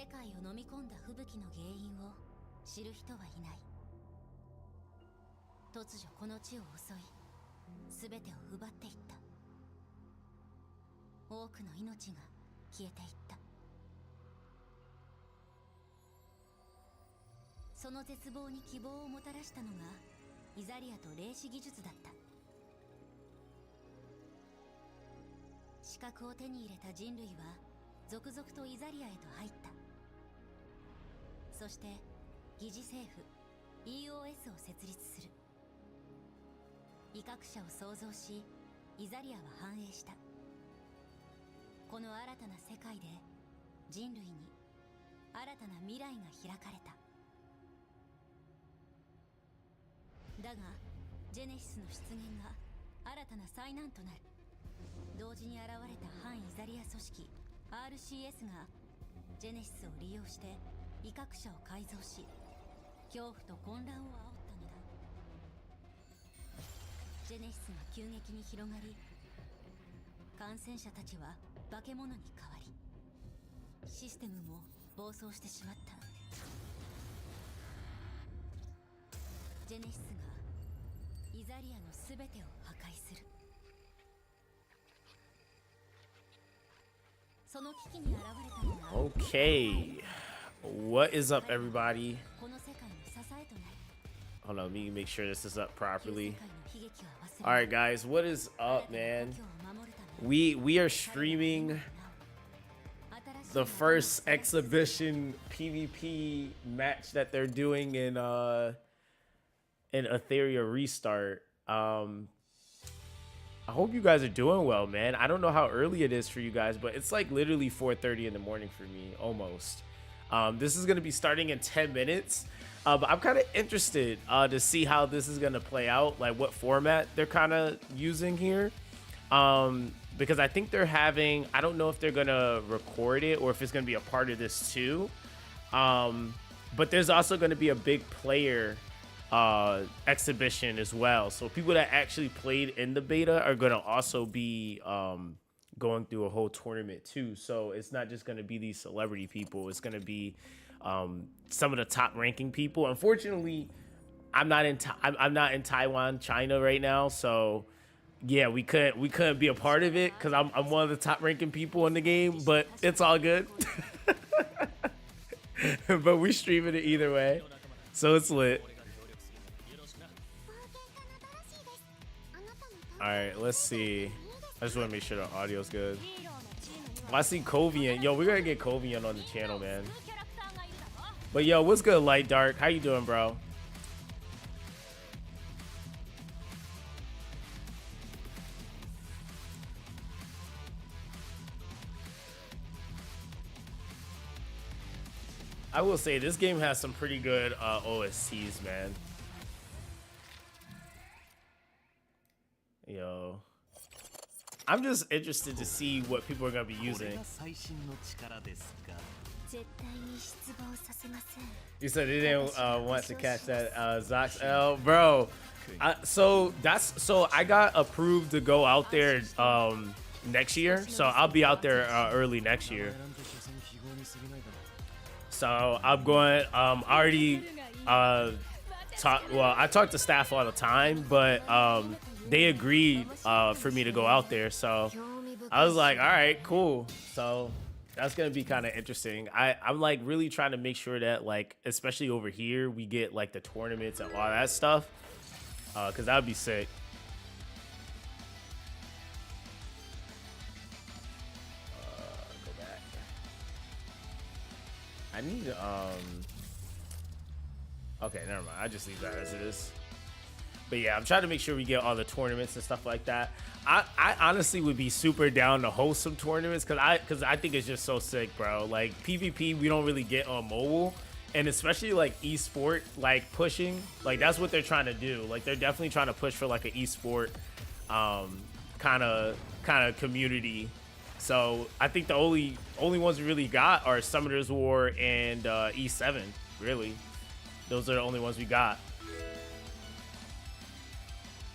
世界を飲み込んだ吹雪の原因を知る人はいない。突如この地を襲い、全てを奪っていった。多くの命が消えていった。その絶望に希望をもたらしたのがイザリアと霊視技術だった。資格を手に入れた人類は続々とイザリアへと入った。そして疑似政府 EOS を設立する。威嚇者を創造し、イザリアは繁栄した。この新たな世界で人類に新たな未来が開かれた。だがジェネシスの出現が新たな災難となる。同時に現れた反イザリア組織 RCS がジェネシスを利用して威嚇者を改造し、恐怖と混乱を煽ったのだ。ジェネシスが急激に広がり、感染者たちは化け物に変わり、システムも暴走してしまった。ジェネシスがイザリアの全てを破壊する。その危機に現れたのが Okay, what is up, everybody? この世界の支えとなる。 Hold on, let me make sure this is up properly. All right, guys, what is up, man? We are streaming the first exhibition PvP match that they're doing in Etheria Restart. I hope you guys are doing well, man. I don't know how early it is for you guys, but it's like literally 4:30 in the morning for me, almost. This is going to be starting in 10 minutes. But I'm kind of interested to see how this is going to play out, like what format they're kind of using here. Because I think they're having, I don't know if they're going to record it or if it's going to be a part of this too. But there's also going to be a big player exhibition as well. So people that actually played in the beta are going to also be going through a whole tournament too. So it's not just going to be these celebrity people. It's going to be some of the top ranking people. Unfortunately, I'm not in Taiwan, China right now. So yeah, we couldn't be a part of it because I'm one of the top ranking people in the game. But it's all good. But we streaming it either way, so it's lit. All right, let's see. I just want to make sure the audio's good. Oh, I see Covian. Yo, we're gonna get Covian on the channel, man. But yo, what's good, Light Dark? How you doing, bro? I will say this game has some pretty good OSTs, man. Yo, I'm just interested to see what people are gonna be using. You said they didn't want to catch that Zox L, bro. So I got approved to go out there next year, so I'll be out there early next year. So I'm going. Already I talk to staff all the time, but they agreed for me to go out there. So I was like, all right, cool. So that's gonna be kind of interesting. I'm like really trying to make sure that, like, especially over here, we get like the tournaments and all that stuff, because that would be sick. Go back. I need okay, never mind. I just leave that as it is. But yeah, I'm trying to make sure we get all the tournaments and stuff like that. I honestly would be super down to host some tournaments because I think it's just so sick, bro. Like PvP, we don't really get on mobile, and especially like esport, like pushing, like that's what they're trying to do. Like they're definitely trying to push for like an esport kind of community. So I think the only ones we really got are Summoner's War and E7. Really, those are the only ones we got.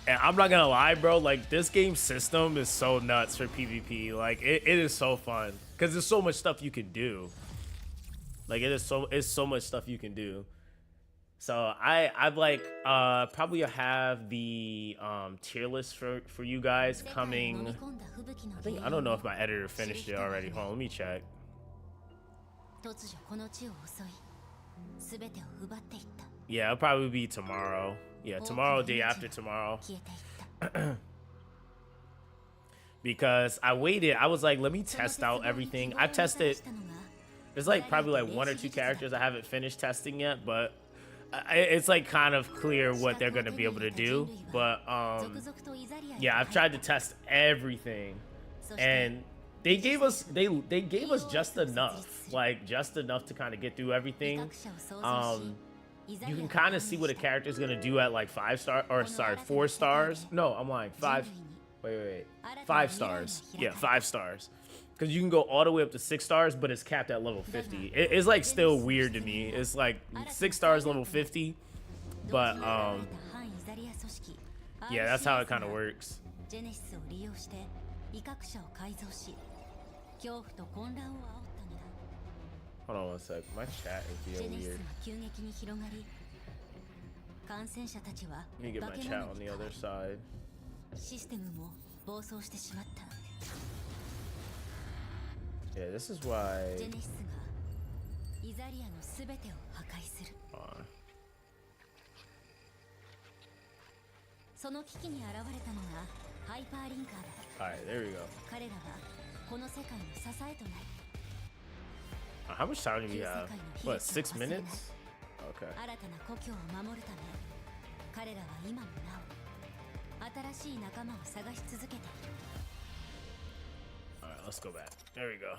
And I'm not gonna lie, bro, like this game system is so nuts for PvP. Like it is so fun because there's so much stuff you can do. Like it's so much stuff you can do. So I've like probably have the tier list for you guys coming. I don't know if my editor finished it already. Hold on, let me check. Yeah, it'll probably be tomorrow. Yeah, tomorrow, day after tomorrow. Because I waited, I was like, let me test out everything. I've tested, there's like probably like 1 or 2 characters I haven't finished testing yet, but it's like kind of clear what they're gonna be able to do. But yeah, I've tried to test everything, and they gave us just enough, like just enough to kind of get through everything. You can kind of see what a character is gonna do at like 5 star, or sorry, 4 stars. No, I'm lying. 5. Wait. 5 stars. Yeah, 5 stars. Because you can go all the way up to 6 stars, but it's capped at level 50. It's like still weird to me. It's like 6 stars level 50, but yeah, that's how it kind of works. Hold on one sec. My chat is being weird. Let me get my chat on the other side. Yeah, this is why. Alright, there we go. How much time do we have? What, 6 minutes? Okay. Alright, let's go back. There we go.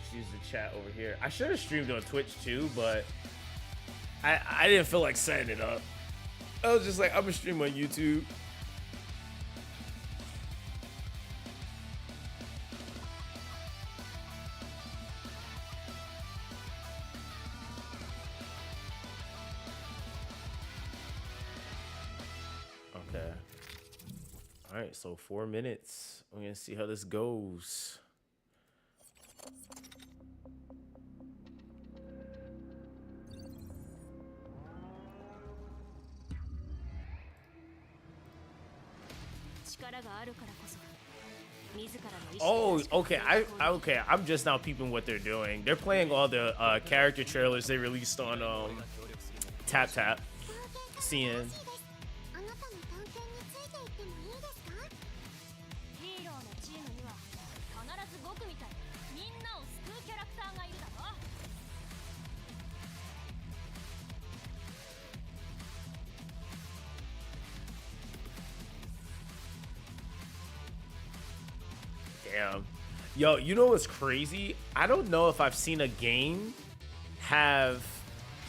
Just use the chat over here. I should have streamed on Twitch too, but I didn't feel like setting it up. I was just like, I'm gonna stream on YouTube. Okay. All right, so 4 minutes. We're gonna see how this goes. Oh, okay. Okay. I'm just now peeping what they're doing. They're playing all the character trailers they released on Tap Tap. Seeing. Damn. Yo, you know what's crazy? I don't know if I've seen a game have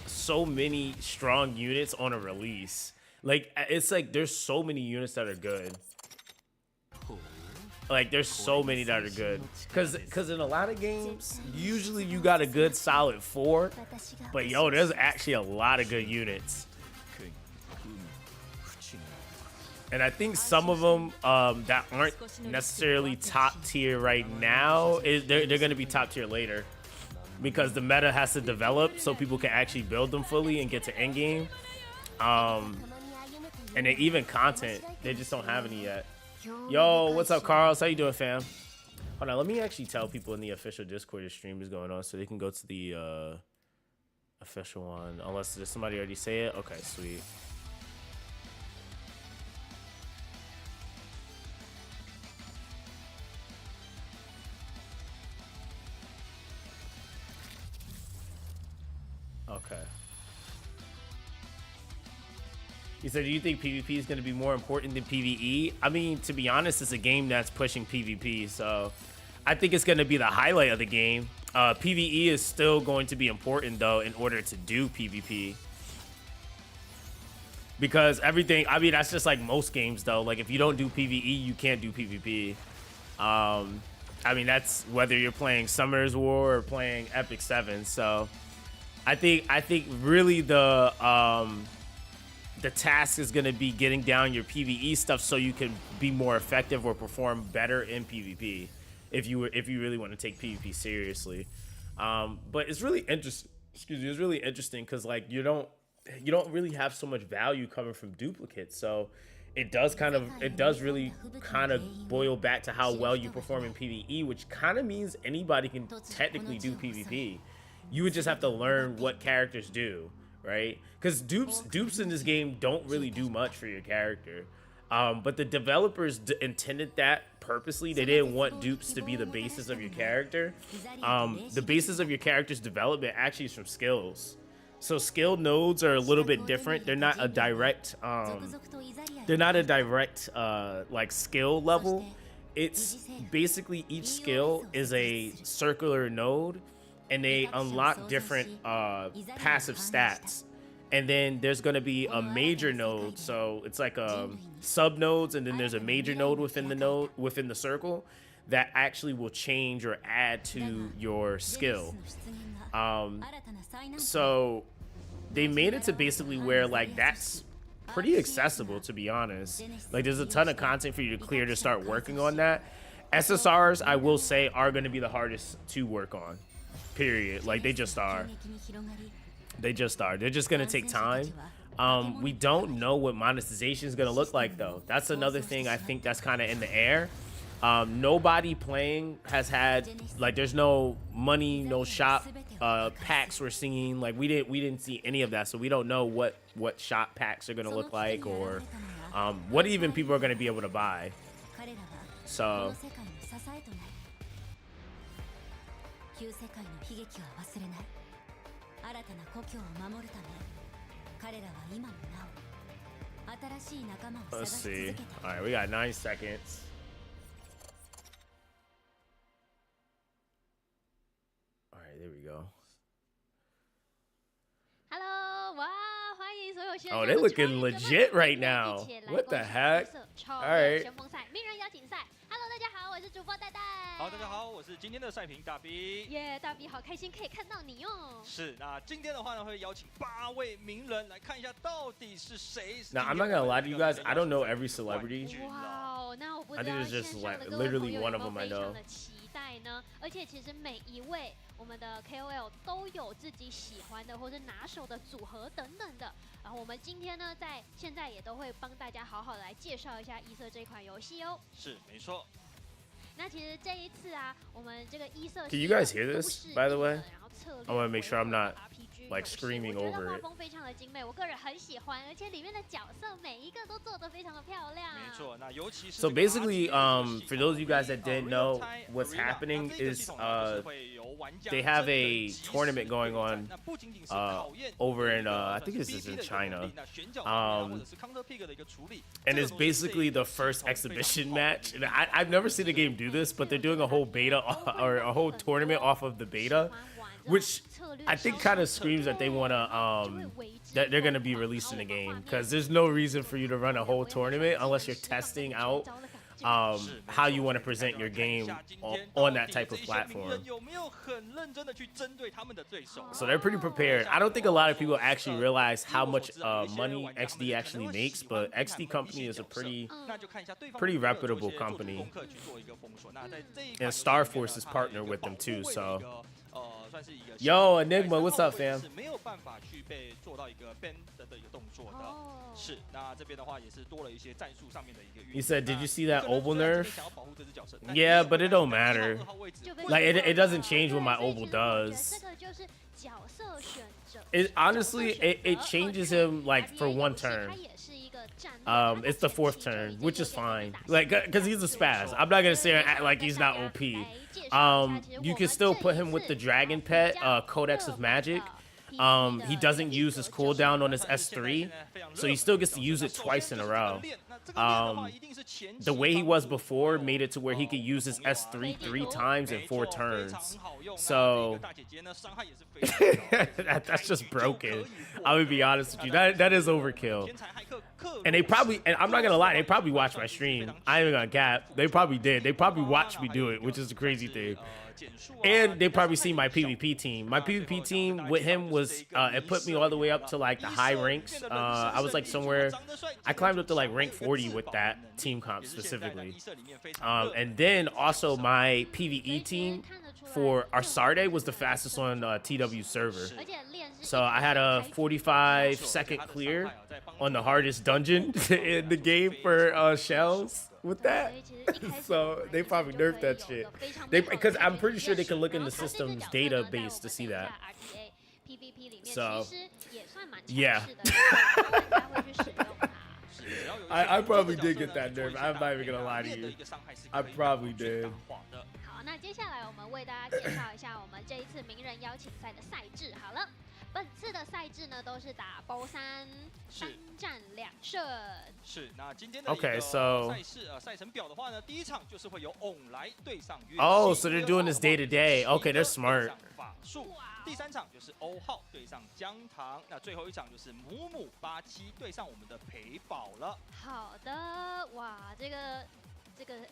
so many strong units on a release. Like, it's like there's so many units that are good. Like, there's so many that are good. Cause in a lot of games, usually you got a good solid 4. But yo, there's actually a lot of good units. And I think some of them that aren't necessarily top tier right now, they're going to be top tier later. Because the meta has to develop so people can actually build them fully and get to end game. And then even content, they just don't have any yet. Yo, what's up, Carlos? How you doing, fam? Hold on, let me actually tell people in the official Discord the stream is going on so they can go to the official one. Unless there's somebody already say it. Okay, sweet. Okay. He said, do you think PvP is going to be more important than PvE? I mean, to be honest, it's a game that's pushing PvP, so I think it's going to be the highlight of the game. PvE is still going to be important, though, in order to do PvP. Because everything, I mean, that's just like most games, though. Like, if you don't do PvE, you can't do PvP. I mean, that's whether you're playing Summer's War or playing Epic 7, so I think really the the task is going to be getting down your PvE stuff so you can be more effective or perform better in PvP if you really want to take PvP seriously. But it's really interesting. Excuse me, it's really interesting because like you don't really have so much value coming from duplicates. So it does really kind of boil back to how well you perform in PvE, which kind of means anybody can technically do PvP. You would just have to learn what characters do, right? Because dupes in this game don't really do much for your character. But the developers intended that purposely. They didn't want dupes to be the basis of your character. The basis of your character's development actually is from skills. So skill nodes are a little bit different. They're not a direct like skill level. It's basically each skill is a circular node, and they unlock different passive stats. And then there's going to be a major node, so it's like sub nodes, and then there's a major node within the circle that actually will change or add to your skill. So they made it to basically where like that's pretty accessible, to be honest. Like there's a ton of content for you to clear to start working on that. SSRs, I will say, are going to be the hardest to work on. Period. Like they just are. They're just going to take time. We don't know what monetization is going to look like, though. That's another thing I think that's kind of in the air. Nobody playing has had, like, there's no money, no shop packs we're seeing. Like, we didn't see any of that, so we don't know what shop packs are going to look like, or what even people are going to be able to buy. So let's see. All right, we got 9 seconds. All right, there we go. Hello, wow, oh, they're looking legit right now. What the heck? All right. Hello， 大家好，我是主播戴戴。好，大家好，我是今天的赛评大 B。耶，大 B 好开心可以看到你哦。是，那今天的话呢，会邀请8位名人来看一下到底是谁。Now I'm not gonna lie to you guys, I don't know every celebrity. 哇，那我不知 I 道 think it's 线 just 上 like 的各位朋 literally 友 one 有 of 没 them 有 I 非常 know. 的期待呢？而且其实每一位我们的 KOL 都有自己喜欢的或者拿手的组合等等的。然后我们今天呢，现在也都会帮大家好好的来介绍一下异色这款游戏哦。是，没错。那其实这一次啊，我们这个异色 Can you guys hear this, by the way? I want to make sure I'm not like screaming over 画 it. 风非常的精美，我个人很喜欢，而且里面的角色每一个都做得非常的漂亮。没错，那尤其是 So basically, for those of you guys that didn't know, what's happening is they have a tournament going on over in I think this is in China, and it's basically the first exhibition match. And I've never seen a game do this, but they're doing a whole beta or a whole tournament off of the beta, which I think kind of screams that they want to that they're gonna be releasing the game, because there's no reason for you to run a whole tournament unless you're testing out how you want to present your game on that type of platform. So they're pretty prepared. I don't think a lot of people actually realize how much money XD actually makes, but XD company is a pretty reputable company, and Star Force is partnered with them too. So yo, Enigma, what's up, fam? You said, did you see that Obel nerf? Yeah, but it don't matter. Like, it doesn't change what my Obel does. It honestly, it changes him like for one turn. It's the 4th turn, which is fine. Like, cause he's a spaz. I'm not gonna sit here and act like he's not OP. You can still put him with the Dragon Pet, Codex of Magic. He doesn't use his cooldown on his S3, so he still gets to use it twice in a row. The way he was before made it to where he could use his S3 3 times in 4 turns. So that's just broken. I would be honest with you. That is overkill. And they probably, and I'm not gonna lie, they probably watched my stream. I ain't even gonna cap. They probably did. They probably watched me do it, which is the crazy thing. And they probably see my PvP team. My PvP team with him was, it put me all the way up to like the high ranks. I was like somewhere, I climbed up to like rank 40 with that team comp specifically. And then also my PvE team for Arsarde was the fastest on TW server. So I had a 45-second clear on the hardest dungeon in the game for shells with that. So they probably nerfed that shit. Because I'm pretty sure they can look in the system's database to see that. So yeah. I probably did get that nerf. I'm not even gonna lie to you. I probably did. 好，那接下来我们为大家介绍一下我们这一次名人邀请赛的赛制。好了，本次的赛制呢都是打包3战2胜。是，那今天的 Okay, so 赛事赛程表的话呢，第一场就是会由翁来对上月。Oh, so they're doing this day to day. Okay, they're smart. 法术。第3场就是欧浩对上姜糖，那最后一场就是母母87对上我们的培宝了。好的，哇，这个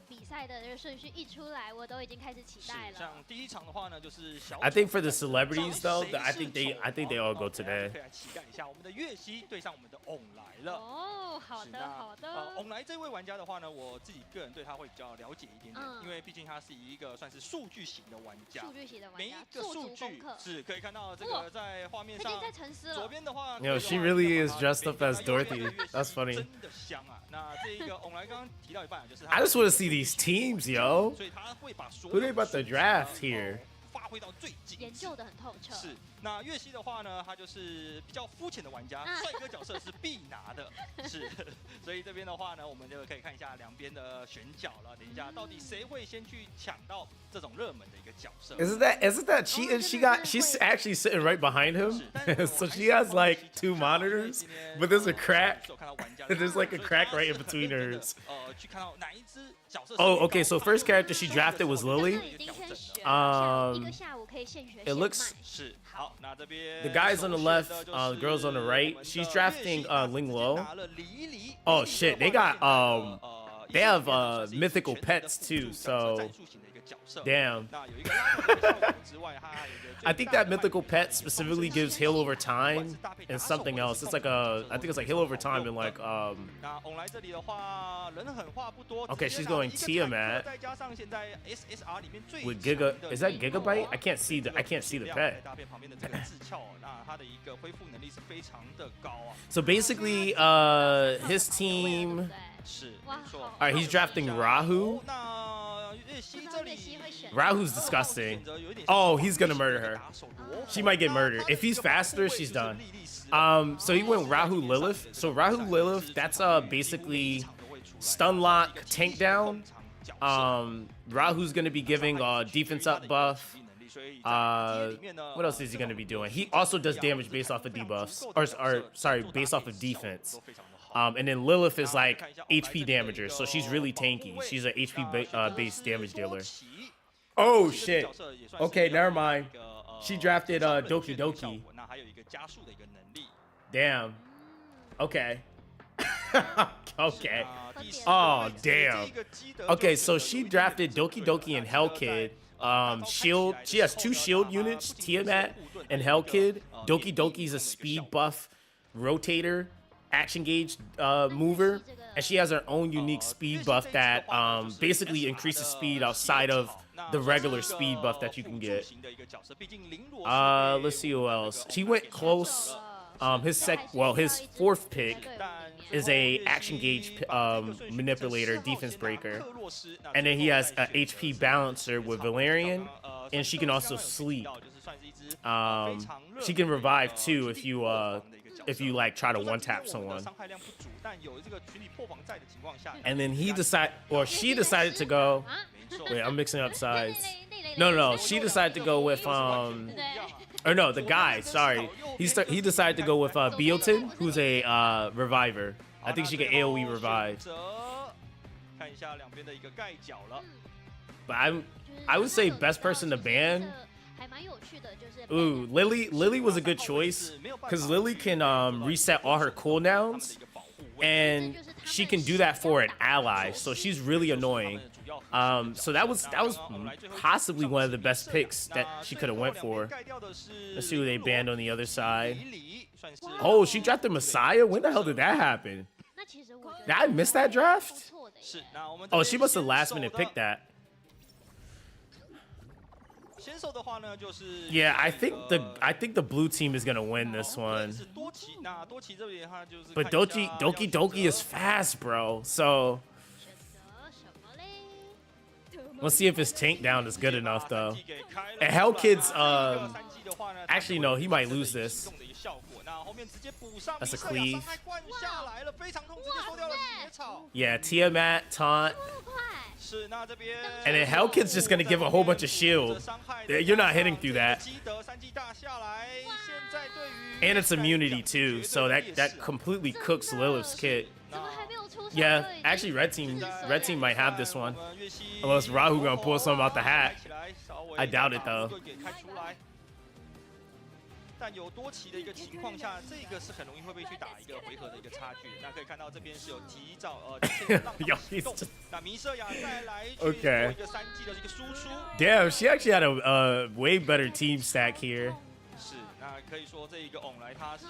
比赛的这个顺序一出来，我都已经开始期待了。像第一场的话呢，就是小。I think for the celebrities though, I think they all go today. 可以来期待一下我们的月熙对上我们的翁来了。哦，好的好的。翁来这位玩家的话呢，我自己个人对他会比较了解一点点，因为毕竟他是一个算是数据型的玩家。数据型的玩家，每一个数据是可以看到这个在画面上。在沉思了。左边的话 You know, she really is dressed up as Dorothy. That's funny. 真的香啊！那这一个翁来刚刚提到一半，就是 I just want to see these teams, yo. Who they about to draft here? 发挥到最极致，研究的很透彻。是，那月熙的话呢，他就是比较肤浅的玩家，帅哥角色是必拿的，是，所以这边的话呢，我们就可以看一下两边的选角了。等一下，到底谁会先去抢到这种热门的一个角色 Isn't that cheating? She's actually sitting right behind him, so she has like 2 monitors, but there's a crack. There's like a crack right in between hers. Oh, okay. So first character she drafted was Lily. It looks. The guys on the left, the girls on the right. She's drafting Ling Lo. Oh shit, they got they have mythical pets too. So damn. I think that mythical pet specifically gives heal over time and something else. It's like I think it's like heal over time and like Okay, she's going Tiamat with Giga. Is that Gigabyte? I can't see the pet. So basically, his team. Alright, he's drafting Rahu. Rahu's disgusting. Oh, he's gonna murder her. She might get murdered. If he's faster, she's done. So he went Rahu Lilith. So Rahu Lilith, that's basically stun lock, tank down. Rahu's gonna be giving defense up buff. What else is he gonna be doing? He also does damage based off of debuffs, or sorry, based off of defense. And then Lilith is like HP damager, so she's really tanky. She's an HP based damage dealer. Oh shit. Okay, never mind. She drafted Doki Doki. Damn. Okay. Okay. Oh damn. Okay, so she drafted Doki Doki and Hell Kid. Shield. She has 2 shield units, Tiamat and Hell Kid. Doki Doki's a speed buff rotator, action gauge mover, and she has her own unique speed buff that basically increases speed outside of the regular speed buff that you can get. Let's see who else. She went close. His 4th pick is a action gauge manipulator, defense breaker, and then he has a HP balancer with Valerian, and she can also sleep. She can revive too if you like try to one-tap someone. And then she decided to go. Wait, I'm mixing up sides. No, she decided to go with or no, the guy. Sorry, he decided to go with Bealton, who's a reviver. I think she can AOE revive. But I would say best person to ban. Ooh, Lily was a good choice because Lily can reset all her cooldowns and she can do that for an ally, so she's really annoying. So that was possibly one of the best picks that she could have went for. Let's see who they banned on the other side. Oh, she dropped the Messiah? When the hell did that happen? Did I miss that draft? Oh, she must have last minute picked that. Yeah, I think the blue team is gonna win this one. But Doki Doki is fast, bro. So let's see if his tank down is good enough though. And Hell Kid's actually no, he might lose this. That's a Cleave. Yeah, Tiamat, taunt. And then Hell Kid's just gonna give a whole bunch of shield. You're not hitting through that. And it's immunity too, so that completely cooks Lilith's kit. Yeah, actually red team might have this one. Unless Rahu gonna pull something out the hat. I doubt it though. 但有多期的一个情况下，这个是很容易会被去打一个回合的一个差距的。那可以看到这边是有提早那弥瑟亚再来去做一个3技的一个输出。Damn, she actually had a way better team stack here. 是，那可以说这一个 on 来他是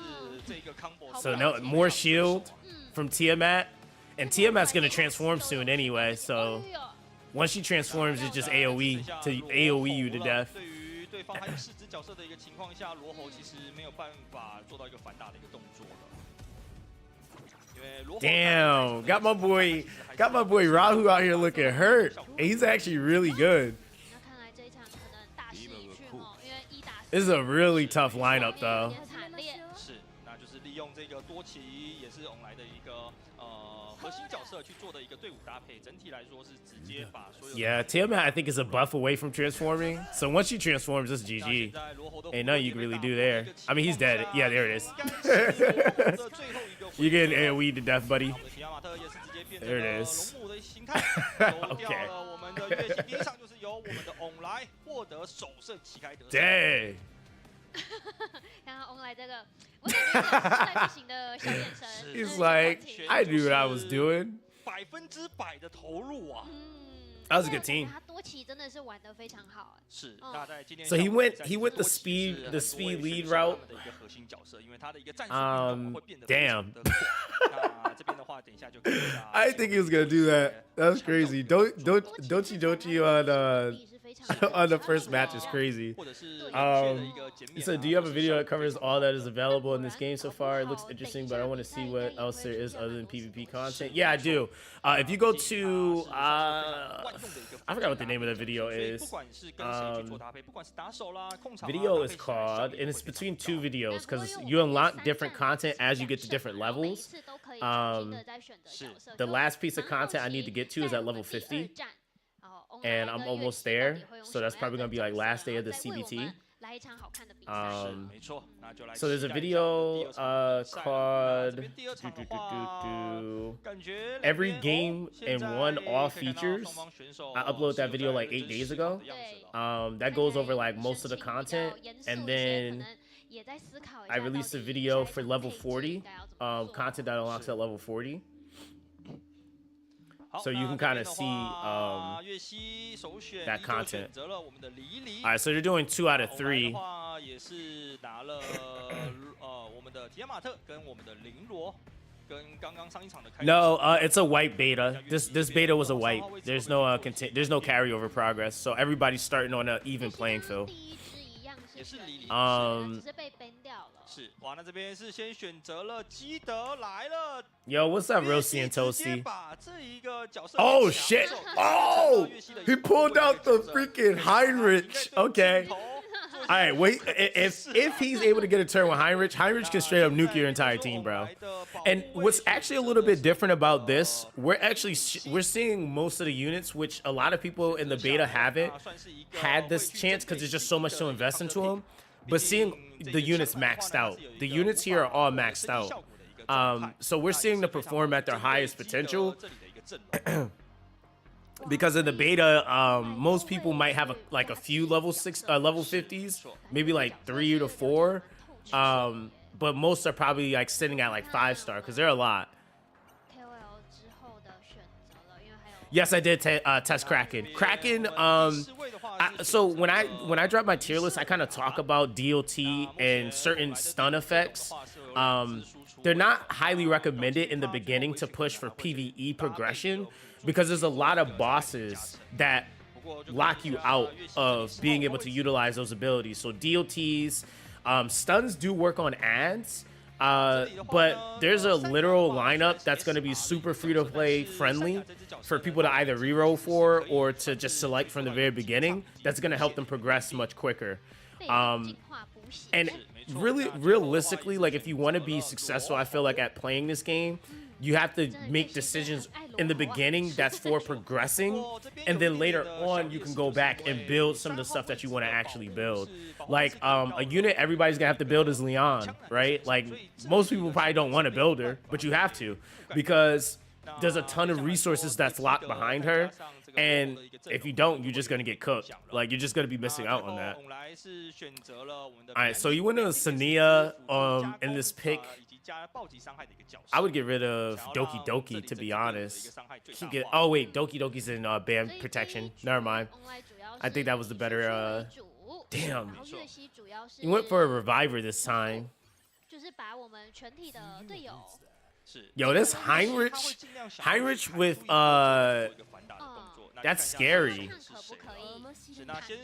这个 combo。So no more shield from Tiamat, and Tiamat's gonna transform soon anyway. So once she transforms, it's just AOE to AOE you to death. 对方还有4只角色的一个情况下，罗侯其实没有办法做到一个反打的一个动作了。因为罗侯 Damn, got my boy Rahu out here looking hurt. He's actually really good. 那看来这一场可能大势已去哦，因为1打4 This is a really tough lineup though. 惨烈。是，那就是利用这个多奇也是on来的一个核心角色去做的一个队伍搭配，整体来说是直接把所有。Yeah, Tiamat I think is a buff away from transforming. So once she transforms, it's GG. Ain't nothing you can really do there. I mean, he's dead. Yeah, there it is. You're getting AOE to death, buddy. There it is. Okay. Dang. 看到 on 来这个，我感觉实在不行的小眼神。He's like, I knew what I was doing. 100%的投入啊！ That was a good team. 他多奇真的是玩得非常好。是，那在今天 So he went the speed lead route. 的一个核心角色，因为他的一个战术会变得 Damn. 那这边的话，等一下就可以。I think he was gonna do that. That's crazy. Dochi on the first match is crazy. So do you have a video that covers all that is available in this game so far? It looks interesting, but I want to see what else there is other than PvP content. Yeah, I do. If you go to I forgot what the name of the video is. Video is called, and it's between 2 videos because you unlock different content as you get to different levels. The last piece of content I need to get to is at level 50. And I'm almost there, so that's probably gonna be like last day of the CBT. So there's a video called Every Game in One All Features. I uploaded that video like 8 days ago. That goes over like most of the content, and then I released a video for level 40, content that unlocks at level 40. So you can kind of see that content. All right, so they're doing 2 out of 3. No, it's a white beta. This beta was a white. There's no carryover progress. So everybody's starting on an even playing field. Yo, what's up, Rosie and Toasty? Oh shit! Oh, he pulled out the freaking Heinrich. Okay. All right, wait. If he's able to get a turn with Heinrich can straight up nuke your entire team, bro. And what's actually a little bit different about this, we're seeing most of the units, which a lot of people in the beta haven't had this chance because there's just so much to invest into them. But seeing the units maxed out, the units here are all maxed out. So we're seeing them perform at their highest potential. Because in the beta, most people might have like a few level 50s, maybe like 3 to 4. But most are probably like sitting at like 5-star because they're a lot. Yes, I did test Kraken. Kraken, so when I drop my tier list, I kind of talk about DOT and certain stun effects. They're not highly recommended in the beginning to push for PvE progression because there's a lot of bosses that lock you out of being able to utilize those abilities. So DOTs, stuns do work on ads, but there's a literal lineup that's going to be super free-to-play friendly for people to either reroll for or to just select from the very beginning. That's going to help them progress much quicker. And really, realistically, like if you want to be successful, I feel like at playing this game, you have to make decisions in the beginning that's for progressing, and then later on you can go back and build some of the stuff that you want to actually build. Like a unit everybody's gonna have to build is Leon, right? Like most people probably don't want to build her, but you have to because there's a ton of resources that's locked behind her, and if you don't, you're just gonna get cooked. Like you're just gonna be missing out on that. All right, so you went to Sania in this pick. I would get rid of Doki Doki, to be honest. Oh wait, Doki Doki's in band protection. Never mind. I think that was the better. Damn. You went for a reviver this time. Yo, this Heinrich with that's scary.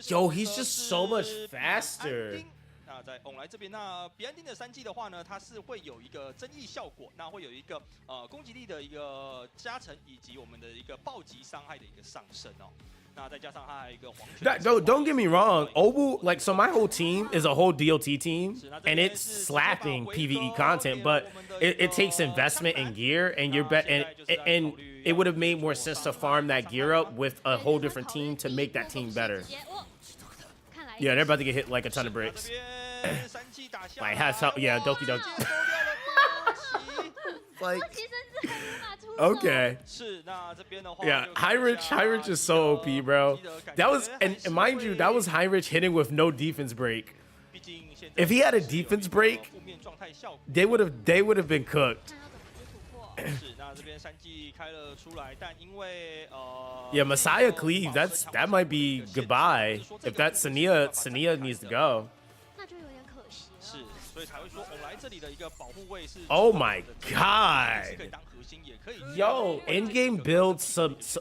Yo, he's just so much faster. 那在翁来这边，那彼岸丁的3技的话呢，它是会有一个增益效果，那会有一个攻击力的一个加成，以及我们的一个暴击伤害的一个上升哦。那再加上它还有一个黄泉。Don't get me wrong, Obu, like so my whole team is a whole DOT team, and it's slapping PvE content, but it takes investment in gear, and and it would have made more sense to farm that gear up with a whole different team to make that team better. Yeah, they're about to get hit like a ton of bricks. Like yeah, Doki Doki. Like, okay. Yeah, Heinrich is so OP, bro. That was, and mind you, that was Heinrich hitting with no defense break. If he had a defense break, they would have been cooked. Yeah, Messiah Cleave, that might be goodbye. If that's Sania needs to go. Oh my god. Yo, in-game build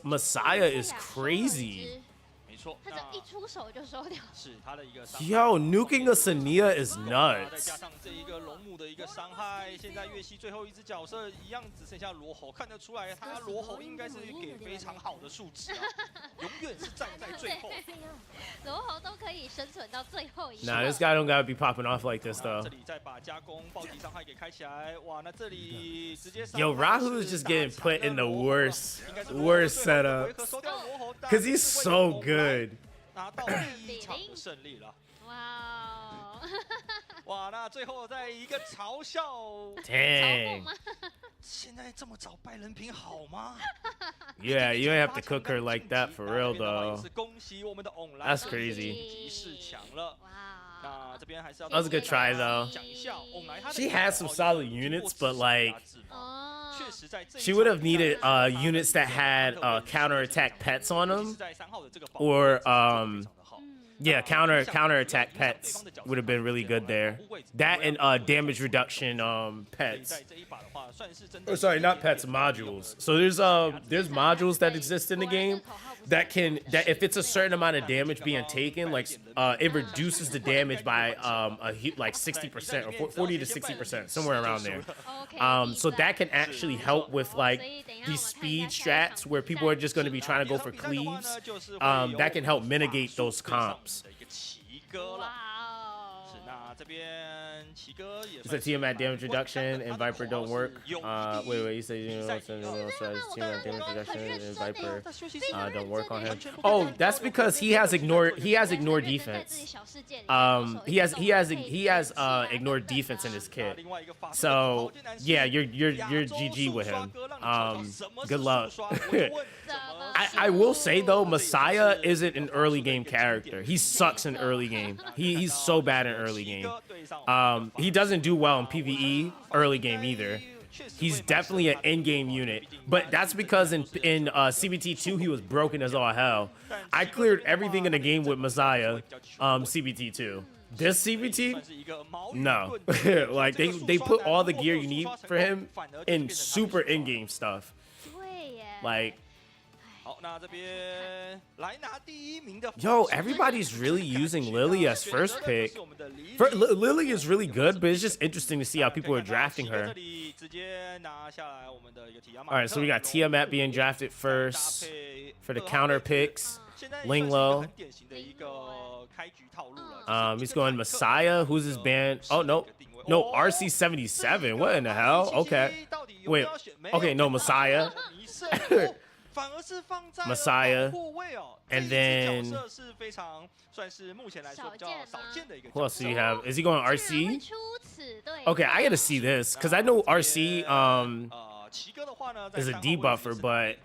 Messiah is crazy. Yo, nuking a Sania is nuts. Nah, this guy don't gotta be popping off like this though. Yo, Rahu is just getting put in the worst setups. Cause he's so good. 拿到第1场的胜利了。哇！哇，那最后在一个嘲笑。Dang. 现在这么早败人品好吗 ？Yeah, you ain't have to cook her like that for real though. 恭喜我们的 That's crazy. 极势强了。那这边还是要。That was a good try though. She had some solid units, but like. She would have needed units that had counterattack pets on them, or yeah, counterattack pets would have been really good there. That and damage reduction pets. Oh, sorry, not pets, modules. So there's modules that exist in the game that if it's a certain amount of damage being taken, like it reduces the damage by like 60% or 40 to 60%, somewhere around there. So that can actually help with like these speed strats where people are just going to be trying to go for cleaves. That can help mitigate those comps. It's a Tiamat damage reduction and Viper don't work. Wait, you said Tiamat damage reduction and Viper don't work on him. Oh, that's because he has ignore defense. He has ignore defense in his kit. So yeah, you're GG with him. Good luck. I will say though, Messiah isn't an early game character. He sucks in early game. He's so bad in early game. He doesn't do well in PvE early game either. he's definitely an in-game unit. But that's because in CBT2 he was broken as all hell. I cleared everything in the game with Messiah, CBT2. This CBT, no. Like they put all the gear you need for him in super in-game stuff. 对耶， Like, 好，那这边来拿第一名的 yo, everybody's really using Lily as first pick. Lily is really good, but it's just interesting to see how people are drafting her. 这里直接拿下来我们的一个提亚马 All right, so we got Tiamat being drafted first for the counter picks. Linglo. He's going Messiah. Who's his band? Oh, no. No, RC77. What in the hell? Okay. Wait. Okay, no, Messiah. Messiah. And then... Who else do you have? Is he going 竟然会 RC? 出此对 Okay, I gotta see this. Because I know RC is a debuffer, but...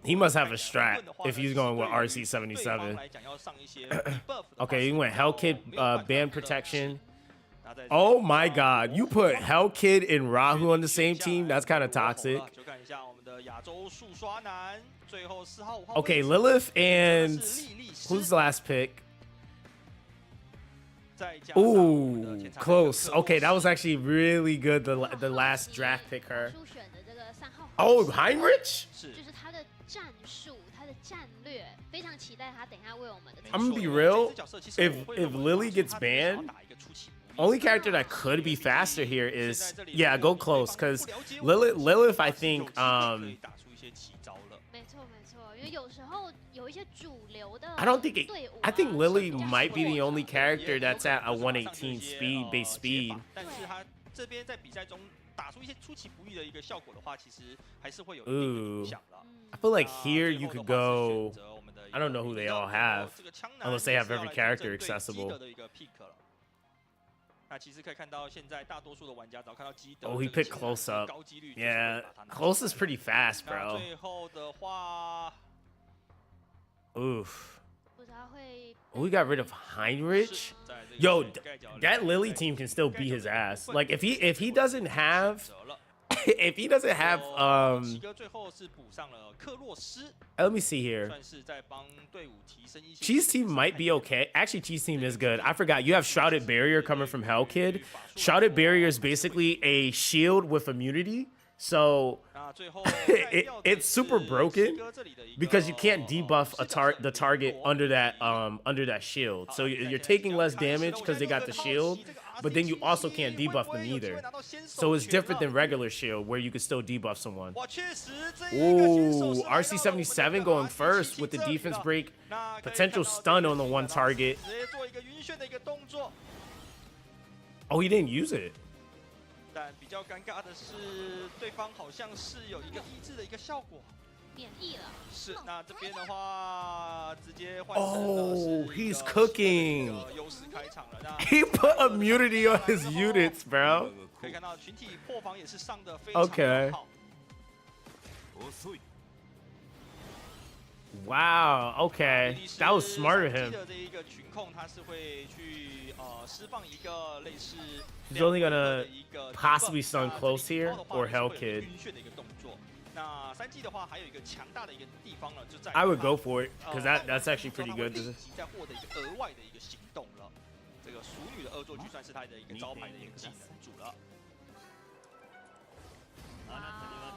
He must have a strat if he's going with RC77. Okay, he went Hellkid band protection. Oh my god, you put Hellkid and Rahu on the same team? That's kind of toxic. Okay, Lilith and... Who's the last pick? Ooh, close. Okay, that was actually really good, the last draft pick her. 初选的这个3号 Oh, Heinrich? 就是他的战术，他的战略，非常期待他等一下为我们的 I'm gonna be real. If Lily gets banned, only character that could be faster here is go close, because Lilith I think 没错没错，因为有时候有一些主流的 I don't think 队伍啊 I think Lily 是比较 might be the 弱 only 的 character that's at a 118 base speed. 但是他这边在比赛中打出一些出其不意的一个效果的话，其实还是会有一定的影响了。 I feel like here you could go. I don't know who they all have, unless they have every character accessible. 那其实可以看到，现在大多数的玩家只要看到基德， Oh, he picked close up. 高几率 Yeah, close is pretty fast, 那 bro. 最后的话， Oof. 不知道会 Oh, we got rid of Heinrich. Yo, that Lily team can still beat his ass. Like if he doesn't have if he doesn't have 奇哥最后是补上了克洛斯， let me see here. 算是在帮队伍提升一些。 Cheese team might be okay. Actually, Cheese team is good. I forgot you have Shrouded Barrier coming from Hellkid. Shrouded Barrier is basically a shield with immunity. So 那最后 it's super broken because you can't debuff the target under that shield. So you're taking less damage because they got the shield, but then you also can't debuff them either. So it's different than regular shield where you can still debuff someone. 哇，确实这一个 Ooh, RC77 going first with the defense break, potential stun on the one target. 直接做一个晕眩的一个动作。 Oh, he didn't use it. 但比较尴尬的是，对方好像是有一个抑制的一个效果。 免疫了。是，那这边的话，直接换成了 Oh, 是一 he's 个 cooking. 优势开场了。那 He put immunity on his units, bro. 可以看到群体破防也是上的非常 Okay. 的好。 Wow. Okay, that was smart of 3G 的 him. 这一个群控，他是会去释放一个类似 He's only gonna 一个 possibly stun close here 那这里 or 的话 Hellkid. 晕眩的一个动作。那3G 的话，还有一个强大的一个地方呢，就在 I would go for it because that's actually pretty 他会 good. 立即再获得一个额外的一个行动了。这个熟女的恶作剧算是他的一个招牌的一个技能组了。啊，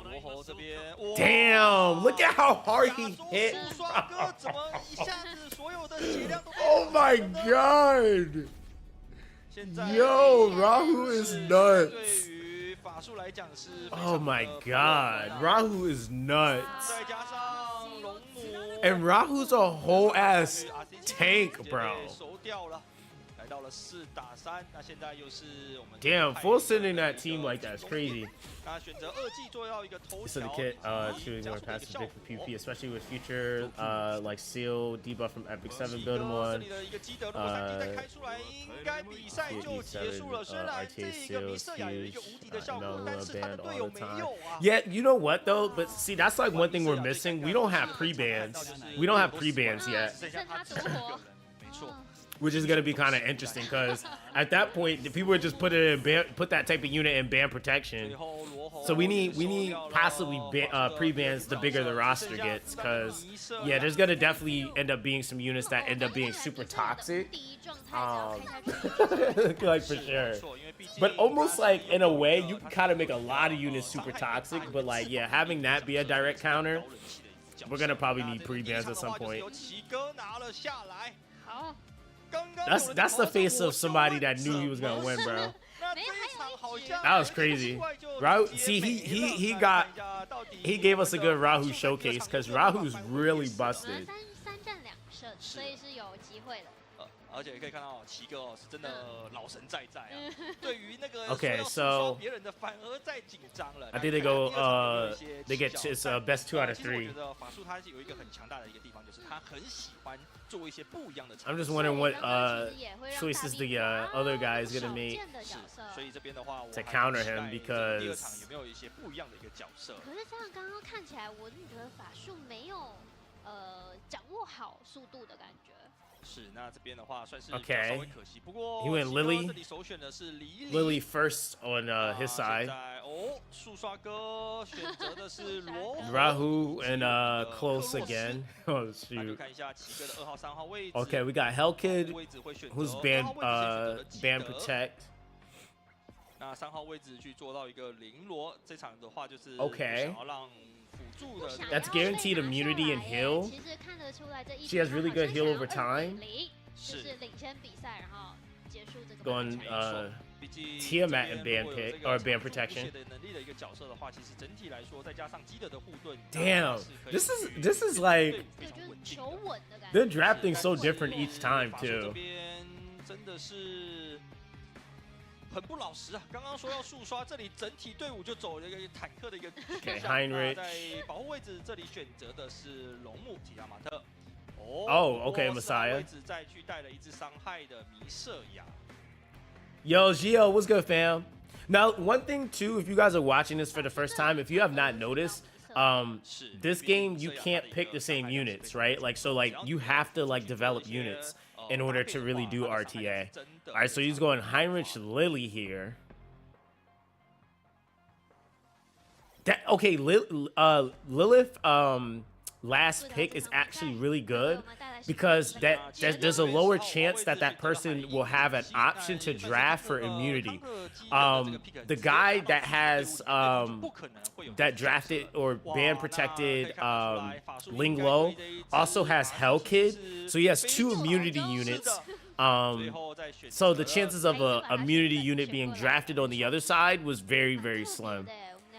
罗侯这边，哇 Damn! Look at how hard he 亚洲 hit. 速刷哥怎么一下子所有的血量都被 Oh my god! 现在 Yo, Rahu is 对 nuts. 于法术来讲是非常 Oh 的 my 不 god, 容易的 Rahu is nuts. 再加上龙母 And Rahu's a whole ass tank, bro. 收掉了，来到了4打3，那现在又是我们 Damn, full sending that team like that is crazy. 那选择2技做到一个头 This is the 条 kit 以及 shooting 加 more 速的一个 passive 效 pick for 果 PvP, especially with future like seal debuff from Epic 7 build 这 1. 里的一个基德，如果3G 再开出来，应该比赛就结束了。虽然这一个米瑟亚有一个无敌的效果，但是他的队友没有啊。 Yeah, you know what though? But see, that's like one thing we're missing. We don't have pre-bans. We don't have pre-bans yet. 剩他独活。没错。which is gonna be kind of interesting because at that point the people would just put it in put that type of unit in ban protection. So we need possibly pre-bans the bigger the roster gets, because yeah, there's gonna definitely end up being some units that end up being super toxic. Like for sure. But almost like in a way, you can kind of make a lot of units super toxic. But like yeah, having that be a direct counter, we're gonna probably need pre-bans at some point. That's the face of somebody that knew he was gonna win, bro. That was crazy. Rahu, see, he gave us a good Rahu showcase because Rahu's really busted. 所以是有机会的。而且可以看到奇哥哦，是真的老神在在啊。对于那个 Okay, so 别人的反而在紧张了。I think they go they get it's best 2 out of 3. 我觉得法术它有一个很强大的一个地方，就是他很喜欢做一些不一样的尝试。I'm just wondering what choices the other guy is gonna make 所以这边的话 to counter him because 第二场有没有一些不一样的一个角色？可是这样刚刚看起来，我就觉得法术没有掌握好速度的感觉。 是，那这边的话算是 Okay. 稍微可惜。不过 He went Lily. 这里首选的是Lily first on his 现 side. 在哦，树刷哥选择的是罗 Rahu and close again. Oh 那就 shoot. 看一下奇哥的2号、3号位置。 Okay, we got Hell Kid, 位置会选择 who's 2 ban 号位置选择了基 ban 德 protect. 那3号位置去做到一个绫罗，这场的话就是 Okay. 想要让辅助的 That's guaranteed immunity and heal. 其实看得出来这一 She has really good heal over time. 就是领先比赛，然后结束这个 Going 毕竟 Tiamat and 这边 ban 如果有 pick 这个 or ban 辅助 protection. 的能力的一个角色的话，其实整体来说，再加上基德的护盾 Damn, this is like 对，就是求稳的感觉。 they're drafting so different each time 法术 too. 这边真的是很不老实啊！刚刚说要速刷，这里整体队伍就走了一个坦克的一个取向。 Heinrich 在保护位置这里选择的是龙木提亚马特。Oh, okay, Messiah. 位置再去带了一只伤害的弥瑟亚。 Yo, Gio, what's good, fam? Now, one thing too, if you guys are watching this for the first time, if you have not noticed, this game you can't pick the same units, right? Like so, like you have to like develop units in order to really do RTA. All right, so he's going Heinrich Lily here. That okay, Lilith. Last pick is actually really good because there's a lower chance that that person will have an option to draft for immunity. The guy that has that drafted or ban protected Ling Lo also has Hell Kid, so he has 2 immunity units. So the chances of a immunity unit being drafted on the other side was very slim.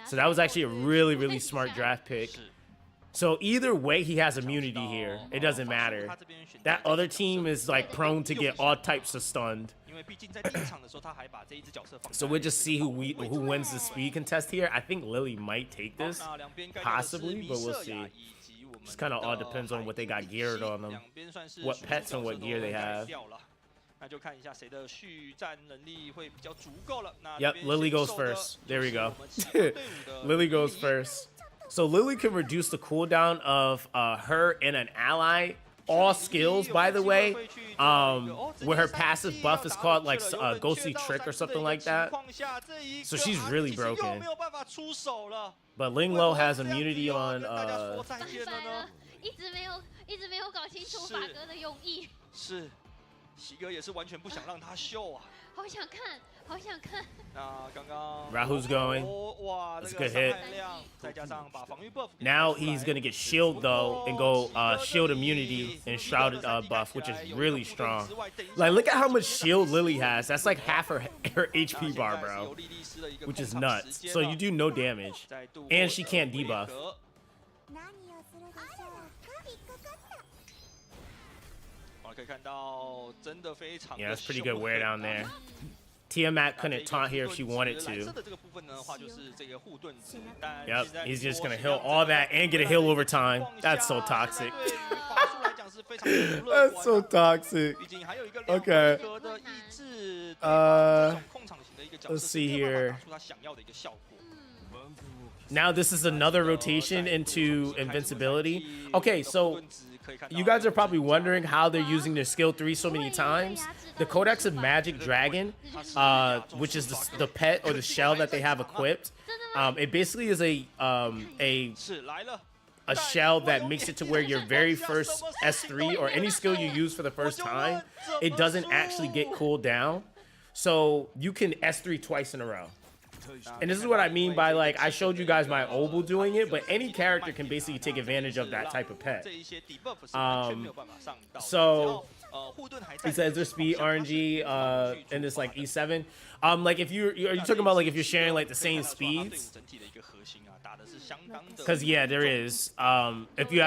So that was actually a really smart draft pick. So either way, he has immunity here. It doesn't matter. That other team is like prone to get all types of stunned. So we'll just see who wins the speed contest here. I think Lily might take this, possibly, but we'll see. Just kind of all depends on what they got geared on them, what pets and what gear they have. Yep, Lily goes first. There we go. Lily goes first. So Lily can reduce the cooldown of her and an ally. All skills, by the way, where her passive buff is called like Ghostly Trick or something like that. So she's really broken. But Ling Lo has immunity on. 一直没有搞清楚法哥的用意。是，喜哥也是完全不想让他秀啊。好想看，好想看。那刚刚 Rahu's going. 哇， That's 这 a 个 good 伤 hit. 害量，再加上把防御 buff。 Now he's gonna get shield though and go shield immunity and shrouded buff, which is really strong. Like look at how much shield Lily has. That's like half her HP bar, bro, which is nuts. So you do no damage, and she can't debuff. Yeah, that's pretty good wear down there. Tiamat couldn't taunt here if she wanted to. Yep, he's just gonna heal all that and get a heal over time. That's so toxic. That's so toxic. Okay. Let's see here. now this is another rotation into invincibility. Okay, so you guys are probably wondering how they're using their skill 3 so many times. The Codex of Magic Dragon, which is the pet or the shell that they have equipped, it basically is a shell that makes it to where your very first S3 or any skill you use for the first time, it doesn't actually get cooled down. So you can S3 twice in a row. And this is what I mean by, like, I showed you guys my Obel doing it, but any character can basically take advantage of that type of pet. So he says there's speed RNG in this like E7. Like if are you talking about like if you're sharing like the same speeds? Because yeah, there is. If you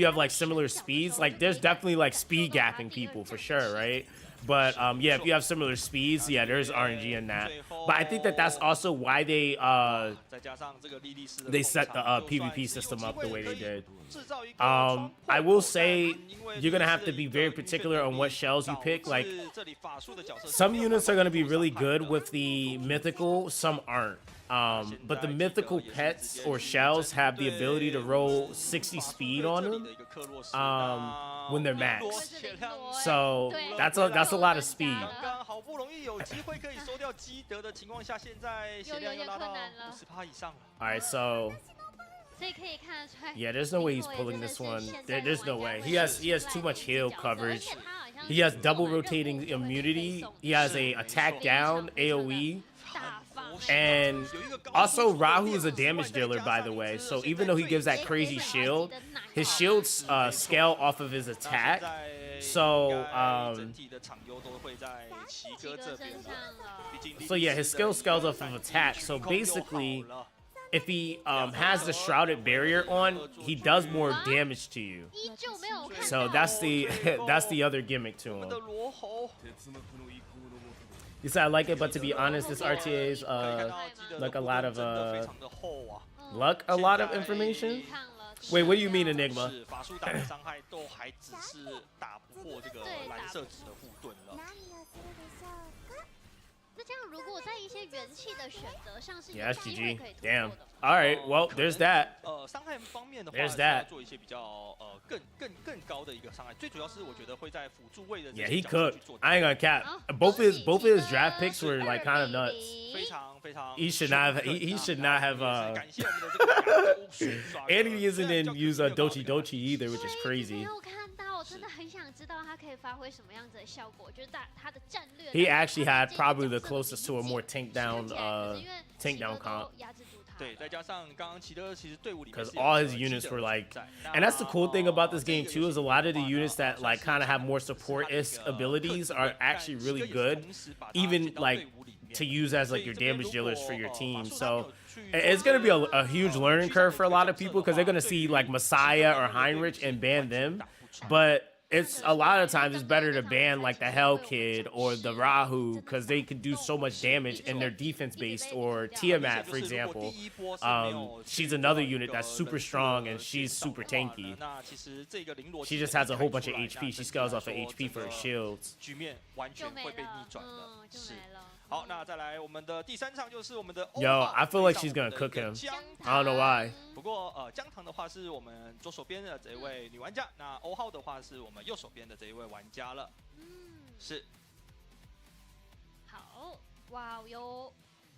have like similar speeds, like there's definitely like speed gapping people for sure, right? But yeah, if you have similar speeds, yeah, there's RNG in that. But I think that that's also why they set the PvP system up the way they did. I will say you're gonna have to be very particular on what shells you pick. Like some units are gonna be really good with the mythical, some aren't. But the mythical pets or shells have the ability to roll 60 speed on them when they're maxed. So that's a lot of speed. Alright, so yeah, there's no way he's pulling this one. There's no way. He has too much heal coverage. He has double rotating immunity. He has a attack down AoE. And also Rahu is a damage dealer, by the way. So even though he gives that crazy shield, his shields scale off of his attack. So yeah, his skill scales off of attack. So basically, if he has the Shrouded Barrier on, he does more damage to you. So that's the other gimmick to him. You said I like it, but to be honest, this RTA is like a lot of information. Wait, what do you mean, Enigma? 那这样如果在一些元气的选择上是 Yeah, that's GG. Damn. All right. Well, there's that. 伤害方面的话， There's that. 做一些比较更高的一个伤害。最主要是我觉得会在辅助位的 Yeah, he cooked. I ain't gonna cap. Both of his draft picks were like kind of nuts. 非常非常。He should not have. 感谢我们的这个 And he didn't use Dochi Dochi either, which is crazy. 真的很想知道他可以发挥什么样子的效果，就是他的战略。He actually had probably the closest to a more tank down comp. 对，再加上刚刚奇德其实队伍里面 Because all his units were like, and that's the cool thing about this game too, is a lot of the units that like kind of have more support-ish abilities are actually really good, even like to use as like your damage dealers for your team. So it's gonna be a huge learning curve for a lot of people because they're gonna see like Messiah or Heinrich and ban them, but it's a lot of times it's better to ban like the Hell Kid or the Rahu because they can do so much damage and they're defense based, or Tiamat, for example. She's another unit that's super strong and she's super tanky. She just has a whole bunch of HP. She scales off of HP for her shields. 局面完全会被逆转的，是。好，那再来我们的第三场就是我们的 Yo, I feel like she's gonna cook him. I don't know why. 不过姜糖的话是我们左手边的这一位女玩家，那欧浩的话是我们右手边的这一位玩家了。是。好，哇，有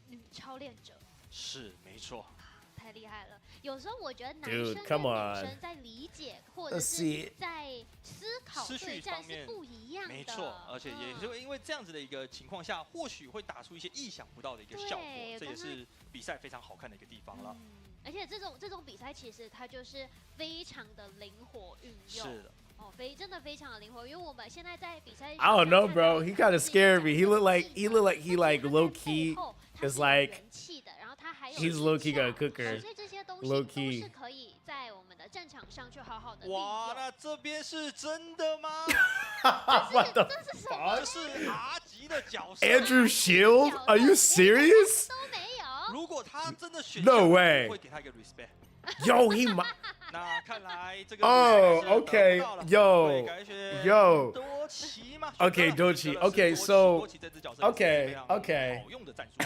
女超练者。是，没错。太厉害了！有时候我觉得男 Dude, 生 come 跟 on. 女生在理解或者是在思考对战是不一样的。没错，而且也就因为这样子的一个情况下，或许会打出一些意想不到的一个效果，这也是比赛非常好看的一个地方了。而且这种比赛其实它就是非常的灵活运用。是的。哦，真的非常的灵活，因为我们现在在比赛。I don't know, bro. He kind of scared me. He looked like he low key is like he's low key gonna cook her. Low key. 可以在我们的战场上去好好的。哇，那这边是真的吗？What the fuck？ 这是 R 级的角色。Andrew Shield? Are you serious? 都没有。如果他真的选 No way. 会给他一个 respect。Yo, he might. 那看来这个 Oh, 比赛是 okay. 得不到了 Yo. 会改选 Yo. 多奇吗？ Okay, 选择了 Dochi. 选择的是 Okay, 多奇 so- 多奇这只角色也是 okay, 非常 okay. 好用的战术，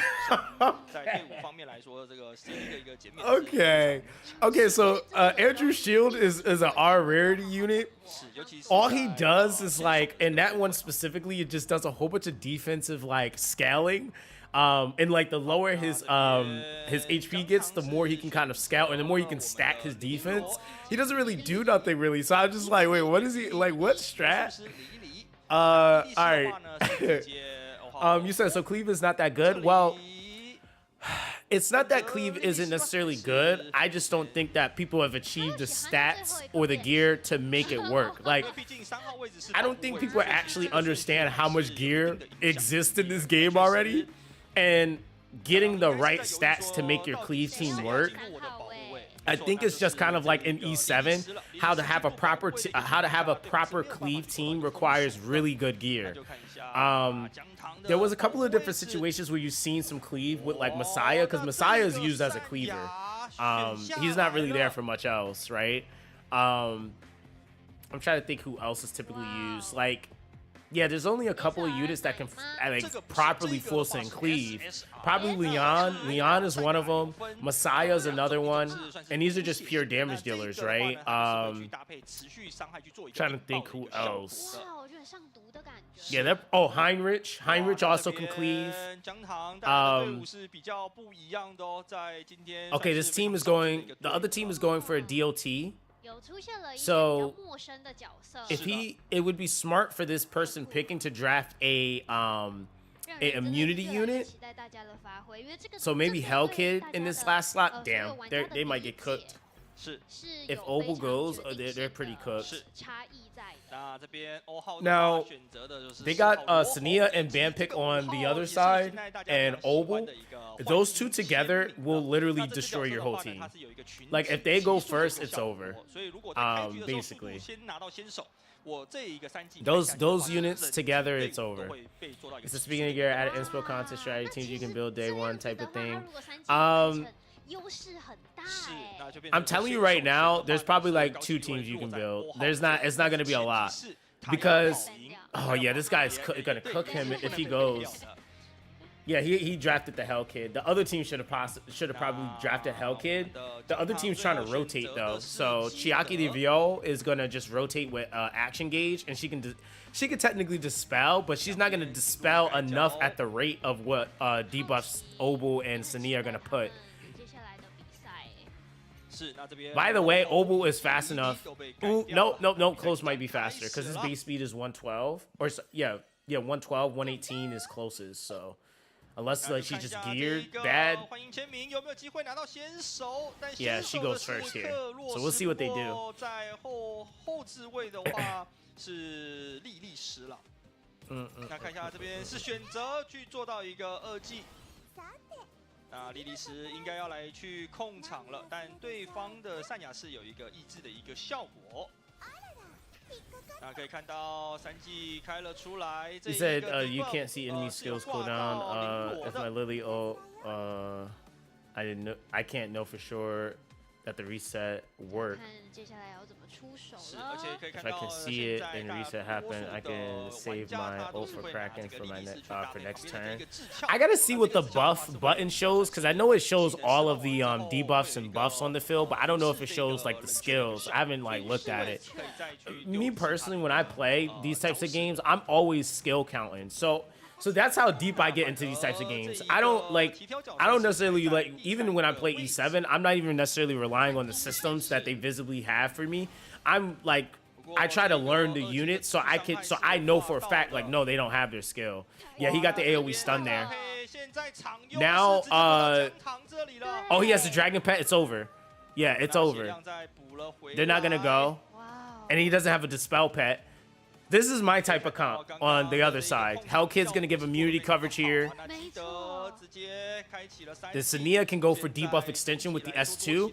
在队伍方面来说，这个 CD 的一个减免是 Okay. 非常 Okay, so Andrew Shield is a R rarity unit. 是尤其是 All he 在 does is like, in that one specifically, it just does a whole bunch of defensive like scaling. And like the lower his HP gets, the more he can kind of scout, and the more he can stack his defense. He doesn't really do nothing really. So I'm just like, wait, what is he like? What 是 strat? 不是理一理 All 历史的 right. 话呢是直接You said so. Cleave is not that good. Well, it's not that Cleave isn't necessarily good. I just don't think that people have achieved the stats or the gear to make it work. Like, 毕竟3号位置是 I don't think people actually understand how much gear exists in this game already, and getting the right stats to make your Cleave team work. I think it's just kind of like in E7, how to have a proper Cleave team requires really good gear. There was a couple of different situations where you've seen some Cleave with like Messiah, because Messiah is used as a cleaver. He's not really there for much else, right? I'm trying to think who else is typically used. Like, yeah, there's only a couple of units that can like properly full send Cleave. Probably Leon. Leon is one of them. Messiah is another one. And these are just pure damage dealers, right? Trying to think who else. 哇，我觉得上毒的感觉。 Yeah, that. Oh, Heinrich. Heinrich also can cleave. Okay, this team is going. The other team is going for a DOT. 有出现了一些 So 比较陌生的角色， It would be smart for this person picking to draft a 让人 a 真的 immunity 越来越 unit. 期待大家的发挥，因为这个 So maybe 这 Hell 对 Kid 大 in 家 this 的 last slot. 所有 Damn, 玩家的 they might 理 get 解 cooked. 是 是 If 有 Opal 非常 goes, 决定 they're 性 pretty 的 cooked. 差异在的。那这边欧浩 Now, 选择的就是 They got 4号 Sania and Bampick on the other side, and Opal. Those two together will literally destroy your whole team. Like, if they go first, it's over. Basically. Those units together, it's over. It's the beginning of year, add an inspo contest strategy teams you can build day one type of thing. 优势很大哎。 I'm telling you right now, there's probably like 2 teams you can build. It's not gonna be a lot, because oh yeah, this guy is gonna cook him if he goes. Yeah, he drafted the Hell Kid. The other team should have probably drafted Hell Kid. The other team's trying to rotate though, so Chiaki de Viol is gonna just rotate with Action Gauge, and she can technically dispel, but she's not gonna dispel enough at the rate of what debuffs Obel and Sania are gonna put. 接下来的比赛， By the way, Obel is fast enough. Ooh, no, Close might be faster because his base speed is 112. Or yeah, 112, 118 is closest. So unless like she just geared bad. Yeah, she goes first here. So we'll see what they do. 在后置位的话是莉莉丝了。那看一下这边是选择去做到一个2技。那莉莉丝应该要来去控场了，但对方的善雅是有一个抑制的一个效果。那可以看到3技开了出来。 He said you can't see enemy skills cooldown. If my Lily I can't know for sure that the reset worked. 看接下来要怎么出手是，了而。且可以 If 看 I 到 can 现 see it 在 and 大 reset 多 happen, 数 I 的 can 玩 save 家 my 他都 ult 是 for 会拿 Kraken 这 for 个 my 莉莉丝去 for 搭配 next 旁边的 turn. 一个智鞘 I gotta see what the 那这个智鞘 buff 的话是 button 会 shows, because I know it shows all of the 之后 debuffs 会有 and 一个 buffs on the field, but I don't know if it 是这个 shows like the 冷却 skills. 效 I haven't like 所以 looked 是 at 会 it. 可以再去 Me 用其他 personally, 的 when I play these types of games, I'm always skill counting. So that's how deep I get into these types of games. I don't necessarily like, even when I play E7, I'm not even necessarily relying on the systems that they visibly have for me. I'm like, I try to learn the units so I know for a fact, like, no, they don't have their skill. Yeah, he got the AoE stun there. Now, oh, he has the dragon pet. It's over. Yeah, it's over. They're not gonna go. 哇哦， And he doesn't have a dispel pet. This is my type of comp on the other side. Hell Kid's gonna give immunity coverage here. 没错。 The Sania can go for debuff extension with the S2.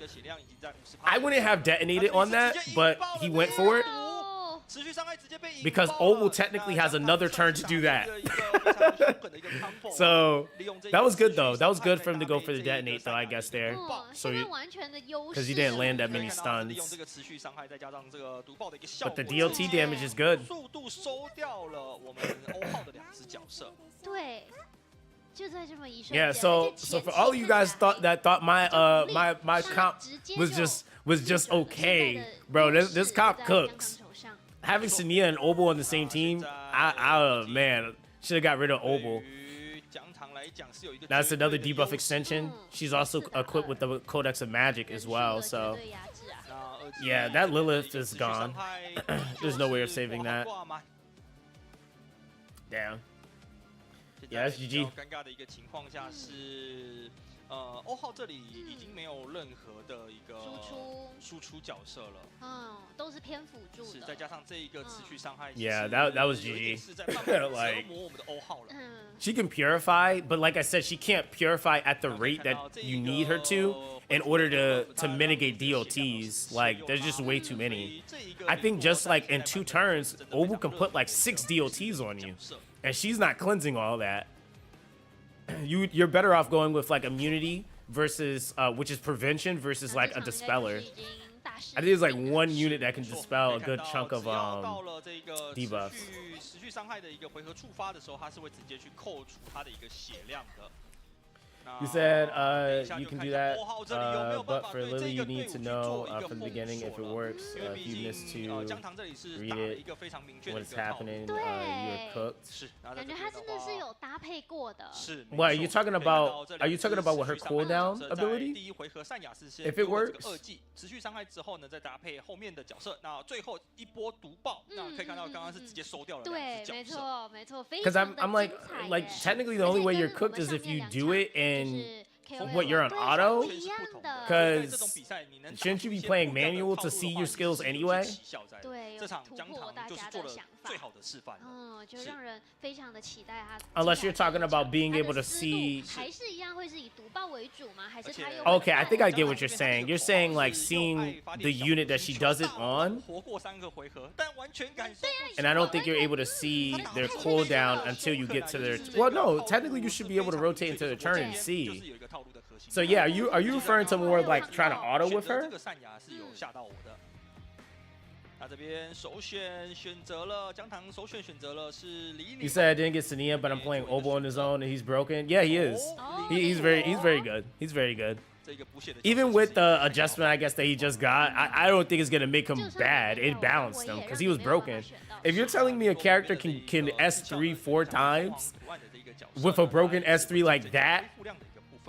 I wouldn't have detonated on that, but he went for it. 哦，持续伤害直接被引爆了 Because Oval technically has another turn to do that. 一个非常凶狠的一个 combo So 利用这个 that was good 持续 though. That was 伤害 good for him to go for the 再搭配 detonate though, I guess there. 现 So 在 you, 完全的优势 because he didn't 了 land that 可以 many 看到利用 stuns. 这个持续伤害，再加上这个毒爆的一个效 But 果， the DLT damage is good. 速度收掉了我们欧浩的2只角色。对，就在这么一瞬 Yeah, 间。 so 而且 for 前 all 期 you 看 guys 起 thought 来 my 就力 my 上 comp 直接 was 就 just 逆转了 okay, 现在的 bro. 优 This 势 comp 在江 cooks. 堂手上。 Having Sania and Obel on the same team, I man, should have got rid of 对 Obel. 于姜糖来讲是有一个 That's 绝对 another 的 debuff 优势 extension. She's also equipped with the Codex of Magic as well, 人数的 so 绝对压制啊。那2级 yeah, that 的 Lilith 一个 is 持续 gone. 伤害 There's no way of 就是 saving 不好 that. 挂嘛 damn. 现 Yeah, 在 that's 比 GG 较尴尬的一个情况下是，欧浩这里已经没有任何的一个输出角色了，都是偏辅助是的。再加上这一个持续伤害 Yeah, 其实 that was 有一点 GG 是在慢慢地折 Like- 磨我们的欧浩了。She can purify, but like I said, she can't purify at the rate that you need her to in order to mitigate DOTs. Like, there's just way too many. I think just like in 2 turns, Obel can put like 6 DOTs on you, and she's not cleansing all that. You're better off going with like immunity versus which is prevention versus like a dispeller. I think there's like 1 unit that can dispel a good chunk of 到了这个 debuffs. 持续伤害的一个回合触发的时候，它是会直接去扣除它的一个血量的。 You said you can do that, but for Lily, you need to know from the beginning if it works. If you miss to 姜糖这里是 read 打了 it, 一个非常明确的一 what's 个套路 happening, 对 you're cooked. 是，然后在感觉他这边的话真的是有搭配过的。是。 What are you 没错 talking 可以看到 about? 这 Are you 两只 talking about with her 持续伤害的 cooldown 角色在 ability? 第一回合善雅是先 If it 用了这个 works 2技持续伤害之后呢，再搭配后面的角色，那最后一波毒爆，那可以看到刚刚是直接收掉了2对，只角色。没错，没错，非 Because 常 I'm 的 like 精彩 like 耶 technically the only way you're cooked is if you do it and what, you're on auto? 一样的 Because shouldn't you be playing manual to see your skills anyway? 对，这场突姜糖破大家就是做了的想法最。好的示范了。就让人非常的期待他。 Unless you're talking about being 他的 able to 思路 see. 还是一样会是以毒爆为主吗？还是他又 Okay, I think I get what you're saying. You're saying like seeing the unit that she does it on, 活过3个回合，但完全感受不 and I don't think you're able to see their cooldown until you get to their. Well, no, technically you should be able to rotate into their turn and 就是 see. 有一个套路的核心。 So yeah, are you referring to more like trying to auto with 选择 her? 这个善雅是有吓到我的。那这边首选选择了姜糖，首选选择了是李 You said I didn't get Sania, but I'm playing Obel on his own and he's broken. Yeah, he is. He's very good. He's very good. 这个补血的 Even with the adjustment, I guess that he just got, I don't think it's gonna make him bad. It balanced him because he was broken. If you're telling me a character can S3 4 times with a broken S3 like that,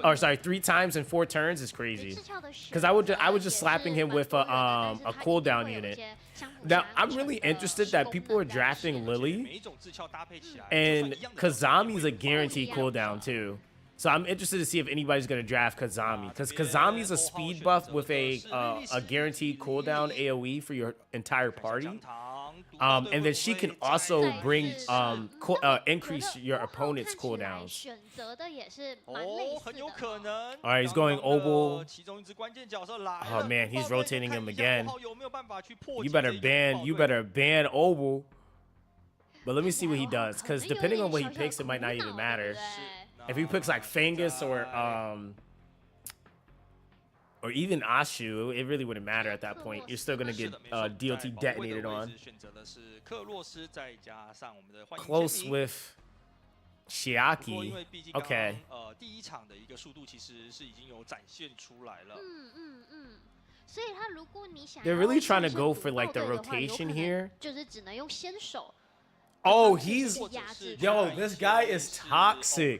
or sorry, 3 times in 4 turns is crazy. Because I was just slapping him with a cooldown unit. Now I'm really interested that people are drafting Lily, and Kazami's a guaranteed cooldown too. So I'm interested to see if anybody's gonna draft Kazami, because Kazami's a speed buff with a guaranteed cooldown AOE for your entire party. And then she can also bring increase your opponent's cooldowns. 选择的也是蛮类似很有的可能。 All right, he's going Obel. 其中一只关键角色来 Oh 了 man, he's rotating him again. 有没有办法去破 You 解 better 这个 ban 爆 you 队 better ban Obel. But let me see what he does, because depending on what he picks, it might not even matter. If he picks like Fangus or even Ashu, it really wouldn't matter at that point. You're still gonna get DOT detonated on. 选择的是克洛斯，再加上我们的幻影 Close 签名 with 不过因 Shiaki. 为毕竟刚 Okay. 第一场的一个速度其实是已经有展现出来了。所以他如果你想 They're 要 really trying to 试试 go 毒 for like 爆 the 队的话有 rotation 可能 here. 就是只能用先手。 Oh, he's 或者是 yo, this guy is toxic.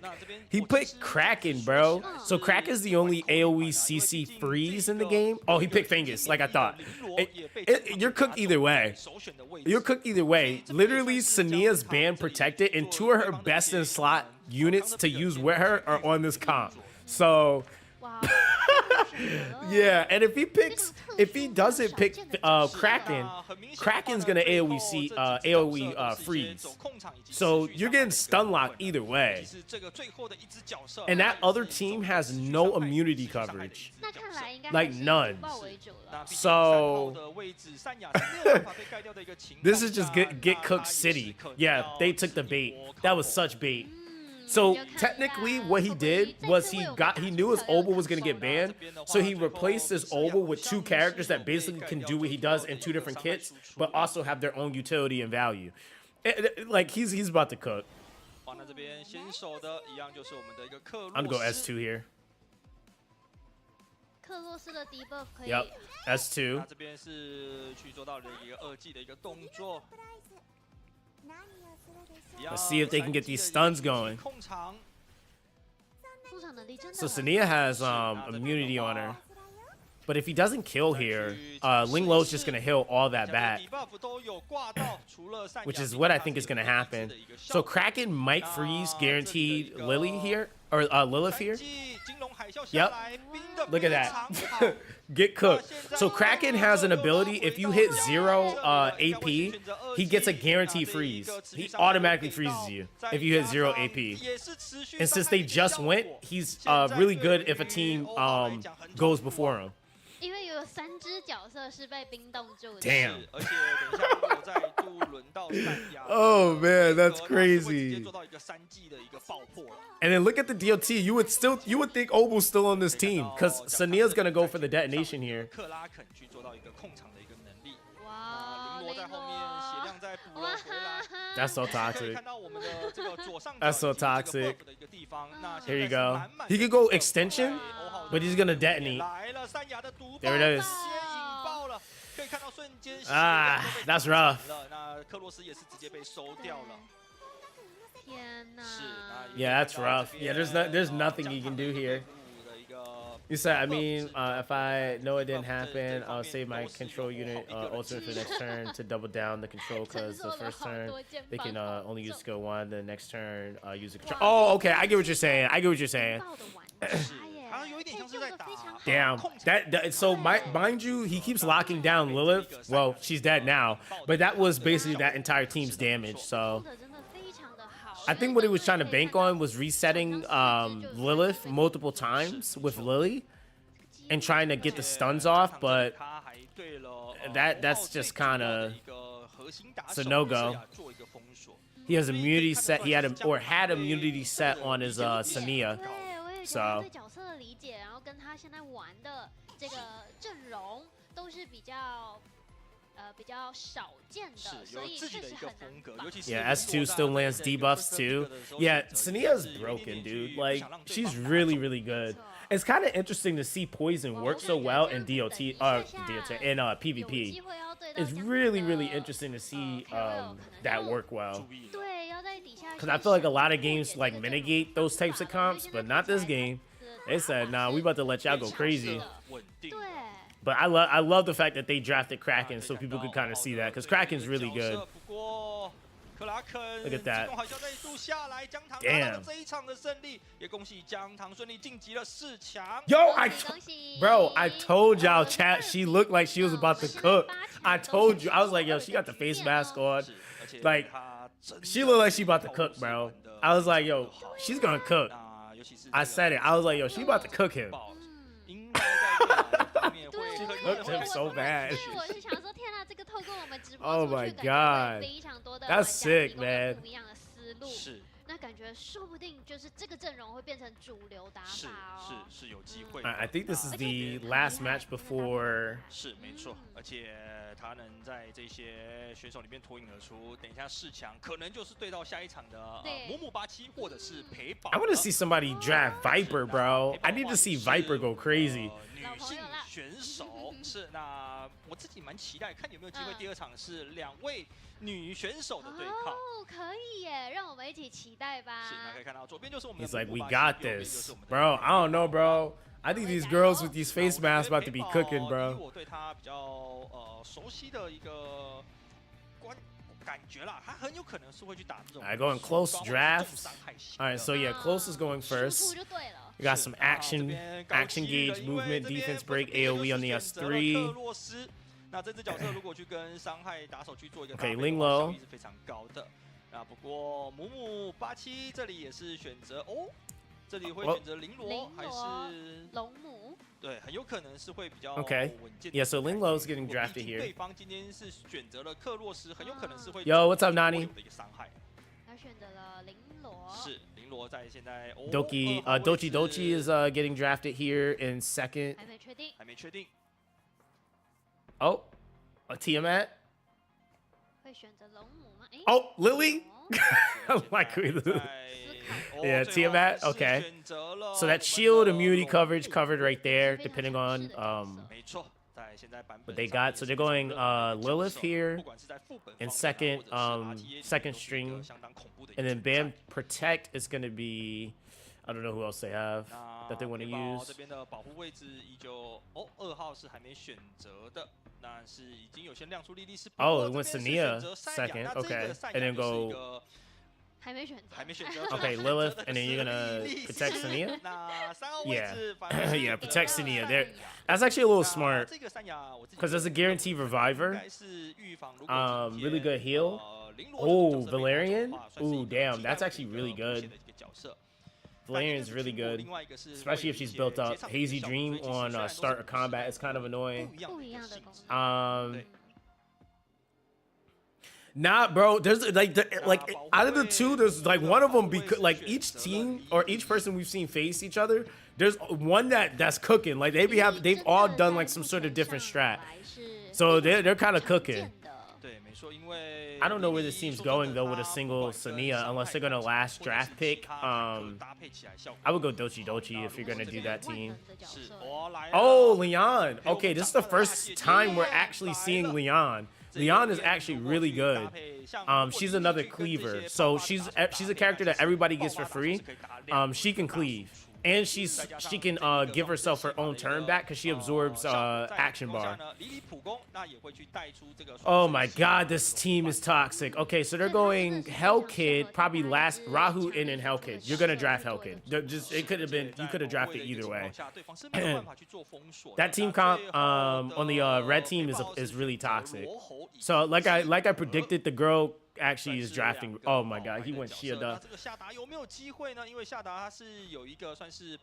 He picked Kraken, bro. So Kraken's the only AoE CC freeze in the game. Oh, he picked Fangus, like I thought. You're cooked either way. You're cooked either way. Literally, Sania's band protected, and 2 of her best in slot units to use with her are on this comp. So 哇， Yeah, and if he doesn't pick Kraken, Kraken's gonna AoE freeze. So you're getting stun locked either way. And that other team has no immunity coverage. 那看来应该 Like 还是以 none. 毒爆为主了。 So this is just get cooked city. Yeah, they took the bait. That was such bait. So technically what he did was he knew his Obel was gonna get banned, so he replaced his Obel with 2 characters that basically can do what he does in 2 different kits, but also have their own utility and value. Like he's about to cook. I'm gonna go S2 here. 克洛斯的 debuff 可以 Yep, S2. 那这边是去做到了一个2技的一个动作。 Let's see if they can get these stuns going. 控场 出场能力真的 So 很 Sania has immunity on her. But if he doesn't kill here, Ling Lo's just gonna heal all that back, which is what I think is gonna happen. So Kraken might freeze guaranteed Lily here, or Lilith here. Yep. Look at that. Get cooked. So Kraken has an ability, if you hit 0 AP, he gets a guaranteed freeze. He automatically freezes you if you hit 0 AP. And since they just went, he's really good if a team goes before him. 因为有3只角色是被冰冻住的。 Damn. 而且等一下如果再度轮到3亚 Oh man, that's crazy. 做到一个3技的一个爆破了。 And then look at the DLT. You would think Obel's still on this team, because Sania's gonna go for the detonation here. 克拉肯去做到一个控场的一个能力。哇，林罗在后面，血量再补了回来。 That's so 可以 toxic. 看到我们的这个左上角 That's so 以及这个 toxic. buff 的一个地方。那 Here you 现在 go. 是满满 He could go extension, but he's gonna detonate. 来了3亚的毒 There it is. 直接引爆了，可以看到瞬间血 Ah, 量都被 that's 打 rough. 残了。那克洛斯也是直接被收掉了。 天哪！ 是，那 Yeah, that's rough. Yeah, there's nothing you can do here. You said, I mean, if I know it didn't happen, I'll save my control unit ultimate for the next turn to double down the control, because the first turn they can only use skill 1, the next turn use the control. Oh, okay, I get what you're saying. I get what you're saying. 爆的玩家耶， 好像有一点像是在打 Damn. So mind you, he keeps locking down Lilith. Well, she's dead now, but that was basically that entire team's damage. 控 So 的真的非常的好。 I think what he was trying to bank on was resetting Lilith multiple times with Lily and trying to get the stuns off, but that's just kind of it's a no-go. He has immunity set. He had immunity set on his Sania. 对，我也觉得对角色的理解，然后跟他现在玩的这个阵容都是比较少见的，所以确实很难绑。 Yeah, S2 still lands debuffs too. Yeah, Sania's broken, dude. Like, she's really, really good. It's kind of interesting to see Poison work so well in DOT, in PvP. It's really, really interesting to see that work well. 对，要在底下。 Because I feel like a lot of games like mitigate those types of comps, but not this game. They said, nah, we about to let y'all go crazy. 对。 But I love the fact that they drafted Kraken so people could kind of see that, because Kraken's really good. Look at that. Damn. Yo, bro, I told y'all, chat, she looked like she was about to cook. I told you. I was like, yo, she got the face mask on. Like, she looked like she about to cook, bro. I was like, yo, she's gonna cook. I said it. I was like, yo, she about to cook him. Cooked him so bad. Oh my god. That's sick, man. 那感觉说不定就是这个阵容会变成主流打法哦。是有机会。 I think this is the last match before. 是没错，而且他能在这些选手里面脱颖而出。等一下4强可能就是对到下一场的姆姆87或者是陪宝。 I want to see somebody draft Viper, bro. I need to see Viper go crazy. 女性选手是那我自己蛮期待，看有没有机会第2场是2位女选手的对抗。哦，可以耶，让我们一起期待吧。是，那可以看到左边就是我们的 He's like, we got this, bro. I don't know, bro. I think these girls with these face masks about to be cooking, bro. 我对他比较熟悉的一个感觉啦，他很有可能是会去打这种。 I go in close draft. All right, so yeah, close is going first. We got some 这 action 边高 action 机遇了 gauge 因为 movement 这边 defense 不 break 得不 AoE on the 选择了克 S3. 洛斯。那这只角色如果去跟伤害打手去做一个搭 Okay, 配的 Ling 话 low 效益是非常高的。那不过母母87这里也是选择哦，这里会选择绫罗绫还罗是龙母，对，很有可能是会比较 Okay. 稳健的 Yeah, so 一个 Ling 概 Low's 念 getting 如果 drafted 毕竟 here. 对方今天是选择了克洛斯，很有可能是会 Yo, what's up, 多 Nani? 有的一个伤害。他选择了绫罗，是绫罗在现在哦 Doki 二号位 Dochi 置 Dochi is getting drafted here in second. 还没确定，还没确定。 Oh, a Tiamat. 会选择龙母吗？诶 Oh, Lily. 哦 I like Lily. 在 Yeah, 哦 Tiamat, 最后还是 okay. 选择了 So 我们 that shield 的 immunity 龙 coverage 母 covered right there, 非常 depending 强 on 势的角色没错，在现在版 what 本 they 上面 got. 也 So 是 they're 非常 going 热门的一个 Lilith 角色 here 不管是在副本 in 方面啊 second 或者是 RTA 里面 second 都是一个 string, 相当恐怖的一个 and then 存在 Bam Protect is gonna be. I don't know who else they have 那 that they want to 背包 use. 这边的保护位置依旧哦，2号是还没选择的，但是已经有先亮出莉莉丝。 Oh, 不 it 过 went 这边是 Sania 选择赛亚 second. 那这 Okay, 个赛 and 亚 then 就是一 go. 个还没选择，还没选择。 Okay, 最后 Lilith, 选择的 and then 是 you're gonna 莉莉丝 protect Sania. 那3号位 Yeah. 置反而是 Yeah, 给 protect 了 Sania. 赛 There, 亚 that's actually a little 那 smart 这个赛亚我自己 because 觉 there's a 得 guaranteed 应 reviver. 该是预防如果今 Really 天 good heal. 绫罗 Oh, 这个角色被拿走的 Valerian. 话算是一 Ooh, 个 damn, 替代 that's 的 actually 一个 really 补血 good. 的一个角色。 Valerian's really good, 另外一个是 especially if 会有一 she's 些 built 截 up. 场的一个 Hazy 效果 Dream 所以其实 on 虽然都是 start of combat is kind of annoying. 不一不一样的样的功一个性质。能。 Um, 对 nah, bro. There's like out of the two, there's like one of them because like each team or each person we've seen face each other. There's one that's cooking. Like they've all done like some sort of different strat. So they're kind of cooking. 对，没错，因为 I don't know where this team's 说真的 going though with a 它 single 不管跟 Sania 伤 unless 害 they're gonna 打 last 或者 draft 是 pick. 其他坦克搭配起来效果 I would go 更 Dochi 好 Dochi 那 if you're 如果 gonna 这 do 边 that team. 是 是 哦来了 Oh, Leon. 给我 Okay, 们 this is 长 the 大的大 first 姐姐 time we're 来 actually 了 seeing Leon. 这个 Leon is 边 actually 如果 really 去搭 good. 配像 She's 如果 another 去跟这 cleaver. 些 So 爆发 she's 打手 she's 搭 a 配 character that 其实 everybody 爆 gets for 发打手 free. 是可以打量 She can 大 cleave. 输出 And 再加 she 上 can 这个 give 装置 herself her 系法 own 的一 turn 个 back because she absorbs 效果在 action 情况下 bar. 呢，离离普攻那也会去带出这个 Oh 双 my 生系法 god, this team is toxic. Okay, so they're going Hell Kid, probably last Rahu in and Hell Kid. You're gonna draft Hell Kid. It could have been you could have drafted either way. That team comp on the red team is really toxic. So like I predicted, the girl actually is drafting. Oh my god, he went Shielda. 这个夏达有没有机会呢？因为夏达他是有一个算是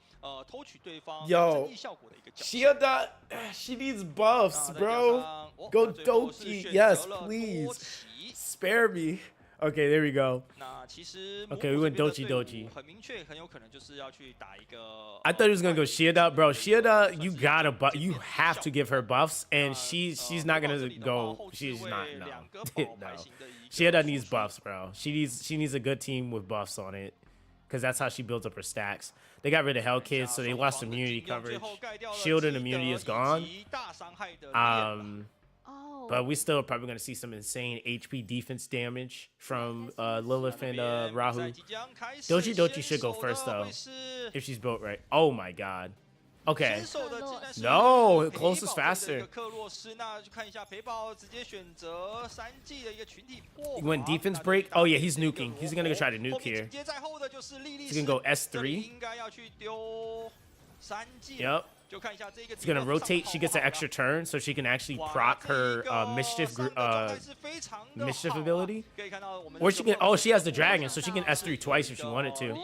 偷取对方 Yo 正义效果的一个角色。 Shielda, she needs buffs, 那再加 bro. 上 Go 最后是 Doki, 选 yes, 择了多 please. 奇 Spare me. Okay, there we go. 那其实 Okay, we 母 went 这边的 Dochi 队伍 Dochi. 很明确，很有可能就是要去打一个。 I thought he was gonna go Shielda, bro. Shielda, you gotta you have to give her buffs, and she's not gonna go. She's not no. No. Shielda needs buffs, bro. She needs a good team with buffs on it, because that's how she builds up her stacks. They got rid of Hell Kids, so they lost immunity coverage. Shield and immunity is gone. But we still are probably gonna see some insane HP defense damage from Lilith and Rahu. Dochi Dochi should go first though, if she's built right. Oh my god. Okay. No, close is faster. He went defense break. Oh yeah, he's nuking. He's gonna go try to nuke here. He's gonna go S3. Yep. He's gonna rotate. She gets an extra turn, so she can actually proc her mischief ability. Or she can. Oh, she has the dragon, so she can S3 twice if she wanted to.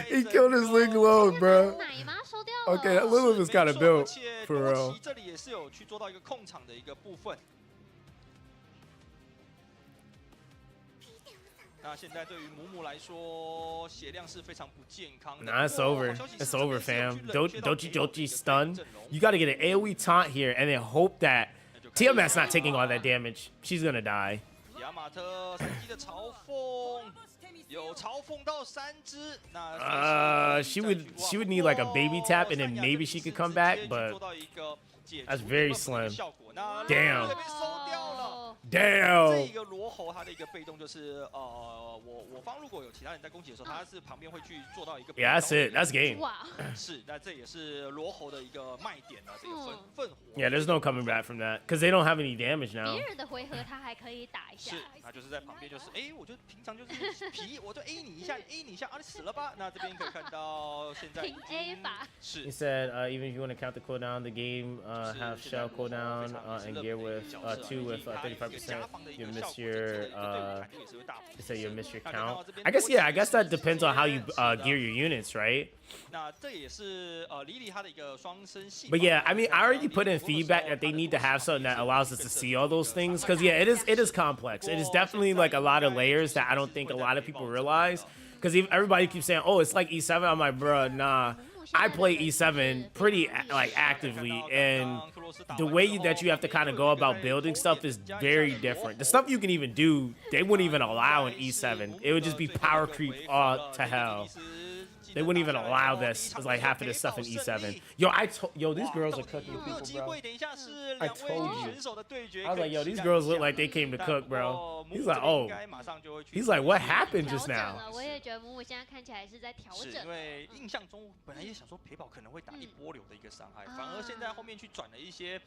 He killed his Ling Load, bro. 奶妈收掉了。 Okay, that Lilith is kind of built for real. 这里也是有去做到一个控场的一个部分。那现在对于母母来说，血量是非常不健康的。 Nah, it's over. It's over, fam. Dochi Dochi stun. You gotta get an AoE taunt here and then hope that Tiamat's not taking all that damage. She's gonna die. 亚马特3级的嘲讽，有嘲讽到3只。那 She would need like a baby tap and then maybe she could come back, but that's very slim. Damn. 这 Damn. 个罗喉它的一个被动就是我方如果有其他人在攻击的时候，他是旁边会去做到一个 Yeah, that's it. That's game. 哇，是，那这也是罗喉的一个卖点啊，这个愤火。Yeah, there's no coming back from that because they don't have any damage now. 别人的回合他还可以打一下是，，他就是在旁边就是我就平常就是皮，我就 A 你一下，A 你一下，啊你死了吧？那这边可以看到现在已平经 A 法。是 He said, even if you want to count the cooldown, the game have shell cooldown and gear with 2 with 35%. You miss your he said you miss your count. I guess yeah. I guess that depends on how you gear your units, right? 那这也是莉莉她的一个双生系。 But yeah, I mean, I already put in feedback that they need to have something that allows us to see all those things. Because yeah, it is complex. It is definitely like a lot of layers that I don't think a lot of people realize. Because everybody keeps saying, "Oh, it's like E7." I'm like, bruh, nah. I play E7 pretty like actively, and the way that you have to kind of go about building stuff is very different. The stuff you can even do, they wouldn't even allow in E7. It would just be power creep to hell. They wouldn't even allow this, like half of this stuff in E7. Yo, these girls are cooking people, bro. I told you. I was like, yo, these girls look like they came to cook, bro. He's like, oh. He's like, what happened just 调整 now? 了，我也觉得母母现在看起来是在调整是因。为印象中本来也想说陪跑可能会打一波流的一个伤害，反而现在后面去转了一些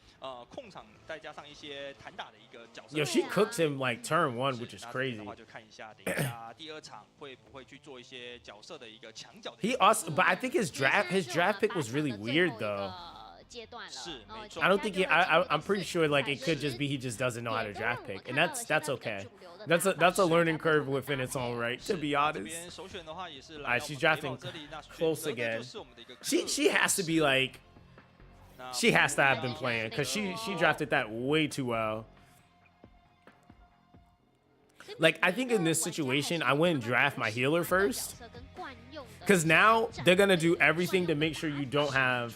控场，再加上一些弹打的一个角色。 Yo, she cooks him like turn 1, which is 那这边 crazy. 的话就看一下，等一下第二场会不会去做一些角色的一个墙角的一 He 个 also, but I think his draft pick was really weird though. 阶段了，是然后没错 I don't think I'm pretty sure like it could just be he just doesn't know how to draft pick, and that's okay. That's a learning curve within its own right, to be 这 honest. 边首选的话也是 Alright, 来 she's 到 drafting 我们陪跑这里，那 close 选择的 again. 就是我们的一个 She has to be like, 那 she has to have been playing because she drafted that way too well. Like I think in this situation, I wouldn't draft my healer first. Because now they're gonna do everything to make sure you don't have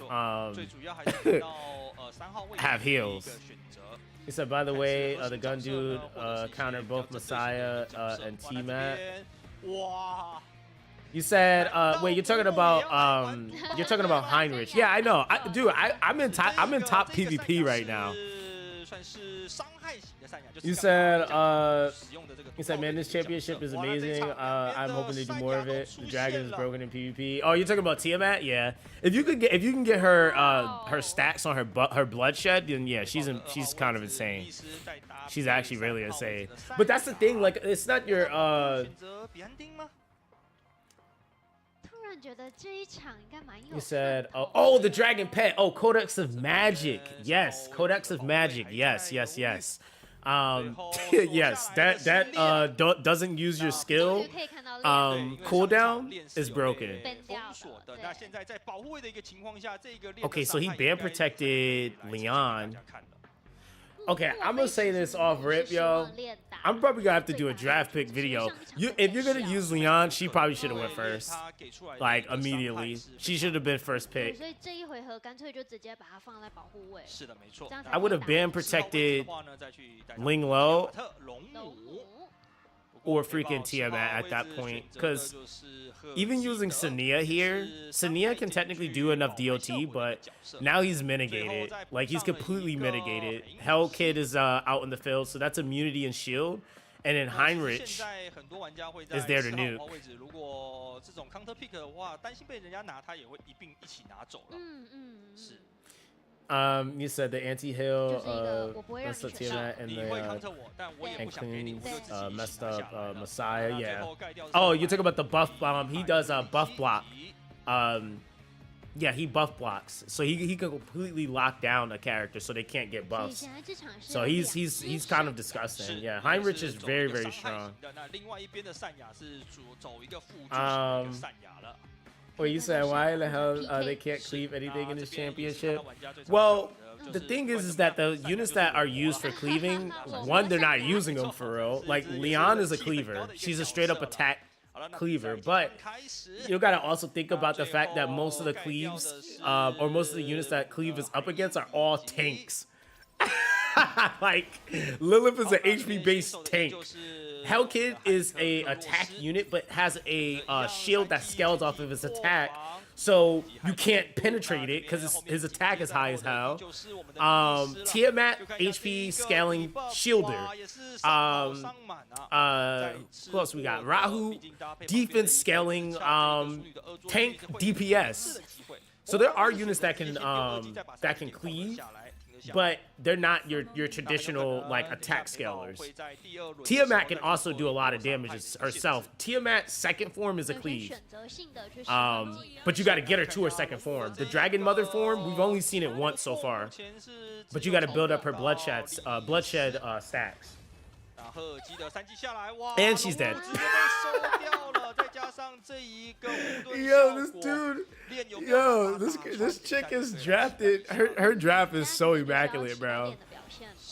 最主要还是看到3号位 have 的一个 heals. 选择。 He said, by the way, the gun dude countered both Messiah and T-Mat. 哇， You said, wait, you're talking about Heinrich. Yeah, I know. Dude, I'm in top PvP right now. 算是伤害型的赛亚，就是 You 刚 said, 刚使用的这个 he said, man, this championship is 哇那这 amazing. 场两边 I'm 的 hoping to do 赛 more 亚 of 都 it. 出 The 现 dragon is 了 broken in PvP. Oh, you're talking about Tiamat? Yeah. If you can get her her stacks on her bloodshed, then yeah, she's kind of insane. She's actually really insane. But that's the thing, like it's not your 选择比安丁吗？突然觉得这一场应该蛮有 You said, oh, the dragon pet. Oh, Codex of Magic. Yes, Codex of Magic. Yes. Yes, that doesn't use your skill. 可以看到 Cooldown is broken. 封锁的。那现在在保护位的一个情况下，这个 Okay, so he ban protected Leon. Okay, I'm gonna say this off rip, yo. I'm probably gonna have to do a draft pick video. If you're gonna use Leon, she probably should have went first. Like immediately, she should have been first 对， pick. 所以这一回合干脆就直接把它放在保护位。是的，没错。 I would have ban protected 龙 Ling Lo 龙 龙 母 母 or freaking Tiamat at that point, because even using Sania here, Sania can technically do enough DOT, but now he's mitigated. Like he's completely mitigated. Hell Kid is out in the field, so that's immunity and shield. And then Heinrich 现在很多玩家会在 is there to 4号 nuke. 位置，如果这种 counter pick 的话，担心被人家拿，他也会一并一起拿走了。是。 You said the anti-heal, 就是一个我不会让你 that's the 选上 Tiamat and 你会 the counter 我，但我也 and 不想给你，我 Cleave 就自己一起 messed 拿下 up 来了 Messiah, 那最 yeah. 后盖掉 Oh, 是 you're talking about the buff bomb. He does buff block. 1-1 Yeah, he buff blocks, so he can completely lock down a character, so they can't get 所以 buffs. 现在这场是 So 有 he's 两 he's 只 he's 手 kind of disgusting. Yeah, Heinrich is very very strong. 那另外一边的赛亚是走一个辅助型的一个赛亚了。 Wait, you said why the hell they can't cleave anything in this championship? Well, the thing is that the units that are used for cleaving, one, they're not using them for real. Like Leon is a cleaver; she's a straight up attack cleaver. But you gotta also think about the fact that most of the cleaves, or most of the units that Cleave is up against, are all tanks. Like Lilith is an HP based tank. Hell Kid is a attack unit, but has a shield that scales off of his attack, so you can't penetrate it because his attack is high as hell. Tiamat HP scaling shielder. Who else we got? Rahu defense scaling tank DPS. So there are units that can cleave, but they're not your traditional like attack scalers. Tiamat can also do a lot of damage herself. Tiamat's second form is a cleave, but you got to get her to her second form. The Dragon Mother form, we've only seen it once so far, but you got to build up her bloodshed stacks. And she's dead. Yo, this dude. Yo, this chick is drafted. Her draft is so immaculate, bro.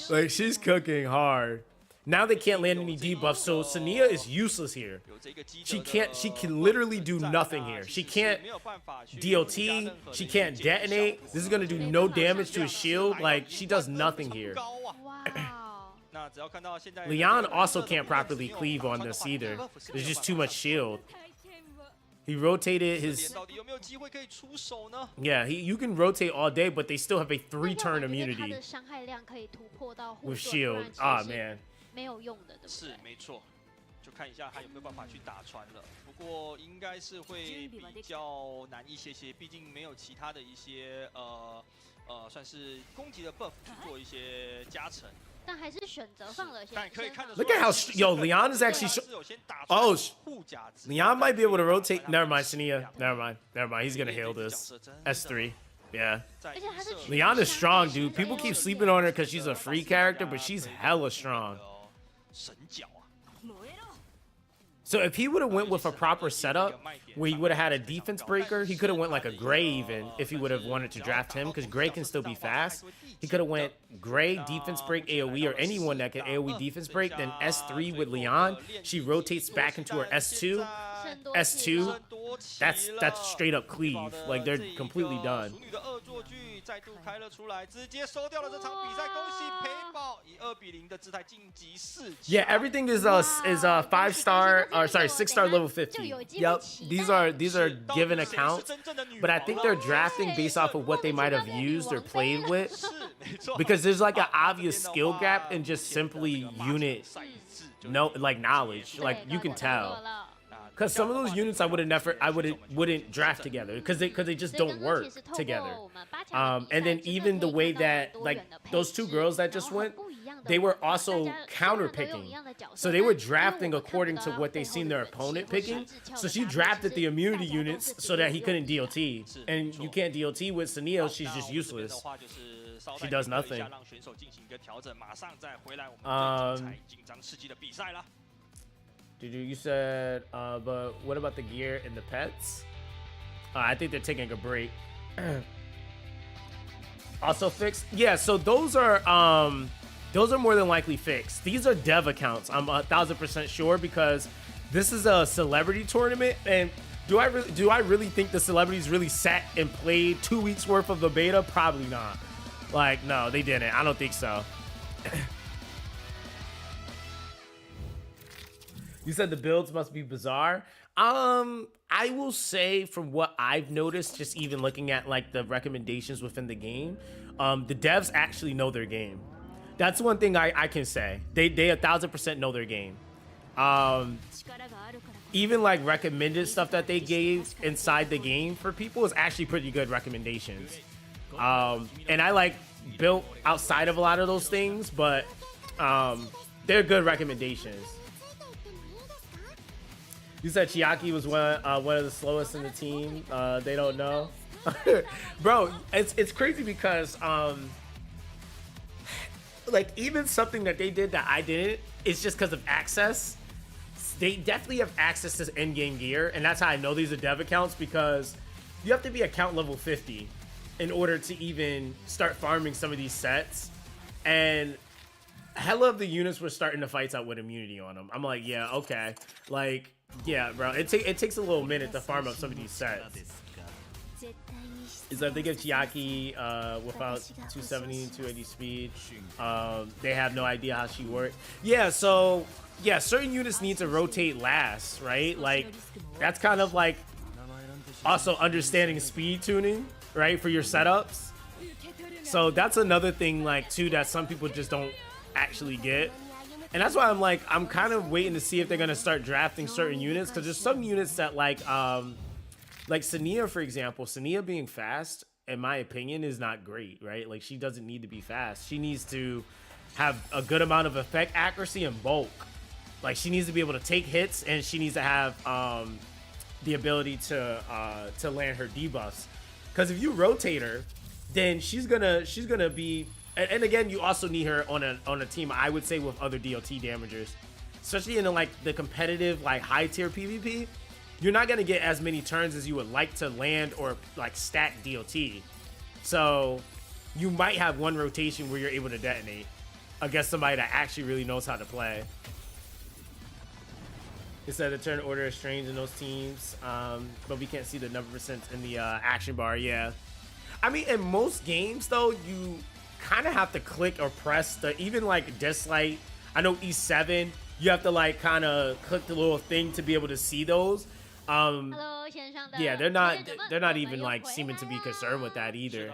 Like, she's cooking hard. Now they can't land any debuffs, so Sania is useless here. She can literally do nothing here. She can't DOT, she can't detonate. This is gonna do no damage to his shield. Like, she does nothing here. Leon also can't properly cleave on this either. There's just too much shield. He rotated his... Yeah, you can rotate all day, but they still have a 3-turn immunity with shield. Ah, man. 是没错，就看一下他有没有办法去打穿了。不过应该是会比较难一些些，毕竟没有其他的一些算是攻击的 buff 去做一些加成。 但还是选择放了些。Look at how Leon is actually. Oh, Leon might be able to rotate. Never mind, Sania. Never mind. He's gonna hail this. S3. Yeah. Leon is strong, dude. People keep sleeping on her because she's a free character, but she's hella strong. So if he would have went with a proper setup, where he would have had a defense breaker, he could have went like a Gray even if he would have wanted to draft him, because Gray can still be fast. He could have went Gray, defense break, AoE, or anyone that can AoE defense break, then S3 with Leon. She rotates back into her S2. S2, that's straight up cleave. Like, they're completely done. Yeah, everything is 5-star, or sorry, 6-star level 50. Yep, these are given accounts, but I think they're drafting based off of what they might have used or played with, because there's like an obvious skill gap in just simply unit knowledge. Like, you can tell. Because some of those units I wouldn't draft together because they just don't work together. And then even the way that, like, those two girls that just went, they were also counter picking. So they were drafting according to what they seen their opponent picking. So she drafted the immunity units so that he couldn't DOT. And you can't DOT with Sunil, she's just useless. She does nothing. You said, but what about the gear and the pets? I think they're taking a break. Also fixed? Yeah, so those are more than likely fixed. These are dev accounts, I'm 1000% sure, because this is a celebrity tournament, and do I really think the celebrities really sat and played 2 weeks worth of the beta? Probably not. Like, no, they didn't. I don't think so. You said the builds must be bizarre. I will say from what I've noticed, just even looking at like the recommendations within the game, the devs actually know their game. That's one thing I can say. They 1000% know their game. Even like recommended stuff that they gave inside the game for people is actually pretty good recommendations. And I like built outside of a lot of those things, but they're good recommendations. You said Chiaki was one of the slowest in the team. They don't know. Bro, it's crazy because like even something that they did that I didn't, it's just because of access. They definitely have access to in-game gear, and that's how I know these are dev accounts, because you have to be account level 50 in order to even start farming some of these sets. And hella of the units were starting the fights out with immunity on them. I'm like, yeah, okay. Like, yeah, bro, it takes a little minute to farm up some of these sets. is that they give Chiaki without 270, 280 speed. They have no idea how she works. Yeah, so yeah, certain units need to rotate last, right? Like that's kind of like also understanding speed tuning, right, for your setups. So that's another thing, like too, that some people just don't actually get. And that's why I'm kind of waiting to see if they're gonna start drafting certain units, because there's some units that like Sania, for example. Sania being fast, in my opinion, is not great, right? Like she doesn't need to be fast. She needs to have a good amount of effect accuracy and bulk. Like she needs to be able to take hits, and she needs to have the ability to land her debuffs. Because if you rotate her, then she's gonna be. And again, you also need her on a team, I would say, with other DOT damagers, especially in like the competitive, like high tier PvP. You're not gonna get as many turns as you would like to land or like stack DOT. So you might have one rotation where you're able to detonate against somebody that actually really knows how to play. It said the turn order is strange in those teams, but we can't see the number % in the action bar. Yeah, I mean, in most games though, you kind of have to click or press the, even like dislike. I know E7, you have to like kind of click the little thing to be able to see those. Yeah, they're not even like seeming to be concerned with that either.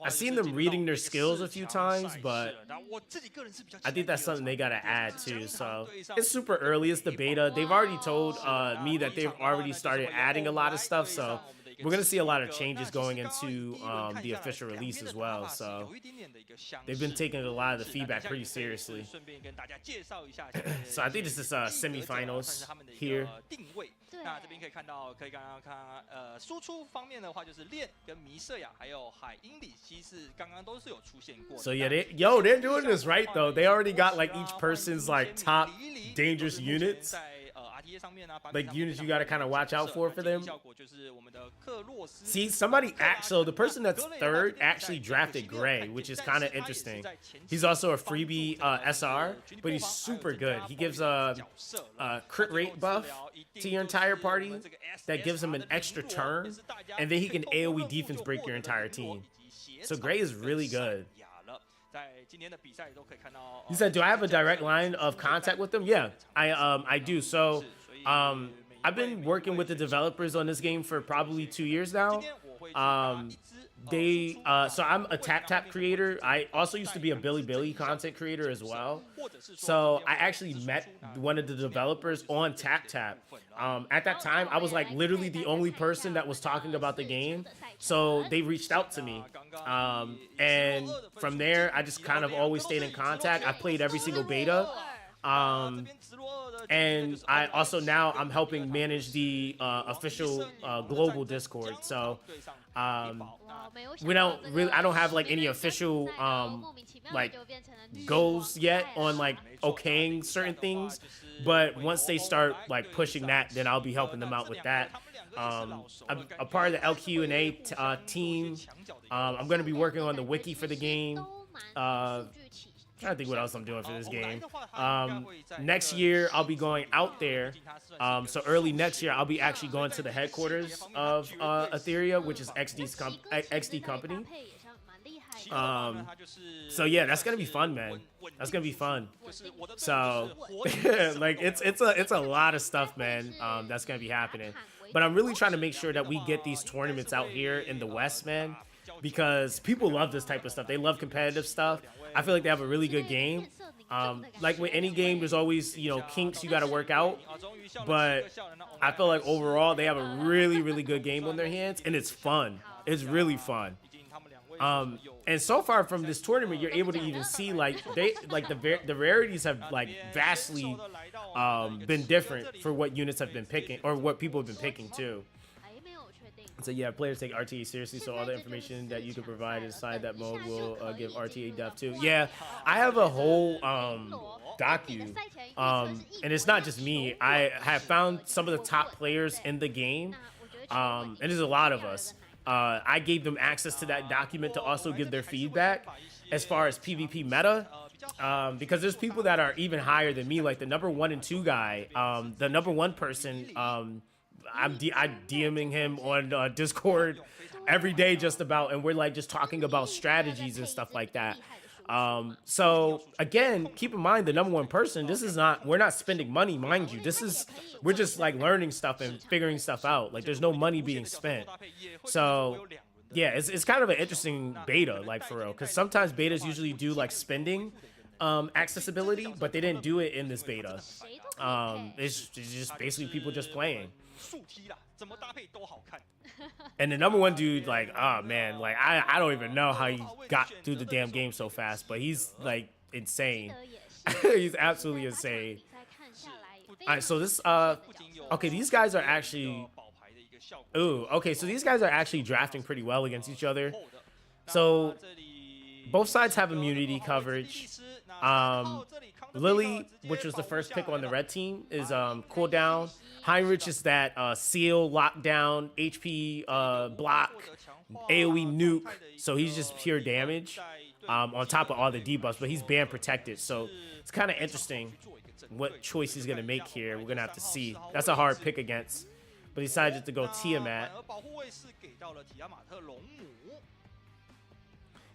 I've seen them reading their skills a few times, but I think that's something they gotta add too. So it's super early, it's the beta. They've already told me that they've already started adding a lot of stuff, so we're gonna see a lot of changes going into the official release as well. So they've been taking a lot of the feedback pretty seriously. So I think this is semifinals here. 那这边可以看到，可以刚刚看，输出方面的话，就是链跟弥瑟亚还有海因里希是刚刚都是有出现过。 So yeah, they're doing this right though. They already got like each person's like top dangerous units. Like units you gotta kind of watch out for them. See, somebody so the person that's third actually drafted Gray, which is kind of interesting. He's also a freebie SR, but he's super good. He gives a crit rate buff to your entire party that gives him an extra turn, and then he can AoE defense break your entire team. So Gray is really good. You said, do I have a direct line of contact with them? Yeah, I do. So I've been working with the developers on this game for probably 2 years now. So I'm a tap creator. I also used to be a Billy content creator as well. So I actually met one of the developers on Tap. At that time, I was like literally the only person that was talking about the game. So they reached out to me. And from there, I just kind of always stayed in contact. I played every single beta. And I also now I'm helping manage the official global Discord. So I don't have like any official like goals yet on like okaying certain things, but once they start like pushing that, then I'll be helping them out with that. I'm a part of the LQ&A team. I'm going to be working on the wiki for the game. Trying to think what else I'm doing for this game. Next year I'll be going out there. So early next year I'll be actually going to the headquarters of Etheria, which is XD company. So yeah, that's gonna be fun, man. That's gonna be fun. So like it's a lot of stuff, man. That's gonna be happening. But I'm really trying to make sure that we get these tournaments out here in the West, man, because people love this type of stuff. They love competitive stuff. I feel like they have a really good game. Like with any game, there's always, you know, kinks you got to work out. But I feel like overall, they have a really, really good game on their hands, and it's fun. It's really fun. And so far from this tournament, you're able to even see like the rarities have like vastly been different for what units have been picking or what people have been picking too. So yeah, players take RTA seriously, so all the information that you can provide inside that mode will give RTA depth too. Yeah, I have a whole docu, and it's not just me. I have found some of the top players in the game, and there's a lot of us. I gave them access to that document to also give their feedback as far as PvP meta, because there's people that are even higher than me, like the number 1 and 2 guy, the number 1 person, I'm DMing him on Discord every day just about, and we're like just talking about strategies and stuff like that. So again, keep in mind the number one person. This is not, we're not spending money, mind you. We're just like learning stuff and figuring stuff out. Like there's no money being spent. So yeah, it's kind of an interesting beta, like for real, because sometimes betas usually do like spending accessibility, but they didn't do it in this beta. It's just basically people just playing. And the number one dude, like, oh man, like I don't even know how he got through the damn game so fast, but he's like insane. He's absolutely insane. All right, so this okay, these guys are actually, ooh, okay, so these guys are actually drafting pretty well against each other. So both sides have immunity coverage. Lily, which was the first pick on the red team, is cooldown. Heinrich is that seal, lockdown, HP block, AoE nuke. So he's just pure damage on top of all the debuffs, but he's band protected. So it's kind of interesting what choice he's going to make here. We're going to have to see. That's a hard pick against. But he decided to go Tiamat.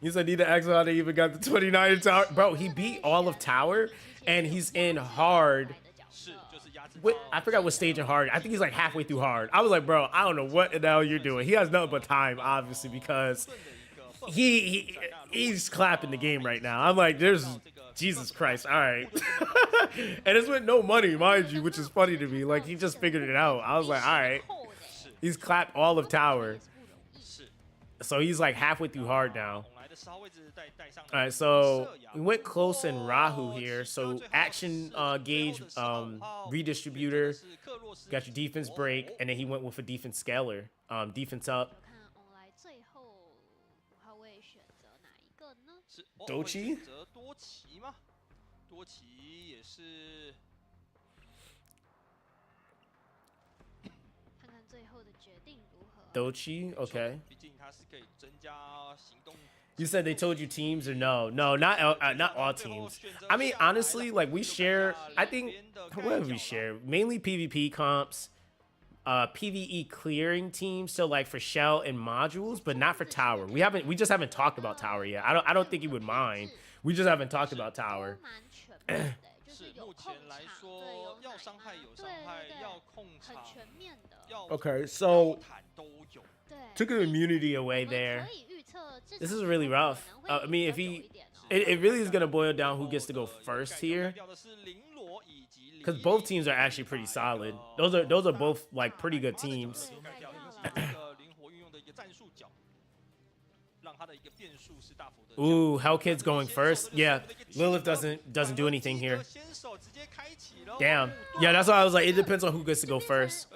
He said, need to ask how they even got the 29 in Tower. Bro, he beat all of Tower, and he's in hard. I forgot what stage in hard. I think he's like halfway through hard. I was like, bro, I don't know what the hell you're doing. He has nothing but time, obviously, because he's clapping the game right now. I'm like, there's Jesus Christ. All right. And it's with no money, mind you, which is funny to me. Like, he just figured it out. I was like, all right. He's clapped all of Tower. So he's like halfway through hard now. All right, so we went close in Rahu here. So action gauge redistributor, got your defense break, and then he went with a defense scaler. Defense up. Dochi? Dochi, okay. You said they told you teams or no? No, not all teams. I mean, honestly, like we share, I think, what do we share? Mainly PvP comps, PvE clearing teams. So like for shell and modules, but not for tower. We just haven't talked about tower yet. I don't think he would mind. We just haven't talked about tower. Okay, so took an immunity away there. This is really rough. I mean, if it really is gonna boil down who gets to go first here, because both teams are actually pretty solid. Those are both like pretty good teams. Ooh, Hellkid's going first. Yeah, Lilith doesn't do anything here. Damn. Yeah, that's why I was like, it depends on who gets to go first.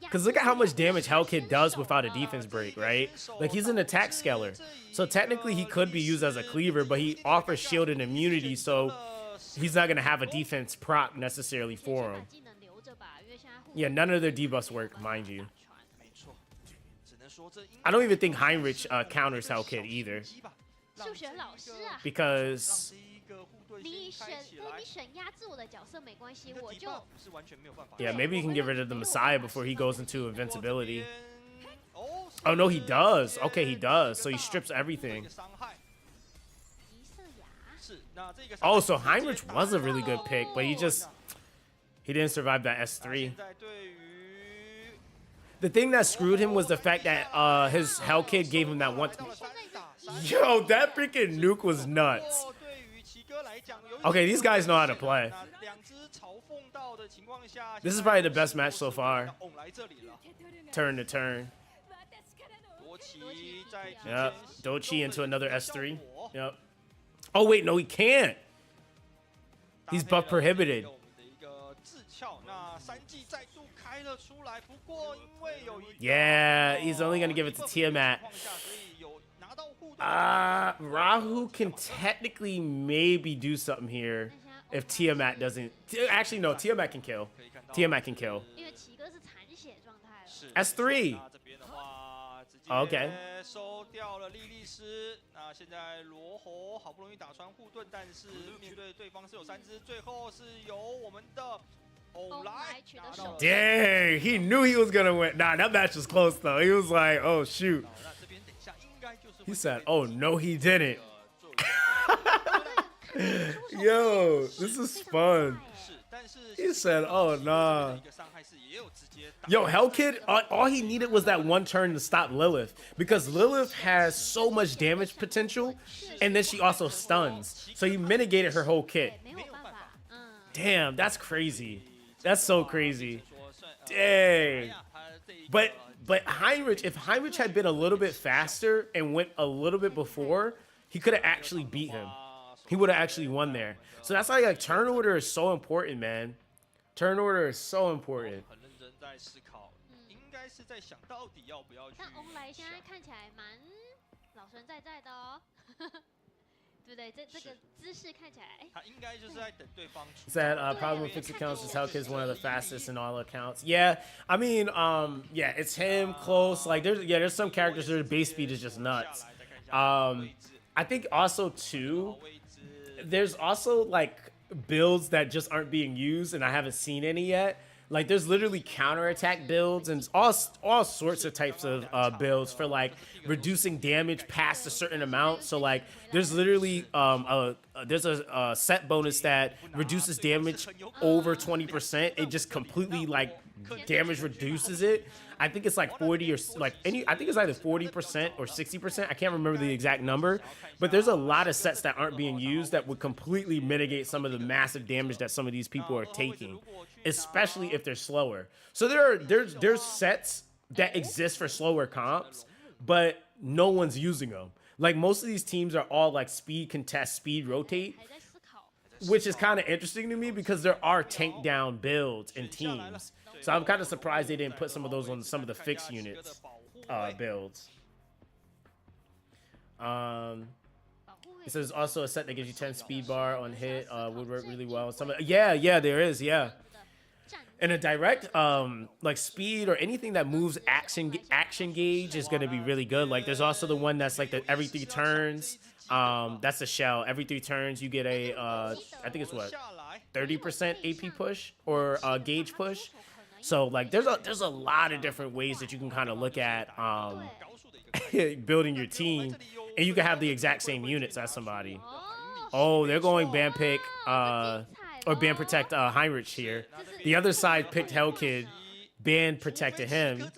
Because look at how much damage Hellkid does without a defense break, right? Like, he's an attack scaler. So technically, he could be used as a cleaver, but he offers shield and immunity, so he's not going to have a defense proc necessarily for him. Yeah, none of their debuffs work, mind you. I don't even think Heinrich counters Hellkid either. Because... yeah, maybe you can get rid of the Messiah before he goes into invincibility. Oh, no, he does. Okay, he does. So he strips everything. Oh, so Heinrich was a really good pick, but he didn't survive that S3. The thing that screwed him was the fact that his Hellkid gave him that one. Yo, that freaking nuke was nuts. Okay, these guys know how to play. This is probably the best match so far. Turn to turn. Yep. Dochi into another S3. Yep. Oh, wait, no, he can't. He's buff prohibited. Yeah, he's only going to give it to Tiamat. Rahu can technically maybe do something here if Tiamat doesn't. Actually, no, Tiamat can kill. Tiamat can kill. S3. Okay. 欧莱来取得拿到了首胜。 Dang, he knew he was gonna win. Nah, that match was close though. He was like, oh shoot. 好，那这边等一下应该就是 He 会 said, 被 oh no, he didn't. 做一个 Yo, this is fun. 是，但是 He said, oh 这 nah. 边的一个伤害是也有直接打 Yo, Hell Kid, all he needed was that one turn to stop Lilith. Because Lilith has so much damage potential, and then she also stuns. So he mitigated her whole kit. 对，没有办法，嗯， Damn, that's crazy. That's so crazy. 说 Dang. 他这一个 But Heinrich, if Heinrich had been a little bit faster and went a little bit before, he could have actually beat him. He would have actually won there. So that's why like turn order is so important, man. Turn order is so important. 很认真在思考，应该是在想到底要不要去。但欧莱现在看起来蛮老神在在的哦，对不对？这个姿势看起来，哎，他应该就是在等对方出。 Said problem with fixed accounts is Hellkid's one of the fastest in all accounts. Yeah, I mean, yeah, it's him close. Like there's some characters their base speed is just nuts. I think also too, there's also like builds that just aren't being used, and I haven't seen any yet. Like there's literally counterattack builds and all sorts of types of builds for like reducing damage past a certain amount. So like there's literally there's a set bonus that reduces damage over 20%. It just completely like damage reduces it. I think it's like 40 or like I think it's either 40% or 60%. I can't remember the exact number, but there's a lot of sets that aren't being used that would completely mitigate some of the massive damage that some of these people are taking, especially if they're slower. So there's sets that exist for slower comps, but no one's using them. Like most of these teams are all like speed contest, speed rotate, 还在思考。 which is kind of interesting to me because there are tank down builds and teams. So I'm kind of surprised they didn't put some of those on some of the fixed units builds. It says also a set that gives you 10 speed bar on hit would work really well. Yeah, there is, yeah. And a direct like speed or anything that moves action gauge is gonna be really good. Like there's also the one that's like the every 3 turns. That's the shell. Every 3 turns you get a I think it's what 30% AP push or gauge push. So like there's a lot of different ways that you can kind of look at building your team, and you can have the exact same units as somebody. Oh, they're going ban pick or ban protect Heinrich here. The other side picked Hellkid, ban protected him.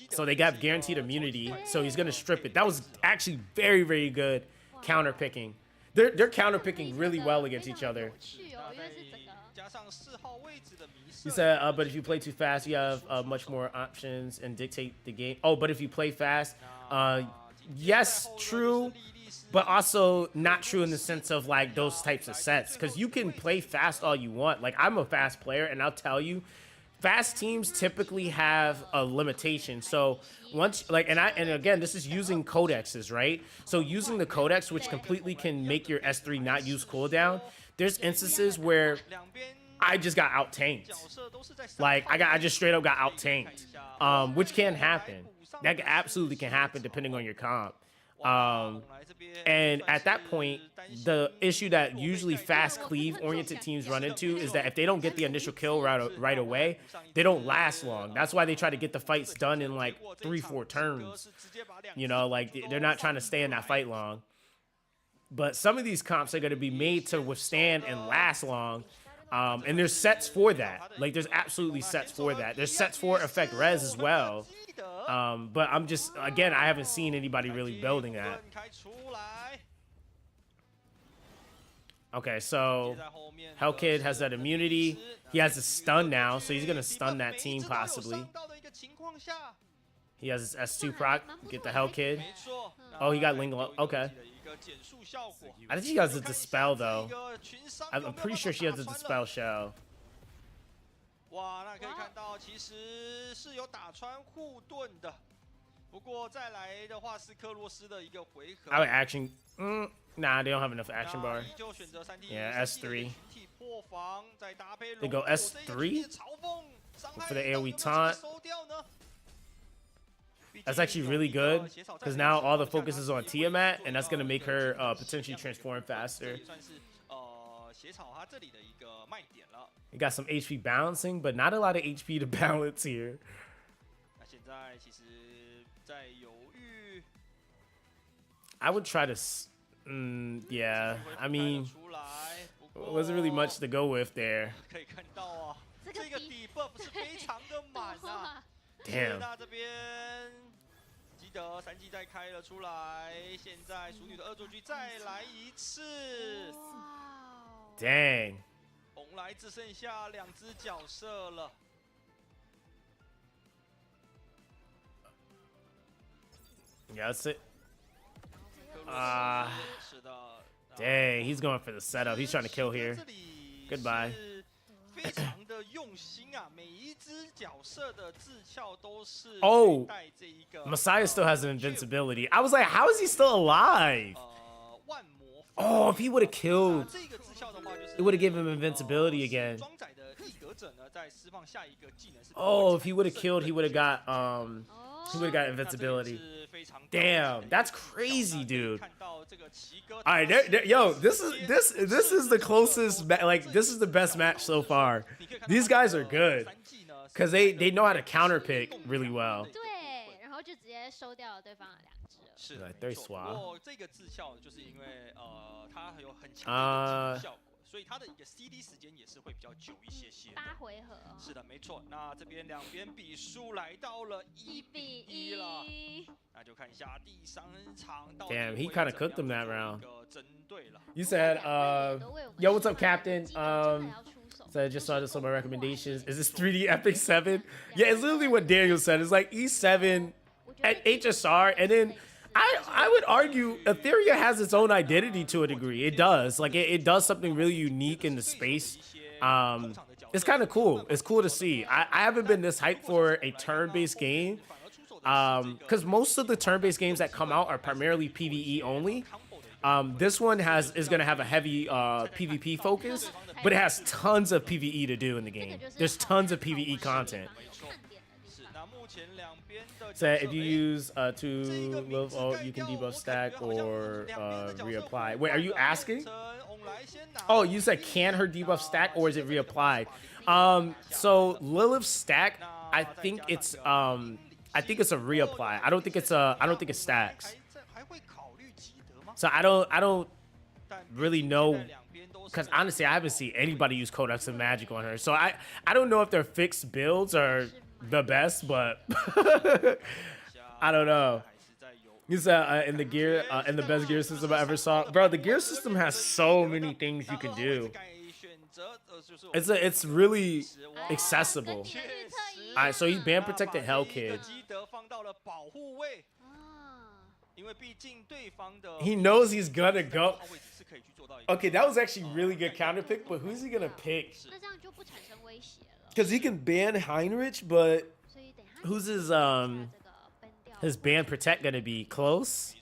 So they got guaranteed immunity, so he's gonna strip it. That was actually very, very good counter picking. They're counter picking really well against each other. 去哦，因为是整个 加上4号位置的迷 He 失， said, but if you play too fast, you have much more options and dictate the game. Oh, but if you play fast, yes, true, but also not true in the sense of like those types of sets, because you can play fast all you want. Like I'm a fast player, and I'll tell you, fast teams typically have a limitation. So once like and again, this is using codexes, right? So using the codex, which completely can make your S3 not use cooldown, there's instances where 两边 I just got out tanked. 角色都是在 Like I just straight up got out tanked, which can happen. That absolutely can happen depending on your comp. And at that point, the issue that usually fast cleave oriented teams run into is that if they don't get the initial kill right away, they don't last long. That's why they try to get the fights done in like 3-4 turns. You know, like they're not trying to stay in that fight long. But some of these comps are going to be made to withstand and last long. And there's sets for that. Like there's absolutely sets for that. There's sets for effect res as well. But I'm just, again, I haven't seen anybody really building that. Okay, so Hellkid has that immunity. He has a stun now, so he's gonna stun that team possibly. He has his S2 proc. Get the Hellkid. Oh, he got Ling. Okay. I think she has a dispel though. I'm pretty sure she has a dispel shell. 哇，那可以看到其实是有打穿护盾的，不过再来的话是克洛斯的一个回合。 I would action. Nah, they don't have enough action bar. 依旧选择3 D Yeah, S3. 体破防，再搭配 They go S3 for the AoE taunt. That's actually really good because now all the focus is on Tiamat, and that's gonna make her potentially transform faster. 算是血草它这里的一个卖点了。You got some HP balancing, but not a lot of HP to balance here. 那现在其实在犹豫。I would try to. Yeah. I mean, wasn't really much to go with there. 可以看到啊，这个底 buff 是非常的满啊。Damn. 那这边基德3技再开了出来，现在熟女的恶作剧再来一次。Dang. 红来只剩下2只角色了。Yeah, that's it. 是的。Dang, he's going for the setup. He's trying to kill here. Goodbye. 非常的用心啊，每一只角色的智鞘都是 Oh, 带这一个 Messiah still has an invincibility. I was like, how is he still alive? 万魔。Oh, if he would have killed, 这个智鞘的话就是 it would have given him invincibility again. 装载的异格者呢，在释放下一个技能是 Oh, if he would have killed, he would have got he would have got invincibility. Damn, that's crazy, dude. All right, yo, this is the closest, like this is the best match so far. These guys are good because they know how to counter pick really well. 对，然后就直接收掉了对方的2只了。是对没错。刷不过这个智鞘就是因为它有很强的效果。所以它的一个 CD 时间也是会比较久一些些。8回合。是的，没错。那这边两边比数来到了1比1了。那就看一下第3场到底 Damn, he kind of cooked them that round. 针对了。You said, yo, what's up, Captain? So I just saw this on my recommendations. Is this 3D Epic 7? Yeah, it's literally what Daniel said. It's like E7 at HSR, and then I would argue Etheria has its own identity to a degree. It does. Like, it does something really unique in the space. It's kind of cool. It's cool to see. I haven't been this hyped for a turn-based game. Because most of the turn-based games that come out are primarily PvE only. This one is going to have a heavy PvP focus, but it has tons of PvE to do in the game. There's tons of PvE content. So if you use to live, you can debuff stack or reapply. Wait, are you asking? Oh, you said can her debuff stack or is it reapplied? So Lilith's stack, I think it's a reapply. I don't think it stacks. So I don't really know, because honestly I haven't seen anybody use Codex of Magic on her. So I don't know if their fixed builds are the best, but I don't know. You said in the gear, in the best gear system I ever saw, bro. The gear system has so many things you can do. It's really accessible. All right, so he ban protected Hell Kid. He knows he's gonna go. Okay, that was actually really good counter pick, but who's he gonna pick? Because he can ban Heinrich, but who's his ban protect gonna be? Close?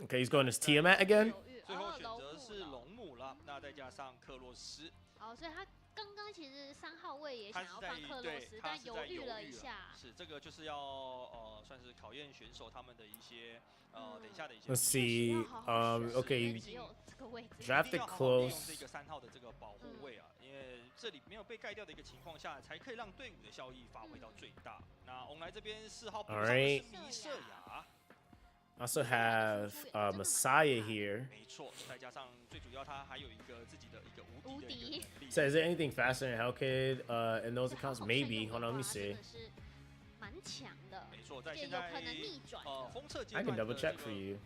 Okay, he's going his Tiamat again. 好，所以他刚刚其实3号位也想要放克洛斯，但犹豫了一下。是这个就是要算是考验选手他们的一些等一下的一些。 Let's see. Okay, drafted close. 这个3号的这个保护位啊，因为这里没有被盖掉的一个情况下，才可以让队伍的效益发挥到最大。那我们来这边4号补上的是弥瑟亚。 Also have Messiah here. 没错，再加上最主要他还有一个自己的一个无敌。 So is there anything faster than Hell Kid in those accounts? Maybe. Hold on, let me see. 蛮强的，没错，在现在封测阶 I 段 can double check for you.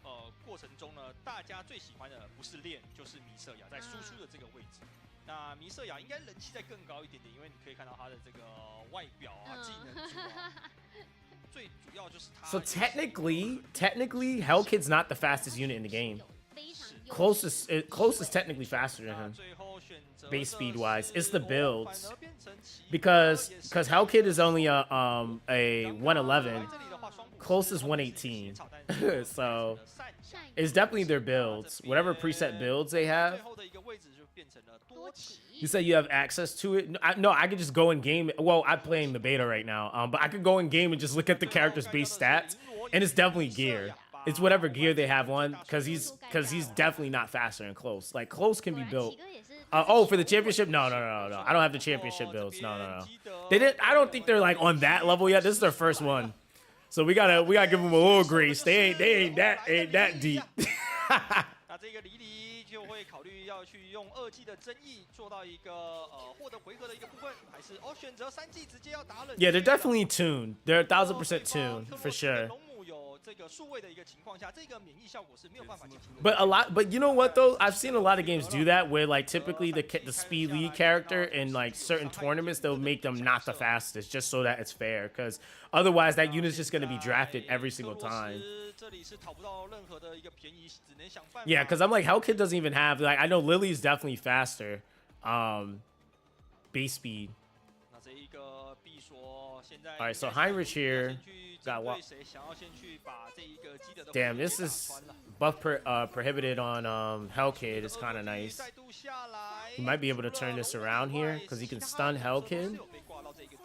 过程中呢，大家最喜欢的不是练就是弥瑟亚在输出的这个位置。那弥瑟亚应该人气再更高一点点，因为你可以看到他的这个外表啊、技能组啊。 So technically, Hell Kid's not the fastest unit in the game. Closest technically faster than him, base speed wise. It's the builds, because Hell Kid is only a 111, closest 118. So it's definitely their builds. Whatever preset builds they have. You said you have access to it? No, I could just go in game. Well, I'm playing the beta right now, but I could go in game and just look at the character's base stats, and it's definitely gear. It's whatever gear they have on, because he's definitely not faster in close. Like close can be 果然 built. 奇哥也是 Oh, for the championship? No. I don't have the championship builds. No. They didn't. I don't think they're like on that level yet. This is their first one, so we gotta give them a little grace. They ain't that deep. 那这个离离就会考虑要去用2技的争议做到一个获得回合的一个部分，还是选择3技直接要打冷？ Yeah, they're definitely tuned. They're 1000% tuned for sure. 龙母有这个数位的一个情况下，这个免疫效果是没有办法进行的。 But you know what though? I've seen a lot of games do that where like typically the speed lead character in like certain tournaments they'll make them not the fastest just so that it's fair, because otherwise that unit's just gonna be drafted every single time. 这里是讨不到任何的一个便宜，只能想办法。 Yeah, because I'm like Hellkid doesn't even have like I know Lily's definitely faster, base speed. 那这一个必说现在 Alright, so Heinrich here got what? 谁想要先去把这一个基德的 Damn, this is buff prohibited on Hellkid. It's kind of nice. 再度下来 He might be able to turn this around here because he can stun Hellkid. 被挂到这个地方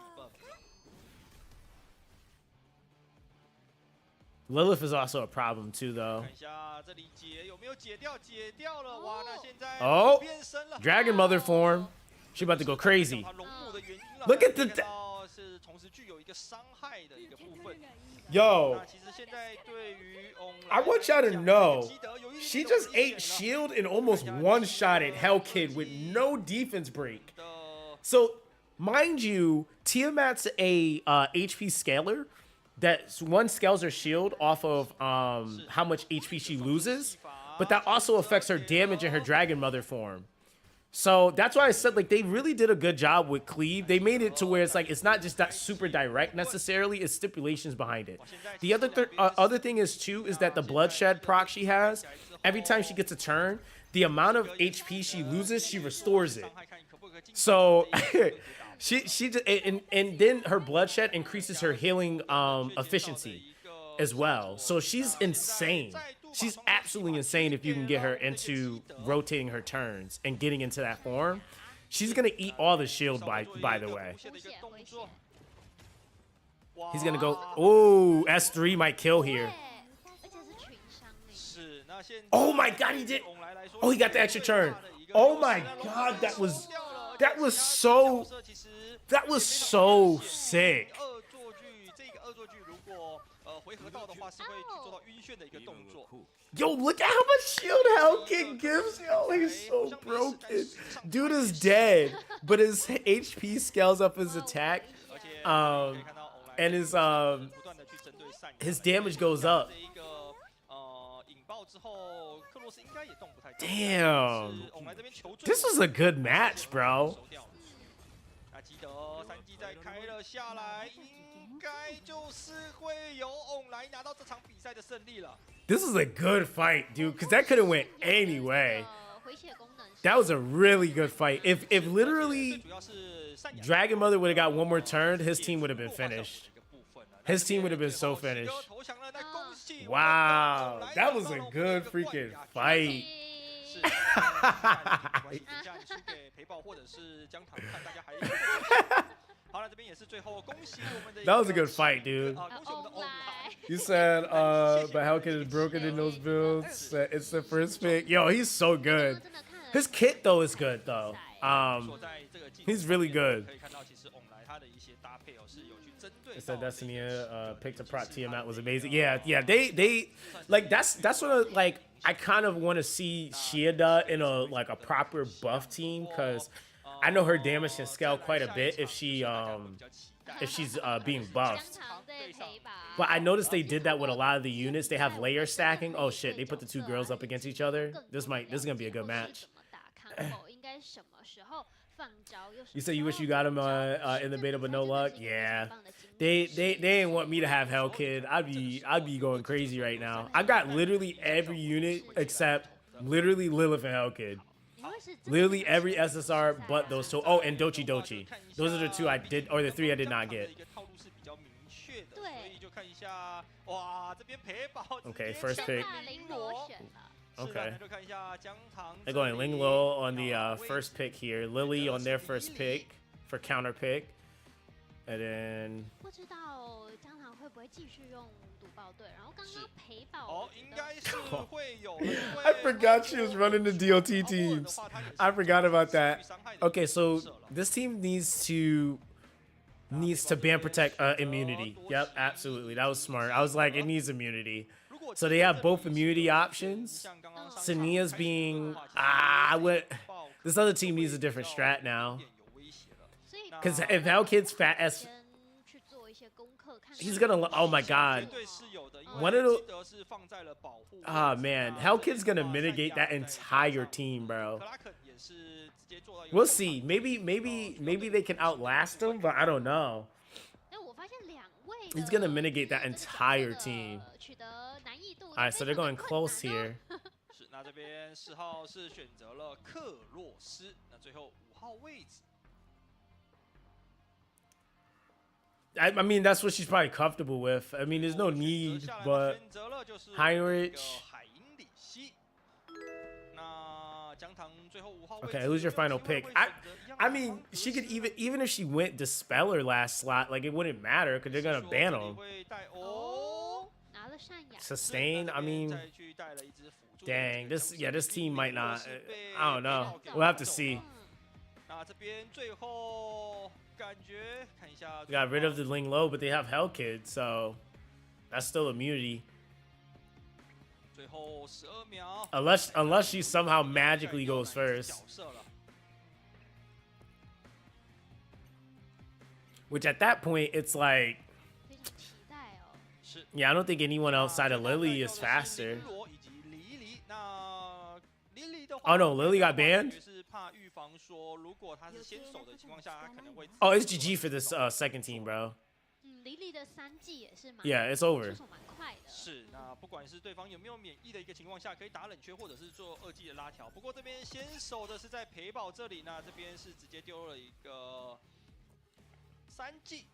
Lilith is also a problem too, though. 看一下这里解有没有解掉？解掉了，哇！那现在 Oh, 变身了 Dragon Mother form. She about to go crazy. 它龙母的原因了 Look at the 看到是同时具有一个伤害的一个部分。 Yo, 那其实现在对于 I want y'all to know, she just ate shield and almost one-shotted Hellkid with no defense break. So, mind you, Tiamat's a HP scaler that one scales her shield off of how much HP she loses, but that also affects her damage in her Dragon Mother form. So that's why I said like they really did a good job with Cleave. They made it to where it's like it's not just that super direct necessarily. It's stipulations behind it. The other thing is too is that the bloodshed proc she has, every time she gets a turn, the amount of HP she loses, she restores it. So she just and then her bloodshed increases her healing efficiency as well. So she's insane. She's absolutely insane if you can get her into rotating her turns and getting into that form. She's gonna eat all the shield by the way. 危险危险。 He's gonna go. Oh, S3 might kill here. 对，而且是群伤呢。是那现在 Oh my god, he did. Oh, he got the extra turn. Oh my god, that was so sick. 恶作剧，这个恶作剧如果回合到的话，是会去做到晕眩的一个动作。 Yo, look at how much shield Hellkid gives. Yo, he's so broken. Dude is dead, but his HP scales up his attack, 而且可以看到 and his 不断的去针对善 his damage goes up. 这一个引爆之后，克洛斯应该也动不太。 Damn. 是我们这边求助。 This was a good match, bro. 收掉了那基德3技再开了下来，应该就是会由翁来拿到这场比赛的胜利了。 This was a good fight, dude, because that could have went any way. 回血功能是 That was a really good fight. If literally 主要是善良 Dragon Mother would have got one more turn, his team would have been finished. 一个部分了 His team would have been so 基德 finished. 投降了，那恭喜我们的 Wow, 翁来 that was 拿到 a 了我们 good 的 freaking 冠亚军 fight. 是，等一下你输给陪跑或者是姜糖，看大家还有没有。好了，这边也是最后恭喜我们的。 That was a good fight, dude. 恭喜我们的翁来。 You said, but Hellkid is broken in those builds. It's the first pick. Yo, he's so good. 真的看了 His kit though is good though. 说在这个竞赛 He's really good. 可以看到，其实翁来他的一些搭配是有去针对 It 到 said 这 Destiny 个 picked a prot Tiamat was amazing. Yeah, they like that's what like I kind of want to see Shiada in a proper buff team, because I know her damage can scale quite a bit if she's being 姜 buffed. 糖在陪吧。 But I noticed they did that with a lot of the units. They have layer stacking. Oh shit, they put the two girls up against each other. This is gonna be a good match. 怎么打看后应该什么时候放招，又什么 You say you 时 wish 候 you got him 放招 in the beta, but no 真的 luck. 是一个 Yeah, 很棒的经历 they didn't want me to have Hellkid. I'd be going crazy right now. I got literally every unit except literally Lilith and Hellkid. 你会是真的 Literally every SSR but those two. Oh, and Dochi Dochi. Those are the two I did, or the three I did not get. 一个套路是比较明确的，对所以就看一下，哇，这边陪宝 Okay, 直接 first 抢 pick. 大林罗选了。 Okay. 那就看一下姜糖 They're going Ling Lo on the first pick here. Lily on their first pick for counter pick. And then 不知道江堂会不会继续用赌爆队，然后刚刚陪宝哦，我觉得应该是会有了。因为 I forgot she was running the DOT teams. I forgot about that. Okay, so this team needs to ban protect immunity. Yep, absolutely. That was smart. I was like, it needs immunity. So they have both immunity options. Sania's being this other team needs a different strat now. 所以 Because if Hellkid's fat as 先去做一些功课，看 he's gonna oh my god. 绝对是有的，因为 One of the- 基德是放在了保护。 Ah man, Hellkid's gonna mitigate that entire team, bro. 克拉肯也是直接做到一个 We'll see. Maybe they can outlast him, but I don't know. 哎，我发现两位 He's gonna mitigate that entire team. 取得难易度 All right, so they're going close here. 是，那这边4号是选择了克洛斯，那最后5号位置。 I mean, that's what she's probably comfortable with. I mean, there's no need, but 选择了就是 Heinrich 海因里希。那江堂最后5号位置 okay, who's your final pick? I mean, she could even if she went Dispeller last slot, like it wouldn't matter because they're gonna ban him. 会带哦， 拿了善雅， Sustain. I mean, 再去带了一支辅助的 dang, 这个 this team might not. 是被 I don't know. We'll have to see. 那这边最后感觉看一下 Got rid of the Ling Low, but they have Hellkid, so that's still immunity. 最后12秒 Unless she somehow magically goes first, 角色了 which at that point it's like, 非常期待哦。是 yeah, I don't think anyone outside of Lily is faster. 林罗以及黎黎，那黎黎的话 Oh no, Lily got banned? 是怕预防说，如果他是先手的情况下，他可能会 Oh, it's GG for this second team, bro. 嗯，黎黎的3季也是蛮 Yeah, it's over. 出手蛮快的。是，那不管是对方有没有免疫的一个情况下，可以打冷却或者是做2技的拉条。不过这边先手的是在陪宝这里，那这边是直接丢了一个3技，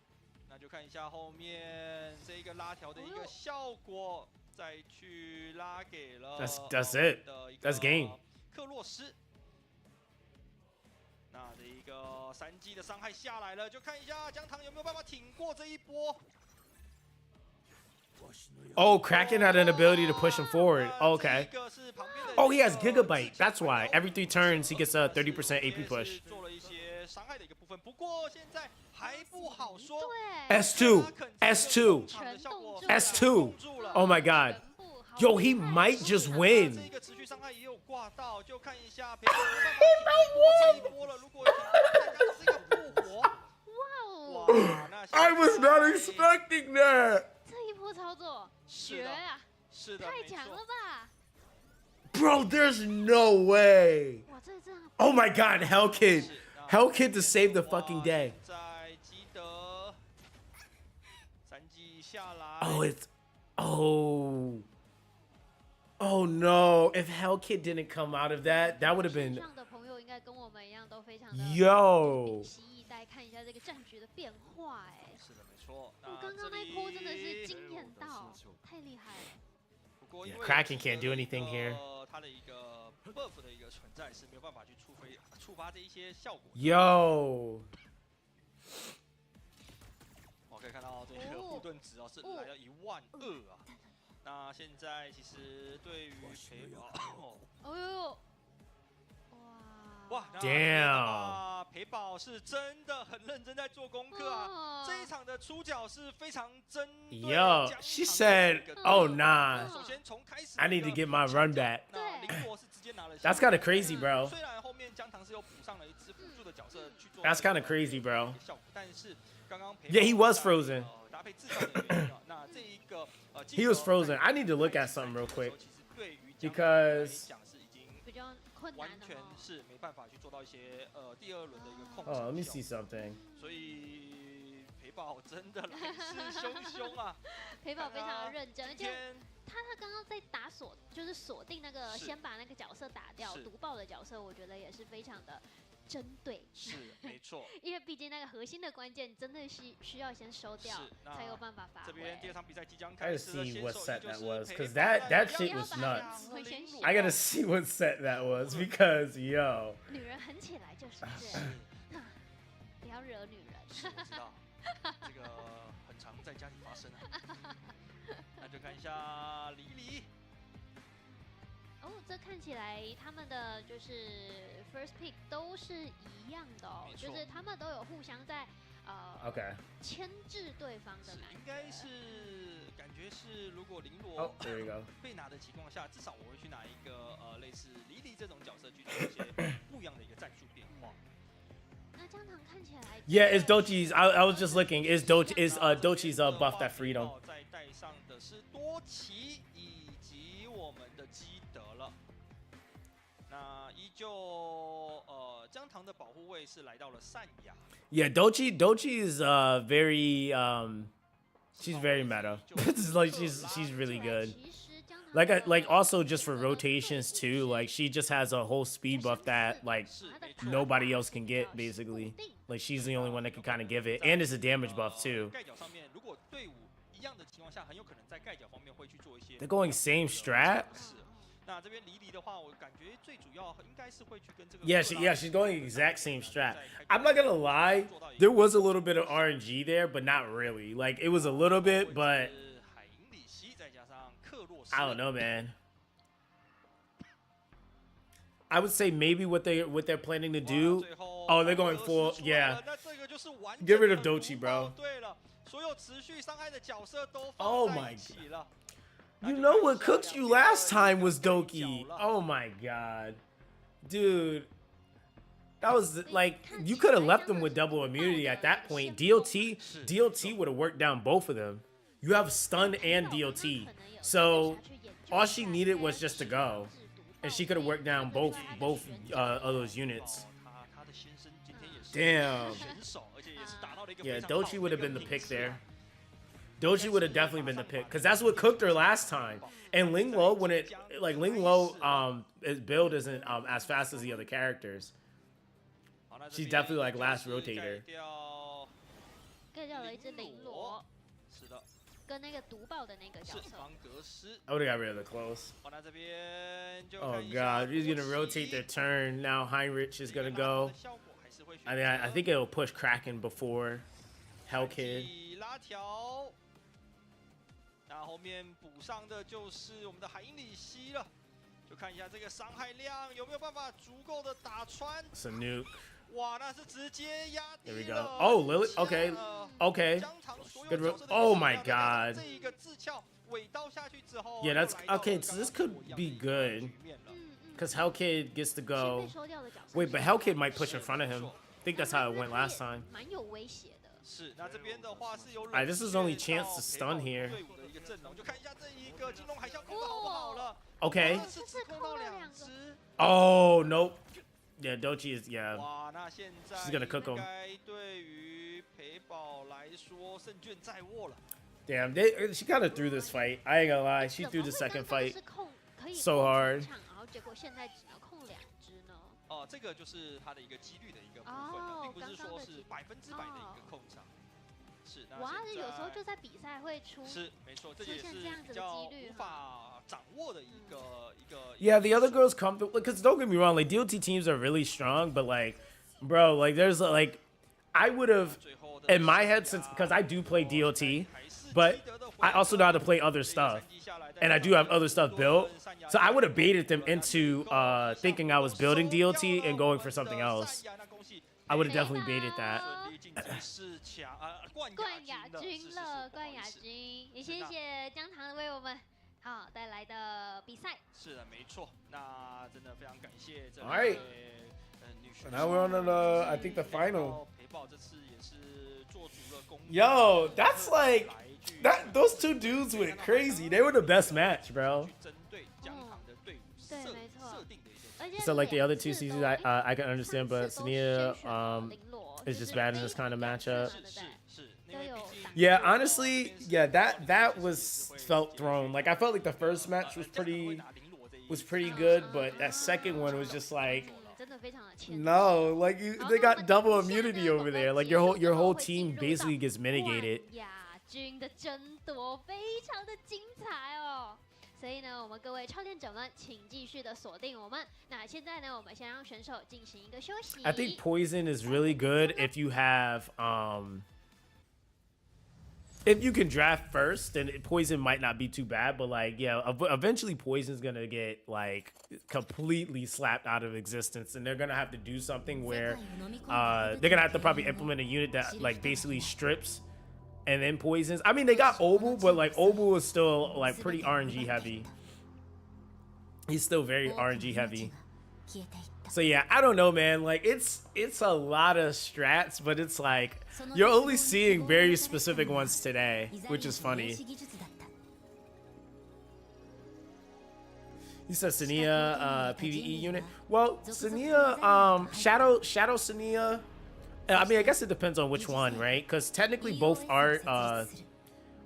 那就看一下后面这一个拉条的一个效果，再去拉给了 That's it. That's game. 克洛斯。那这一个3技的伤害下来了，就看一下江堂有没有办法挺过这一波。 Oh, Kraken had an ability to push him forward. Okay. 这个是旁边的 Oh, he has Gigabyte. That's why. Every 3 turns, he gets a 30% AP push. 做了一些伤害的一个部分，不过现在还不好说。对， S2. S2. 全冻住 S2. Oh my god. 全部好 Yo, he might just win. 这个持续伤害也有挂到，就看一下陪有没有办法挺过这一波了。如果挺过，大家是一个复活。哇哦，哇，那 I was not 现在 expecting that. 这一波操作是的绝啊，是的，没太强错了吧！ Bro, there's no way. 哇，这样 Oh my god, Hellkid. Hellkid to save the fucking day. 在基德3技下来。 Oh, it's. Oh. Oh no. If Hellkid didn't come out of that, that would have 线 been. 上的朋友应该跟我们一样都非常的 Yo. 屏息以待，看一下这个战局的变化。哎，是的，没错。我刚刚那一波真的是惊艳到，太厉害了。不过因为 Kraken can't do anything here. 它的一个 buff 的一个存在是没有办法去触发这一些效果。 Yo. 我可以看到这个护盾值哦是来到12000啊。那现在其实对于陪宝，哦呦，哇哇 Damn 陪宝是真的很认真在做功课啊。这一场的出脚是非常针对 Yo, 江 she 堂的 said, 一个 oh 动作 nah. 首先从开始 I need to get my run back. 那林博是直接拿了 That's kind of crazy, bro. 虽然后面江堂是有补上了一支辅助的角色去做 That's kind of crazy, bro. 效果，但是刚刚陪 Yeah, he was 宝 frozen. 搭配制造的原因啊，那这一个 He was frozen. I need to look at something real quick 其实对于江堂 because 来讲是已经比较困完全难的哦。是没办法去做到一些第2轮的一个控制。 Oh, let me see something. 所以陪宝真的来势汹汹啊！陪宝非常的认真，而且今天他刚刚在打锁，就是锁定那个是先把那个角色打掉，是毒爆的角色，我觉得也是非常的针对，是没错。因为毕竟那个核心的关键真的需要先收掉是，那才有办法发这边第挥。2场比赛即将 I 开 gotta 始了， see 先 what 手 set 就 that 是 was, 陪 because 宝 that 在 shit 要 was 把 nuts. 会先选 I gotta see what set that was because yo. 女人狠起来就是这样，不要惹女人。是我知道。在家里发生啊。那就看一下李李。哦，这看起来他们的就是 first pick 都是一样的哦，就是他们都有互相在OK 牵制对方的感觉。应该是感觉是，如果绫罗 there you go 被拿的情况下，至少我会去拿一个类似莉莉这种角色去做一些不一样的一个战术变化。那江堂看起来 Yeah, it's Dochi's. I was just looking. Is Dochi's buff that freedom? 再带上的是多奇以及我们的基德了。那依旧江堂的保护位是来到了善雅。Yeah, Dochi is very she's very meta. It's like she's really good. Like also just for rotations too. Like she just has a whole speed buff that like nobody else can get basically. Like she's the only one that can kind of give it, and it's a damage buff too. 盖角上面，如果队伍一样的情况下，很有可能在盖角方面会去做一些。They're going same strat. 那这边离离的话，我感觉最主要应该是会去跟这个。Yeah, she's going exact same strat. I'm not gonna lie, there was a little bit of RNG there, but not really. Like it was a little bit, but I don't know, man. I would say maybe what they're planning to do. Oh, they're going full, yeah. Get rid of Dochi, bro. Oh my god. You know what cooked you last time was Doki. Oh my god. Dude. That was like, you could have left them with double immunity at that point. DLT would have worked down both of them. You have stun and DLT. So all she needed was just to go. And she could have worked down both of those units. Damn. Yeah, Dochi would have been the pick there. Dochi would have definitely been the pick, because that's what cooked her last time. And Linglo, when it like Linglo, his build isn't as fast as the other characters. She's definitely like last rotator. 盖掉了一只绫罗，是的，跟那个毒爆的那个角色。 I would have got rid of the close. 那这边就 Oh god, he's gonna rotate their turn. Now Heinrich is gonna go. I think it'll push Kraken before Hellkid. 拉条，那后面补上的就是我们的海因里希了，就看一下这个伤害量有没有办法足够的打穿。It's a nuke. 哇，那是直接压低 There we 了。 go. Oh, Lily. Okay. Okay. Good. Oh my god. 这一个自撬尾刀下去之后 Yeah, that's okay. So this could be good. Because Hellkid gets to go. Wait, but Hellkid might push in front of him. I think that's how it went last time. 蛮有威胁的。 是，那这边的话是有。Alright, this is only chance to stun here. 队伍的一个阵容，就看一下这一个金龙海啸控的好不好了。 Okay. 这次控到两只。 Oh nope. Yeah, Dochi is yeah. 哇，那现在 She's gonna cook him. 应该对于裴宝来说胜券在握了。 Damn, she kind of threw this fight. I ain't gonna lie, she threw the second fight so hard. 然后结果现在只能控2只呢。哦，这个就是它的一个几率的一个部分了，并不是说是100%的一个控场。是，哇，有时候就在比赛会出。是，没错，这也是比较无法掌握的一个。Yeah, the other girls come through. Because don't get me wrong, like DLT teams are really strong, but like, bro, like there's like, I would have in my head since because I do play DLT, but I also know how to play other stuff, and I do have other stuff built. So I would have baited them into thinking I was building DLT and going for something else. I would have definitely baited that. 冠亚军了，冠亚军，也谢谢姜糖为我们好带来的比赛。是的，没错，那真的非常感谢这位女选手。Now we're on the, I think the final. 陪宝这次也是做足了功。Yo, that's like that. Those two dudes went crazy. They were the best match, bro. 针对姜糖的队伍设定的一些。 So like the other two seasons, I can understand, but Sania is just bad in this kind of matchup. Yeah, honestly, yeah, that was felt thrown. Like I felt like the first match was pretty good, but that second one was just like, no, like they got double immunity over there. Like your whole team basically gets mitigated. 亚军的争夺非常的精彩哦。 所以呢，我们各位超练者们，请继续的锁定我们。那现在呢，我们先让选手进行一个休息。I think poison is really good if you have if you can draft first, then poison might not be too bad. But like, yeah, eventually poison's gonna get like completely slapped out of existence, and they're gonna have to do something where they're gonna have to probably implement a unit that like basically strips and then poisons. I mean, they got Obel, but like Obel is still like pretty RNG heavy. He's still very RNG heavy. So yeah, I don't know, man. Like it's a lot of strats, but it's like you're only seeing very specific ones today, which is funny. You said Sania PvE unit. Well, Sania, Shadow Sania. I mean, I guess it depends on which one, right? Because technically both are.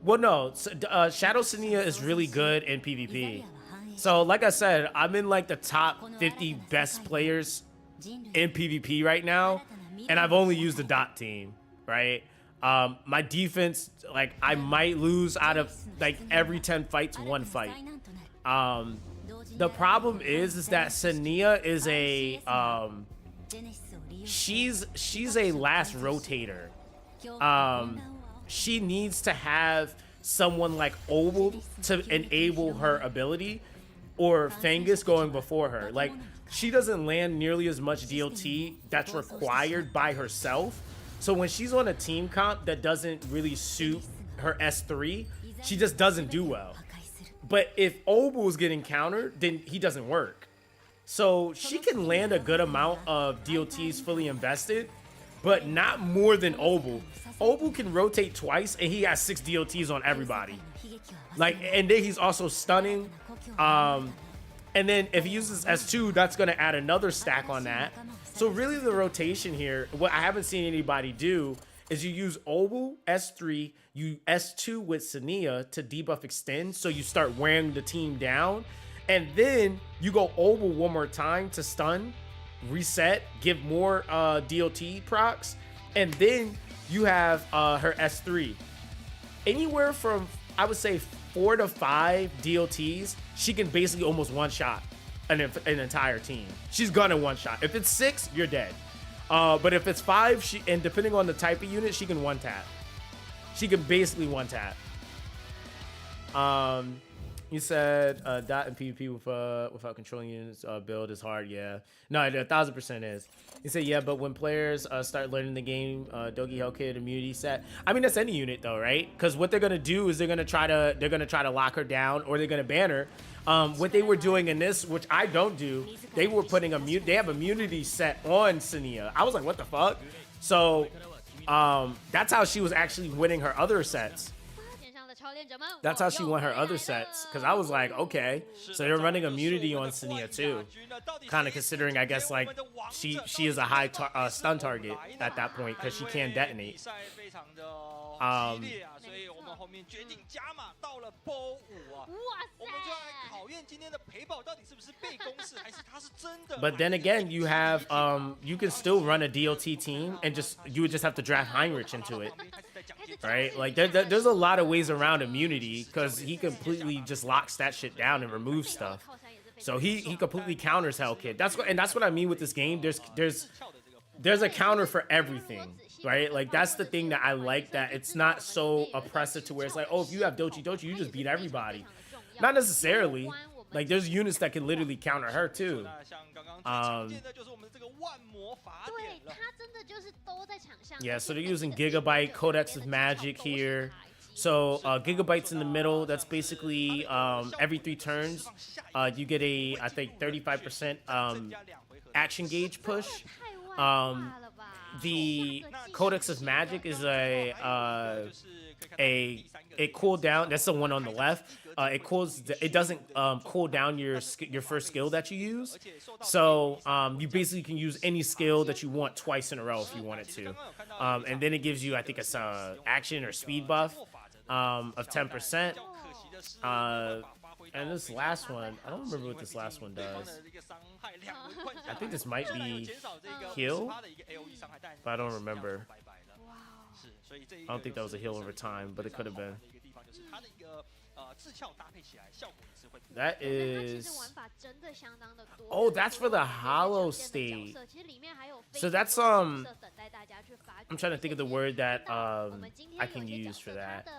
Well, no, Shadow Sania is really good in PvP. So, like I said, I'm in like the top 50 best players in PvP right now, and I've only used the dot team, right? My defense, like I might lose out of like every 10 fights, one fight. The problem is that Sania is a she's a last rotator. She needs to have someone like Obel to enable her ability, or Fangus going before her. Like, she doesn't land nearly as much DLT that's required by herself. So when she's on a team comp that doesn't really suit her S3, she just doesn't do well. But if Obel is getting countered, then he doesn't work. So she can land a good amount of DLTs fully invested, but not more than Obel. Obel can rotate twice, and he has 6 DLTs on everybody. Like, and then he's also stunning. And then if he uses S2, that's going to add another stack on that. So really the rotation here, what I haven't seen anybody do is you use Obel, S3, you S2 with Sania to debuff extend. So you start wearing the team down, and then you go Obel one more time to stun, reset, give more DLT procs, and then you have her S3. Anywhere from, I would say, 4 to 5 DLTs, she can basically almost one-shot an entire team. She's gonna one-shot. If it's 6, you're dead. But if it's 5, and depending on the type of unit, she can one-tap. She can basically one-tap. You said dot and PvP without controlling units build is hard. Yeah, no, 1000% is. You said yeah, but when players start learning the game, Dogi Hellkit immunity set. I mean, that's any unit though, right? Because what they're gonna do is they're gonna try to lock her down, or they're gonna ban her. What they were doing in this, which I don't do, they were putting they have immunity set on Sania. I was like, what the fuck? So that's how she was actually winning her other sets. That's how she won her other sets, because I was like, okay, so they're running immunity on Sania too, kind of considering, I guess, like she is a high stun target at that point because she can detonate. But then again, you have you can still run a DLT team, and you would just have to draft Heinrich into it, right? Like there's a lot of ways around immunity, because he completely just locks that shit down and removes stuff. So he completely counters Hellkit. That's what I mean with this game. There's a counter for everything, right? Like that's the thing that I like, that it's not so oppressive to where it's like, oh, if you have Dochi, you just beat everybody. Not necessarily. Like there's units that can literally counter her too. Yeah, so they're using Gigabyte, Codex of Magic here. So Gigabyte's in the middle. That's basically every 3 turns, you get a, I think, 35% action gauge push. The Codex of Magic is a cooldown. That's the one on the left. It doesn't cool down your first skill that you use. So you basically can use any skill that you want twice in a row if you wanted to. And then it gives you, I think it's action or speed buff of 10%. And this last one, I don't remember what this last one does. I think this might be heal, but I don't remember. I don't think that was a heal over time, but it could have been. 自鞘搭配起来效果也是会不一样。 That 那它其 is 实玩法真的相当的多。 Oh, that's for the 有 hollow 很多常见的角 state. 色其实里面还有非 So 常 that's 多的角色等待大家去发掘。 I'm trying to think of the word that 我们今天 I 有 can 一些 use 角 for 色它 that. 的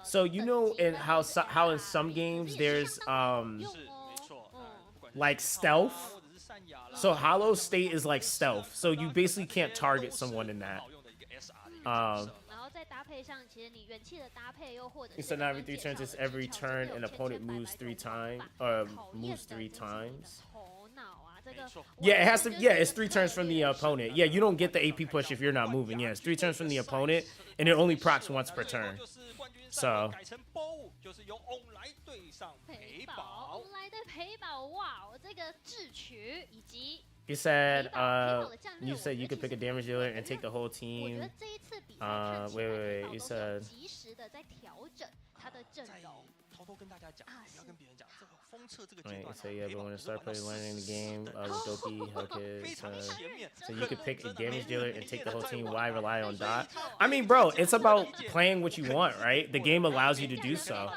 So you know 等级 in 跟 how 它的 how in SR some 可是 games 也 there's 相当好用是哦没错，不管是 like 自 stealth 炮啊或者是扇牙啦 So hollow state is like stealth. So you basically can't target 都是 someone in 很 that. 好用的一个 SR 的一个角色。然后再搭配上，其实你元气的搭配，又或者是 Instead 刚 of 刚 every 3 turns, 介绍 it's 的 every 技巧 turn 真 an 的有 opponent 千百 moves 百种 3 times 方法 moves 3考验的就是你的 times. 头脑啊，这个 Yeah, it has to. 我觉得 Yeah, 这 it's 个 3 turns from the 策略 opponent. Yeah, you don't get the AP push if you're not moving. Yeah, it's 3 turns from the opponent, and it only procs once per turn. 就是冠军 So 赛改成 BO， 就是由 On 来对上陪陪宝宝。来的陪宝，哇，这个智取以及 You said 陪宝的战略， you said you could pick a damage dealer and take the whole 我觉 team. 得这一次比赛看起 wait, 来 wait, 陪宝 you 都是有 said 及时的在调整他的阵在容。偷偷跟大家讲，不要跟别人讲，这个封测这个阶 Wait, 段 so yeah, 陪 but 宝 when 也 I 是玩 start 到 playing learning the 40 game, 的 Dopey, okay, 非常前面。 so you could pick a 真的 damage 没 dealer 没 and take 练 the whole 得 team. 再 Why 晚 rely on 所以 dot? 他 I mean, bro, it's about playing what you want, right? The game allows you to do so.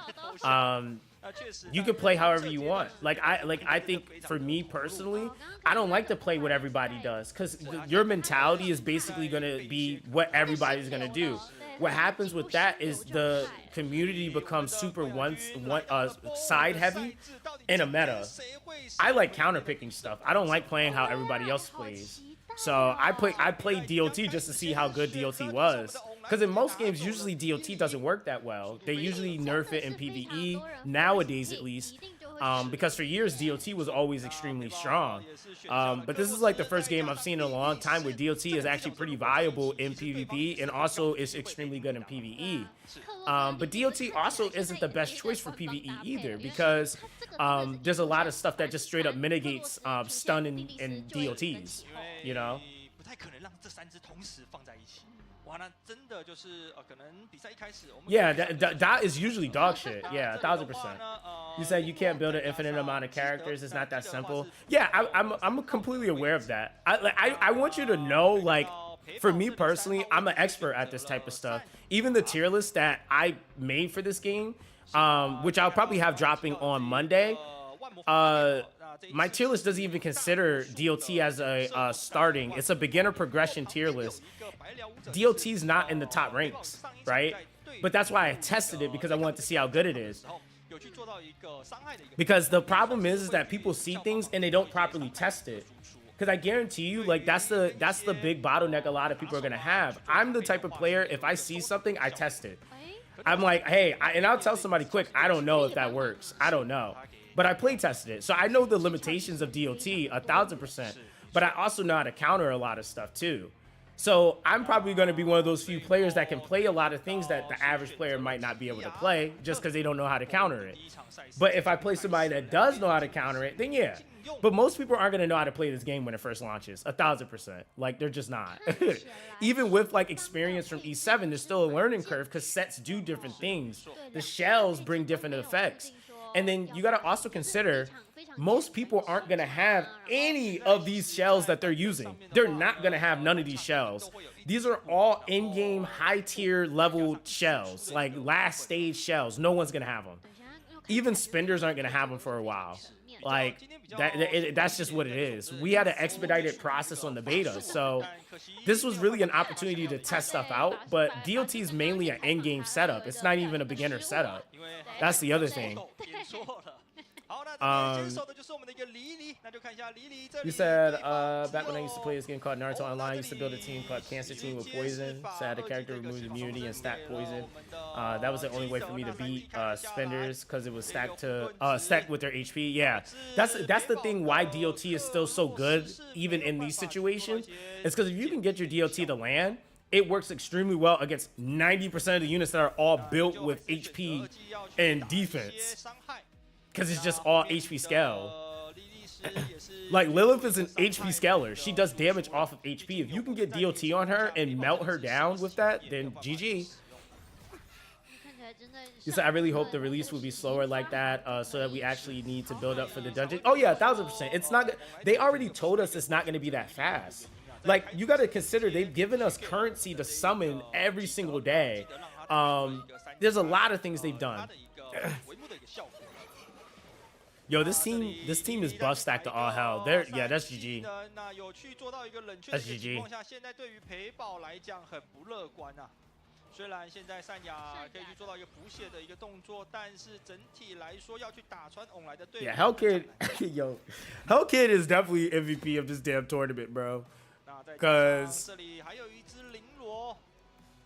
You can play however you want. Like I think for me personally, I don't like to play what everybody does because your mentality is basically gonna be what everybody's gonna do. What happens with that is the community becomes super side heavy in a meta. I like counterpicking stuff. I don't like playing how everybody else plays. So I played DOT just to see how good DOT was. Because in most games, usually DOT doesn't work that well. They usually nerf it in PvE, nowadays at least. Because for years, DOT was always extremely strong. But this is like the first game I've seen in a long time where DOT is actually pretty viable in PvP and also is extremely good in PvE. But DOT also isn't the best choice for PvE either because there's a lot of stuff that just straight up mitigates stun in DOTs, you know? 不太可能让这三只同时放在一起。哇，那真的就是可能比赛一开始我们 Yeah, that is usually dog shit. Yeah, 1000%. You said you can't build an infinite amount of characters. It's not that simple. Yeah, I'm completely aware of that. I want you to know, like, for me personally, I'm an expert at this type of stuff. Even the tier list that I made for this game, which I'll probably have dropping on Monday, my tier list doesn't even consider DOT as a starting. It's a beginner progression tier list. DOT's not in the top ranks, right? But that's why I tested it because I wanted to see how good it is. Because the problem is that people see things and they don't properly test it. Because I guarantee you, like that's the big bottleneck a lot of people are gonna have. I'm the type of player, if I see something, I test it. I'm like, hey, and I'll tell somebody quick, I don't know if that works. I don't know. But I play tested it. So I know the limitations of DOT 1000%. But I also know how to counter a lot of stuff too. So I'm probably going to be one of those few players that can play a lot of things that the average player might not be able to play just because they don't know how to counter it. But if I play somebody that does know how to counter it, then yeah. But most people aren't going to know how to play this game when it first launches. 1000%. Like, they're just not. Even with, like, experience from E7, there's still a learning curve because sets do different things. The shells bring different effects. And then you got to also consider most people aren't going to have any of these shells that they're using. They're not going to have none of these shells. These are all in-game high-tier level shells, like last stage shells. No one's going to have them. Even spenders aren't going to have them for a while. Like, that's just what it is. We had an expedited process on the beta, so this was really an opportunity to test stuff out, but DOT is mainly an in-game setup. It's not even a beginner setup. That's the other thing. You said, back when I used to play this game called Naruto Online, I used to build a team called Cancer Team with Poison. So I had a character remove immunity and stack poison. That was the only way for me to beat spenders because it was stacked with their HP. Yeah, that's the thing why DOT is still so good even in these situations. It's because if you can get your DOT to land, it works extremely well against 90% of the units that are all built with HP and defense. Because it's just all HP scale. Like, Lilith is an HP scaler. She does damage off of HP. If you can get DOT on her and melt her down with that, then GG. You said, I really hope the release will be slower like that so that we actually need to build up for the dungeon. Oh, yeah, 1000%. It's not. They already told us it's not going to be that fast. Like, you got to consider they've given us currency to summon every single day. There's a lot of things they've done. 帷幕的一个效果了。 Yo, this team is buff stacked to all hell. They're yeah, that's 3 GG. 呢，那有去做到一个冷却的 That's 一个 GG 情况下，现在对于陪宝来讲很不乐观啊。虽然现在善雅可以去做到一个补血的一个动作，但是整体来说要去打穿翁来的队伍。Yeah, Hellkid, yo, Hellkid is definitely MVP of this damn tournament, bro. 那再加 'Cause 上这里还有一只绫罗，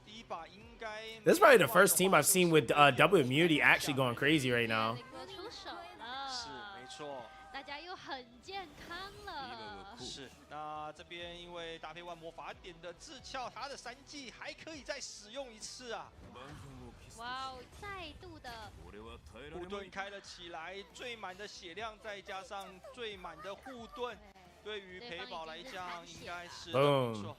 第一把应该。 This is probably the first team I've seen with double immunity actually going crazy right now. 林哥出手了，是没错。 大家又很健康了。是，那这边因为搭配万魔法典的智鞘，它的3技还可以再使用一次啊。哇哦，再度的护盾开了起来，最满的血量再加上最满的护盾，对于陪宝来讲应该是不错。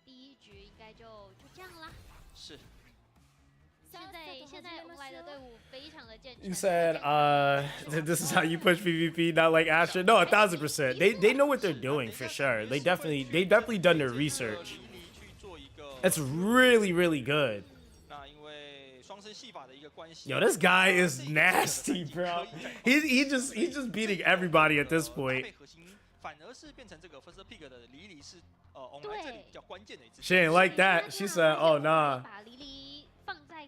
第一局应该就这样啦。是。 现在翁来的队伍非常的健全。 You said this is how you push PvP, not like Astra. No, 1000%. They know what they're doing for sure. They definitely done their research. It's really good. 那因为双生戏法的一个关系。 Yo, this guy is nasty, bro. He's just beating everybody at this point. 反而是变成这个 first pick 的莉莉是翁来这里比较关键的一次。 She ain't like that. She said, "Oh nah." 把莉莉放在。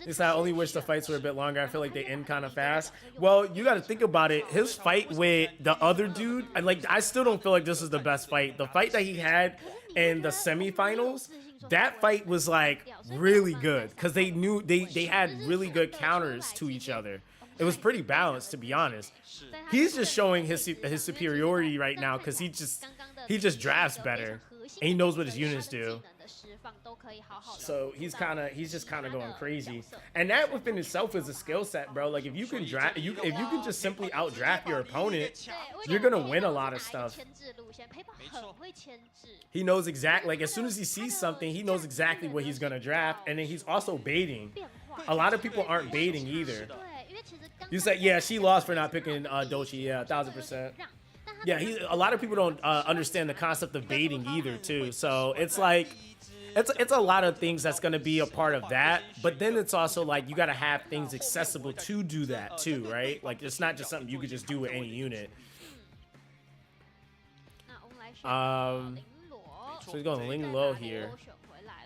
He said, I only wish the fights were a bit longer. I feel like they end kind of fast. Well, you got to think about it. His fight with the other dude, I still don't feel like this is the best fight. The fight that he had in the semifinals, that fight was like really good because they knew they had really good counters to each other. It was pretty balanced, to be honest. He's just showing his superiority right now because he just drafts better and he knows what his units do. So he's just kind of going crazy, and that within itself is a skill set, bro. Like if you can just simply outdraft your opponent, you're gonna win a lot of stuff. He knows exactly, like as soon as he sees something, he knows exactly what he's gonna draft, and then he's also baiting. A lot of people aren't baiting either. You said, yeah, she lost for not picking Dochi. Yeah, 1000%. Yeah, a lot of people don't understand the concept of baiting either, too. So it's like. It's a lot of things that's going to be a part of that, but then it's also like you got to have things accessible to do that too, right? Like it's not just something you could just do with any unit. So he's going Ling Low here.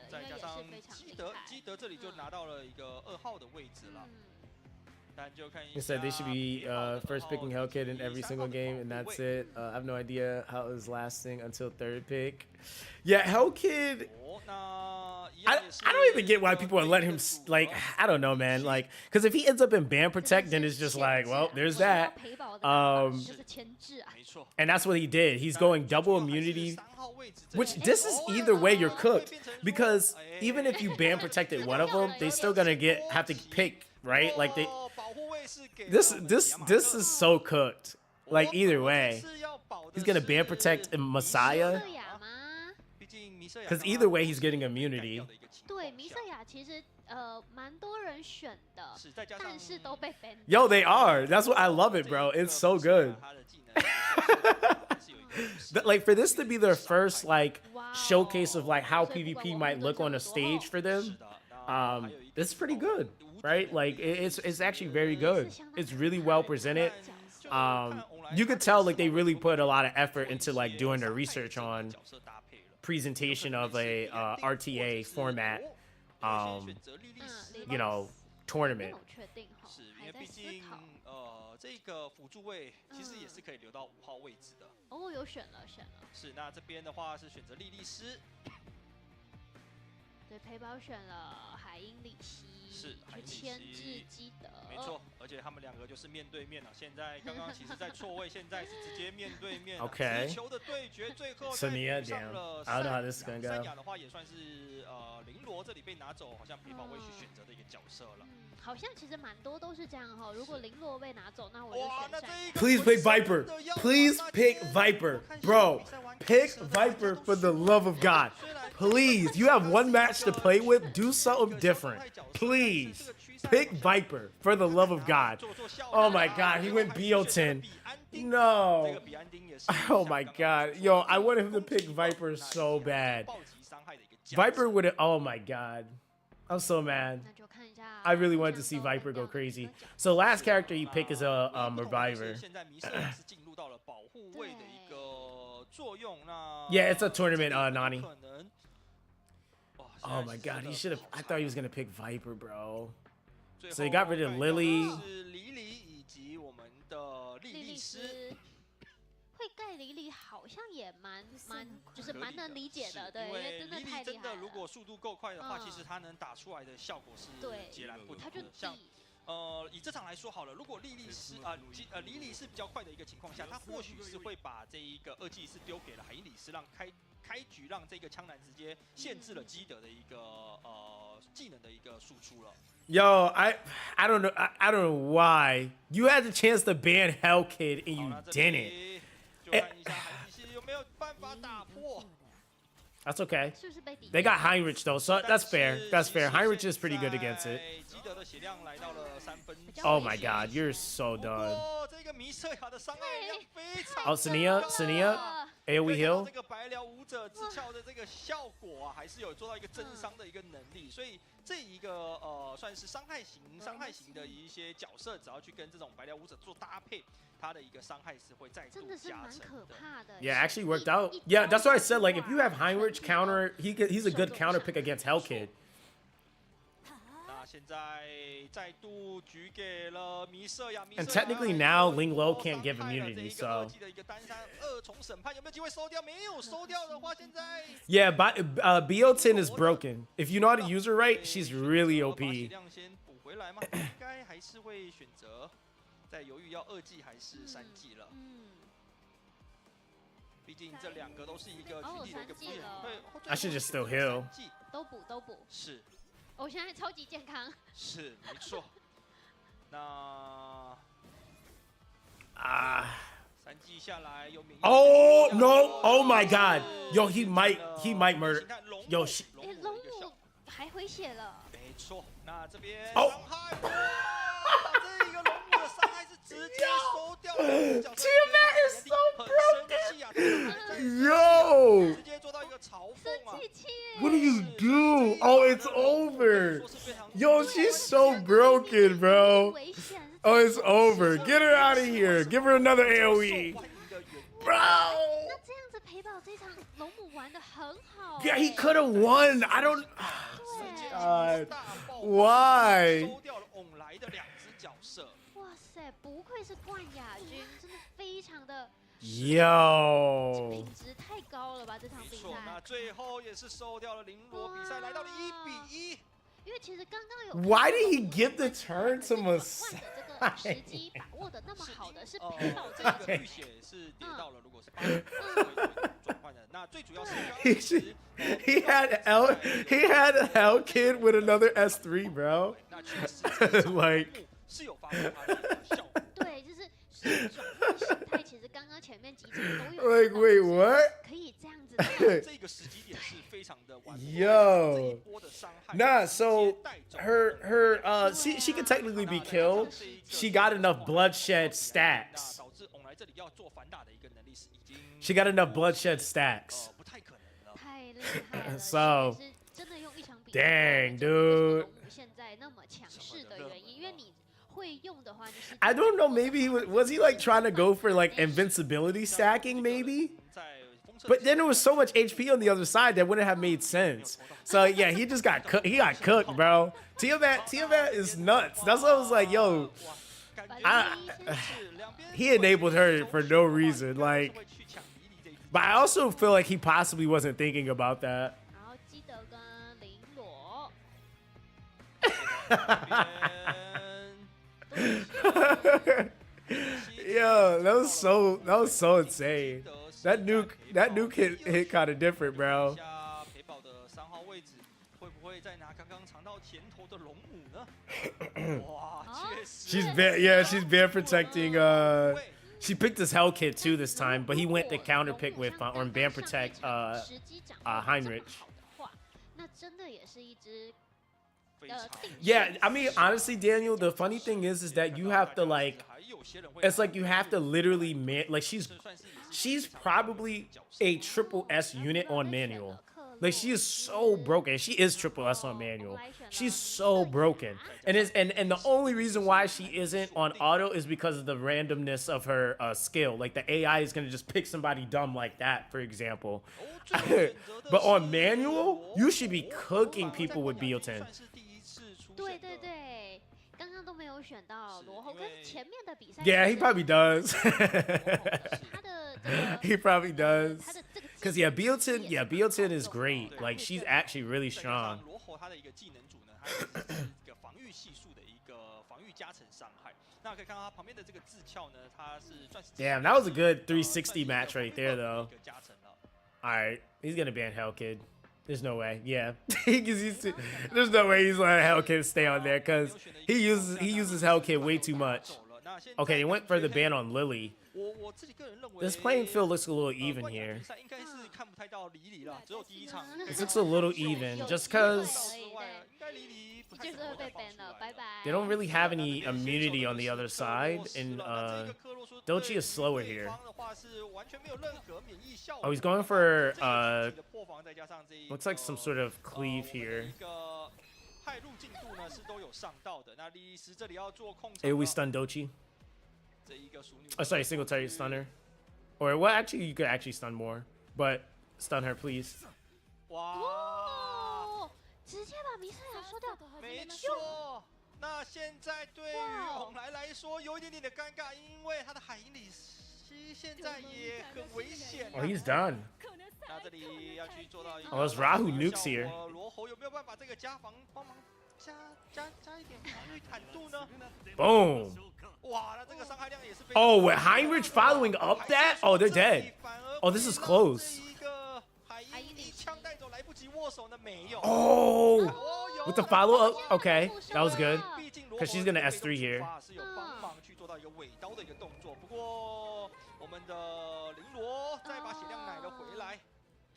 再加上基德这里就拿到了一个2号的位置了。 He said they should be first picking Hellkid in every single game, and that's it. I have no idea how it was lasting until 3rd pick. Yeah, Hellkid. I don't even get why people are letting him, like, I don't know, man. Like, because if he ends up in Ban Protect, then it's just like, well, there's that. And that's what he did. He's going double immunity, which this is either way you're cooked. Because even if you Ban Protected one of them, they still gonna have to pick, right? Like this is so cooked. Like either way, he's gonna Ban Protect and Messiah. Because either way, he's getting immunity. 对，弥瑟亚其实蛮多人选的，但是都被 ban。Yo, they are. That's what I love it, bro. It's so good. Like for this to be their first like showcase of like how PvP might look on a stage for them, this is pretty good, right? Like it's actually very good. It's really well presented. You could tell like they really put a lot of effort into like doing their research on presentation of a RTA format, you know, tournament. 是因为毕竟这个辅助位其实也是可以留到5号位置的。哦，有选了。是，那这边的话是选择莉莉丝。对，陪宝选了海因里希，是海因里希牵制基德。没错，而且他们2个就是面对面了。现在刚刚其实在错位，现在是直接面对面。Okay. 直球的对决，最后 Sonia 上 down. 了 I don't know how this is gonna go. 三亚的话也算是绫罗这里被拿走，好像陪宝会去选择的一个角色了。好像其实蛮多都是这样哈。如果绫罗被拿走，那我就选善亚。Please pick Viper. Please pick Viper, bro. Pick Viper for the love of God. Please, you have one match to play with. Do something different. Please pick Viper for the love of God. Oh my God, he went Biotin. No. Oh my God, yo, I wanted him to pick Viper so bad. Viper would have. Oh my God. I'm so mad. 那就看一下 I really 这 wanted to 样 see 都 Viper 代 go 表的一 crazy. 个角 So 色 last character you pick is a 不同的是 reviver. 现在弥瑟也是进入到了保护位的一个作用。那 Yeah, it's a tournament, 这里有 Nani. 可能哇 Oh 现在 my 是 god, 真 he 的 should have. 好 I 惨 thought he was gonna pick Viper, bro. 最 So he 后 got rid of 盖掉的 Lily. 是莉莉以及我们的莉莉莉莉丝。丝会盖莉莉好像也就是蛮能理解的，对，因为真的莉莉太厉害了。真的如果速度够快的话，嗯其实它能打出来的效果是对截然不同他就的。像地以这场来说好了，如果莉莉是莉莉是比较快的一个情况下，他或许是会把这一个二技是丢给了海因里斯，让开局让这个枪男直接限制了基德的一个技能的一个输出了。Yo, I don't know. I don't know why you had the chance to ban Hell Kid and 好 you 那这 didn't. 里就看一下海因里斯有没有办法打破。 That's okay. 是不是被抵 They got Heinrich though, so that's fair. That's fair. Heinrich is pretty good against it. 基德的血量来到了3分。 Oh my god, you're so 不 done. 过这个弥瑟亚的伤害量非常 Oh, Sania, 啊 Sania, AoE 可以看到 heal. 这个白辽舞者自撬的这个效果啊，还是有做到一个增伤的一个能力，所以这一个算是伤害型的一些角色，只要去跟这种白辽舞者做搭配，它的一个伤害是会再度真的是加蛮可成的。怕的。 Yeah, actually worked out. Yeah, that's what I said. Like, if you have Heinrich counter, he's a good counter pick against Hell Kid. 那现在再度举给了弥瑟亚。 And technically now, Ling Lo can't give immunity, so 的一个单杀二重审判有没有机会收掉？没有收掉的话，现在 yeah, but Biotin is broken. If you know how to use her right, she's really 把血 OP. 量先补回来吗？应该还是会选择在犹豫要2技还是3技了。嗯，毕竟这2个都是一个群体的一个3技了对 I should just still heal. 3技都补都补。是我现在超级健康。是没错。那Ah. 3技下来有免疫。 Oh no! Oh my god! Yo, he might murder. Yo, she. 哎，龙母还回血了。没错，那这边哦伤害，哇，这个龙母的伤害是直接收掉了。 Tiamat is so 很生气啊， Yo! 直接做到一个嘲生讽啊。气气。 What do you do? Oh, it's over. Yo, she's so broken, bro. 危险。 Oh, it's over. Get her out of here. Give her another AoE. Bro! 那这样子陪宝这场龙母玩的很好。 Yeah, he could have won. I don't. 对。 God. Why? 收掉了翁来的2只角色。哇塞，不愧是冠亚军，真的非常的 Yo. 品质太高了吧？这场比没错，那赛。最后也是收掉了绫罗，比赛来到了1比1。因为其实刚刚有 Why did he give the turn to 换的 Masai? 这个时机把握的那么好的是陪宝这这一场。个浴血是跌到了，如果是8会转换的。那最主要是 He should- He had Hell Kid with another S3, bro. 那确实 Like 是有发挥它的一个效果。对，就是转换形态，其实刚刚前面几场都有 Like 看到 wait, 就是 what? 可以这样子的。这个时机点是非常的完美。 Yo. 这一波的伤害 Nah, 直 so 接带走 she could technically be killed. She got enough bloodshed 那 stacks. 导致翁来这里要做反打的一个能力是已经 She got enough bloodshed stacks. 不太可能了。太厉害了 So, 是真的用一场比赛 dang, 来证明为什么 dude. 龙母现在那么强势的原因，因为你会用的话，就是 I don't know. Maybe was he like trying to go for like invincibility stacking? Maybe. 在封测 But then there was so much HP on the other side that wouldn't have made sense. So yeah, he just got cooked. He got cooked, bro. Tiamat is nuts. That's what I was like, yo. 感觉 I- 是两边 He enabled her for no reason. Like, 会去抢比利这一 but I also feel like he possibly wasn't thinking about that. 然后基德跟林罗， Yo, that was so insane. That nuke hit kind of different, bro. 下陪宝的3号位置会不会再拿刚刚尝到甜头的龙母呢？哇，确实 She's been protecting. She picked his Hell Kid too this time, but he went the counter pick with or ban protect 时机掌握得 Heinrich. 这么好的话，那真的也是一支非常 Yeah, I mean honestly, Daniel, the funny thing is that you have to like. 还有些人会 It's like you have to literally like she's probably a triple S unit on manual. 可 Like, she is so broken. She is triple S on manual. She's so broken. And the only reason why she isn't on auto is because of the randomness of her skill. Like, the AI is going to just pick somebody dumb like that, for example. But on manual, you should be cooking people with Bealton. 对对对，刚刚都没有选到罗侯，可是前面的比赛 Yeah, he probably does. 他的这个 He probably does. 他的这个 Because, yeah, Bealton is great. Like, she's actually really 再加 strong. 上罗侯他的一个技能组呢，它其实是一个防御系数的一个防御加成伤害。那可以看到它旁边的这个字鞘呢，它是钻石。Damn, that was a good 360 match right there, though. 一个加成了。 All right, he's gonna ban Hell Kid. There's no way. Yeah, there's no way he's letting Hell Kid stay on there because he uses Hell Kid way too much. Okay, he went for the ban on Lily. 我自己个人认为 This playing field looks a little even here. 比赛应该是看不太到离离了，只有第一场。 This looks a little even just because 应该离离不太就是可能会被会放 ban 出来了，拜拜。 they don't really have any immunity on the other side, and Dochi is slower here. Oh, he's going for looks like some sort of cleave here. Hey, we stun Dochi. Oh, sorry, single target stunner. Or well, actually, you could actually stun more, but stun her, please. 哇，直接把弥赛亚说掉，没错。那现在对于红来说有一点点的尴尬，因为他的海因里希现在也很危险。 Oh, he's done. 那这里要去做到一个 Oh, there's Rahu nukes here. 罗侯有没有办法这个加防帮忙加一点防御坦度呢？ Boom. 哇，那这个伤害量也是非常。 Oh, with Heinrich following up that? Oh, they're dead. Oh, this is close. 一个海因里枪带走来不及握手呢，没有。 Oh, 哦，有 with the follow up. Okay, that was good. 毕竟罗 'Cause she's gonna S3 here. 是有帮忙去做到一个尾刀的一个动作，不过我们的绫罗再把血量奶了回来。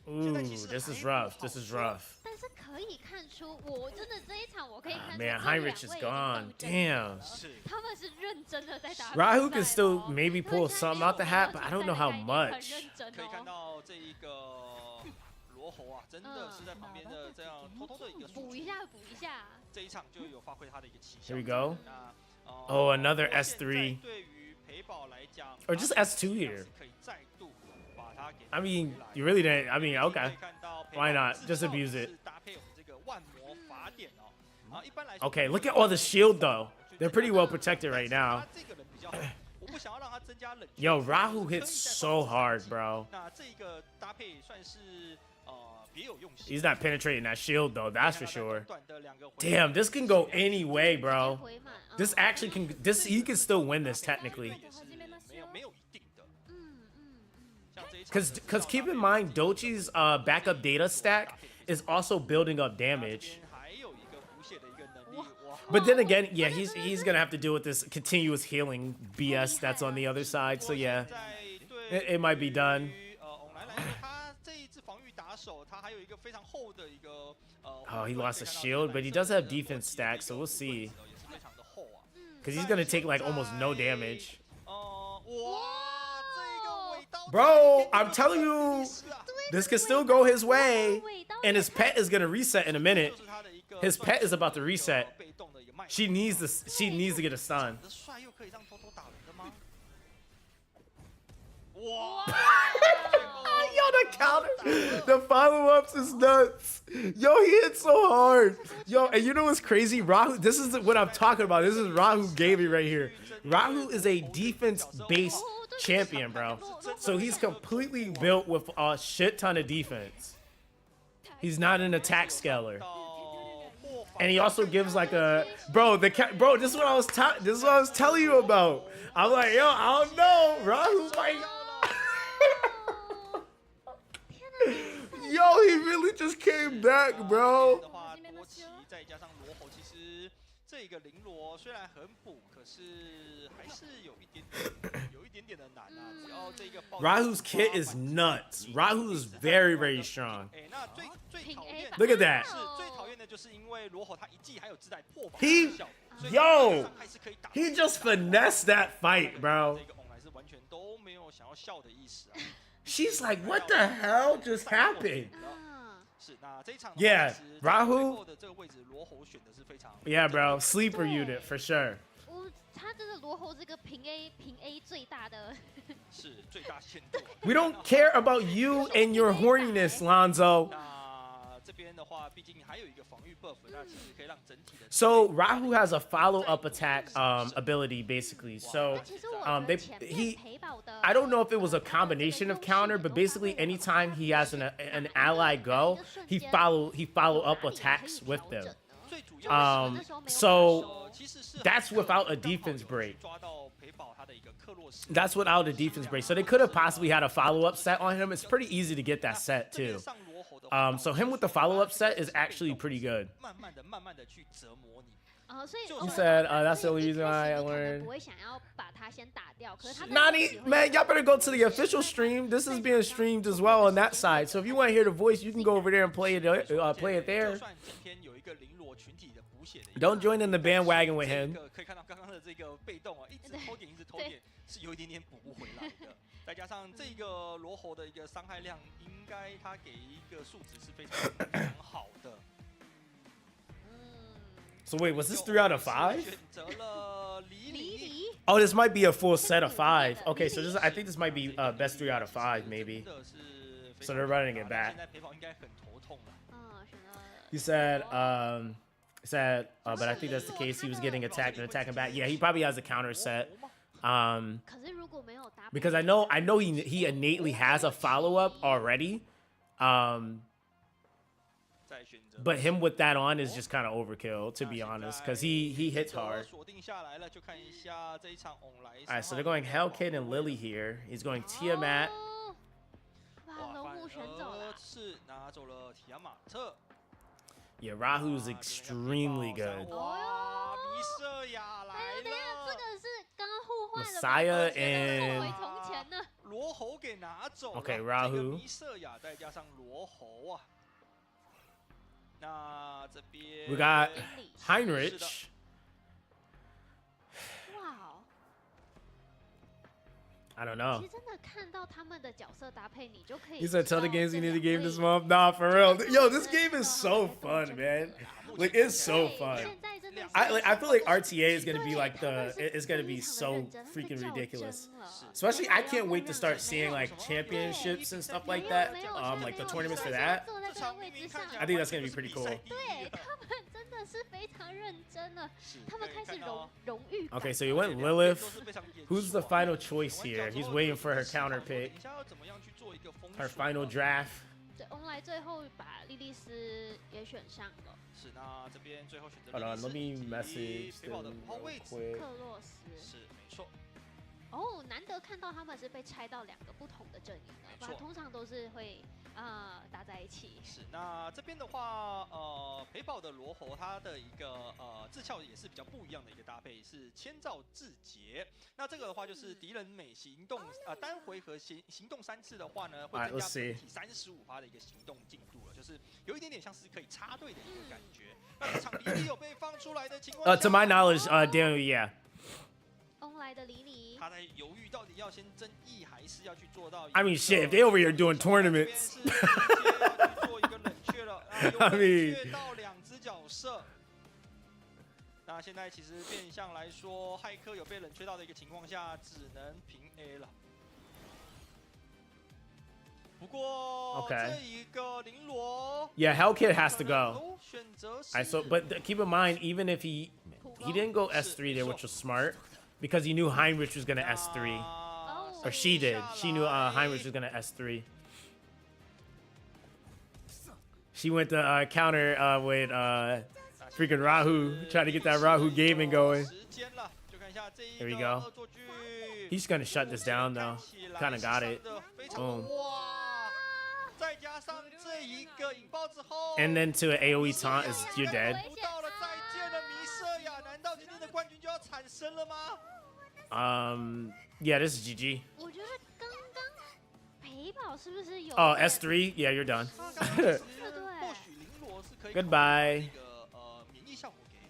Ooh, this is rough. This is rough. 但是可以看出，我真的这一场我可以看出 Man, 这 Heinrich 两 is 位 gone. 已经动 Damn. 是。他们是认真的在打比赛 Rahu can still 哦 maybe pull something out the hat, but I don't know how 很 much. 认真可以看哦。到这一个罗侯啊，真的是在旁边的这样偷偷的一个输出，补一下，补一下。这一场就有发挥他的一个奇效。 Here we go. 那 Oh, another 不过 S3. 现在对于培宝来讲 Or just S2 here. 可以再度把它给 I mean, you really didn't. I mean, 可 okay. 以看到培宝 Why not? 至 Just 少 abuse it. 是搭配我们这个万魔法典哦。啊，一般来说 Okay, look at all the shield though. They're pretty well protected right now. 他这个人比较好，我不想要让他增加冷却 Yo, Rahu hits so hard, bro. 那这个搭配算是别有用心。 He's not penetrating that shield though, that's for 看到在 sure. 短的两个回合 Damn, this can go any way, bro. 回满 This actually can. He can still win this technically. 也是没有一定的。像这一场 Cause keep in mind, Dochi's backup data stack is also building up damage. 还有一个补血的一个能力，哇！ But then again, yeah, he's gonna have to deal with this continuous healing BS that's on the other side. So yeah, 在 it might be done. 翁来说，他这一支防御打手，他还有一个非常厚的一个 Oh, he lost a shield, but he does have defense stack, so we'll see. 也是非常的厚啊。 Cause he's gonna take like almost no damage. 哇，这个尾刀 Bro, I'm telling you, this could still go his way, and his pet is gonna reset in a minute. 就是他的一个 His pet is about to reset. 被动的一个卖 She needs to get a stun. 的帅又可以让偷偷打人的吗？哇！ Yo, the counter, the follow-ups is nuts. Yo, he hit so hard. Yo, and you know what's crazy? Rahu, this is what I'm talking about. This is Rahu gaming right here. Rahu is a defense-based champion, bro. So he's completely built with a shit ton of defense. He's not an attack scaler. And he also gives like a bro. Bro, this is what I was telling you about. I'm like, yo, I don't know. Rahu might. Yo, he really just came back, bro. 的话，多奇再加上罗侯，其实这个绫罗虽然很补，可是还是有一点点的难啊。只要这个爆 Rahu's kit is nuts. Rahu is very, very strong. 哎，那最讨厌 Look at that. 是最讨厌的就是因为罗侯他一季还有自带破防 He- 的效果，所以 Yo 伤害是可以打 He just finessed that fight, bro. 这个翁来是完全都没有想要笑的意思啊。 She's like, what the hell just happened? 是，那这一场 Yeah, Rahu. 的这个位置，罗侯选的是非常 Yeah, bro, sleeper unit for sure. 他这个罗侯这个平 A 最大的是最大限度。We don't care about you and your horniness, Lonzo. 那这边的话，毕竟还有一个防御 buff， 那其实可以让整体的。So Rahu has a follow-up attack ability, basically. So 其实我觉得前面 he 陪宝的 I don't know if it was a combination of counter, but basically anytime he has an ally go, he follow up attacks with them. 最主要 So that's without a defense break. 抓到陪宝他的一个克洛斯。 That's without a defense break. So they could have possibly had a follow-up set on him. It's pretty easy to get that set too. 上罗侯的话 So him with the follow-up set is actually pretty good. 慢慢的去折磨你。所以 He said, that's the only reason why I 不 learned. 会想要把他先打掉，可是他在 Nani, man, y'all better go to the official stream. This is being streamed as well on that side. So if you want to hear the voice, you can go over there and play it there. 就算今天有一个零罗群体的补血的， Don't join in the bandwagon with him. 可以看到刚刚的这个被动啊，一直偷点，是有一点点补不回来的。再加上这个罗侯的一个伤害量，应该他给一个数值是非常好的。 So wait, was this 3 out of 5? 选择了李李， Oh, this might be a full set of 5. Okay, so I think this might be best 3 out of 5, maybe. 真的是非 So 常 they're running it 现 back. 在陪跑应该很头痛了。选了 He said, but I think that's the case. He was getting attacked and attacking back. Yeah, he probably has a counter set. 可是如果没有搭配 Because I know he innately has a follow-up already. 再选择 But him with that on is just kind of overkill, to be honest, because he hits hard. 锁定下来了，就看一下这一场 All right, so they're going Hellkid and Lily here. He's going Tiamat. 把龙木选走了。是拿走了提亚马特。 Yeah, Rahu's extremely good. 哇，弥瑟亚来等一下，这了，个是刚刚互换了 Messiah 回 and 从前呢。罗侯给拿走了。 Okay, 这个 Rahu 弥瑟亚再加上罗侯啊。那这边 We got Heinrich. 哇哦！ I don't know. 其实真的看到他们的角色搭配，你就可以。 He said, "Tell the games you need to game this month." Nah, for real. Yo, this game is so fun, man. Like it's so fun. 现在真的是 I feel like RTA is gonna be like it's gonna be so freaking ridiculous. Especially, I can't wait to start seeing like championships and stuff like that. Like the tournaments for that. 坐在这个位置上， I think that's gonna be pretty cool. 对他们真的是非常认真了，他们开始荣誉感。 Okay, so you went Lilith. Who's the final choice here? He's waiting for her counter pick. 等一下要怎么样去做一个封 Her 锁 final 呢 draft. 对，我们来最后把莉莉丝也选上了，是，那这边最后选择 Hold on, let me 以及 message 陪跑的 them 5号 real 位置， quick. 克洛斯。是没错。哦，难得看到他们是被拆到2个不同的阵营的，不然通常都是会打在一起。是，那这边的话，陪跑的罗侯他的一个自鞘也是比较不一样的一个搭配，是千兆字节。那这个的话就是敌人每行动单回合行动3次的话呢，会增加整体35%的一个行动进度了，就是有一点点像是可以插队的一个感觉。那这场比例有被放出来的情况下 To my knowledge, Daniel, yeah. 翁来的莉莉，他在犹豫到底要先争议还是要去做到。 I mean, shit, if they over here doing tournaments. 是直接要去做一个冷却了，有 I 冷 mean 却到2只角色。那现在其实变相来说，骇客有被冷却到的一个情况下，只能平 A 了。不过 Okay 这一个绫罗 Yeah, Hellkid has to go. 选择 I so, but keep in mind, even if he didn't go S3 there, which was smart, because he knew Heinrich was gonna S3, or she did. She knew Heinrich was gonna S3. She went to counter with freaking Rahu, trying to get that Rahu gaming going. There we go. He's gonna shut this down though. Kind of got it. Boom. And then to an AoE taunt is you're dead. Yeah, this is GG. 我觉得刚刚陪跑是不是有 Oh, S3? Yeah, you're done. 对， Goodbye.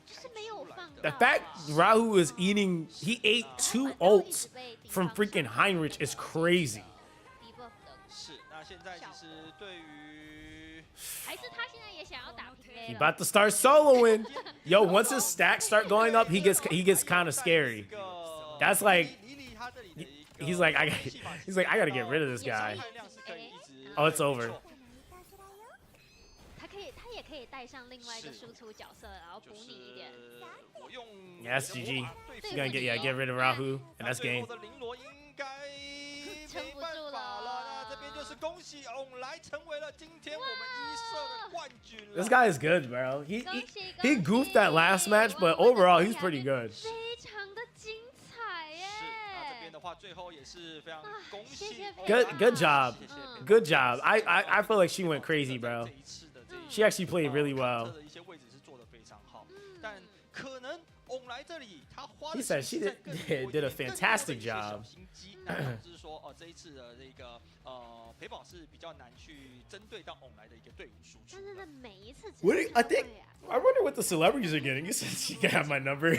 就是没有放 The 到 fact Rahu is eating, he ate 2 ults from freaking Heinrich is crazy. debuff 的是，那现在其实对于还是他现在也想要打平 A He 了？ about to start soloing. Yo, once his stacks start going up, he gets kind of scary. That's like he's like I gotta get rid of this guy. Oh, it's over. 他也可以带上另外一个输出角色，然后补你一点。我用 Yeah, that's GG. He's gonna get rid of Rahu, and that's game. 撑不住了。那这边就是恭喜翁来成为了今天我们一社的冠军了。 This guy is good, bro. He goofed that last match, but overall he's pretty good. 非常的精彩耶！是，那这边的话最后也是非常恭喜。 Good job. Good job. I feel like she went crazy, bro. 这一次的这一 She actually played really well. 的一些位置是做得非常好，但可能翁来这里他花 He said she did a fantastic job. 那就是说这一次的这个陪跑是比较难去针对到翁来的一个队伍输出但。是每一次 What I think I wonder what the celebrities are getting. You said she can have my number.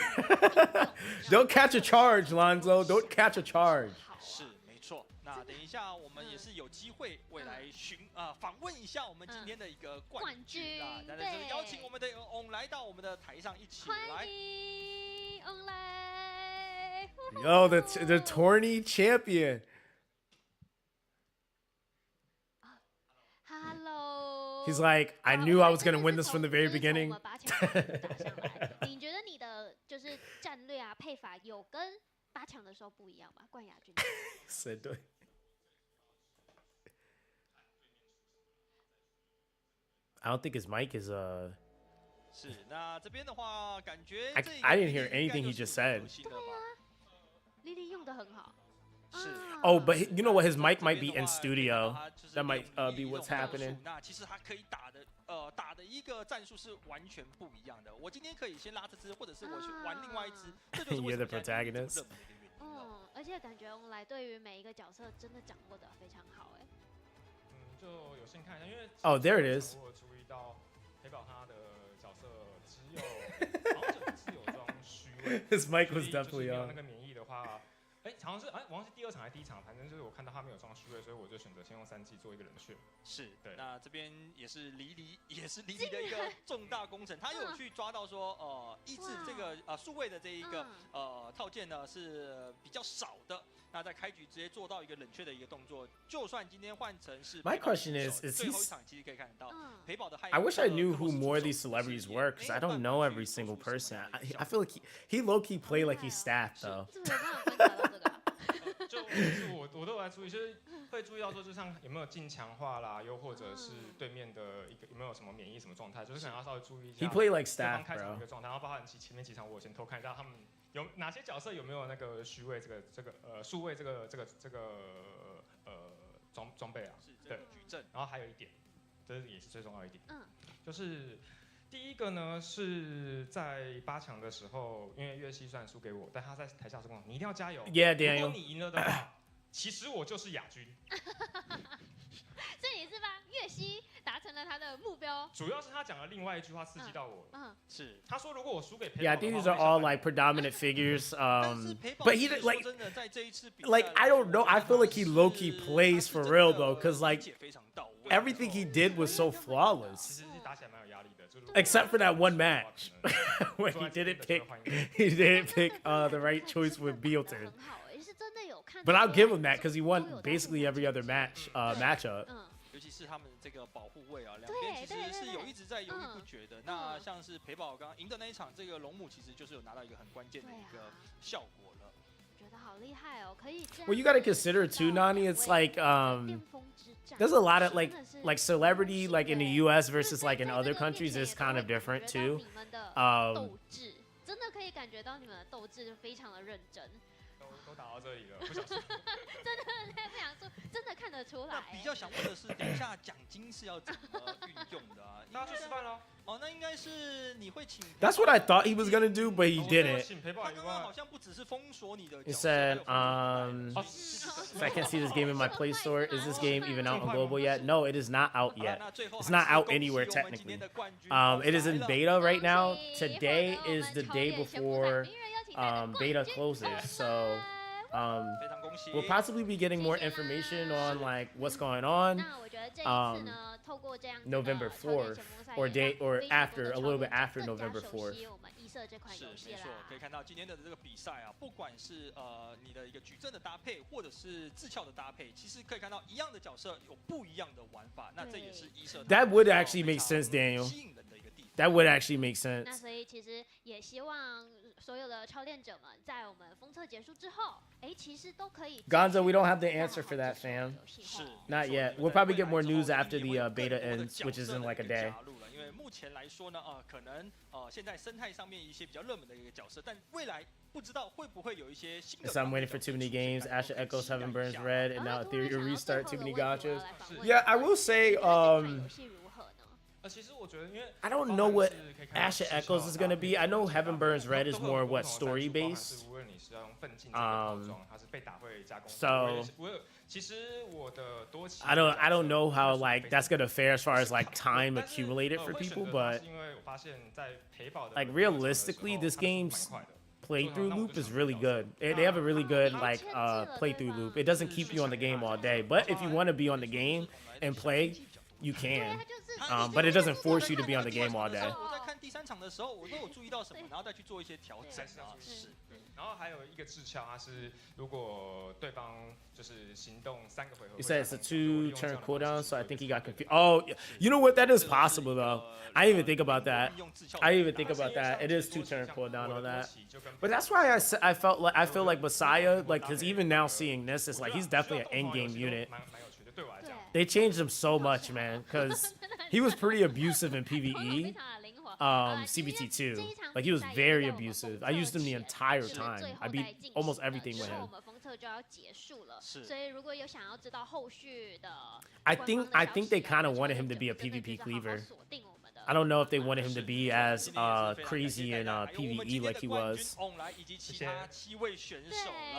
Don't catch a charge, Lonzo. Don't catch a charge. 是没错。那等一下我们也是有机会未来访问一下我们今天的一个冠军啦。那就是邀请我们的翁来到我们的台上一起来。欢迎翁来。 Yo, the tourney champion. Hello. He's like, I knew I was gonna win this from the very 就是从 beginning. 我们8强打上来你觉得你的就是战略啊配法有跟8强的时候不一样吗？冠亚军。Said对。I don't think his mic is 是，那这边的话，感觉 I didn't hear anything he just said. 莉莉用的很好。是。 Oh, but you know what? His mic might be in studio. That might be what's happening. 那其实他可以打的一个战术是完全不一样的。我今天可以先拉这只，或者是我去玩另外一只，这就是为什 You're 么 the protagonist. 而且感觉翁来对于每一个角色真的掌握的非常好哎。就有幸看一下，因为 Oh, there it is. 我注意到陪跑他的角色好像只有装虚位。His mic was 所以就是 definitely 没有 on. 那个免疫的话，好像是我忘记第2场还是第1场，反正就是我看到他没有装虚位，所以我就选择先用3G 做一个冷却。是，对。那这边也是离的一个重大工程，他有去抓到说，抑制这个数位的这一个套件呢是比较少的。那在开局直接做到一个冷却的一个动作，就算今天换成是 My question is 最后一场其实可以看得到陪跑的。I wish I knew who more of these celebrities were, because I don't know every single person. I feel like he low key play like he's staffed though. 这个有办法观察到这个。就是我都有来注意，就是会注意到说，就像有没有进强化啦，又或者是对面的一个有没有什么免疫什么状态，就是可能要稍微注意一下。He play like 对方 staff, 开场 bro. 一个状态，然后包含前面几场我先偷看一下他们有哪些角色有没有那个虚位这个数位这个装备啊，对，矩阵。然后还有一点，这也是最重要一点，就是第一个呢是在8强的时候，因为岳西虽然输给我，但他在台下是跟我，你一定要加油。 Yeah, 如果 Daniel. 你赢了的话，其实我就是亚军。所以你是帮岳西达成了他的目标。主要是他讲了另外一句话刺激到我了。是。他说如果我输给陪跑 Yeah, I think these are all like predominant figures. 但是陪跑 But he 其实 did like 说真的在这一次比赛 like I don't know. I feel like he low key plays for real though, because like 理解非常到位 everything he did was so 其 flawless. 实是打起来蛮有压力的，就是 Except for that one match when he didn't pick the right choice with Bealton. 很好哎，是真的有看。But I'll give him that because he won basically every other matchup. 尤其是他们这个保护位啊，两边其实是有一直在犹豫不决的。那像是陪跑刚刚赢的那一场，这个龙母其实就是有拿到一个很关键的一个效果了。觉得好厉害哦，可以这样。 Well, you gotta consider too, Nani. It's like there's a lot of like celebrity like in the U.S. versus like in other countries is kind of different too. 斗志真的可以感觉到你们的斗志非常的认真。都打到这里了，不想输。真的不想说，真的看得出来。那比较想问的是，等一下奖金是要怎么运用的啊？大家去吃饭喽。哦，那应该是你会请。That's what I thought he was gonna do, but he didn't. 他刚刚好像不只是封锁你的。He said, so I can't see this game in my Play Store. Is this game even out on global yet? No, it is not out yet. It's not out anywhere technically. It is in beta right now. Today is the day before beta closes, so we'll possibly be getting more information on like what's going on. 那我觉得这一次呢，透过这样子的 November 超越 4th 前锋赛 or 也让 day or 非常 after 多的 a 超 little 越 bit 者 after 更加 November 熟 4th. 悉我们一社这款游戏啦。是没错，可以看到今天的这个比赛啊，不管是你的一个矩阵的搭配，或者是自撬的搭配，其实可以看到一样的角色有不一样的玩法。那这也是一社 That would actually make sense, Daniel. 吸引人的一个地方。 That would actually make 那 sense. 所以其实也希望所有的超练者们在我们封测结束之后，其实都可以。Gonzo, we don't have the answer for that, fam. 是 Not yet. We'll probably get more news after the beta ends, which is in like a day. 因为目前来说呢，可能现在生态上面一些比较热门的一个角色，但未来不知道会不会有一些新的。 So I'm waiting for too many games. Asher Echoes, Heaven Burns Red, and now Etheria Restart. Too many gotchas. 问 Yeah, I will say, 这款游戏如何呢？其实我觉得，因为 I don't know what Asher Echoes is gonna be. I know Heaven Burns Red is more what story based. 无论你是要用奋进这个包装，还是被打会加工。 So 其实我的多期 I don't know how like that's gonna fare as far as like time accumulated for people, but 因为我发现在陪跑的 like realistically, this game's playthrough loop is really good. They have a really good like playthrough loop. It doesn't keep you on the game all day, but if you want to be on the game and play, you can. But it doesn't force you to be on the game all day. 我在看第3场的时候，我都有注意到什么，然后再去做一些调整啊。是。 然后还有一个智撬，它是如果对方就是行动3个回合。 You said it's a 2-turn cooldown, so I think he got confused. Oh, you know what? That is possible though. I didn't even think about that. I didn't even think about that. It is 2-turn cooldown on that. But that's why I feel like Messiah, like, because even now seeing this, it's like he's definitely an end-game unit. They changed him so much, man, because he was pretty abusive in PvE. CBT2, like he was very abusive. I used him the entire time. I beat almost everything with him. I think they kind of wanted him to be a PvP cleaver. I don't know if they wanted him to be as crazy in PvE like he was.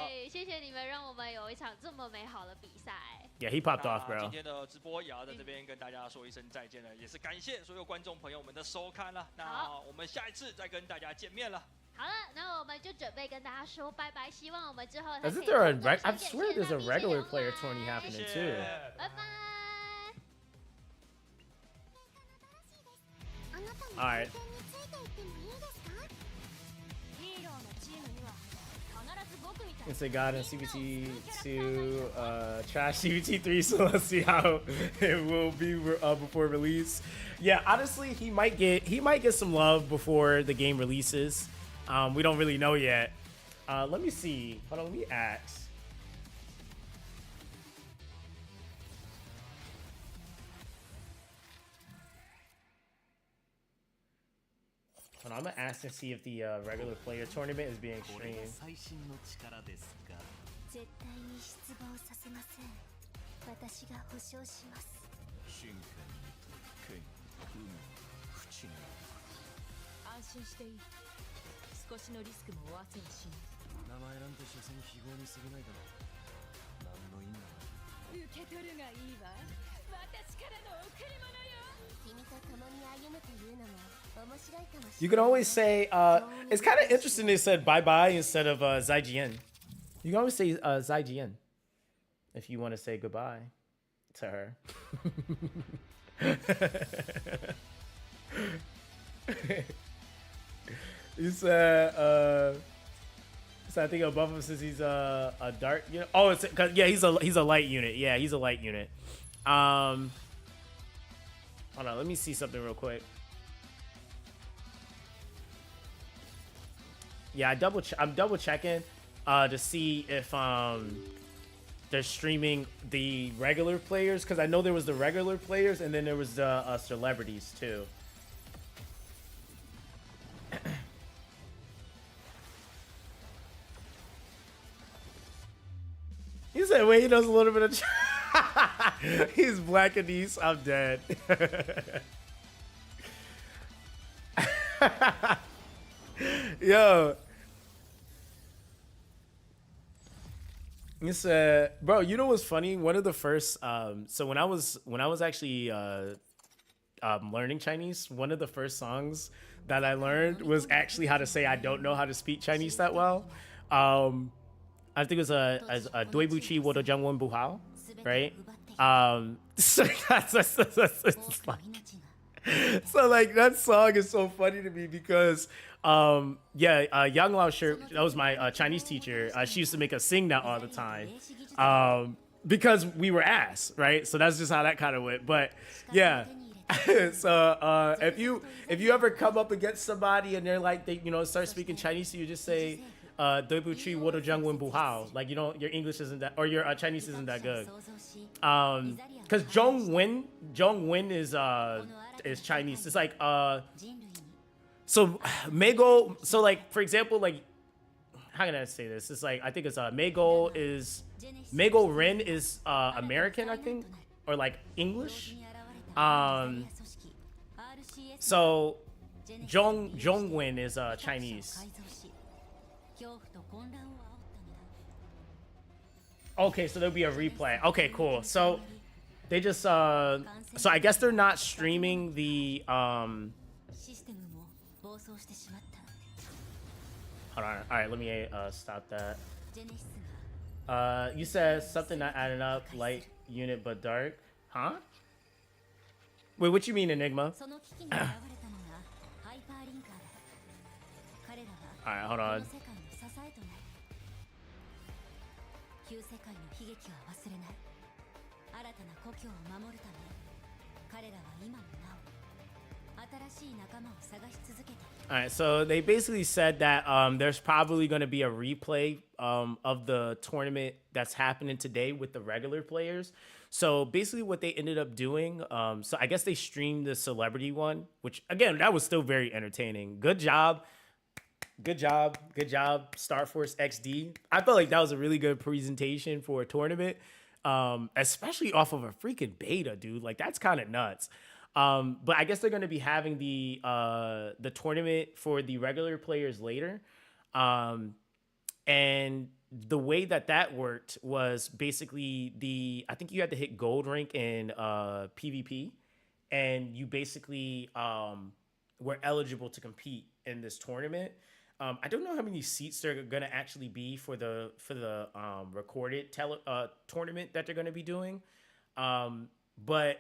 对，谢谢你们让我们有一场这么美好的比赛。 Yeah, he popped off, bro. 今天的直播也要在这边跟大家说一声再见了，也是感谢所有观众朋友们的收看了。那我们下一次再跟大家见面了。好了，那我们就准备跟大家说拜拜，希望我们之后还可以 Isn't there a I swear there's a regular player tourney happening too. 拜拜。 All right. It's a god in CBT2, trash CBT3, so let's see how it will be before release. Yeah, honestly, he might get some love before the game releases. We don't really know yet. Let me see. Hold on, let me ask. Hold on, I'm gonna ask and see if the regular player tournament is being streamed. 絶対に失望させません。私が保証します。進化に剣、運、淵に安心していい。少しのリスクも負わせはしない。名前なんて所詮非業に過ぎないだろう。何の意味もない。受け取るがいいわ。私からの贈り物よ。君と共に歩むというのも面白いかもし You れ can ない。 always say, it's kind of interesting they said bye bye instead of Zaijian. You can always say Zaijian if you want to say goodbye to her. You said, so I think above him says he's a dark unit. Oh, it's cause yeah, he's a light unit. Yeah, he's a light unit. Hold on, let me see something real quick. Yeah, I'm double checking to see if they're streaming the regular players, because I know there was the regular players and then there was the celebrities too. He said, wait, he does a little bit of... He's Black Anise. I'm dead. Yo. He said, bro, you know what's funny? One of the first... so when I was actually learning Chinese, one of the first songs that I learned was actually how to say I don't know how to speak Chinese that well. I think it was a Doibuchi Wodo Jangwon Buhao, right? So it's like, so like that song is so funny to me because Yang Lao Shi, that was my Chinese teacher. She used to make us sing that all the time because we were ass, right? So that's just how that kind of went. But yeah. So if you ever come up against somebody and they're like they start speaking Chinese, you just say Doibuchi Wodo Jangwon Buhao. Like your English isn't that, or your Chinese isn't that good. Because Zhongwen is Chinese. It's like so Mego. So like for example, like how can I say this? It's like I think it's Mego Ren is American, I think, or like English. So Zhongwen is Chinese. Okay, so there'll be a replay. Okay, cool. So they just so I guess they're not streaming the hold on. All right, let me stop that. You said something not adding up, light unit but dark, huh? Wait, what you mean, Enigma? Alright, hold on. Alright, so they basically said that there's probably going to be a replay of the tournament that's happening today with the regular players. So basically what they ended up doing, so I guess they streamed the celebrity one, which again, that was still very entertaining. Good job. Good job. Good job, Star Force XD. I felt like that was a really good presentation for a tournament, especially off of a freaking beta, dude. Like that's kind of nuts. But I guess they're going to be having the tournament for the regular players later. And the way that worked was basically I think you had to hit gold rank in PvP, and you basically were eligible to compete in this tournament. I don't know how many seats there are going to actually be for the recorded tournament that they're going to be doing, but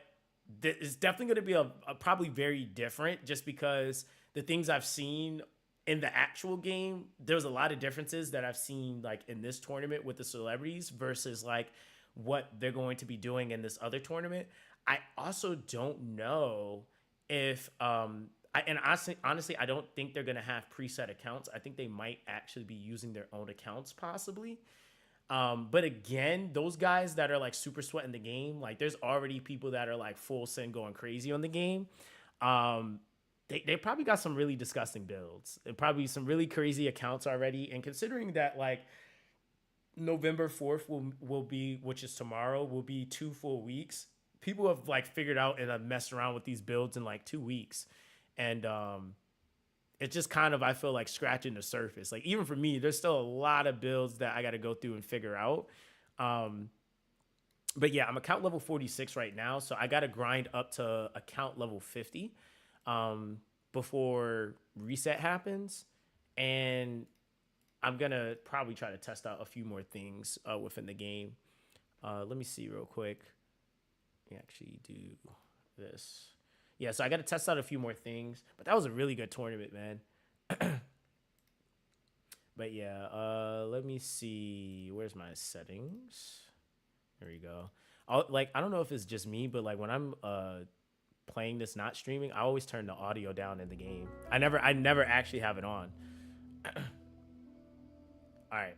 it's definitely going to be a probably very different, just because the things I've seen in the actual game, there's a lot of differences that I've seen like in this tournament with the celebrities versus like what they're going to be doing in this other tournament. I also don't know if honestly, I don't think they're gonna have preset accounts. I think they might actually be using their own accounts possibly. But again, those guys that are like super sweating the game, like there's already people that are like full send going crazy on the game. They probably got some really disgusting builds and probably some really crazy accounts already. And considering that like November 4th will be, which is tomorrow, will be 2 full weeks. People have like figured out and have messed around with these builds in like 2 weeks. And it's just kind of, I feel like scratching the surface. Like even for me, there's still a lot of builds that I got to go through and figure out. But yeah, I'm account level 46 right now. So I got to grind up to account level 50 before reset happens. And I'm going to probably try to test out a few more things within the game. Let me see real quick. Let me actually do this. Yeah, so I got to test out a few more things. But that was a really good tournament, man. But yeah, let me see. Where's my settings? There we go. I don't know if it's just me, but like when I'm playing this not streaming, I always turn the audio down in the game. I never actually have it on. All right.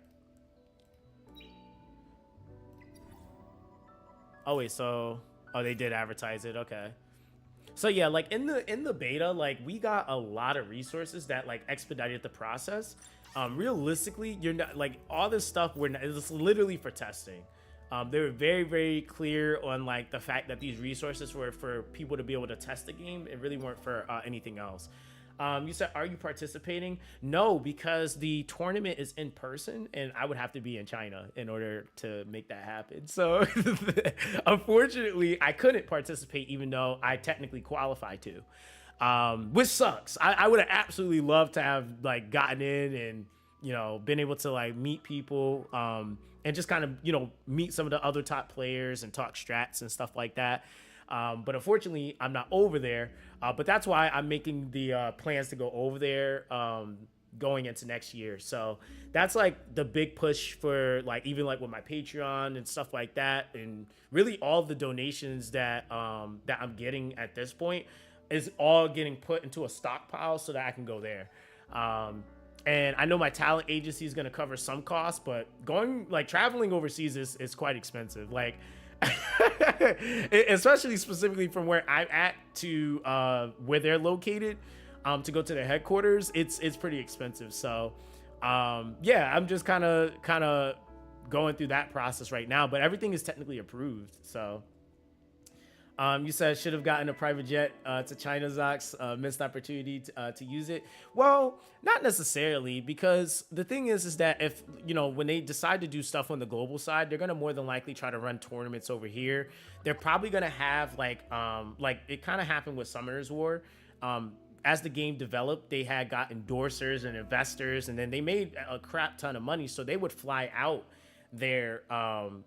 Oh wait, they did advertise it. Okay. So yeah, like in the beta, like we got a lot of resources that like expedited the process. Realistically, you're not like all this stuff. It's literally for testing. They were very, very clear on like the fact that these resources were for people to be able to test the game. It really weren't for anything else. You said, are you participating? No, because the tournament is in person and I would have to be in China in order to make that happen. So unfortunately, I couldn't participate even though I technically qualified to, which sucks. I would have absolutely loved to have like gotten in and, you know, been able to like meet people, and just kind of, you know, meet some of the other top players and talk strats and stuff like that. But unfortunately, I'm not over there. But that's why I'm making the plans to go over there going into next year. So that's like the big push for like even like with my Patreon and stuff like that, and really all the donations that that I'm getting at this point is all getting put into a stockpile so that I can go there. And I know my talent agency is going to cover some costs, but going like traveling overseas is quite expensive. Like, especially specifically from where I'm at to where they're located, to go to their headquarters, it's pretty expensive. So, yeah, I'm just kind of going through that process right now, but everything is technically approved. So, you said should have gotten a private jet to China, Zox. Missed opportunity to use it. Well, not necessarily, because the thing is that if, you know, when they decide to do stuff on the global side, they're gonna more than likely try to run tournaments over here. They're probably gonna have like it kind of happened with Summoners War. As the game developed, they had got endorsers and investors, and then they made a crap ton of money, so they would fly out their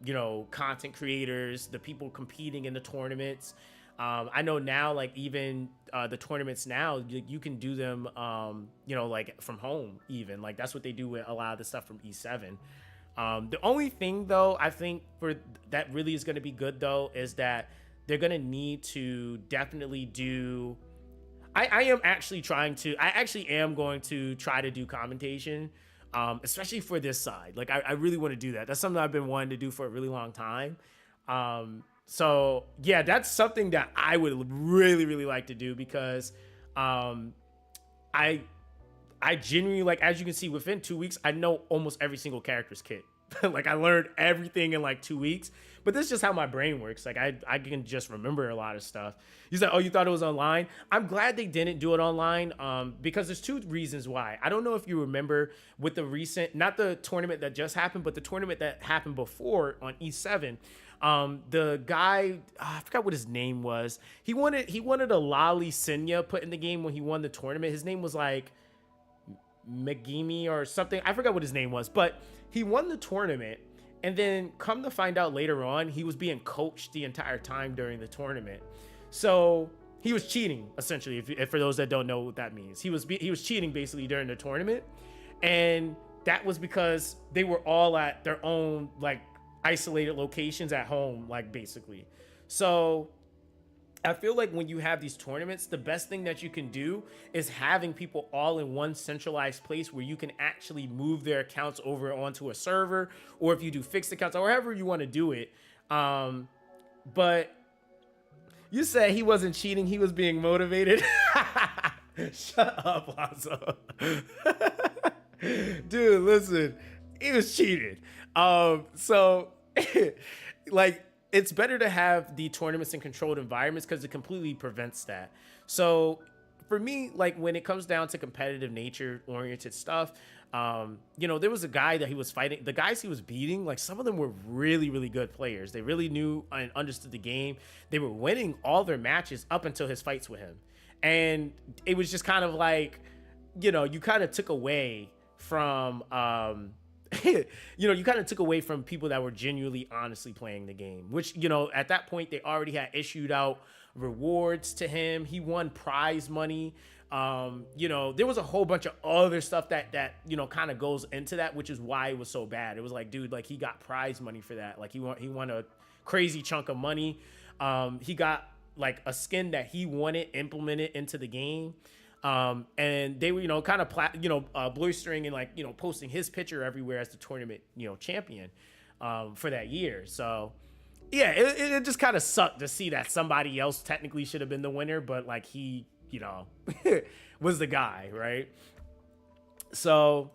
you know, content creators, the people competing in the tournaments. I know now, like even the tournaments now, you can do them you know, like from home. Even like that's what they do with a lot of the stuff from E7. The only thing though I think for that really is going to be good though is that they're going to need to definitely do, I actually am going to try to do commentation, especially for this side. Like I really want to do that. That's something I've been wanting to do for a really long time. So yeah, that's something that I would really, really like to do, because I genuinely, like, as you can see, within 2 weeks, I know almost every single character's kit. Like I learned everything in like 2 weeks, but this is just how my brain works. Like I can just remember a lot of stuff. You said, oh, you thought it was online? I'm glad they didn't do it online, because there's two reasons why. I don't know if you remember with the recent, not the tournament that just happened, but the tournament that happened before on E7. The guy, I forgot what his name was. He wanted a Lali Senya put in the game when he won the tournament. His name was like Megimi or something. I forgot what his name was, but he won the tournament, and then come to find out later on, he was being coached the entire time during the tournament. So he was cheating, essentially, if for those that don't know what that means. He was cheating basically during the tournament, and that was because they were all at their own like isolated locations at home, like basically. So I feel like when you have these tournaments, the best thing that you can do is having people all in one centralized place where you can actually move their accounts over onto a server, or if you do fixed accounts, or however you want to do it. But you said he wasn't cheating, he was being motivated. Shut up, Lonzo. Dude, listen, he was cheated. So like, it's better to have the tournaments in controlled environments because it completely prevents that. So for me, like when it comes down to competitive nature oriented stuff, you know, there was a guy that he was fighting. The guys he was beating, like some of them were really, really good players. They really knew and understood the game. They were winning all their matches up until his fights with him. And it was just kind of like, you know, you kind of took away from, you know, you kind of took away from people that were genuinely, honestly playing the game, which, you know, at that point, they already had issued out rewards to him. He won prize money. You know, there was a whole bunch of other stuff that, you know, kind of goes into that, which is why it was so bad. It was like, dude, like he got prize money for that. Like he won a crazy chunk of money. He got like a skin that he wanted implemented into the game. And they were, you know, kind of, blistering and like, you know, posting his picture everywhere as the tournament, you know, champion, for that year. So yeah, it just kind of sucked to see that somebody else technically should have been the winner, but like he, you know, was the guy, right? So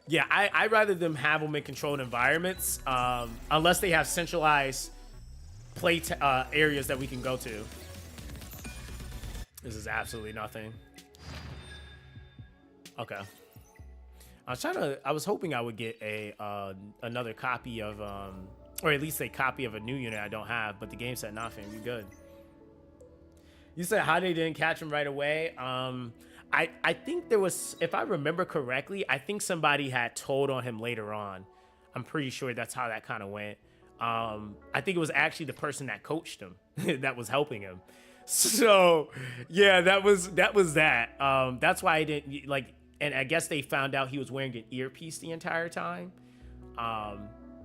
yeah, I'd rather them have them in controlled environments, unless they have centralized play areas that we can go to. This is absolutely nothing. Okay. I was hoping I would get another copy of, or at least a copy of a new unit I don't have, but the game said nothing. We good. You said how they didn't catch him right away. I think there was, if I remember correctly, I think somebody had told on him later on. I'm pretty sure that's how that kind of went. I think it was actually the person that coached him that was helping him. So yeah, that was that. That's why I didn't like, and I guess they found out he was wearing an earpiece the entire time.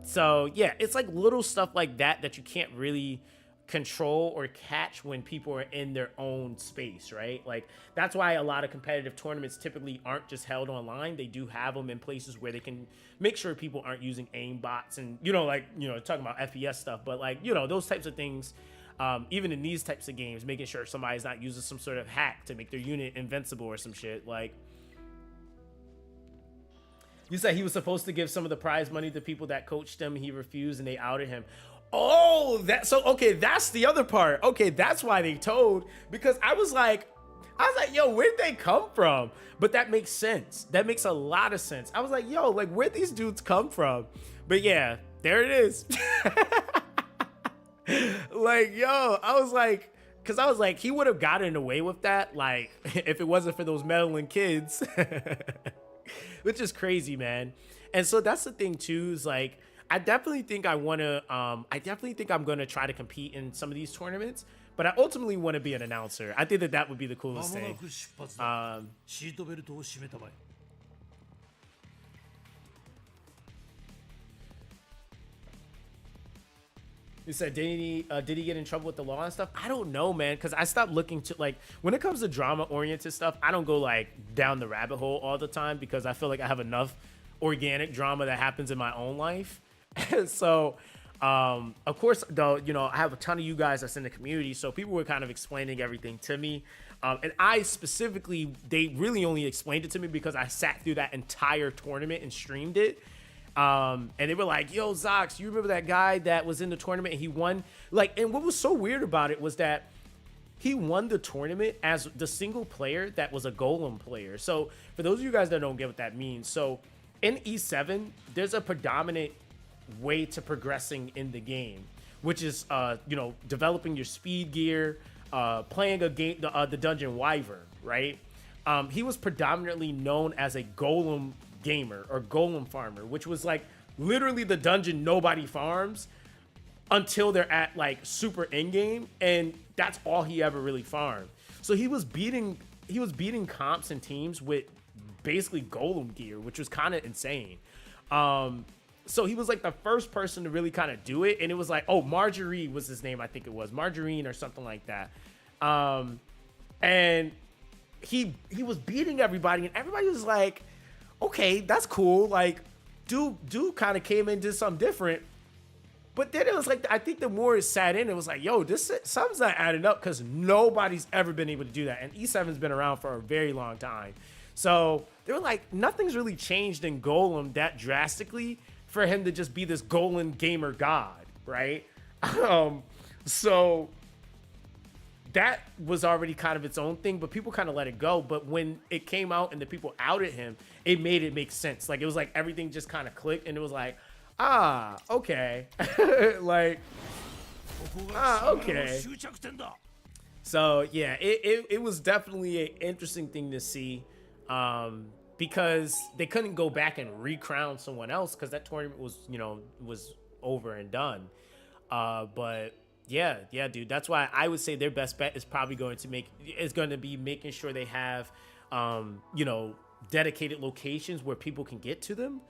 So yeah, it's like little stuff like that that you can't really control or catch when people are in their own space, right? Like that's why a lot of competitive tournaments typically aren't just held online. They do have them in places where they can make sure people aren't using aim bots and, you know, like, you know, talking about FPS stuff, but like, you know, those types of things. Even in these types of games, making sure somebody's not using some sort of hack to make their unit invincible or some shit. Like, you said he was supposed to give some of the prize money to people that coached him. He refused and they outed him. Oh, okay, that's the other part. Okay, that's why they told, because I was like, yo, where'd they come from? But that makes sense. That makes a lot of sense. I was like, yo, like, where'd these dudes come from? But yeah, there it is. Like, yo, I was like, he would have gotten away with that, like, if it wasn't for those meddling kids. Which is crazy, man. And so that's the thing too, is like, I definitely think I'm gonna try to compete in some of these tournaments, but I ultimately want to be an announcer. I think that would be the coolest thing. You said, did he get in trouble with the law and stuff? I don't know, man, because I stopped looking to, like, when it comes to drama-oriented stuff, I don't go, like, down the rabbit hole all the time because I feel like I have enough organic drama that happens in my own life. So, of course, though, you know, I have a ton of you guys that's in the community, so people were kind of explaining everything to me. And I specifically, they really only explained it to me because I sat through that entire tournament and streamed it. And they were like, yo, Zox, you remember that guy that was in the tournament and he won? Like, and what was so weird about it was that he won the tournament as the single player that was a golem player. So for those of you guys that don't get what that means, so in E7, there's a predominant way to progressing in the game, which is, you know, developing your speed gear, playing a game, the Dungeon Wyvern, right? He was predominantly known as a golem gamer or golem farmer, which was like literally the dungeon nobody farms until they're at like super end game, and that's all he ever really farmed. So he was beating comps and teams with basically golem gear, which was kind of insane. So he was like the first person to really kind of do it, and it was like, oh, Marjorie was his name, I think it was Margarine or something like that. And he was beating everybody, and everybody was like, okay, that's cool. Like, dude kind of came in and did something different. But then it was like, I think the more it sat in, it was like, yo, something's not adding up because nobody's ever been able to do that. And E7's been around for a very long time. So they were like, nothing's really changed in Golem that drastically for him to just be this Golem gamer god, right? So that was already kind of its own thing, but people kind of let it go. But when it came out and the people outed him, it made it make sense. Like, it was like everything just kind of clicked, and it was like, okay. Like, okay. So yeah, it was definitely an interesting thing to see, because they couldn't go back and recrown someone else because that tournament was, you know, was over and done. But yeah, dude. That's why I would say their best bet is probably going to be making sure they have, you know, dedicated locations where people can get to them.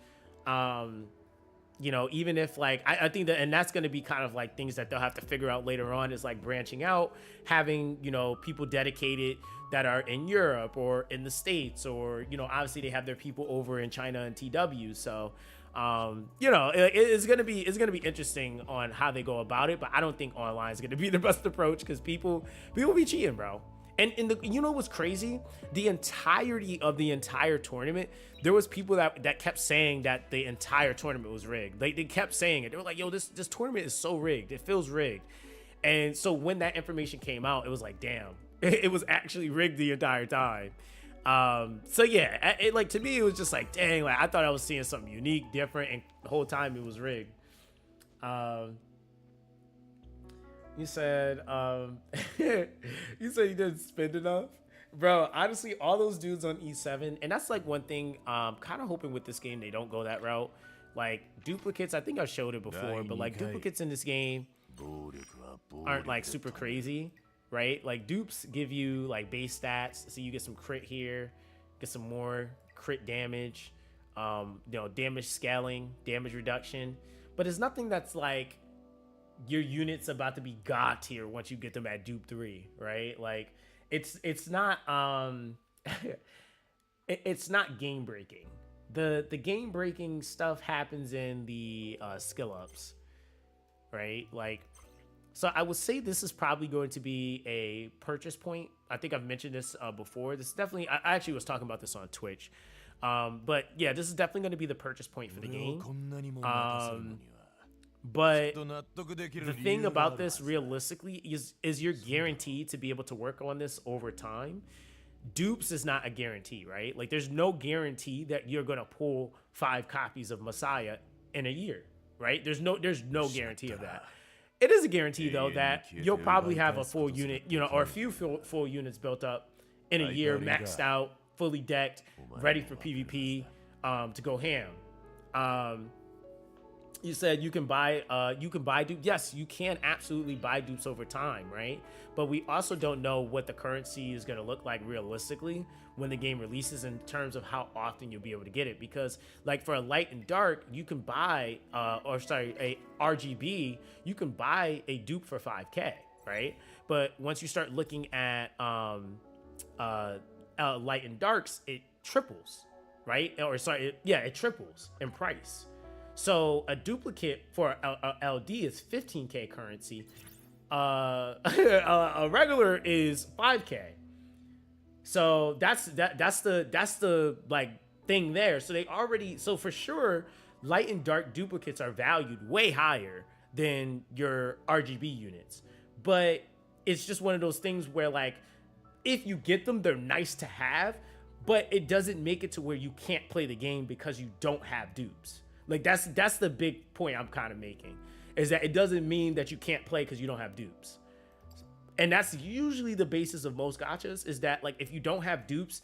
You know, even if like, I think that, and that's going to be kind of like things that they'll have to figure out later on, is like branching out, having, you know, people dedicated that are in Europe or in the States, or, you know, obviously they have their people over in China and TW. So, you know, it's gonna be interesting on how they go about it, but I don't think online is gonna be the best approach because people be cheating, bro. And you know what's crazy? The entirety of the entire tournament, there was people that kept saying that the entire tournament was rigged. They kept saying it. They were like, yo, this tournament is so rigged. It feels rigged. And so when that information came out, it was like, damn, it was actually rigged the entire time. So yeah, it, like, to me, it was just like, dang, like I thought I was seeing something unique, different, and the whole time it was rigged. You said you didn't spend enough. Bro, honestly, all those dudes on E7, and that's like one thing kind of hoping with this game they don't go that route. Like duplicates, I think I showed it before, but like duplicates in this game aren't like super crazy, right? Like dupes give you like base stats, so you get some crit here, get some more crit damage, damage scaling, damage reduction, but it's nothing that's like your unit's about to be god tier once you get them at dupe 3, right? Like it's not it's not game breaking. The game breaking stuff happens in the skill ups, right? Like, so I would say this is probably going to be a purchase point. I think I've mentioned this before. This is definitely, I actually was talking about this on Twitch. But yeah, this is definitely going to be the purchase point for the game. But the thing about this realistically is you're guaranteed to be able to work on this over time. Dupes is not a guarantee, right? Like there's no guarantee that you're going to pull 5 copies of Messiah in a year, right? There's no guarantee of that. It is a guarantee though that you'll probably have a full unit, or a few full units built up in a year, maxed out, fully decked, ready for PvP, to go ham. You said you can buy dupes. Yes, you can absolutely buy dupes over time, right? But we also don't know what the currency is going to look like realistically when the game releases in terms of how often you'll be able to get it. Because like for a light and dark, you can buy, a RGB, you can buy a dupe for 5K, right? But once you start looking at light and darks, it triples, right? It triples in price. So a duplicate for a LD is 15K currency. A regular is 5K. So that's the like thing there. So for sure, light and dark duplicates are valued way higher than your RGB units. But it's just one of those things where like if you get them, they're nice to have, but it doesn't make it to where you can't play the game because you don't have dupes. Like that's the big point I'm kind of making, is that it doesn't mean that you can't play because you don't have dupes. And that's usually the basis of most gachas, is that like if you don't have dupes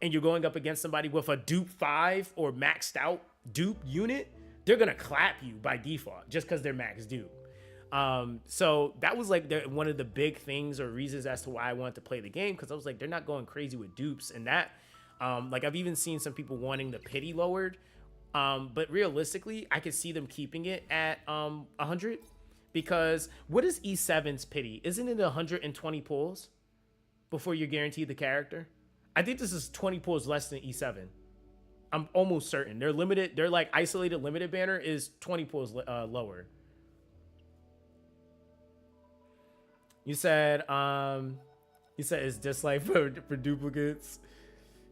and you're going up against somebody with a dupe 5 or maxed out dupe unit, they're gonna clap you by default just because they're max dupe. So that was like one of the big things or reasons as to why I wanted to play the game, because I was like, they're not going crazy with dupes. And that like I've even seen some people wanting the pity lowered. But realistically, I could see them keeping it at 100, because what is E7's pity? Isn't it 120 pulls before you're guaranteed the character? I think this is 20 pulls less than E7. I'm almost certain. They're limited. They're like isolated limited banner is 20 pulls lower. You said it's dislike for duplicates.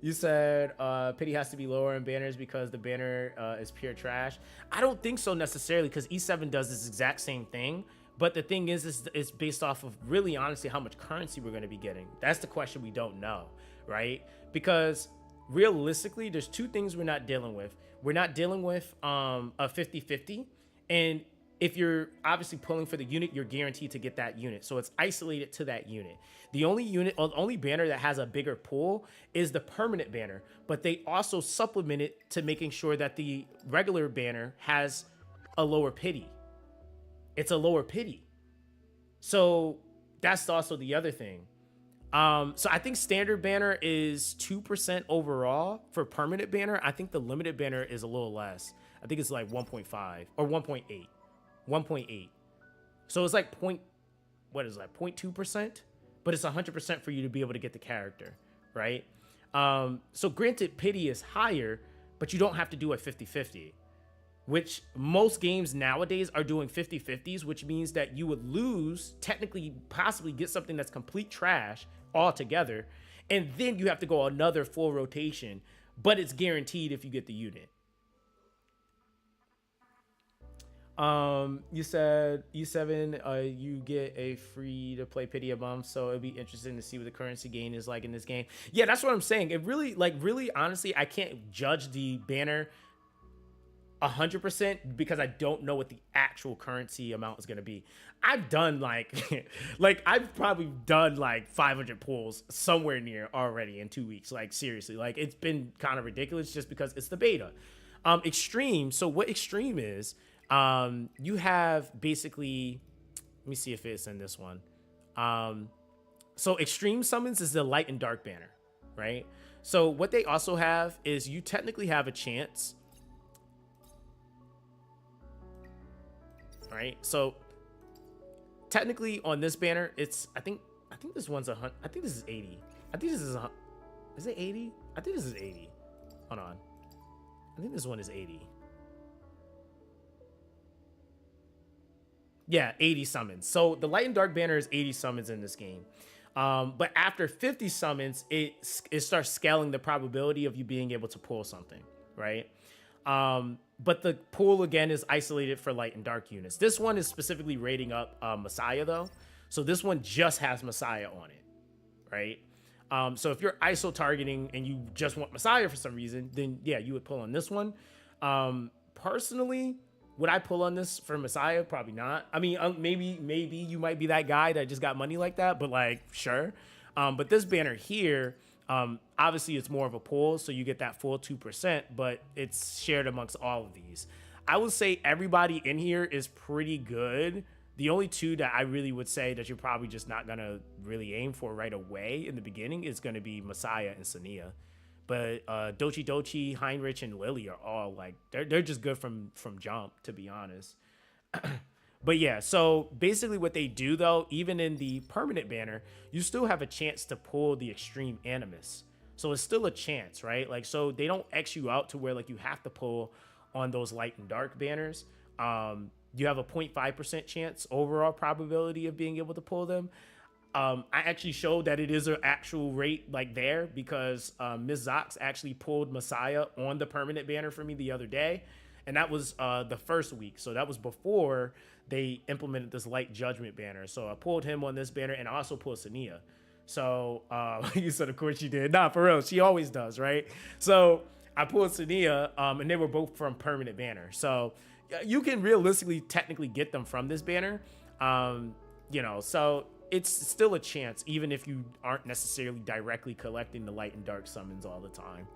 You said pity has to be lower in banners because the banner is pure trash. I don't think so necessarily, because E7 does this exact same thing. But the thing is it's based off of really honestly how much currency we're going to be getting. That's the question we don't know, right? Because realistically, there's two things we're not dealing with. We're not dealing with a 50-50. And if you're obviously pulling for the unit, you're guaranteed to get that unit. So it's isolated to that unit. The only banner that has a bigger pull is the permanent banner, but they also supplement it to making sure that the regular banner has a lower pity. It's a lower pity. So that's also the other thing. So I think standard banner is 2% overall for permanent banner. I think the limited banner is a little less. I think it's like 1.5 or 1.8. 1.8. So it's like 0.2%, but it's 100% for you to be able to get the character, right? So granted, pity is higher, but you don't have to do a 50-50, which most games nowadays are doing 50-50s, which means that you would lose, technically, possibly get something that's complete trash altogether, and then you have to go another full rotation, but it's guaranteed if you get the unit. You said E7, you get a free to play pity a month, so it'd be interesting to see what the currency gain is like in this game. Yeah, that's what I'm saying. It really honestly, I can't judge the banner 100% because I don't know what the actual currency amount is going to be. I've done like I've probably done like 500 pulls somewhere near already in 2 weeks. Like seriously, like it's been kind of ridiculous just because it's the beta. Extreme. So what extreme is, you have basically, let me see if it's in this one. So extreme summons is the light and dark banner, right? So what they also have is you technically have a chance, right? So technically on this banner, it's I think this one's 100. I think this is 80. I think this is is it 80? I think this is 80. Hold on. I think this one is 80. Yeah, 80 summons. So the light and dark banner is 80 summons in this game. But after 50 summons, it starts scaling the probability of you being able to pull something, right? But the pull again is isolated for light and dark units. This one is specifically rating up Messiah though. So this one just has Messiah on it, right? So if you're ISO targeting and you just want Messiah for some reason, then yeah, you would pull on this one. Personally, would I pull on this for Messiah? Probably not. I mean, maybe you might be that guy that just got money like that, but like, sure. But this banner here, obviously it's more of a pull, so you get that full 2%, but it's shared amongst all of these. I would say everybody in here is pretty good. The only two that I really would say that you're probably just not gonna really aim for right away in the beginning is gonna be Messiah and Sania. But Dochi, Heinrich, and Lily are all like they're just good from jump, to be honest. But yeah, so basically what they do though, even in the permanent banner, you still have a chance to pull the extreme Animus. So it's still a chance, right? Like, so they don't X you out to where like you have to pull on those light and dark banners. You have a 0.5% chance overall probability of being able to pull them. I actually showed that it is an actual rate like there because Ms. Zox actually pulled Messiah on the permanent banner for me the other day. And that was the first week. So that was before they implemented this light judgment banner. So I pulled him on this banner and I also pulled Sania. So you said, of course you did. Nah, for real. She always does, right? So I pulled Sania and they were both from permanent banner. So you can realistically technically get them from this banner. You know, so it's still a chance, even if you aren't necessarily directly collecting the light and dark summons all the time.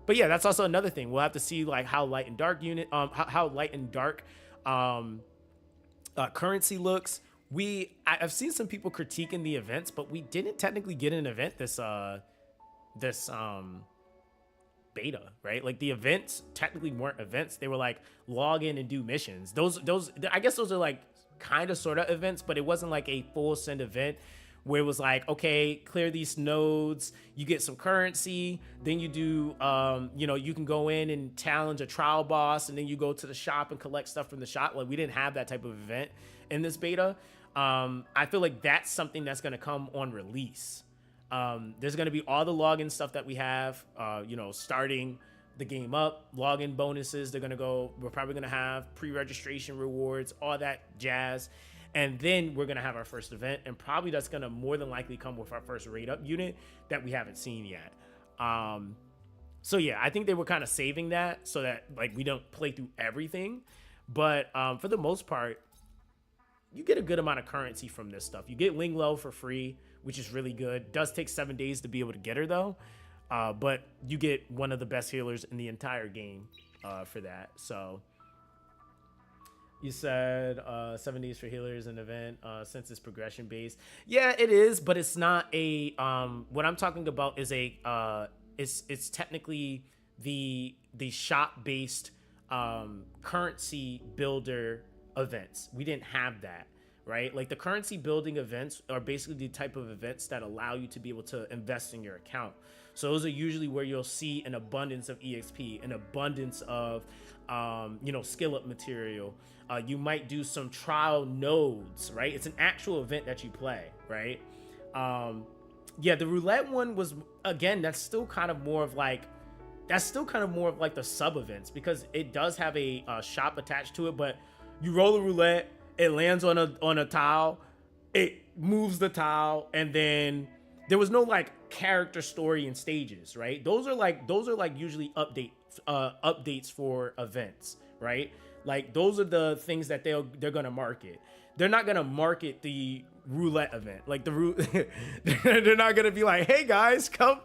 But yeah, that's also another thing. We'll have to see like how light and dark unit, how light and dark currency looks. I've seen some people critiquing the events, but we didn't technically get an event this beta, right? Like the events technically weren't events. They were like log in and do missions. Those I guess those are like kind of sort of events, but it wasn't like a full send event where it was like, okay, clear these nodes, you get some currency, then you do you know, you can go in and challenge a trial boss, and then you go to the shop and collect stuff from the shop. Like, we didn't have that type of event in this beta. I feel like that's something that's going to come on release. There's going to be all the login stuff that we have, you know, starting the game up, login bonuses. We're probably going to have pre-registration rewards, all that jazz. And then we're going to have our first event, and probably that's going to more than likely come with our first rate up unit that we haven't seen yet. So yeah, I think they were kind of saving that so that like we don't play through everything. But for the most part, you get a good amount of currency from this stuff. You get Ling Lo for free, which is really good. Does take 7 days to be able to get her though. But you get one of the best healers in the entire game for that. So you said 7 days for healers an event since it's progression based. Yeah, it is, but it's not a what I'm talking about is a it's technically the shop based currency builder events. We didn't have that, right? Like the currency building events are basically the type of events that allow you to be able to invest in your account. So those are usually where you'll see an abundance of EXP, an abundance of you know, skill up material. You might do some trial nodes, right? It's an actual event that you play, right? Yeah, the roulette one was, again, that's still kind of more of like the sub events, because it does have a shop attached to it. But you roll a roulette, it lands on a tile, it moves the tile, and then there was no like character story and stages, right? Those are like usually update updates for events, right? Like those are the things that they're gonna market. They're not gonna market the roulette event, like they're not gonna be like, hey guys, come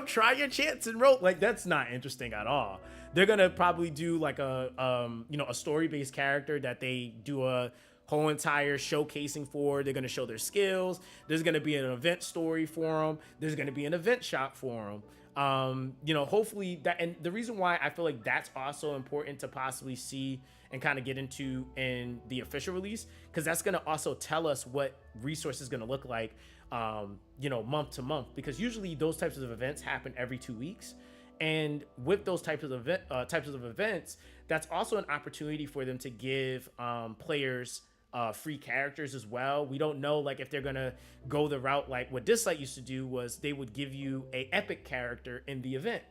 try your chance and roll. Like that's not interesting at all. They're gonna probably do like a a story-based character that they do a whole entire showcasing for. They're gonna show their skills. There's gonna be an event story for them. There's gonna be an event shop for them. Hopefully that, and the reason why I feel like that's also important to possibly see and kind of get into in the official release, because that's going to also tell us what resource is going to look like, month to month, because usually those types of events happen every 2 weeks. And with those types of events, that's also an opportunity for them to give players free characters as well. We don't know like if they're gonna go the route like what Dislight used to do, was they would give you a epic character in the event.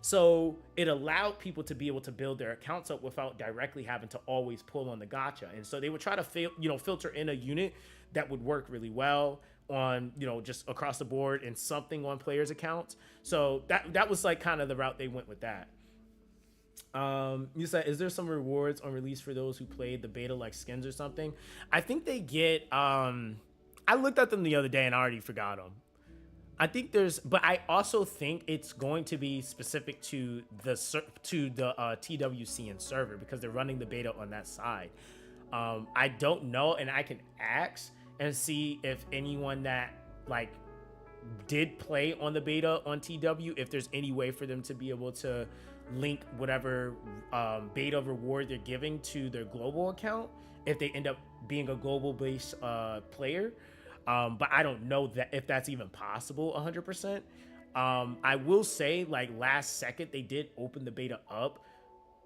So it allowed people to be able to build their accounts up without directly having to always pull on the gacha. And so they would try to filter in a unit that would work really well on, just across the board and something on players' accounts. So that was like kind of the route they went with that. You said, is there some rewards on release for those who played the beta, like skins or something? I think they get, I looked at them the other day and I already forgot them. I think but I also think it's going to be specific to the TWCN server, because they're running the beta on that side. I don't know, and I can ask and see if anyone that like did play on the beta on TW, if there's any way for them to be able to link whatever beta reward they're giving to their global account if they end up being a global based player. But I don't know that if that's even possible 100%. I will say, like, last second they did open the beta up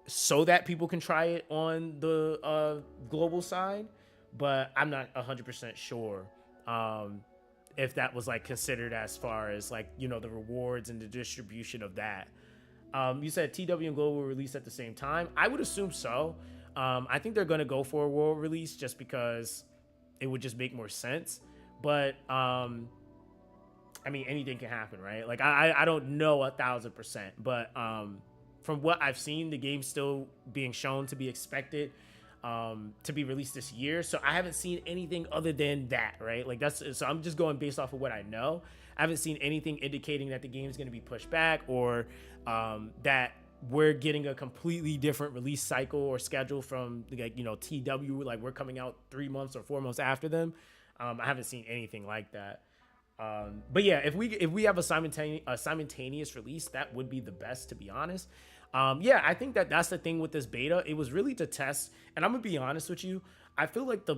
so that people can try it on the global side, but I'm not 100% sure if that was like considered as far as like, the rewards and the distribution of that. You said TW and global will release at the same time. I would assume so. I think they're going to go for a world release just because it would just make more sense. But anything can happen, right? Like I don't know 1,000%, but from what I've seen, the game's still being shown to be expected to be released this year. So I haven't seen anything other than that, right? Like so I'm just going based off of what I know. I haven't seen anything indicating that the game is going to be pushed back, or that we're getting a completely different release cycle or schedule from TW, like we're coming out 3 months or 4 months after them. I haven't seen anything like that. But yeah, if we have a simultaneous release, that would be the best, to be honest. Yeah, I think that's the thing with this beta. It was really to test, and I'm gonna be honest with you. I feel like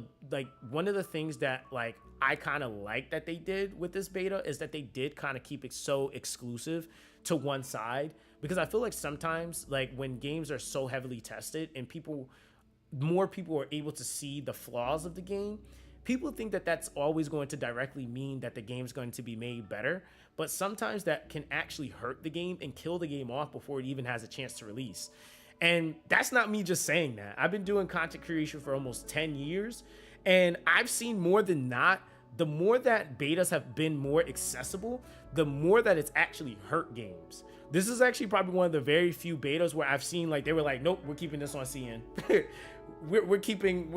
one of the things that like I kind of like that they did with this beta is that they did kind of keep it so exclusive to one side, because I feel like sometimes like when games are so heavily tested and more people are able to see the flaws of the game, people think that that's always going to directly mean that the game's going to be made better, but sometimes that can actually hurt the game and kill the game off before it even has a chance to release. And that's not me just saying that. I've been doing content creation for almost 10 years, and I've seen more than not, the more that betas have been more accessible, the more that it's actually hurt games. This is actually probably one of the very few betas where I've seen like they were like, nope, we're keeping this on CN. we're keeping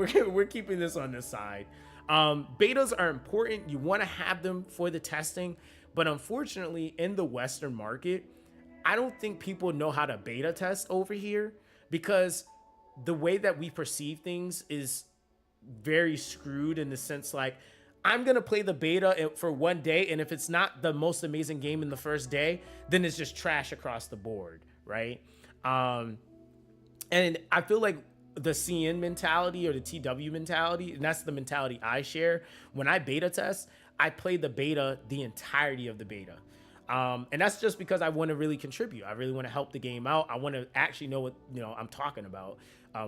this on this side. Betas are important. You want to have them for the testing, but unfortunately in the Western market, I don't think people know how to beta test over here, because the way that we perceive things is very screwed in the sense like, I'm going to play the beta for one day, and if it's not the most amazing game in the first day, then it's just trash across the board, right? And I feel like the CN mentality or the TW mentality, and that's the mentality I share. When I beta test, I play the beta the entirety of the beta. And that's just because I want to really contribute. I really want to help the game out. I want to actually know what I'm talking about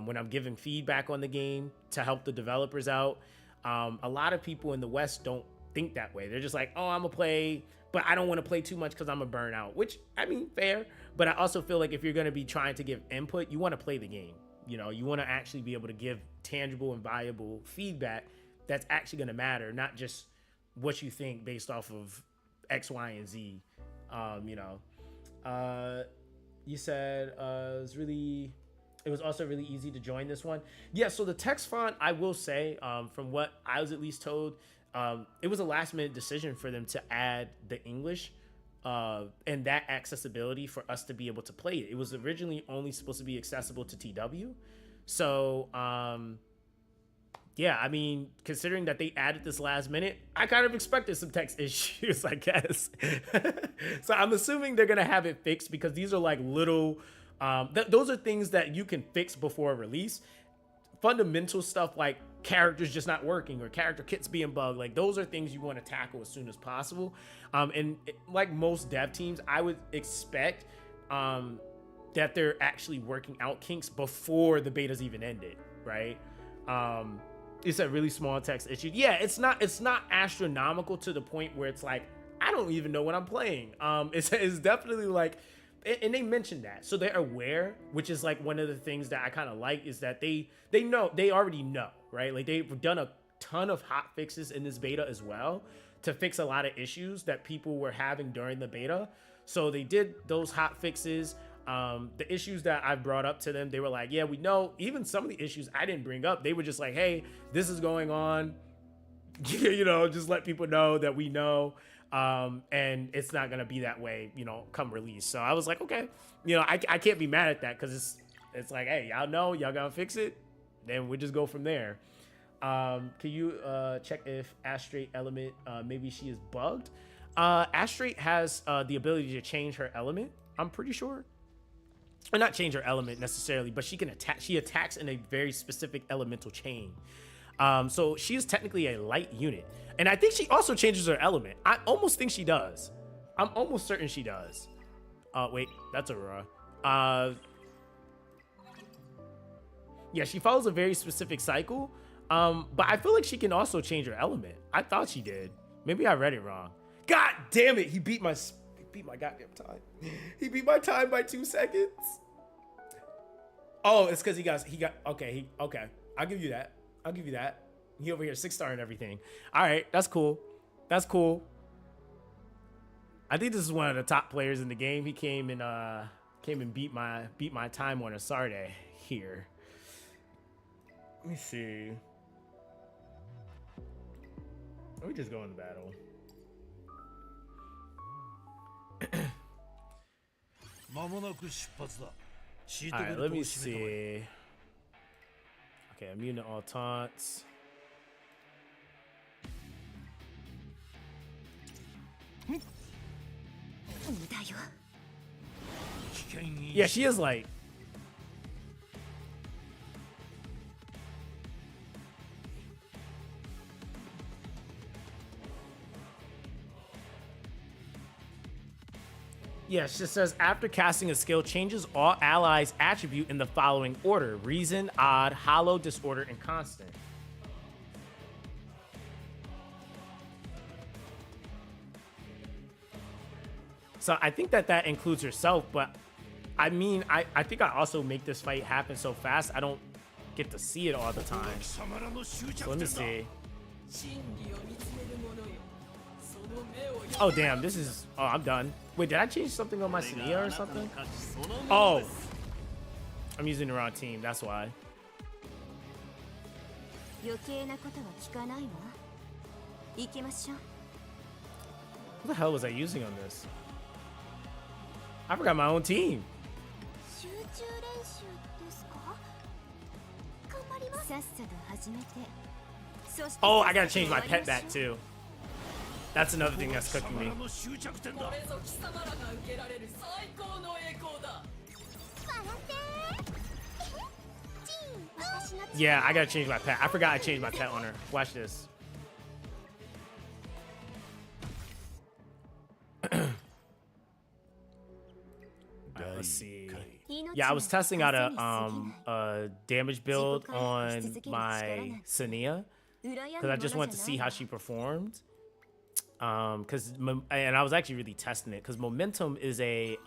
when I'm giving feedback on the game to help the developers out. A lot of people in the West don't think that way. They're just like, oh, I'm gonna play, but I don't want to play too much because I'm gonna burn out, which I mean, fair. But I also feel like if you're going to be trying to give input, you want to play the game. You want to actually be able to give tangible and valuable feedback that's actually going to matter, not just what you think based off of X, Y, and Z. You said it was also really easy to join this one. Yeah, so the text font, I will say, from what I was at least told, it was a last minute decision for them to add the English and that accessibility for us to be able to play it. It was originally only supposed to be accessible to TW. So, yeah, I mean, considering that they added this last minute, I kind of expected some text issues, I guess. So I'm assuming they're going to have it fixed because these are like little, those are things that you can fix before release. Fundamental stuff like characters just not working or character kits being bugged, like those are things you want to tackle as soon as possible. Like most dev teams, I would expect that they're actually working out kinks before the beta's even ended, right? It's a really small text issue. Yeah, it's not astronomical to the point where it's like I don't even know what I'm playing. It's definitely like, and they mentioned that, so they're aware, which is like one of the things that I kind of like is that they already know, right? Like they've done a ton of hot fixes in this beta as well to fix a lot of issues that people were having during the beta. So they did those hot fixes. The issues that I brought up to them, they were like, yeah, we know. Even some of the issues I didn't bring up, they were just like, hey, this is going on. You know, just let people know that we know. And it's not gonna be that way, you know, come release. So I was like, okay, you know, I can't be mad at that because it's like, hey, y'all know, y'all gotta fix it, then we just go from there. Can you check if Astrate element, maybe she is bugged? Astrate has the ability to change her element, I'm pretty sure. Or not change her element necessarily, but she can attack. She attacks in a very specific elemental chain. So she is technically a light unit. And I think she also changes her element. I almost think she does. I'm almost certain she does. Wait, that's Aurora. Yeah, she follows a very specific cycle. But I feel like she can also change her element. I thought she did. Maybe I read it wrong. God damn it, he beat my goddamn time. He beat my time by 2 seconds. Oh, it's because he got okay. I'll give you that. He over here 6-star and everything. All right, that's cool. I think this is one of the top players in the game. He came and beat my time on Asarde here. Let me see. Let me just go into battle. Alright, let me see. Okay, immune to all taunts. Yeah, she is like. Yes, it says after casting a skill, changes all allies' attribute in the following order: reason, odd, hollow, disorder, and constant. So I think that includes herself, but I mean, I think I also make this fight happen so fast, I don't get to see it all the time. So let me see. Oh, damn, this is... Oh, I'm done. Wait, did I change something on my Senia or something? Oh. I'm using the wrong team, that's why. What the hell was I using on this? I forgot my own team. Oh, I gotta change my pet back too. That's another thing that's cooking me. Yeah, I gotta change my pet. I forgot I changed my pet on her. Watch this. Alright, let's see. Yeah, I was testing out a damage build on my Senia because I just wanted to see how she performed. And I was actually really testing it because momentum is a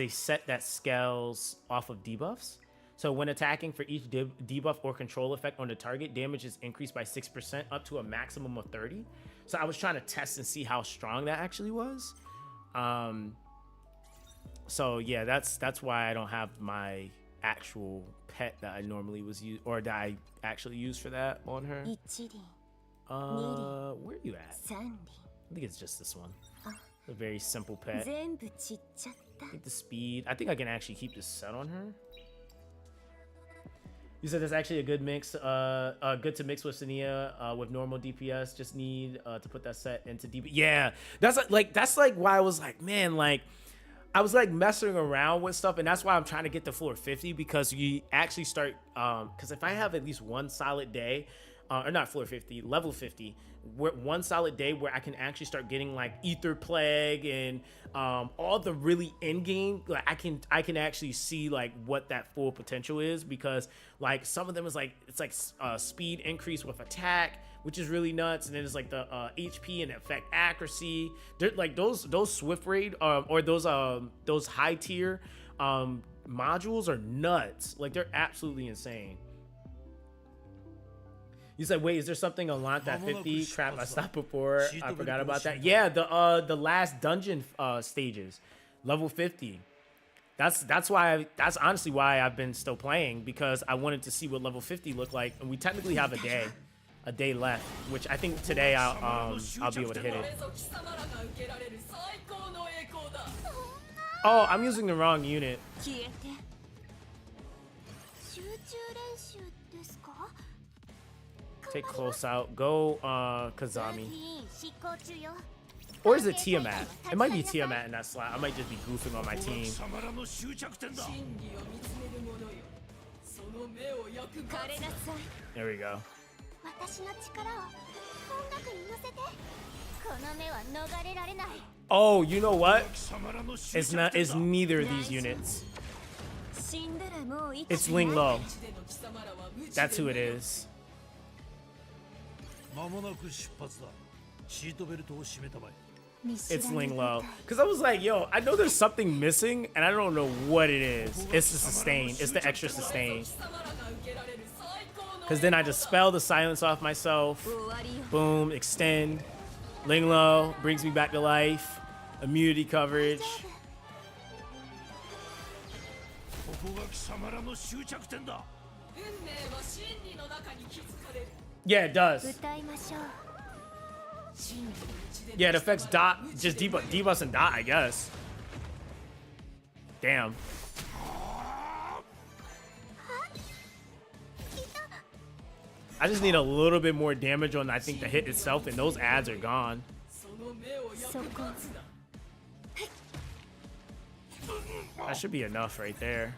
set that scales off of debuffs. So when attacking, for each debuff or control effect on the target, damage is increased by 6% up to a maximum of 30. So I was trying to test and see how strong that actually was. So yeah, that's why I don't have my actual pet that I normally was use or that I actually use for that on her. 一輪 Where are you at? 三 I think it's just this one. A very simple pet. 輪全部散っちゃった I think the speed. I think I can actually keep this set on her. You said that's actually a good mix. Good to mix with Sania with normal DPS. Just need to put that set into DPS. Yeah, that's like why I was like, man, like I was like messing around with stuff, and that's why I'm trying to get to floor 50 because you actually start. Because if I have at least one solid day, or not floor 50, level 50, one solid day where I can actually start getting like Ether Plague and all the really in game, like I can actually see like what that full potential is, because like some of them is like it's like speed increase with attack, which is really nuts, and then it's like the HP and effect accuracy. They're like those Swift Raid or those high tier modules are nuts. Like they're absolutely insane. You said, wait, is there something unlocked at 50? Crap, I stopped before. I forgot about that. Yeah, the last dungeon stages, level 50. That's why that's honestly why I've been still playing, because I wanted to see what level 50 looked like, and we technically have a day left, which I think today I'll be able to hit it. Oh, I'm using the wrong unit. 消えて集中練習ですか Take close out. Go Kazami. 執行中よ Or is it Tiamat? It might be Tiamat in that slot. I might just be goofing on my team. 真理を見つめる者よその目を焼く枯れなさい There we go. 私の力を音楽に乗せてこの目は逃れられない Oh, you know what? It's not. It's neither of these units. 死んだらもう生き It's Ling Lo. That's who it is. 間もなく出発だ。シートベルトを締めたまえ。 It's Ling Lo. Because I was like, yo, I know there's something missing, and I don't know what it is. It's the sustain. It's the extra sustain. Because then I just spell the silence off myself. Boom, extend. Ling Lo brings me back to life. Immunity coverage. ここが貴様らの終着点だ。 運命は真理の中に気づかれる Yeah, it does. 歌いましょう Yeah, it affects dot, just debuffs and dot, I guess. Damn. I just need a little bit more damage on, I think, the hit itself, and those ads are gone. その目を焼く罰だ That should be enough right there.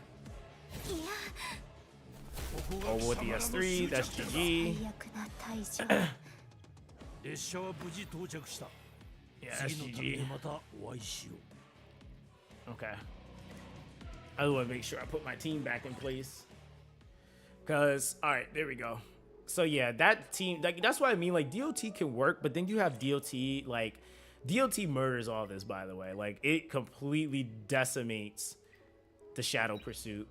Over with the S3, that's GG. 最悪な退場列車は無事到着した。 Yeah, that's 次の旅で GG. またお会いしよう。 Okay. I want to make sure I put my team back in place. Cause, all right, there we go. So yeah, that team, like, that's what I mean. Like, DOT can work, but then you have DOT, like, DOT murders all this, by the way. Like, it completely decimates the Shadow Pursuit.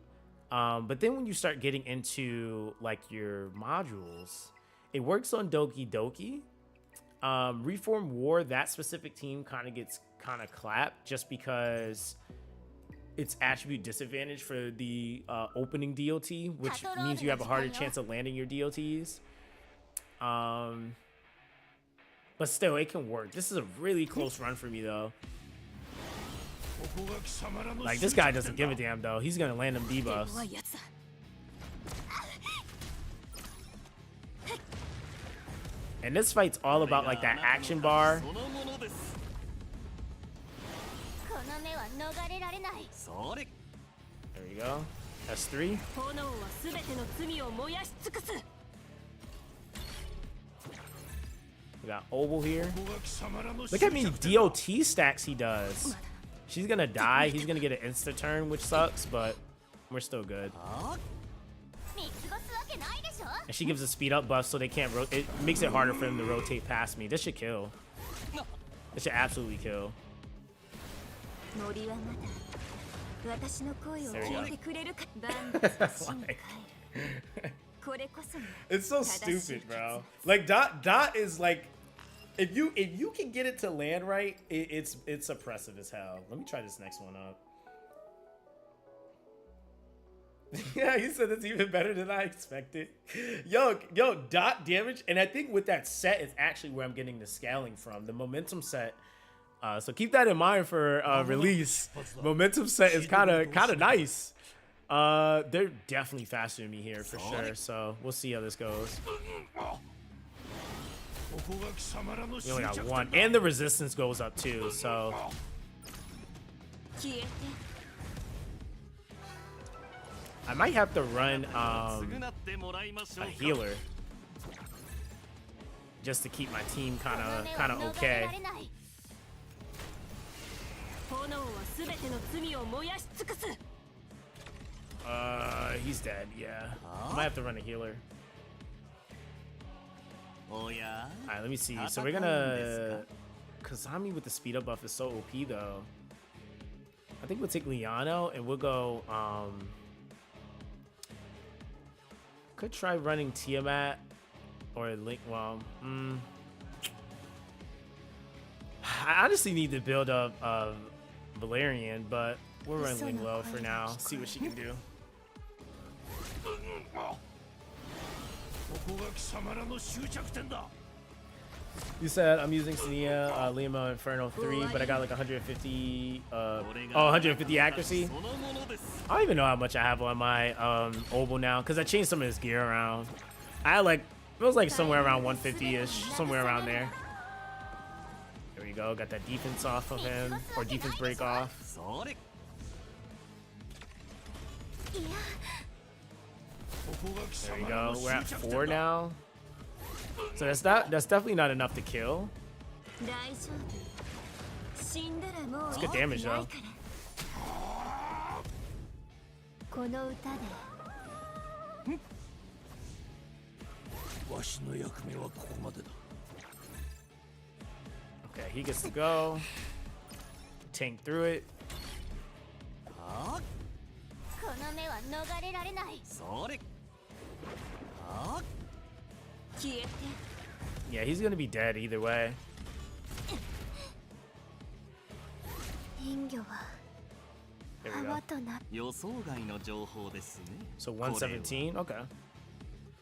But then when you start getting into, like, your modules, it works on Doki Doki. Reform War, that specific team kind of gets kind of clapped just because it's attribute disadvantage for the opening DOT, which means you have a harder chance of landing your DOTs. But still, it can work. This is a really close run for me, though. Like, this guy doesn't give a damn, though. He's gonna land them debuffs. 弱いやつだ And this fight's all about, like, that action bar. この目は逃れられない There we go. S3. 炎は全ての罪を燃やし尽くす We got Oval here. Look how many DOT stacks he does. She's gonna die. He's gonna get an insta turn, which sucks, but we're still good. 見過ごすわけないでしょ And she gives a speed up buff so they can't rotate. It makes it harder for them to rotate past me. This should kill. This should absolutely kill. 森はまだ私の声を There we go. 聞いてくれるか万物は真に帰るこれこそが It's so stupid, bro. Like dot is like, if you can get it to land right, it's oppressive as hell. Let me try this next one up. Yeah, he said it's even better than I expected. Yo, dot damage, and I think with that set is actually where I'm getting the scaling from. The momentum set. So keep that in mind for release. Momentum set is kind of nice. They're definitely faster than me here for sure. So we'll see how this goes. We only got one, and the resistance goes up too. So I might have to run a healer just to keep my team kind of okay. He's dead. Yeah, I might have to run a healer. All right, let me see. So we're gonna Kazami with the speed up buff is so OP though. I think we'll take Liano and we'll go. Could try running Tiamat or Link. Well, I honestly need to build up Valerian, but we're running Link low for now. See what she can do. You said I'm using Senia, Lima Inferno 3, but I got like 150 accuracy. I don't even know how much I have on my Obel now because I changed some of his gear around. I had like, it was like somewhere around 150-ish, somewhere around there. There we go, got that defense off of him, or defense break off. There we go, we're at 4 now. So that's definitely not enough to kill. It's good damage though. Okay, he gets to go. Tank through it. Yeah, he's gonna be dead either way. There we go. So 117, okay.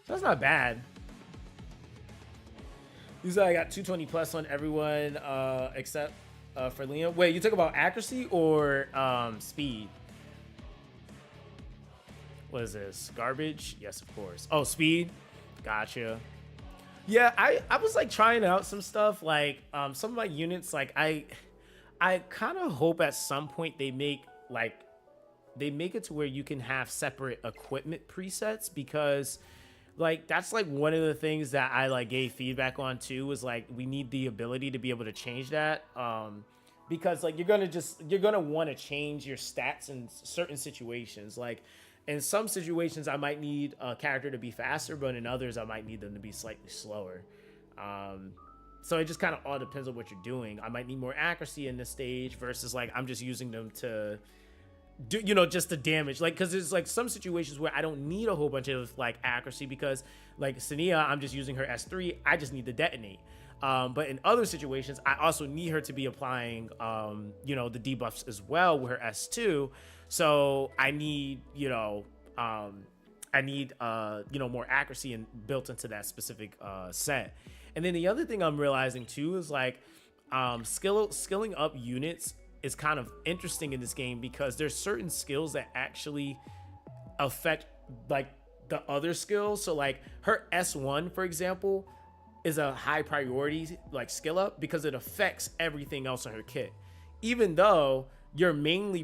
So that's not bad. Usually I got 220 plus on everyone except for Liam. Wait, you talk about accuracy or speed? What is this? Garbage? Yes, of course. Oh, speed. Gotcha. Yeah, I was like trying out some stuff. Like some of my units, like I kind of hope at some point they make it to where you can have separate equipment presets, because like that's like one of the things that I like gave feedback on too, was like we need the ability to be able to change that, because like you're gonna want to change your stats in certain situations. Like in some situations I might need a character to be faster, but in others I might need them to be slightly slower. So it just kind of all depends on what you're doing. I might need more accuracy in this stage versus like I'm just using them to do, you know, just the damage. Like, because there's like some situations where I don't need a whole bunch of like accuracy, because like Senia, I'm just using her S3. I just need to detonate. But in other situations, I also need her to be applying, you know, the debuffs as well with her S2. So I need, you know, more accuracy and built into that specific set. And then the other thing I'm realizing too is like skilling up units is kind of interesting in this game, because there's certain skills that actually affect like the other skills. So like her S1, for example, is a high priority like skill up because it affects everything else on her kit, even though you're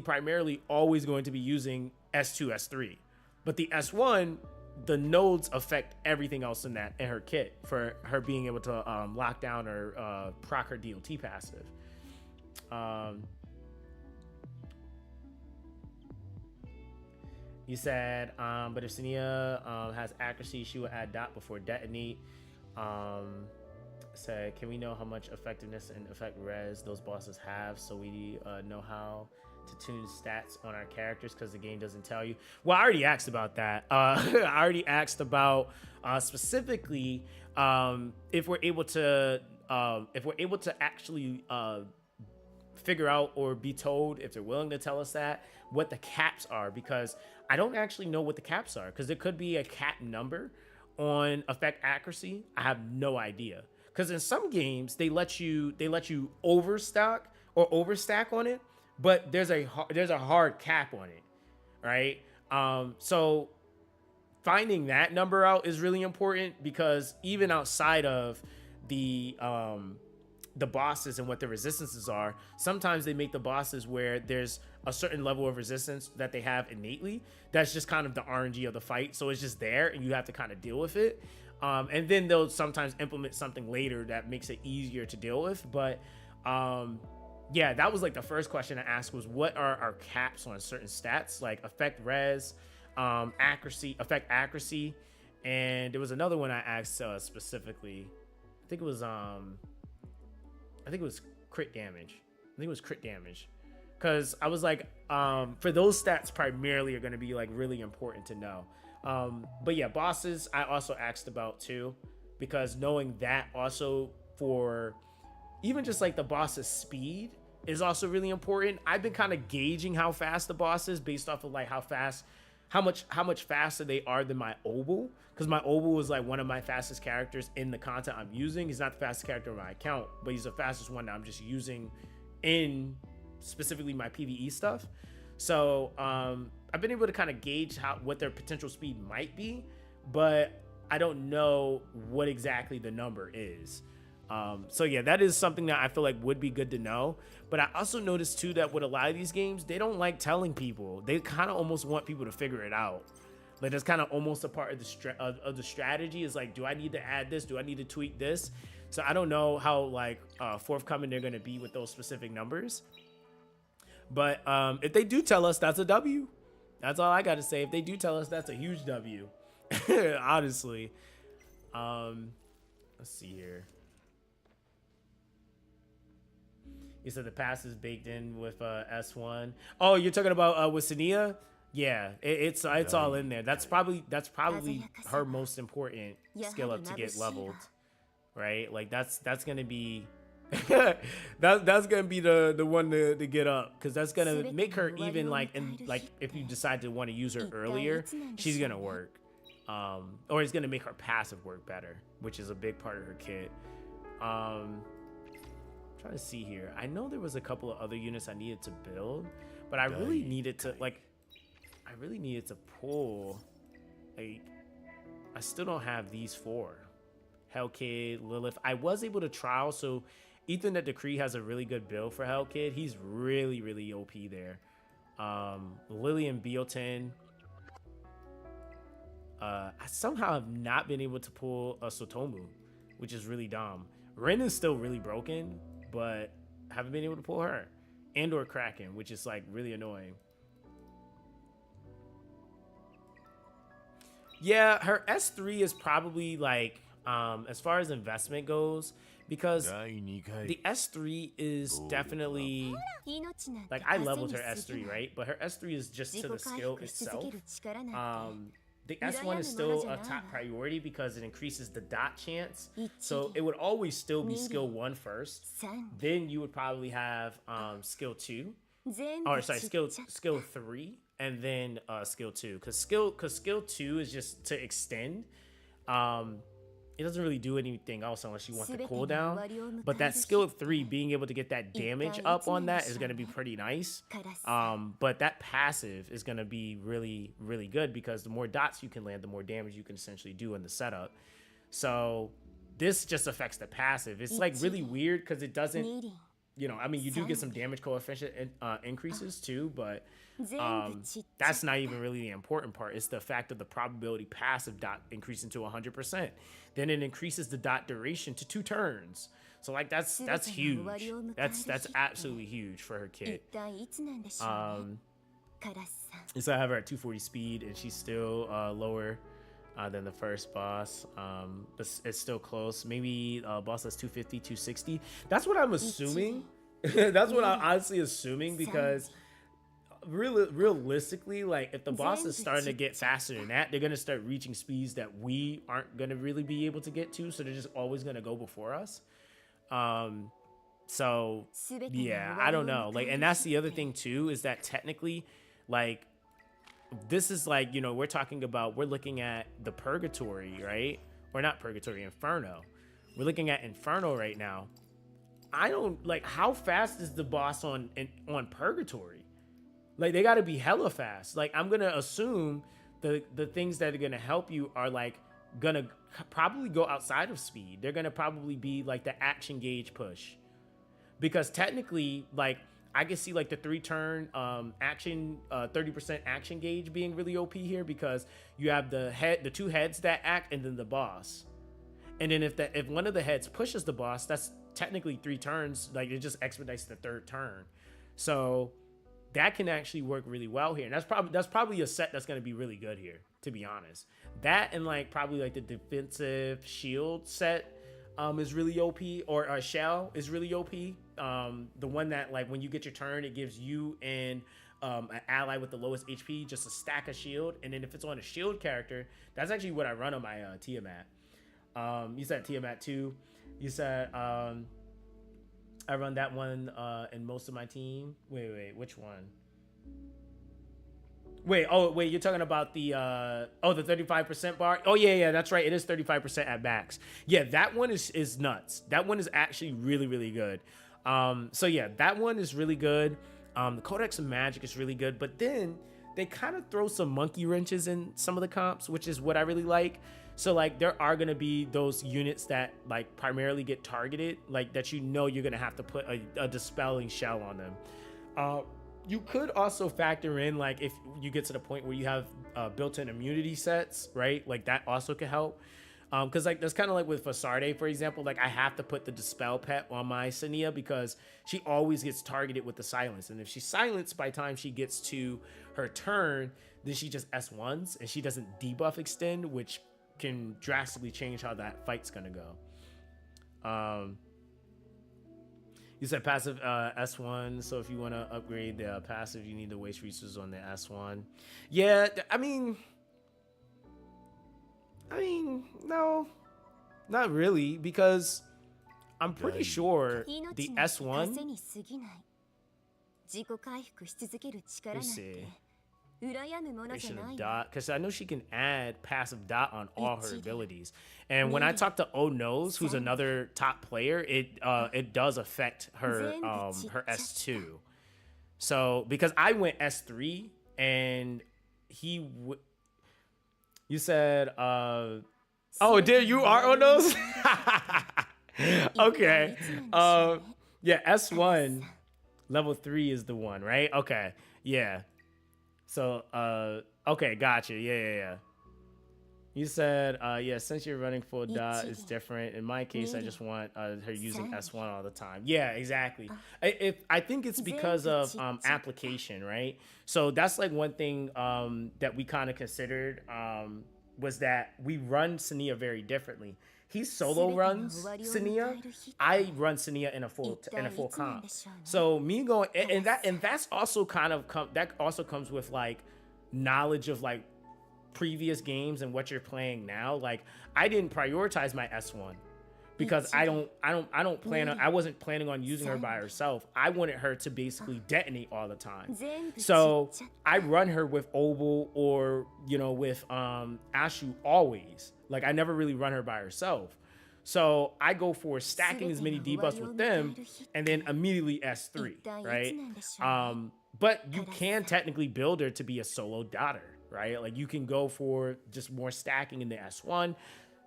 primarily always going to be using S2, S3. But the S1, the nodes affect everything else in her kit for her being able to lock down or proc her DLT passive. You said, but if Senia has accuracy, she will add dot before detonate. Said, can we know how much effectiveness and effect res those bosses have, so we know how to tune stats on our characters, because the game doesn't tell you? Well, I already asked about that. I already asked about specifically if we're able to actually figure out, or be told, if they're willing to tell us that, what the caps are, because I don't actually know what the caps are because there could be a cap number on effect accuracy. I have no idea because in some games they let you overstock or overstack on it, but there's a hard cap on it, right? So finding that number out is really important because even outside of the bosses and what the resistances are, sometimes they make the bosses where there's a certain level of resistance that they have innately. That's just kind of the RNG of the fight. So it's just there and you have to kind of deal with it. And then they'll sometimes implement something later that makes it easier to deal with. But yeah, that was like the first question I asked was what are our caps on certain stats like effect res, effect accuracy. And there was another one I asked specifically. I think it was crit damage. Because I was like, for those stats primarily are going to be like really important to know. But yeah, bosses I also asked about too, because knowing that also for even just like the boss's speed is also really important. I've been kind of gauging how fast the boss is based off of like how much faster they are than my Obel, because my Obel is like one of my fastest characters in the content I'm using. He's not the fastest character on my account, but he's the fastest one that I'm just using in specifically my PvE stuff. So I've been able to kind of gauge what their potential speed might be, but I don't know what exactly the number is. So yeah, that is something that I feel like would be good to know. But I also noticed too that with a lot of these games, they don't like telling people. They kind of almost want people to figure it out. Like that's kind of almost a part of the strategy is like, do I need to add this? Do I need to tweak this? So I don't know how like forthcoming they're going to be with those specific numbers. But if they do tell us, that's a W. That's all I got to say. If they do tell us, that's a huge W. Honestly. Let's see here. You said the pass is baked in with S1. Oh, you're talking about with Sania? Yeah, it's all in there. That's probably her most important skill up to get leveled, right? Like that's gonna be that's gonna be the one to get up, because that's gonna make her even like if you decide to want to use her earlier, she's gonna work, or it's gonna make her passive work better, which is a big part of her kit. Trying to see here. I know there was a couple of other units I needed to build, but I really needed to pull. Like, I still don't have these four. Hellkid, Lilith. I was able to trial, so Ethan at Decree has a really good build for Hellkid. He's really, really OP there. Lillian Biotin. I somehow have not been able to pull a Sotomu, which is really dumb. Ren is still really broken, but haven't been able to pull her. And or Kraken, which is like really annoying. Yeah, her S3 is probably like, as far as investment goes, because the S3 is definitely, like, I leveled her S3, right? But her S3 is just to the skill itself. The S1 is still a top priority because it increases the dot chance. So it would always still be skill 1 first. Then you would probably have skill 2. Or sorry, skill 3. And then skill 2. Because skill 2 is just to extend. It doesn't really do anything else unless you want the cooldown. But that skill 3, being able to get that damage up on that is going to be pretty nice. But that passive is going to be really, really good, because the more dots you can land, the more damage you can essentially do in the setup. So this just affects the passive. It's like really weird because it doesn't, you know, I mean, you do get some damage coefficient increases too, but that's not even really the important part. It's the fact of the probability passive dot increasing to 100%. Then it increases the dot duration to 2 turns. So like that's huge. That's absolutely huge for her kit. So I have her at 240 speed, and she's still lower than the first boss. But it's still close. Maybe boss has 250, 260. That's what I'm assuming. That's what I'm honestly assuming, because realistically, like, if the boss is starting to get faster than that, they're gonna start reaching speeds that we aren't gonna really be able to get to, so they're just always gonna go before us. So yeah, I don't know, like, and that's the other thing too, is that technically, like, this is like, you know, we're looking at the purgatory, right? Or not purgatory, Inferno. We're looking at Inferno right now. I don't like, how fast is the boss on purgatory? Like, they got to be hella fast. Like, I'm gonna assume the things that are gonna help you are like gonna probably go outside of speed. They're gonna probably be like the action gauge push, because technically, like, I can see like the 3-turn action 30% action gauge being really OP here, because you have the 2 heads that act and then the boss. And then if one of the heads pushes the boss, that's technically 3 turns. Like, it just expedites the 3rd turn. So that can actually work really well here. And that's probably a set that's going to be really good here, to be honest. That and like probably like the defensive shield set is really OP, or a shell is really OP. The one that, like, when you get your turn, it gives you and an ally with the lowest HP just a stack of shield. And then if it's on a shield character, that's actually what I run on my Tiamat. You said Tiamat 2. You said I run that one in most of my team. Wait, which one? Wait, you're talking about the 35% bar? Oh yeah, that's right. It is 35% at max. Yeah, that one is nuts. That one is actually really, really good. So yeah, that one is really good. The Codex of Magic is really good, but then they kind of throw some monkey wrenches in some of the comps, which is what I really like. So like, there are gonna be those units that like primarily get targeted, like that, you know, you're gonna have to put a dispelling shell on them. You could also factor in, like, if you get to the point where you have built-in immunity sets, right? Like, that also could help. Because like, that's kind of like with Fasarde, for example. Like, I have to put the Dispel pet on my Sania because she always gets targeted with the silence. And if she's silenced by the time she gets to her turn, then she just S1s and she doesn't debuff extend, which can drastically change how that fight's gonna go. You said passive S1, so if you want to upgrade the passive, you need to waste resources on the S1. Yeah, I mean, no, not really, because I'm pretty sure the S1. Let me see. Because I know she can add passive dot on all her abilities, and when I talk to Oh Knows, who's another top player, it does affect her her S2. So because I went S3 and you said oh, dear, you are Oh Knows. Okay, yeah, S1 level 3 is the one, right? Okay, yeah. So, okay, gotcha. Yeah. You said, yeah, since you're running full dot, it's different. In my case, I just want her using S1 all the time. Yeah, exactly. I think it's because of application, right? So that's like one thing that we kind of considered was that we run Sania very differently. He solo runs Sania. I run Sania in a full comp. So me going and that's also kind of that also comes with like knowledge of like previous games and what you're playing now. Like, I didn't prioritize my S1 because I wasn't planning on using her by herself. I wanted her to basically detonate all the time. So I run her with Obel or, you know, with Ashu always. Like, I never really run her by herself. So I go for stacking as many debuffs with them and then immediately S3, right? But you can technically build her to be a solo dotter, right? Like, you can go for just more stacking in the S1.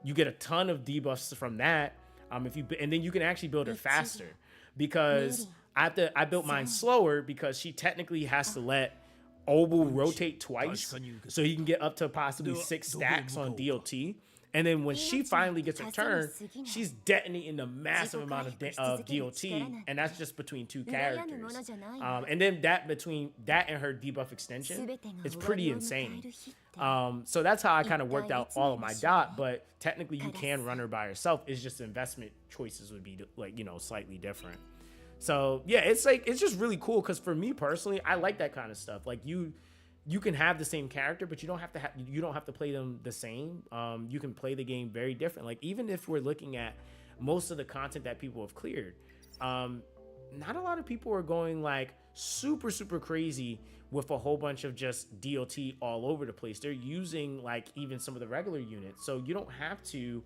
You get a ton of debuffs from that. And then you can actually build her faster, because I built mine slower because she technically has to let Obel rotate twice, so you can get up to possibly 6 stacks on DLT. And then when she finally gets her turn, she's detonating a massive amount of DLT, and that's just between 2 characters. And then between that and her debuff extension, it's pretty insane. So that's how I kind of worked out all of my dot, but technically you can run her by herself. It's just investment choices would be, like, you know, slightly different. So yeah, it's like, it's just really cool, because for me personally, I like that kind of stuff. Like, you can have the same character, but you don't have to play them the same. You can play the game very different. Like, even if we're looking at most of the content that people have cleared, not a lot of people are going like super crazy with a whole bunch of just DOT all over the place. They're using like even some of the regular units, so you don't have to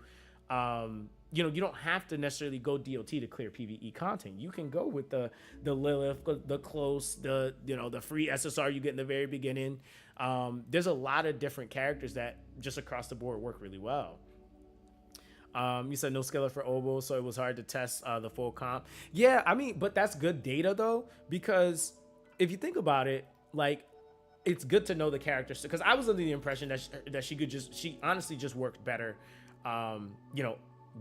you don't have to necessarily go DOT to clear PvE content. You can go with the Lilith, the close, the free SSR you get in the very beginning. There's a lot of different characters that just across the board work really well. You said no scaler for Obo, so it was hard to test the full comp. Yeah, I mean, but that's good data though, because if you think about it, like, it's good to know the characters, because I was under the impression that she honestly just worked better,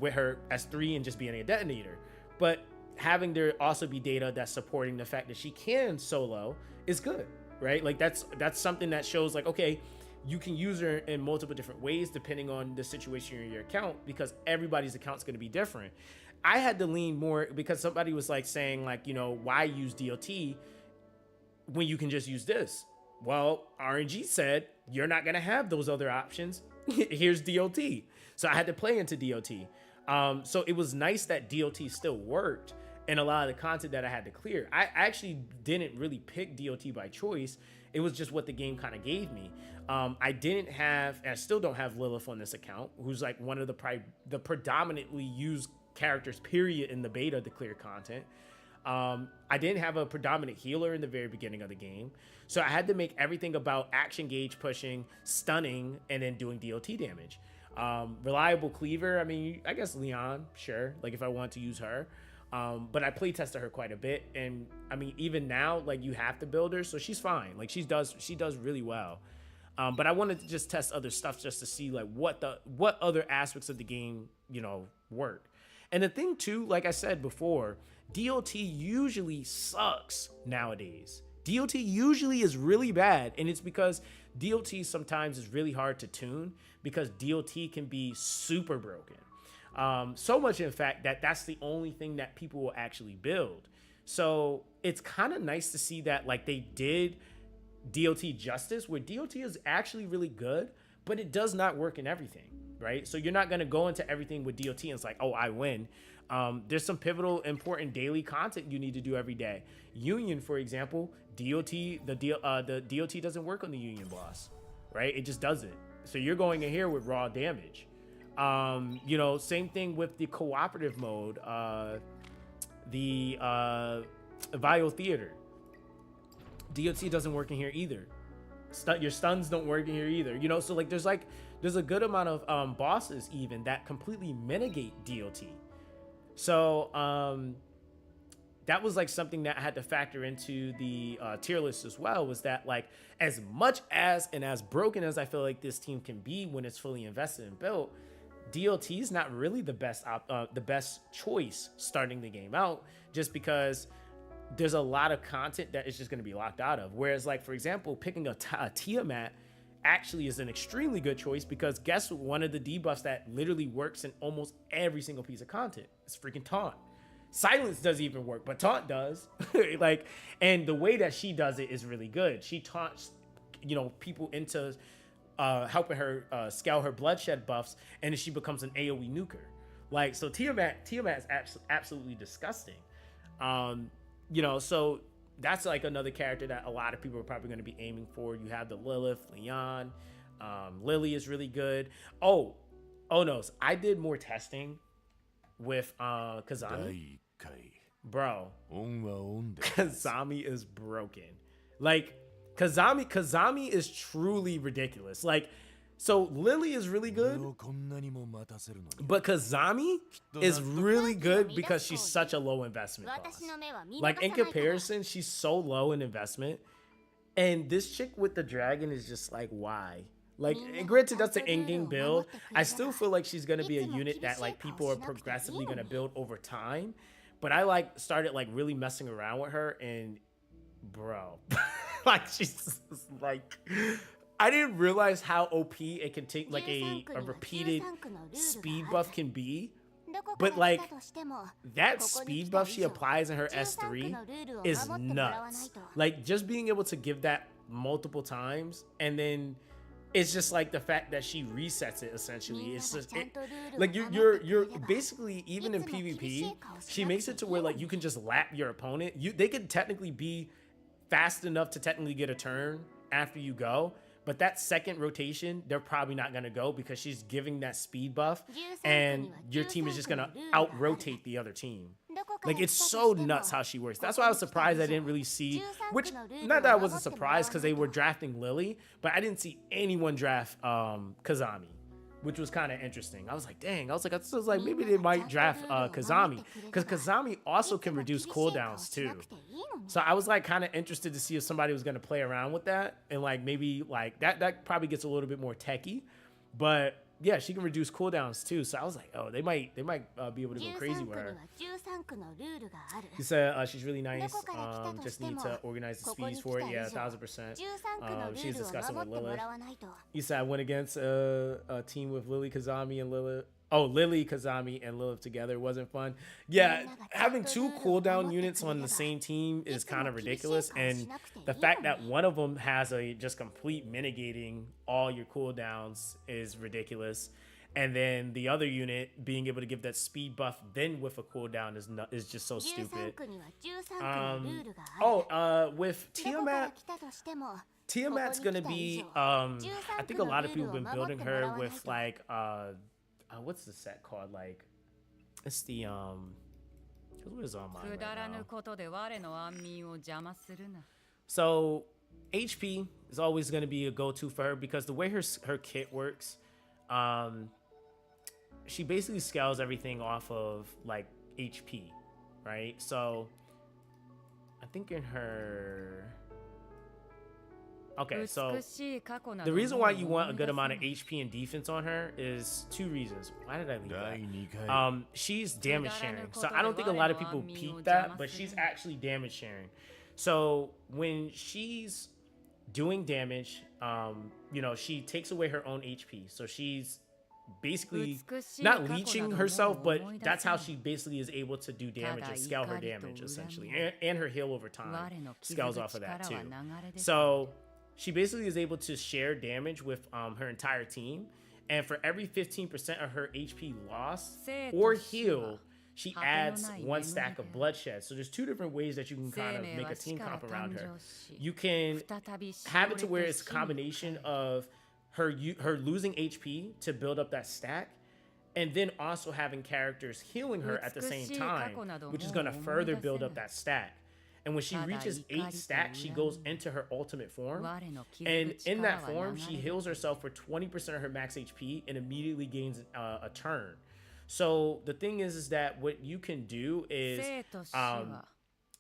with her S3 and just being a detonator. But having there also be data that's supporting the fact that she can solo is good, right? Like that's something that shows like, okay, you can use her in multiple different ways depending on the situation in your account, because everybody's account's going to be different. I had to lean more because somebody was like saying like, why use DOT when you can just use this? Well, RNG said you're not going to have those other options. Here's DOT. So I had to play into DOT. So it was nice that DOT still worked in a lot of the content that I had to clear. I actually didn't really pick DOT by choice. It was just what the game kind of gave me. I didn't have, and I still don't have Lilith on this account, who's like one of the predominantly used characters, period, in the beta to clear content. I didn't have a predominant healer in the very beginning of the game. So I had to make everything about action gauge pushing, stunning, and then doing DOT damage. Reliable cleaver, I mean, I guess Leon, sure, like if I want to use her. But I play tested her quite a bit, and I mean, even now, like, you have to build her, so she's fine. Like she does really well. But I wanted to just test other stuff just to see like what other aspects of the game, work. And the thing too, like I said before, DOT usually sucks nowadays. DOT usually is really bad, and it's because DOT sometimes is really hard to tune because DOT can be super broken. So much, in fact, that's the only thing that people will actually build. So it's kind of nice to see that like they did DOT justice, where DOT is actually really good, but it does not work in everything, right? So you're not going to go into everything with DOT and it's like, oh, I win. There's some pivotal, important daily content you need to do every day. Union, for example, the DOT doesn't work on the Union boss, right? It just doesn't. So you're going in here with raw damage. Same thing with the cooperative mode, the Vio Theater. DOT doesn't work in here either. Your stuns don't work in here either. So like there's a good amount of bosses even that completely mitigate DOT. So that was like something that I had to factor into the tier list as well, was that like as much as and as broken as I feel like this team can be when it's fully invested and built, DOT is not really the best choice starting the game out, just because there's a lot of content that is just going to be locked out of. Whereas like, for example, picking a Tiamat actually is an extremely good choice, because guess what? One of the debuffs that literally works in almost every single piece of content is freaking Taunt. Silence doesn't even work, but Taunt does. And the way that she does it is really good. She taunts, people into helping her scale her bloodshed buffs, and then she becomes an AoE nuker. Like, so Tiamat is absolutely disgusting. So that's like another character that a lot of people are probably going to be aiming for. You have the Lilith, Leon, Lily is really good. Oh no, so I did more testing with Kazami. Bro, Kazami is broken. Like, Kazami is truly ridiculous. Like, so Lily is really good, but Kazami is really good because she's such a low investment cost. Like, in comparison, she's so low in investment, and this chick with the dragon is just like, why? Like, and granted, that's an in-game build. I still feel like she's gonna be a unit that like people are progressively gonna build over time. But I like started like really messing around with her, and bro, like she's like, I didn't realize how OP it can take, like a repeated speed buff can be. But like that speed buff she applies in her S3 is nuts. Like just being able to give that multiple times and then it's just like the fact that she resets it essentially. It's just like you're basically, even in PvP, she makes it to where like you can just lap your opponent. They could technically be fast enough to technically get a turn after you go, but that second rotation they're probably not gonna go because she's giving that speed buff, and your team is just gonna out rotate the other team. Like, it's so nuts how she works. That's why I was surprised I didn't really see, which, not that I wasn't surprised because they were drafting Lily, but I didn't see anyone draft Kazami, which was kind of interesting. I was like, dang, I was like, maybe they might draft Kazami, because Kazami also can reduce cooldowns too. So I was like kind of interested to see if somebody was going to play around with that, and like maybe like that probably gets a little bit more techie, but yeah, she can reduce cooldowns too. So I was like, oh, they might be able to go crazy with her. He said she's really nice. Just need to organize the speeds for it. Yeah, 1000%. She's discussing with Lilith. He said I went against a team with Lily, Kazami, and Lilith. Oh, Lily, Kazami, and Lilith together wasn't fun. Yeah, having 2 cooldown units on the same team is kind of ridiculous. And the fact that one of them has a just complete mitigating all your cooldowns is ridiculous. And then the other unit being able to give that speed buff then with a cooldown is just so stupid. With Tiamat's gonna be I think a lot of people have been building her with like what's the set called? Like, it's the what is on mine right now? So HP is always going to be a go-to for her because the way her kit works, she basically scales everything off of like HP, right? So I think in her, okay, so the reason why you want a good amount of HP and defense on her is 2 reasons. Why did I leave that? She's damage sharing. So I don't think a lot of people peep that, but she's actually damage sharing. So when she's doing damage, you know, she takes away her own HP. So she's basically not leeching herself, but that's how she basically is able to do damage and scale her damage essentially, and her heal over time scales off of that too. So she basically is able to share damage with her entire team, and for every 15% of her HP loss or heal, she adds 1 stack of bloodshed. So there's 2 different ways that you can kind of make a team comp around her. You can have it to where it's a combination of her losing HP to build up that stack, and then also having characters healing her at the same time, which is going to further build up that stack. And when she reaches 8 stacks, she goes into her ultimate form. And in that form, she heals herself for 20% of her max HP and immediately gains a turn. So the thing is that what you can do is, and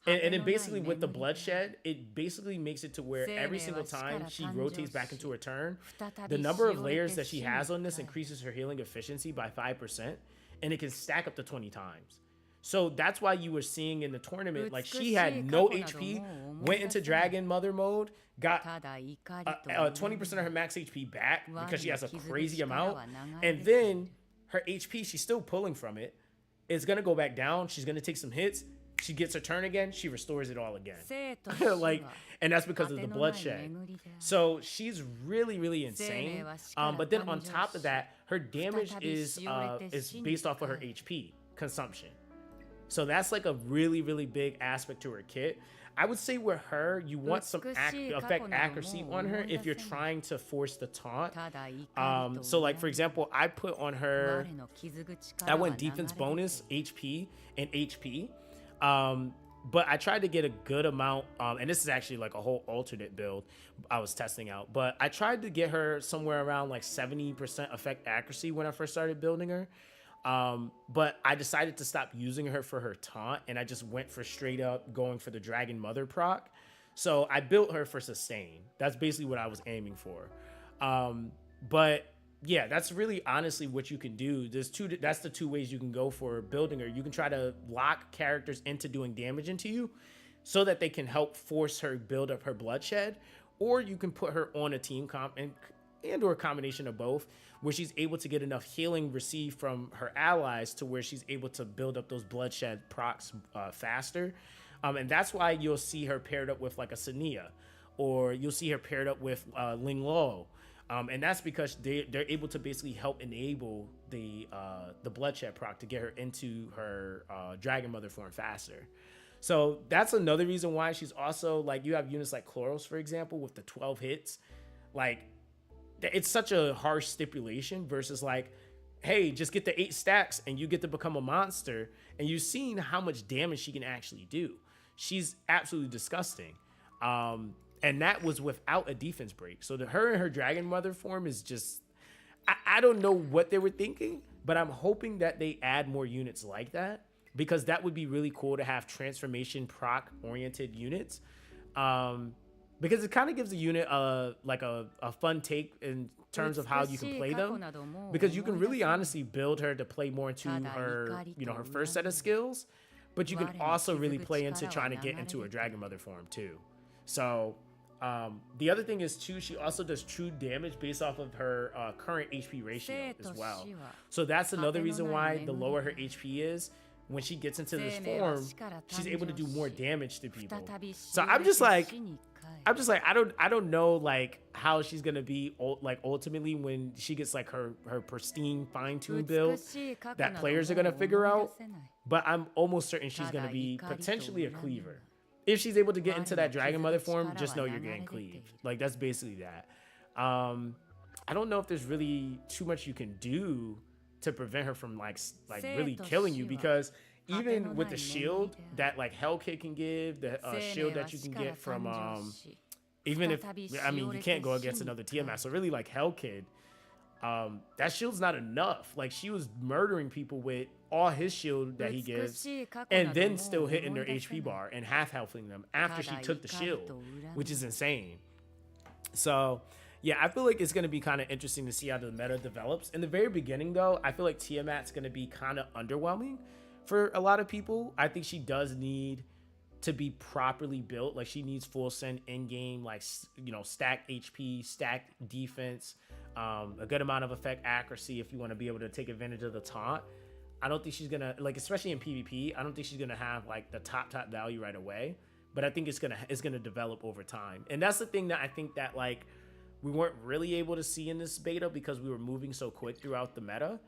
then basically with the bloodshed, it basically makes it to where every single time she rotates back into her turn, the number of layers that she has on this increases her healing efficiency by 5%, and it can stack up to 20 times. So that's why you were seeing in the tournament, like, she had no HP, went into Dragon Mother mode, got 20% of her max HP back because she has a crazy amount, and then her HP, she's still pulling from it. It's gonna go back down. She's gonna take some hits. She gets her turn again. She restores it all again. Like, and that's because of the bloodshed. So she's really, really insane. But then on top of that, her damage is based off of her HP consumption. So that's like a really, really big aspect to her kit. I would say with her, you want some effect accuracy on her if you're trying to force the taunt. So like, for example, I put on her, I went defense bonus, HP, and HP. But I tried to get a good amount, and this is actually like a whole alternate build I was testing out, but I tried to get her somewhere around like 70% effect accuracy when I first started building her. But I decided to stop using her for her taunt, and I just went for straight up going for the Dragon Mother proc. So I built her for sustain. That's basically what I was aiming for. But yeah, that's really honestly what you can do. That's the 2 ways you can go for building her. You can try to lock characters into doing damage into you so that they can help force her build up her bloodshed, or you can put her on a team comp and or a combination of both, where she's able to get enough healing received from her allies to where she's able to build up those bloodshed procs faster. And that's why you'll see her paired up with like a Sania, or you'll see her paired up with Ling Lo. And that's because they're able to basically help enable the bloodshed proc to get her into her dragon mother form faster. So that's another reason why she's also like, you have units like Chloros, for example, with the 12 hits. Like, it's such a harsh stipulation versus like, hey, just get the 8 stacks and you get to become a monster. And you've seen how much damage she can actually do. She's absolutely disgusting. And that was without a defense break. So her and her dragon mother form is just, I don't know what they were thinking, but I'm hoping that they add more units like that, because that would be really cool to have transformation proc oriented units. Because it kind of gives a unit like a fun take in terms of how you can play them, because you can really honestly build her to play more into her, her first set of skills, but you can also really play into trying to get into her dragon mother form too. So the other thing is too, she also does true damage based off of her current HP ratio as well. So that's another reason why the lower her HP is, when she gets into this form, she's able to do more damage to people. So I'm just like, I don't know like how she's gonna be like ultimately when she gets like her pristine fine-tuned build that players are gonna figure out. But I'm almost certain she's gonna be potentially a cleaver. If she's able to get into that dragon mother form, just know you're getting cleaved. Like, that's basically that. I don't know if there's really too much you can do to prevent her from like really killing you, because even with the shield that like Hellkid can give, the shield that you can get from even if, I mean, you can't go against another Tiamat, so really like Hellkid, that shield's not enough. Like, she was murdering people with all his shield that he gives, and then still hitting their HP bar and half healthing them after she took the shield, which is insane. So yeah, I feel like it's going to be kind of interesting to see how the meta develops. In the very beginning though, I feel like Tiamat's going to be kind of underwhelming for a lot of people. I think she does need to be properly built. Like, she needs full send in game, like, stacked HP, stacked defense, a good amount of effect accuracy if you want to be able to take advantage of the taunt. I don't think she's gonna, like, especially in PvP, I don't think she's gonna have like the top value right away, but I think it's gonna develop over time. And that's the thing that I think that like we weren't really able to see in this beta, because we were moving so quick throughout the meta.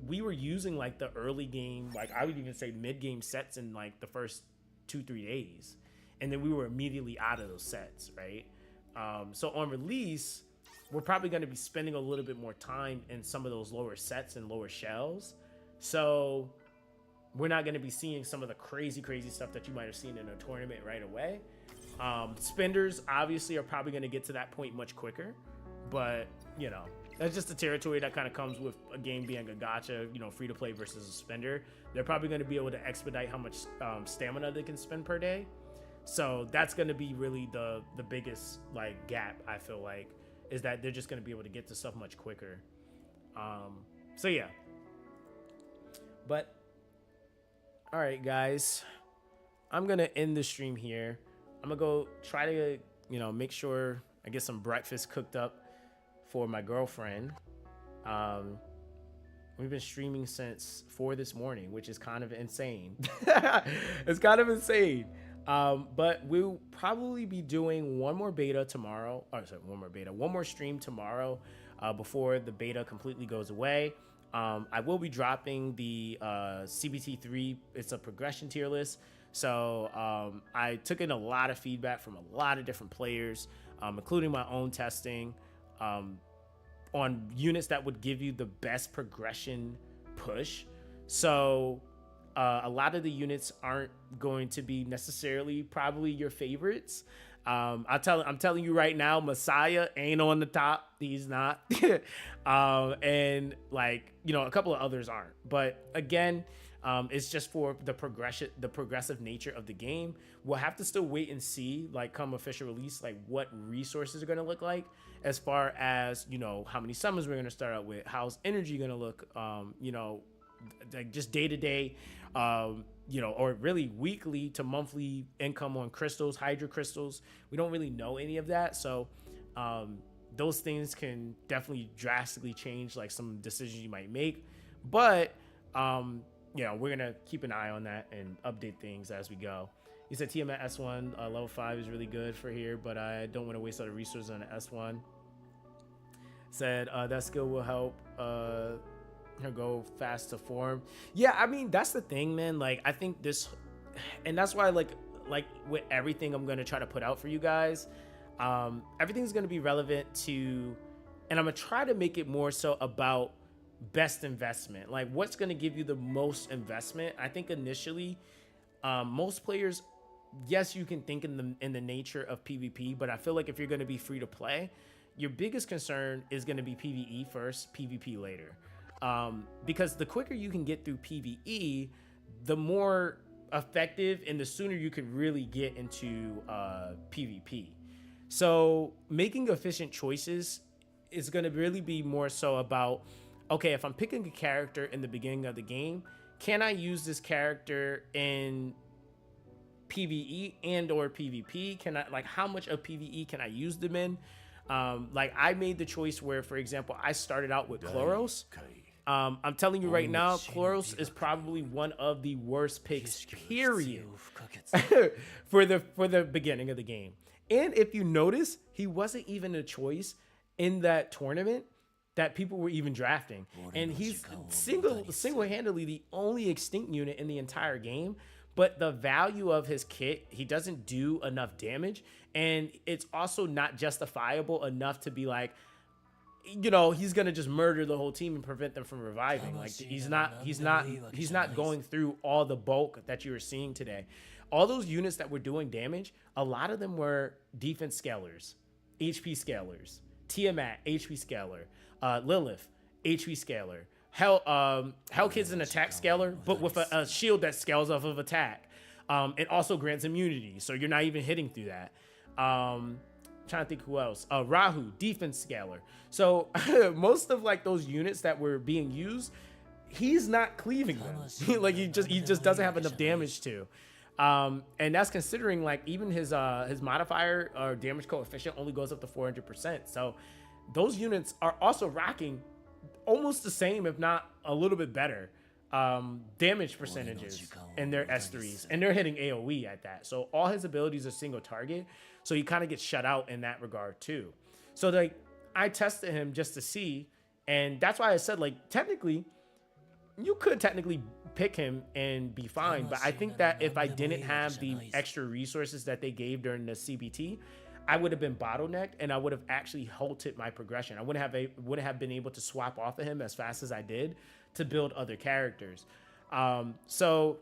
We were using like the early game, like I would even say mid game sets in like the first 2-3 days, and then we were immediately out of those sets, right? So on release, we're probably going to be spending a little bit more time in some of those lower sets and lower shells. So we're not going to be seeing some of the crazy stuff that you might have seen in a tournament right away. Spenders obviously are probably going to get to that point much quicker, but that's just the territory that kind of comes with a game being a gacha, free to play versus a spender. They're probably going to be able to expedite how much stamina they can spend per day. So that's going to be really the biggest like gap, I feel like, is that they're just going to be able to get to stuff much quicker. So yeah. But all right, guys, I'm going to end the stream here. I'm going to go try to, make sure I get some breakfast cooked up for my girlfriend. We've been streaming since 4 this morning, which is kind of insane. It's kind of insane. But we'll probably be doing one more stream tomorrow before the beta completely goes away. I will be dropping the CBT3. It's a progression tier list. So I took in a lot of feedback from a lot of different players, including my own testing, on units that would give you the best progression push. So a lot of the units aren't going to be necessarily probably your favorites. I'm telling you right now, Messiah ain't on the top. He's not. And like, a couple of others aren't. But again, it's just for the progressive nature of the game. We'll have to still wait and see, like, come official release, like what resources are going to look like, as far as, how many summons we're going to start out with, how's energy going to look, like just day to day, or really weekly to monthly income on crystals, hydro crystals. We don't really know any of that. So those things can definitely drastically change like some decisions you might make. But we're going to keep an eye on that and update things as we go. You said Tiamat S1 level 5 is really good for here, but I don't want to waste all the resources on the S1. said that skill will help her go fast to form. Yeah, I mean, that's the thing, man. Like, I think this, and that's why like with everything I'm gonna try to put out for you guys, everything's gonna be relevant to, and I'm gonna try to make it more so about best investment, like what's gonna give you the most investment. I think initially, most players, yes, you can think in the nature of PvP, but I feel like if you're gonna be free to play, your biggest concern is gonna be PvE first, PvP later. Because the quicker you can get through PvE, the more effective and the sooner you can really get into PvP. So making efficient choices is going to really be more so about, okay, if I'm picking a character in the beginning of the game, can I use this character in PvE and or PvP? Can I, like, how much of PvE can I use them in? Like, I made the choice where, for example, I started out with Chloros. I'm telling you right now, Chloros is probably one of the worst picks, period, for the beginning of the game. And if you notice, he wasn't even a choice in that tournament that people were even drafting. And he's single-handedly the only extinct unit in the entire game. But the value of his kit, he doesn't do enough damage. And it's also not justifiable enough to be like, you know, he's gonna just murder the whole team and prevent them from reviving. Like, he's not going through all the bulk that you were seeing today. All those units that were doing damage, a lot of them were defense scalers, HP scalers, Tiamat, HP scaler, Lilith, HP scaler, Hellkid's an attack scaler, but with a shield that scales off of attack. It also grants immunity, so you're not even hitting through that. Trying to think who else. Rahu, defense scaler. So most of like those units that were being used, he's not cleaving them. Like, he just doesn't have enough damage to. And that's considering like even his modifier or damage coefficient only goes up to 400%. So those units are also rocking almost the same, if not a little bit better, damage percentages in their S3s, and they're hitting AoE at that. So all his abilities are single target. So he kind of gets shut out in that regard too. So like, I tested him just to see, and that's why I said, like, technically, you could technically pick him and be fine. But I think that if I didn't have the extra resources that they gave during the CBT, I would have been bottlenecked, and I would have actually halted my progression. I wouldn't have been able to swap off of him as fast as I did to build other characters. So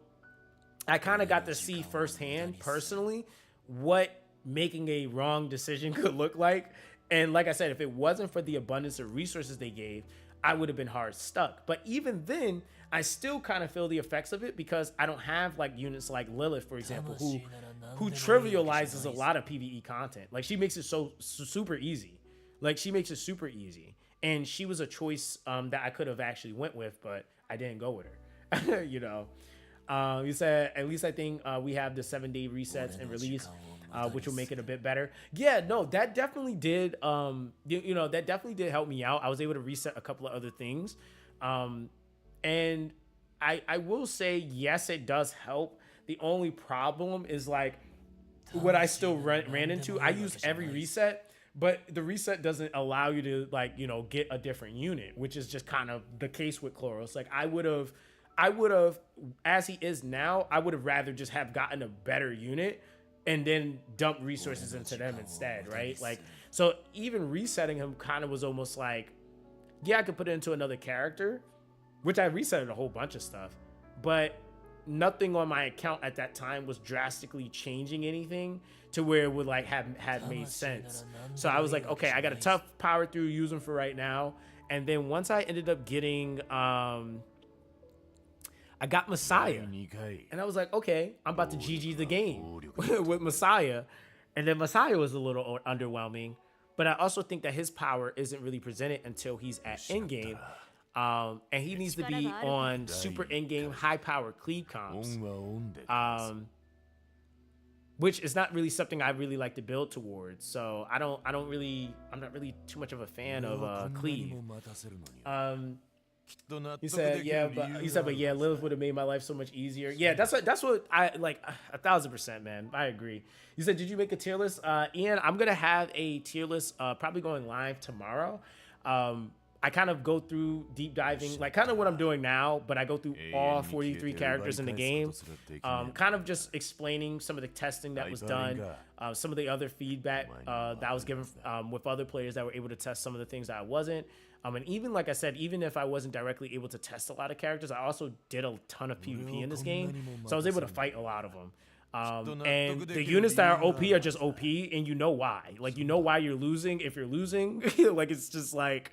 I kind of got to see firsthand, personally, what making a wrong decision could look like. And like I said, if it wasn't for the abundance of resources they gave, I would have been hard stuck. But even then, I still kind of feel the effects of it, because I don't have like units like Lilith, for example, who trivializes a lot of PvE content. Like, she makes it so super easy. Like, she makes it super easy. And she was a choice that I could have actually went with, but I didn't go with her. You know, you said, at least I think we have the 7-day resets and release, which will make it a bit better. Yeah, no, that definitely did. You know, that definitely did help me out. I was able to reset a couple of other things. And I will say, yes, it does help. The only problem is like what I still ran into. I use every reset, but the reset doesn't allow you to, like, you know, get a different unit, which is just kind of the case with Chloros. Like, I would have, as he is now, I would have rather just have gotten a better unit and then dump resources into them instead, right? Like, so even resetting him kind of was almost like, yeah, I could put it into another character, which I resetted a whole bunch of stuff, but nothing on my account at that time was drastically changing anything to where it would like have made sense. So I was like, okay, I got a tough power through, use them for right now. And then once I ended up getting, I got Messiah, and I was like, okay, I'm about to GG the game with Messiah. And then Messiah was a little underwhelming, but I also think that his power isn't really presented until he's at endgame. And he needs to be on super endgame high power Cleave comps, which is not really something I really like to build towards. So I'm not really too much of a fan of Cleave. He said, but yeah, Lilith would have made my life so much easier. Yeah, that's what I like, 1000%, man. I agree. You said, did you make a tier list? Ian, I'm gonna have a tier list probably going live tomorrow. I kind of go through deep diving, like kind of what I'm doing now, but I go through all 43 characters in the game, kind of just explaining some of the testing that was done, some of the other feedback that I was given with other players that were able to test some of the things that I wasn't. And even like I said, even if I wasn't directly able to test a lot of characters, I also did a ton of PvP in this game, so I was able to fight a lot of them. And the units that are OP are just OP, and you know why. Like, you know why you're losing if you're losing. Like, it's just like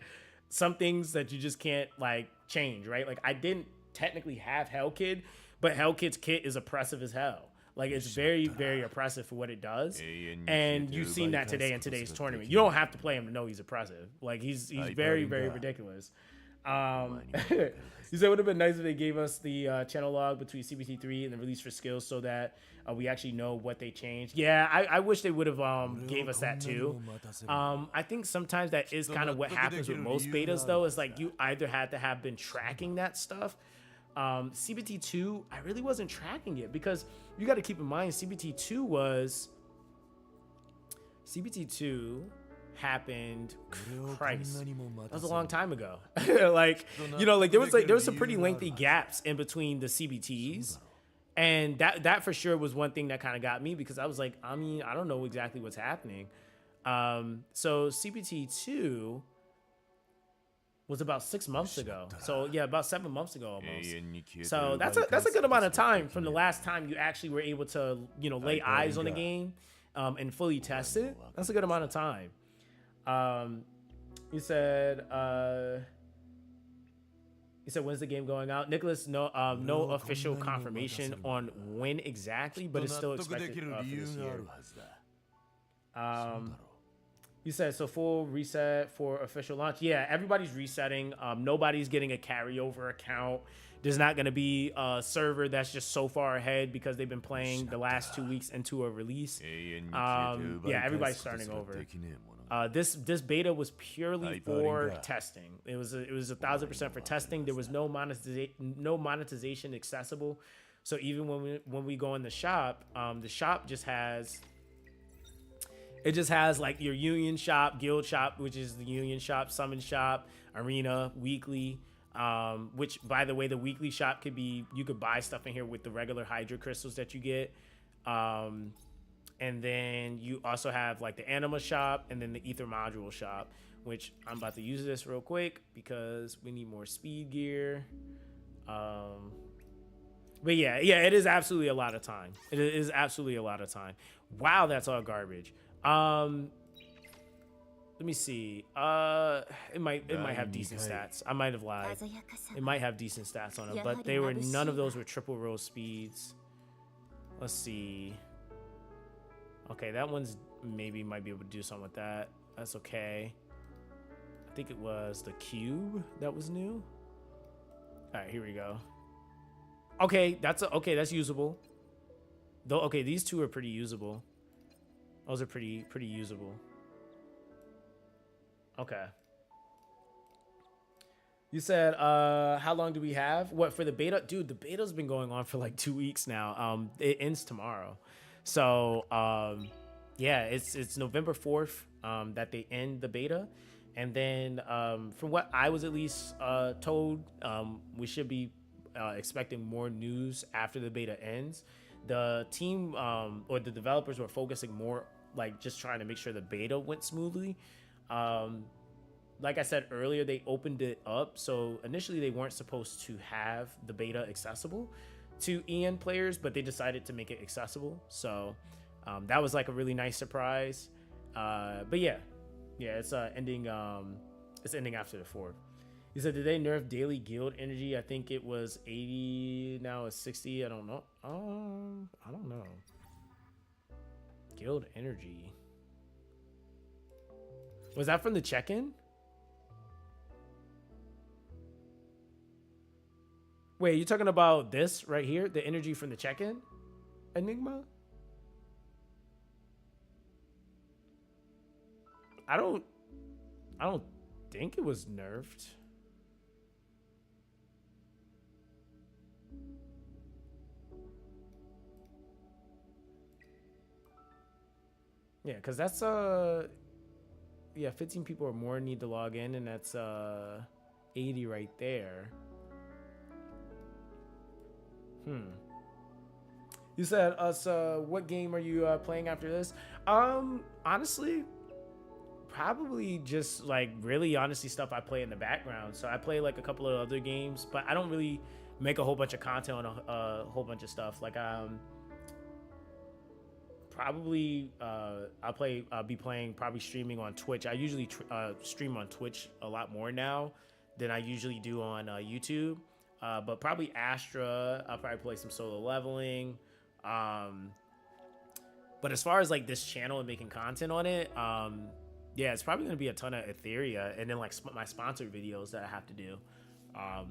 some things that you just can't like change, right? Like, I didn't technically have Hell Kid, but Hell Kid's kit is oppressive as hell. Like, it's very, very oppressive for what it does. And you've seen that today in today's tournament. You don't have to play him to know he's oppressive. Like, he's very, very ridiculous. You said it would have been nice if they gave us the channel log between CBT3 and the release for skills so that we actually know what they changed. Yeah, I wish they would have gave us that too. I think sometimes that is kind of what happens with most betas, though, is like you either had to have been tracking that stuff. CBT2, I really wasn't tracking it because you got to keep in mind CBT2 happened, Christ, that was a long time ago. Like, you know, like there was some pretty lengthy gaps in between the CBTs, and that for sure was one thing that kind of got me, because I was like, I mean, I don't know exactly what's happening. So CBT2 was about 6 months ago. So yeah, about 7 months ago almost. So that's a good amount of time from the last time you actually were able to, you know, lay eyes on the game and fully test it. That's a good amount of time. You said when's the game going out? Nicholas, no official confirmation on when exactly, but it's still expected for this year. You said so full reset for official launch. Yeah, everybody's resetting. Nobody's getting a carryover account. There's not going to be a server that's just so far ahead because they've been playing the last 2 weeks into a release. Yeah, everybody's starting over. This beta was purely for testing. It was 1,000% for testing. There was no monetization accessible. So even when we go in the shop just has like your union shop, guild shop, which is the union shop, summon shop, arena, weekly. Which, by the way, the weekly shop could be, you could buy stuff in here with the regular Hydra crystals that you get. And then you also have like the Animus shop and then the Ether module shop, which I'm about to use this real quick because we need more speed gear. But yeah, it is absolutely a lot of time. It is absolutely a lot of time. Wow, that's all garbage. Let me see. It might have decent stats. I might have lied. It might have decent stats on it, but none of those were triple roll speeds. Let's see. Okay, that one's might be able to do something with that. That's okay. I think it was the cube that was new. All right, here we go. Okay, that's usable. Though, okay, these two are pretty usable. Those are pretty usable. Okay. You said, how long do we have? What, for the beta? Dude, the beta's been going on for like 2 weeks now. It ends tomorrow. So, yeah, it's November 4th that they end the beta. And then from what I was at least told, we should be expecting more news after the beta ends. The team or the developers were focusing more like just trying to make sure the beta went smoothly. Like I said earlier, they opened it up. So initially they weren't supposed to have the beta accessible to EN players, but they decided to make it accessible. So that was like a really nice surprise. But yeah, it's ending after the 4th. He said, did they nerf daily guild energy? I think it was 80, now it's 60. I don't know. I don't know. Guild energy. Was that from the check-in? Wait, you talking about this right here? The energy from the check-in? Enigma? I don't think it was nerfed. Yeah, because that's yeah, 15 people or more need to log in, and that's 80 right there. You said us. What game are you playing after this? Honestly, probably just like really honestly stuff I play in the background. So I play like a couple of other games, but I don't really make a whole bunch of content on a whole bunch of stuff. Like probably I'll be playing, probably streaming on Twitch. I usually stream on Twitch a lot more now than I usually do on YouTube. But probably Astra. I'll probably play some solo leveling. But as far as like this channel and making content on it, yeah, it's probably gonna be a ton of Etheria and then like my sponsored videos that I have to do.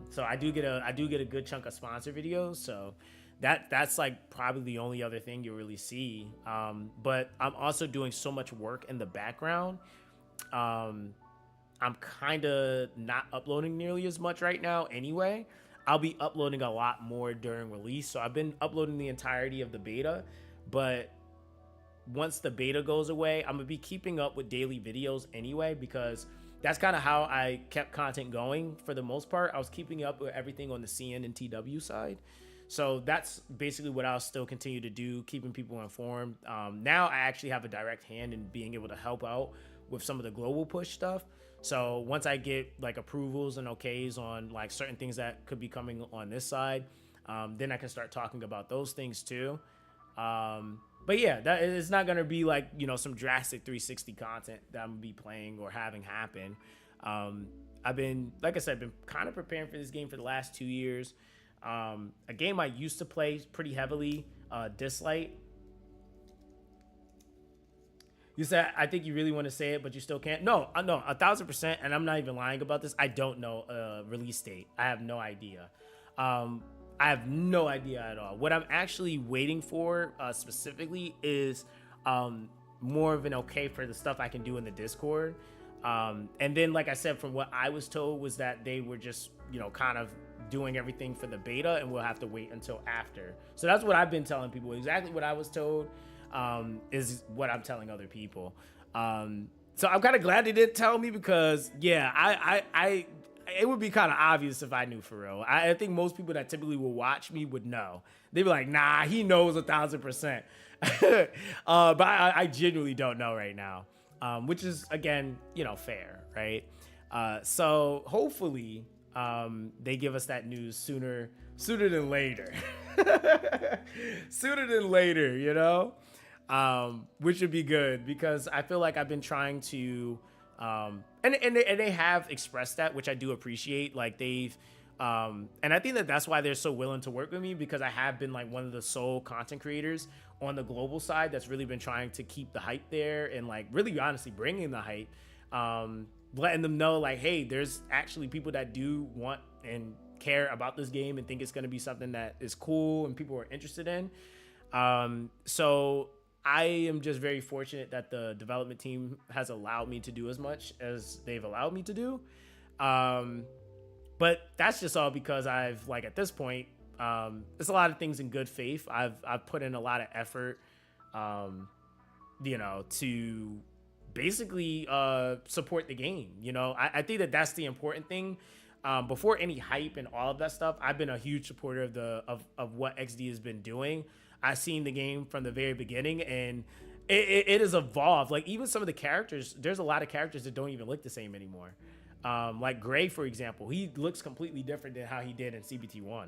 So I do get a good chunk of sponsored videos. So that's like probably the only other thing you really see. But I'm also doing so much work in the background. I'm kind of not uploading nearly as much right now anyway. I'll be uploading a lot more during release. So I've been uploading the entirety of the beta, but once the beta goes away, I'm gonna be keeping up with daily videos anyway, because that's kind of how I kept content going for the most part. I was keeping up with everything on the CN and TW side. So that's basically what I'll still continue to do, keeping people informed. Now I actually have a direct hand in being able to help out with some of the global push stuff. So once I get like approvals and okays on like certain things that could be coming on this side, then I can start talking about those things too. But yeah, that it's not gonna be like, you know, some drastic 360 content that I'm gonna be playing or having happen. I've been, like I said, been kind of preparing for this game for the last 2 years. A game I used to play pretty heavily, Dislight. You said, I think you really want to say it, but you still can't. No, 1,000%. And I'm not even lying about this. I don't know release date. I have no idea. I have no idea at all. What I'm actually waiting for specifically is more of an okay for the stuff I can do in the Discord. And then, like I said, from what I was told was that they were just, you know, kind of doing everything for the beta, and we'll have to wait until after. So that's what I've been telling people. Exactly what I was told is what I'm telling other people. So I'm kind of glad they didn't tell me, because yeah, I it would be kind of obvious if I knew for real. I think most people that typically will watch me would know. They'd be like, nah, he knows 1,000%. But I genuinely don't know right now, which is, again, you know, fair, right? So hopefully they give us that news sooner than later. Sooner than later, you know? Which would be good, because I feel like I've been trying to, and they have expressed that, which I do appreciate. Like they've, and I think that that's why they're so willing to work with me, because I have been like one of the sole content creators on the global side that's really been trying to keep the hype there, and like really honestly bringing the hype, letting them know like, hey, there's actually people that do want and care about this game and think it's going to be something that is cool and people are interested in. So I am just very fortunate that the development team has allowed me to do as much as they've allowed me to do. But that's just all because I've, like, at this point, it's a lot of things in good faith. I've put in a lot of effort, you know, to basically support the game. You know, I think that that's the important thing. Before any hype and all of that stuff, I've been a huge supporter of what XD has been doing. I've seen the game from the very beginning, and it has evolved. Like, even some of the characters, there's a lot of characters that don't even look the same anymore. Like Gray, for example, he looks completely different than how he did in CBT1.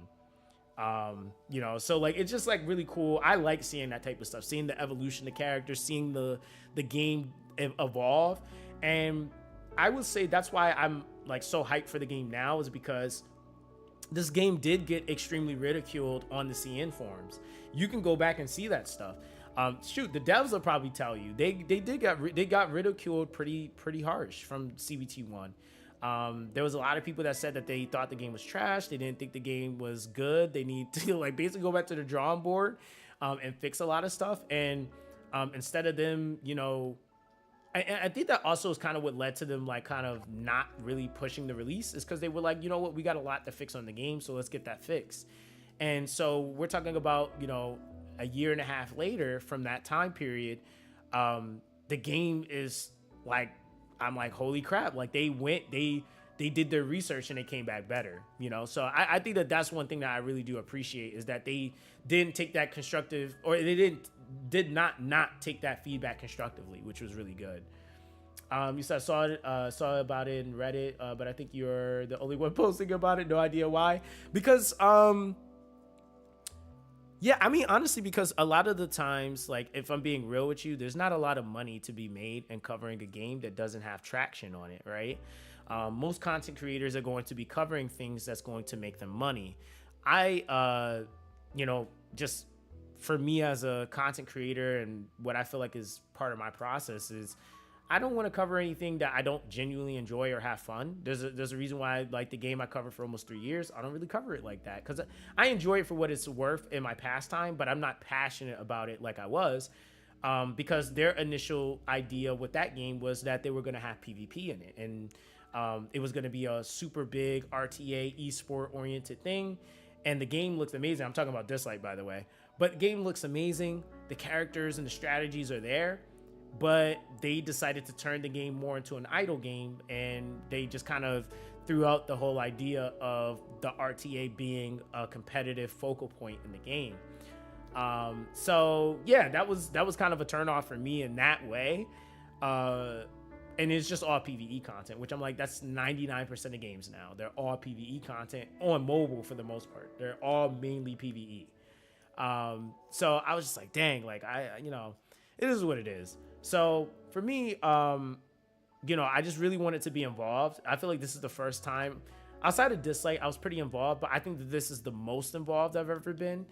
You know, so like, it's just like really cool. I like seeing that type of stuff, seeing the evolution of characters, seeing the game evolve. And I would say that's why I'm like so hyped for the game now, is because this game did get extremely ridiculed on the CN forums. You can go back and see that stuff. Shoot, the devs will probably tell you they got ridiculed pretty harsh from CBT1. There was a lot of people that said that they thought the game was trash. They didn't think the game was good. They need to like basically go back to the drawing board and fix a lot of stuff. And instead of them, you know, I think that also is kind of what led to them like kind of not really pushing the release, is because they were like, you know what, we got a lot to fix on the game, so let's get that fixed. And so we're talking about, you know, a year and a half later from that time period, the game is like I'm like, holy crap, like they did their research and they came back better, you know? So I think that that's one thing that I really do appreciate, is that they didn't take that constructive, or they did not take that feedback constructively, which was really good. You said saw about it in Reddit, but I think you're the only one posting about it. No idea why. Because yeah, I mean, honestly, because a lot of the times, like, if I'm being real with you, there's not a lot of money to be made in covering a game that doesn't have traction on it, right? Most content creators are going to be covering things that's going to make them money. You know, just for me as a content creator, and what I feel like is part of my process is, I don't want to cover anything that I don't genuinely enjoy or have fun. There's a reason why, like, the game I covered for almost 3 years, I don't really cover it like that, because I enjoy it for what it's worth in my pastime, but I'm not passionate about it like I was, because their initial idea with that game was that they were going to have PvP in it, and it was going to be a super big RTA esport oriented thing, and the game looks amazing. I'm talking about Dislike, by the way, but the game looks amazing. The characters and the strategies are there, but they decided to turn the game more into an idle game, and they just kind of threw out the whole idea of the RTA being a competitive focal point in the game. So yeah, that was kind of a turnoff for me in that way. And it's just all PvE content, which I'm like, that's 99% of games now. They're all PvE content on mobile for the most part. They're all mainly PvE. So I was just like, dang, like you know, it is what it is. So for me, you know, I just really wanted to be involved. I feel like this is the first time outside of Dislike, I was pretty involved, but I think that this is the most involved I've ever been.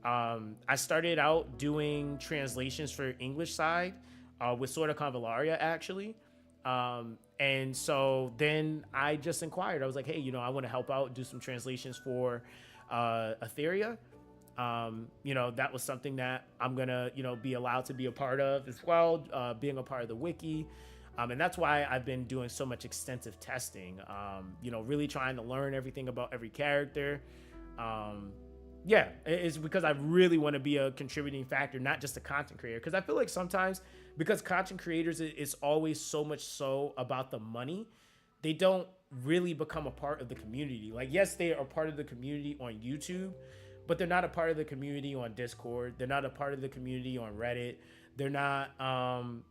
I started out doing translations for English side, with Sword of Convallaria, actually. And so then I just inquired. I was like, hey, you know, I want to help out, do some translations for Etheria. You know, that was something that I'm gonna, you know, be allowed to be a part of as well, being a part of the wiki. And that's why I've been doing so much extensive testing, you know, really trying to learn everything about every character. Yeah, it's because I really want to be a contributing factor, not just a content creator. Because I feel like sometimes, because content creators is always so much so about the money, they don't really become a part of the community. Like, yes, they are part of the community on YouTube, but they're not a part of the community on Discord. They're not a part of the community on Reddit. They're not,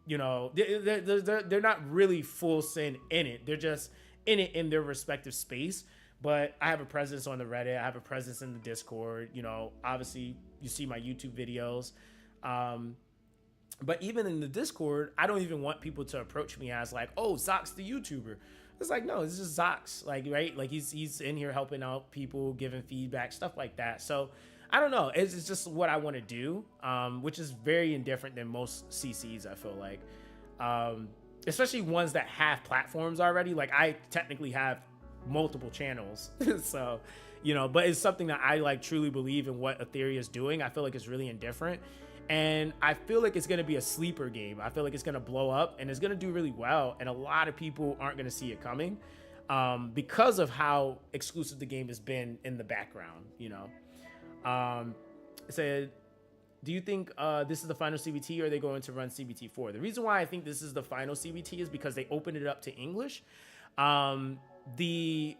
you know, they're not really full send in it. They're just in it in their respective space. But I have a presence on the Reddit. I have a presence in the Discord. You know, obviously you see my YouTube videos. But even in the Discord, I don't even want people to approach me as like, oh, Zox the YouTuber. It's like, no, it's just Zox, like, right? Like he's in here helping out people, giving feedback, stuff like that. So I don't know. It's just what I want to do, which is very indifferent than most CCs, I feel like. Especially ones that have platforms already. Like, I technically have multiple channels. So, you know, but it's something that I like truly believe in what Etheria is doing. I feel like it's really indifferent. And I feel like it's going to be a sleeper game. I feel like it's going to blow up and it's going to do really well. And a lot of people aren't going to see it coming, because of how exclusive the game has been in the background, you know. It said, do you think this is the final CBT, or are they going to run CBT 4? The reason why I think this is the final CBT is because they opened it up to English. The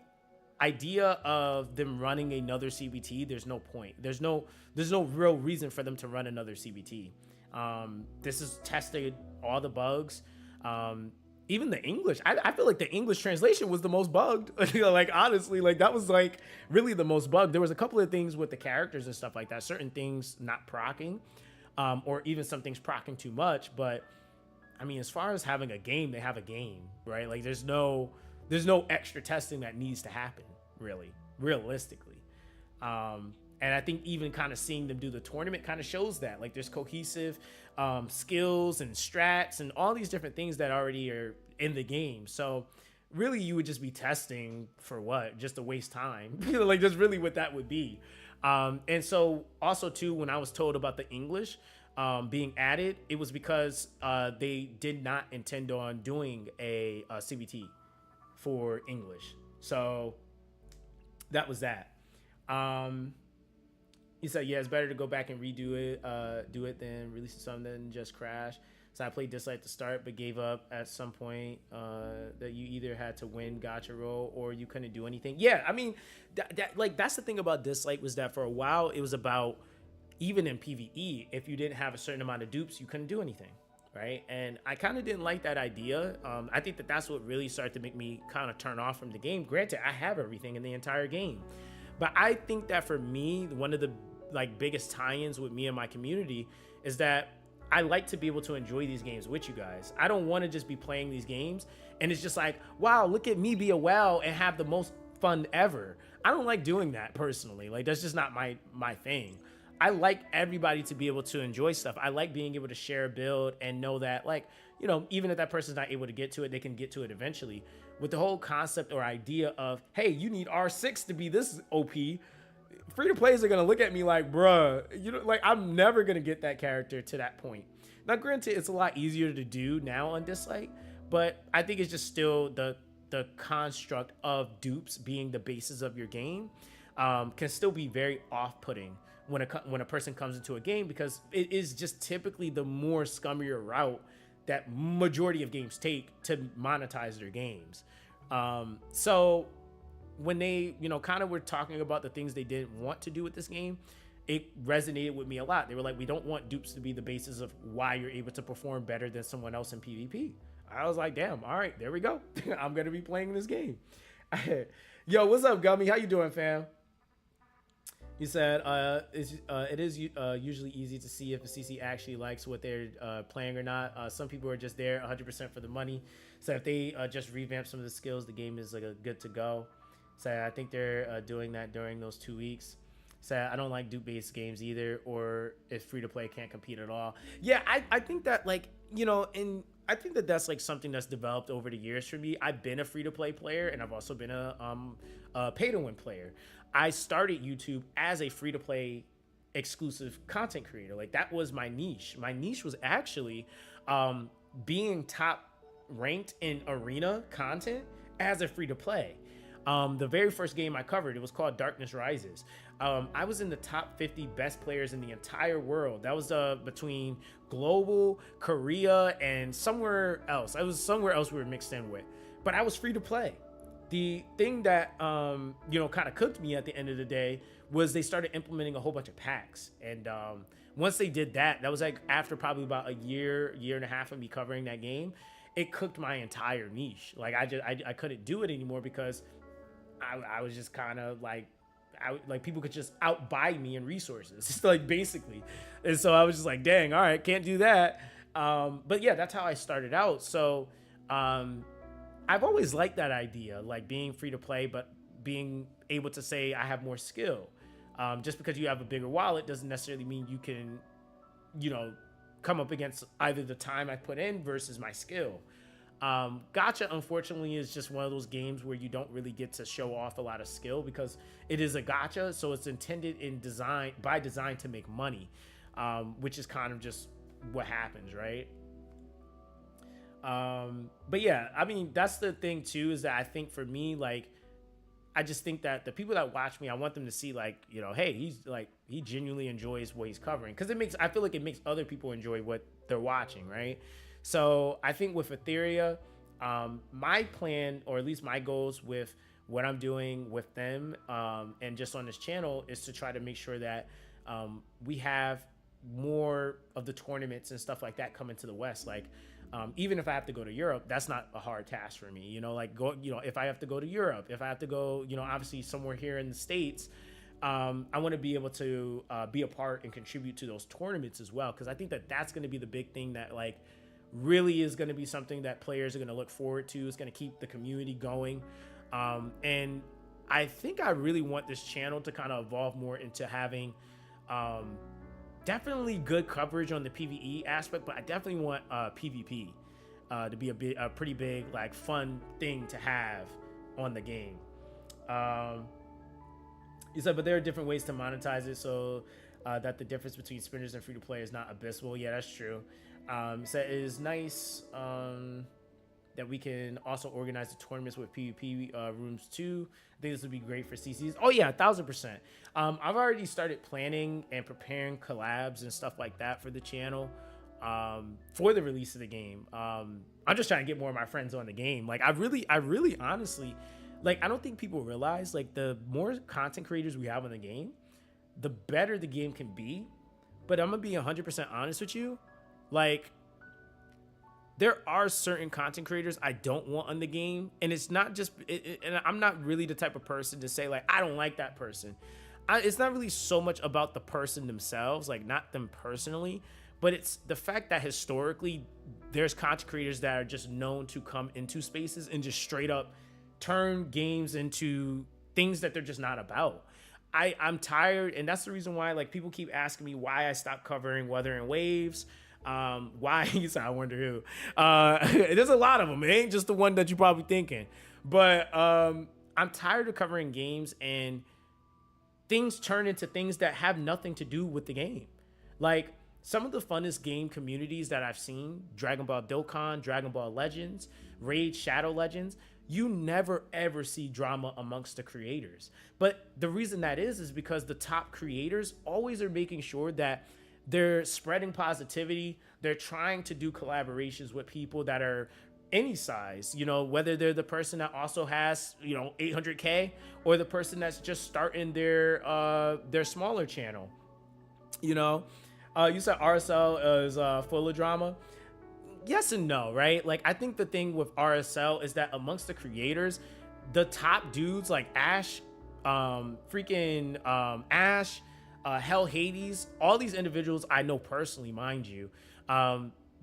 idea of them running another CBT, there's no point. There's no real reason for them to run another CBT. This has tested all the bugs. Even the English, I feel like the English translation was the most bugged. Like, honestly, like that was like really the most bugged. There was a couple of things with the characters and stuff like that. Certain things not procking, or even some things procking too much. But I mean, as far as having a game, they have a game, right? Like there's no extra testing that needs to happen, really, realistically. And I think even kind of seeing them do the tournament kind of shows that, like, there's cohesive skills and strats and all these different things that already are in the game. So really, you would just be testing for what? Just to waste time. Like, that's really what that would be. And so also too, when I was told about the English being added, it was because they did not intend on doing a CBT for English. So that was that. He said, yeah, it's better to go back and redo it, do it than release something and just crash. So I played Dislight to start, but gave up at some point. That you either had to win gacha roll or you couldn't do anything. Yeah, I mean, that's the thing about Dislight was that for a while it was about, even in PvE, if you didn't have a certain amount of dupes, you couldn't do anything, right? And I kind of didn't like that idea. I think that's what really started to make me kind of turn off from the game. Granted, I have everything in the entire game, but I think that for me, one of the biggest tie-ins with me and my community is that I like to be able to enjoy these games with you guys. I don't want to just be playing these games and it's just like, wow, look at me be a WoW and have the most fun ever. I don't like doing that personally. Like, that's just not my thing. I like everybody to be able to enjoy stuff. I like being able to share a build and know that, like, you know, even if that person's not able to get to it, they can get to it eventually. With the whole concept or idea of, hey, you need R6 to be this OP, free-to-players are going to look at me like, bruh, you know, like, I'm never going to get that character to that point. Now, granted, it's a lot easier to do now on Dislight, but I think it's just still the construct of dupes being the basis of your game can still be very off-putting when a person comes into a game, because it is just typically the more scummier route that majority of games take to monetize their games. So when they, you know, kind of were talking about the things they didn't want to do with this game, it resonated with me a lot. They were like, we don't want dupes to be the basis of why you're able to perform better than someone else in PvP. I was like, damn, all right, there we go. I'm going to be playing this game. Yo, what's up, Gummy? How you doing, fam? He said, it is usually easy to see if a CC actually likes what they're playing or not. Some people are just there 100% for the money. So if they just revamp some of the skills, the game is like good to go. So I think they're doing that during those 2 weeks. So I don't like dupe-based games either, or if free-to-play can't compete at all. Yeah, I think that, like, you know, and I think that that's like something that's developed over the years for me. I've been a free-to-play player, and I've also been a pay-to-win player. I started YouTube as a free-to-play exclusive content creator. Like, that was my niche. My niche was actually being top ranked in arena content as a free-to-play. The very first game I covered, it was called Darkness Rises. I was in the top 50 best players in the entire world. That was between global, Korea, and somewhere else. I was somewhere else we were mixed in with. But I was free to play. The thing that, you know, kind of cooked me at the end of the day was they started implementing a whole bunch of packs. And once they did that, that was like after probably about a year and a half of me covering that game, it cooked my entire niche. Like, I couldn't do it anymore because I was just kind of like, people could just outbuy me in resources, like, basically. And so I was just like, dang, all right, can't do that. But yeah, that's how I started out. So I've always liked that idea, like being free to play, but being able to say I have more skill. Just because you have a bigger wallet doesn't necessarily mean you can, you know, come up against either the time I put in versus my skill. Gacha, unfortunately, is just one of those games where you don't really get to show off a lot of skill because it is a gacha, so it's intended by design to make money, which is kind of just what happens, right? But yeah, I mean, that's the thing too, is that I think for me, like, I just think that the people that watch me, I want them to see, like, you know, hey, he genuinely enjoys what he's covering, because I feel like it makes other people enjoy what they're watching, right? So I think with Etheria, my plan, or at least my goals with what I'm doing with them and just on this channel, is to try to make sure that we have more of the tournaments and stuff like that coming to the West. Like, even if I have to go to Europe, that's not a hard task for me. You know, like, if I have to go to Europe, if I have to go, you know, obviously somewhere here in the States, I want to be able to be a part and contribute to those tournaments as well. Because I think that that's going to be the big thing that, like, really is going to be something that players are going to look forward to. It's going to keep the community going. And I think I really want this channel to kind of evolve more into having definitely good coverage on the PvE aspect, but I definitely want PvP to be a pretty big, like, fun thing to have on the game. He said, but there are different ways to monetize it, so that the difference between spinners and free-to-play is not abysmal. Yeah, that's true. So it is nice that we can also organize the tournaments with PvP rooms too. I think this would be great for CCs. Oh yeah, 1000%. I've already started planning and preparing collabs and stuff like that for the channel. for the release of the game. I'm just trying to get more of my friends on the game. Like I really honestly, like I don't think people realize like the more content creators we have in the game, the better the game can be. But I'm gonna be 100% honest with you, like there are certain content creators I don't want on the game, and it's not just and I'm not really the type of person to say like I don't like that person. It's not really so much about the person themselves, like not them personally, but it's the fact that historically there's content creators that are just known to come into spaces and just straight up turn games into things that they're just not about. I'm tired, and that's the reason why like people keep asking me why I stopped covering Weather and Waves. Why? I wonder who. There's a lot of them. It ain't just the one that you're probably thinking. But I'm tired of covering games and things turn into things that have nothing to do with the game. Like some of the funnest game communities that I've seen, Dragon Ball Dokkan, Dragon Ball Legends, Raid Shadow Legends, you never ever see drama amongst the creators. But the reason that is because the top creators always are making sure that they're spreading positivity. They're trying to do collaborations with people that are any size, you know, whether they're the person that also has, you know, 800K or the person that's just starting their smaller channel. You know, you said RSL is full of drama. Yes and no, right? Like, I think the thing with RSL is that amongst the creators, the top dudes like Ash, Ash, Hell Hades, all these individuals I know personally, mind you,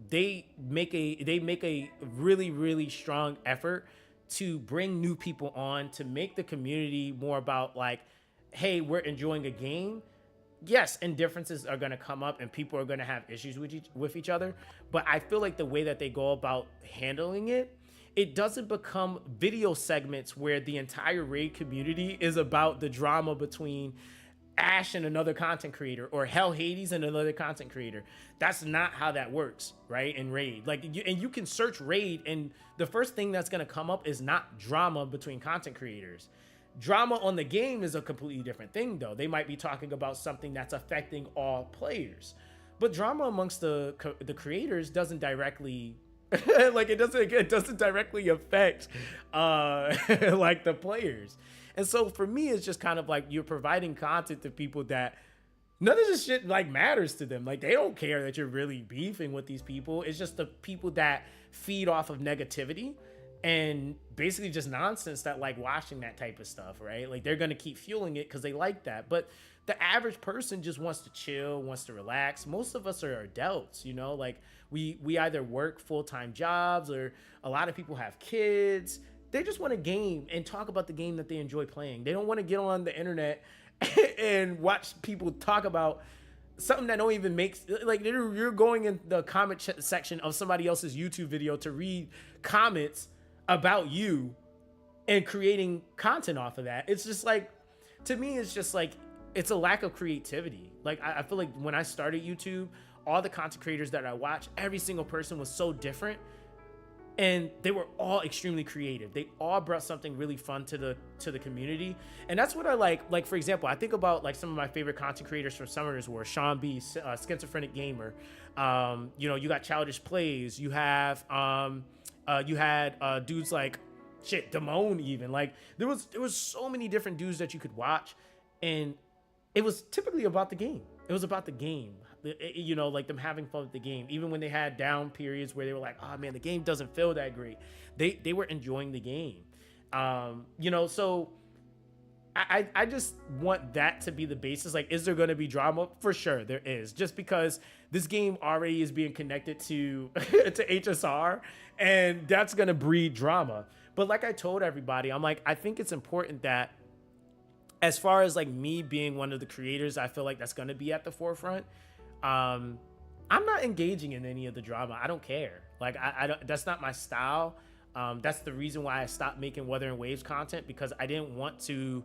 they make a really strong effort to bring new people on, to make the community more about like, hey, we're enjoying a game. Yes, and differences are going to come up and people are going to have issues with each other. But I feel like the way that they go about handling it, it doesn't become video segments where the entire raid community is about the drama between Ash and another content creator or Hell Hades and another content creator. That's not how that works, right? In raid, like, you can search raid and the first thing that's going to come up is not drama between content creators. Drama on the game is a completely different thing, though. They might be talking about something that's affecting all players, but drama amongst the creators doesn't directly like it doesn't directly affect like the players. And so for me, it's just kind of like you're providing content to people that none of this shit like matters to them. Like they don't care that you're really beefing with these people. It's just the people that feed off of negativity and basically just nonsense that like watching that type of stuff, right? Like they're gonna keep fueling it because they like that. But the average person just wants to chill, wants to relax. Most of us are adults, you know, like we either work full-time jobs or a lot of people have kids. They just want to game and talk about the game that they enjoy playing. They don't want to get on the internet and watch people talk about something that don't even make, like you're going in the comment section of somebody else's YouTube video to read comments about you and creating content off of that. It's just like, to me, it's just like, it's a lack of creativity. Like I feel like when I started YouTube, all the content creators that I watched, every single person was so different and they were all extremely creative. They all brought something really fun to the community. And that's what I like. Like, for example, I think about like some of my favorite content creators from Summoners War, Sean B, Schizophrenic Gamer. You know, you got Childish Plays. You have you had dudes like Damone even. Like there was so many different dudes that you could watch, and it was typically about the game. It was about the game. You know, like them having fun with the game. Even when they had down periods where they were like, oh man, the game doesn't feel that great. They were enjoying the game. You know, so I just want that to be the basis. Like, is there going to be drama? For sure, there is. Just because this game already is being connected to to HSR, and that's going to breed drama. But like I told everybody, I'm like, I think it's important that as far as like me being one of the creators, I feel like that's going to be at the forefront. I'm not engaging in any of the drama. I don't care. Like I don't, that's not my style. That's the reason why I stopped making Weather and Waves content, because I didn't want to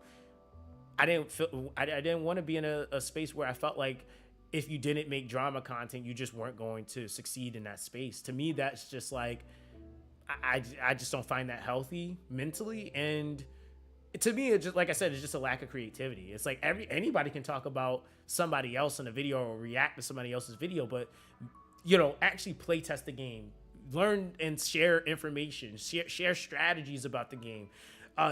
be in a space where I felt like if you didn't make drama content, you just weren't going to succeed in that space. To me, that's just like, I just don't find that healthy mentally. And to me, it's just, like I said, it's just a lack of creativity. It's like anybody can talk about somebody else in a video or react to somebody else's video, but you know, actually play test the game, learn and share information, share strategies about the game.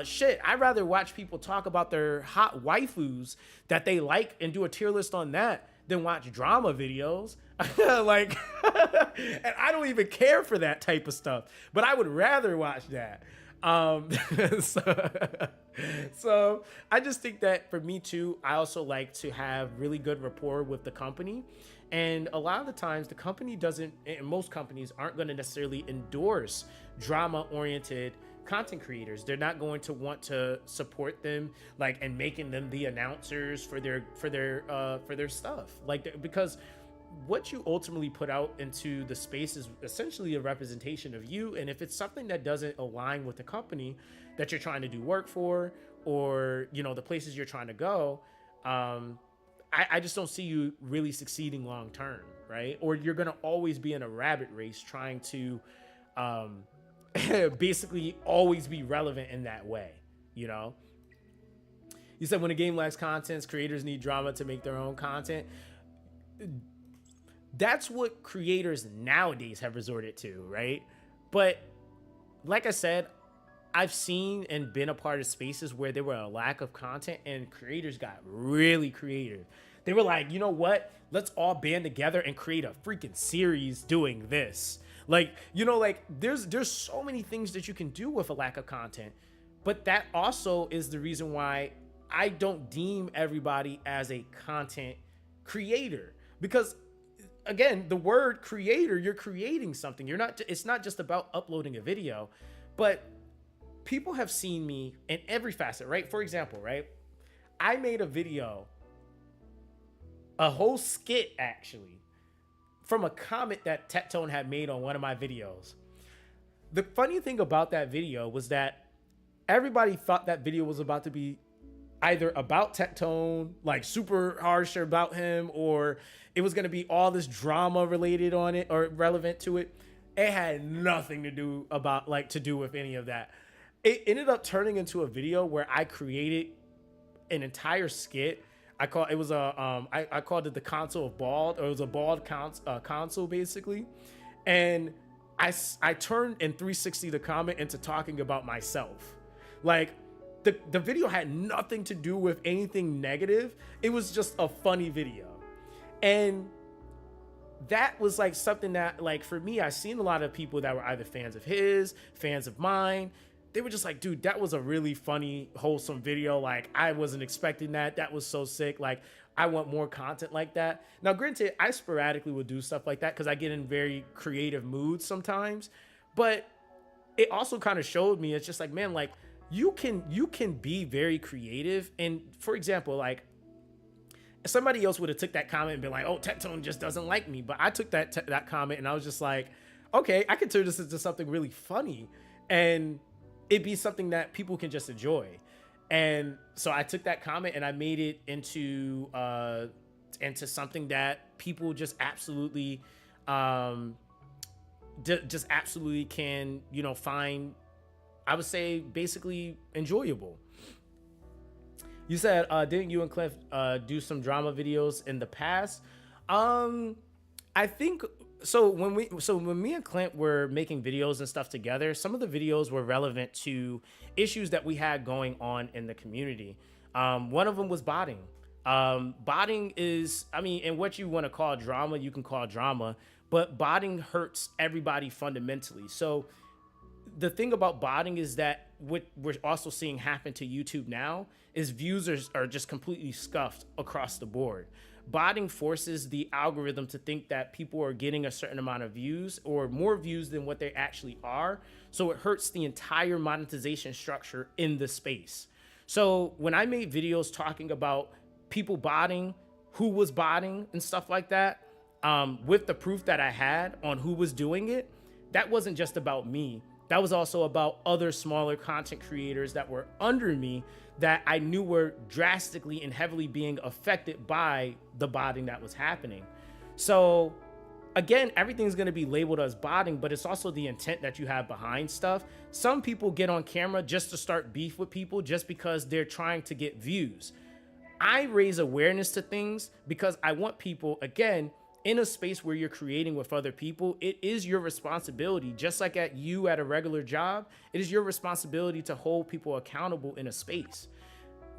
Shit, I'd rather watch people talk about their hot waifus that they like and do a tier list on that than watch drama videos. Like, and I don't even care for that type of stuff, but I would rather watch that. So I just think that for me too, I also like to have really good rapport with the company. And a lot of the times the company doesn't, and most companies aren't going to necessarily endorse drama oriented content creators. They're not going to want to support them, like, and making them the announcers for their stuff, like, because what you ultimately put out into the space is essentially a representation of you. And if it's something that doesn't align with the company that you're trying to do work for, or, you know, the places you're trying to go, I just don't see you really succeeding long term, right? Or you're gonna always be in a rabbit race trying to basically always be relevant in that way, you know? You said when a game lacks content, creators need drama to make their own content. That's what creators nowadays have resorted to, right? But like I said, I've seen and been a part of spaces where there were a lack of content and creators got really creative. They were like, you know what? Let's all band together and create a freaking series doing this. Like, you know, like there's so many things that you can do with a lack of content, but that also is the reason why I don't deem everybody as a content creator, because again, the word creator, you're creating something. It's not just about uploading a video, but people have seen me in every facet, right? For example, right? I made a video, a whole skit actually, from a comment that Tectone had made on one of my videos. The funny thing about that video was that everybody thought that video was about to be either about Tectone, like super harsh about him, or it was going to be all this drama related on it or relevant to it. It had nothing to do with any of that. It ended up turning into a video where I created an entire skit. I called it the console of bald, or it was a bald console basically. And I turned in 360 the comment into talking about myself. Like the video had nothing to do with anything negative. It was just a funny video. And that was like something that, like, for me, I've seen a lot of people that were either fans of his, fans of mine. They were just like, dude, that was a really funny, wholesome video. Like, I wasn't expecting that. That was so sick. Like, I want more content like that. Now, granted, I sporadically will do stuff like that because I get in very creative moods sometimes. But it also kind of showed me, it's just like, man, like, you can be very creative. And for example, like, somebody else would have took that comment and been like, oh, Tectone just doesn't like me. But I took that comment and I was just like, okay, I could turn this into something really funny. And it'd be something that people can just enjoy. And so I took that comment and I made it into something that people just absolutely can, you know, find, I would say, basically enjoyable. You said, didn't you and Cliff do some drama videos in the past? I think so. When me and Clint were making videos and stuff together, some of the videos were relevant to issues that we had going on in the community. One of them was botting. Botting is, I mean, and what you want to call drama, you can call drama, but botting hurts everybody fundamentally. So the thing about botting is that what we're also seeing happen to YouTube now is views are just completely scuffed across the board. Botting forces the algorithm to think that people are getting a certain amount of views or more views than what they actually are. So it hurts the entire monetization structure in the space. So when I made videos talking about people botting, who was botting and stuff like that, with the proof that I had on who was doing it, that wasn't just about me. That was also about other smaller content creators that were under me that I knew were drastically and heavily being affected by the botting that was happening. So again, everything's going to be labeled as botting, but it's also the intent that you have behind stuff. Some people get on camera just to start beef with people just because they're trying to get views. I raise awareness to things because I want people, again, in a space where you're creating with other people, it is your responsibility, just like at a regular job, it is your responsibility to hold people accountable in a space.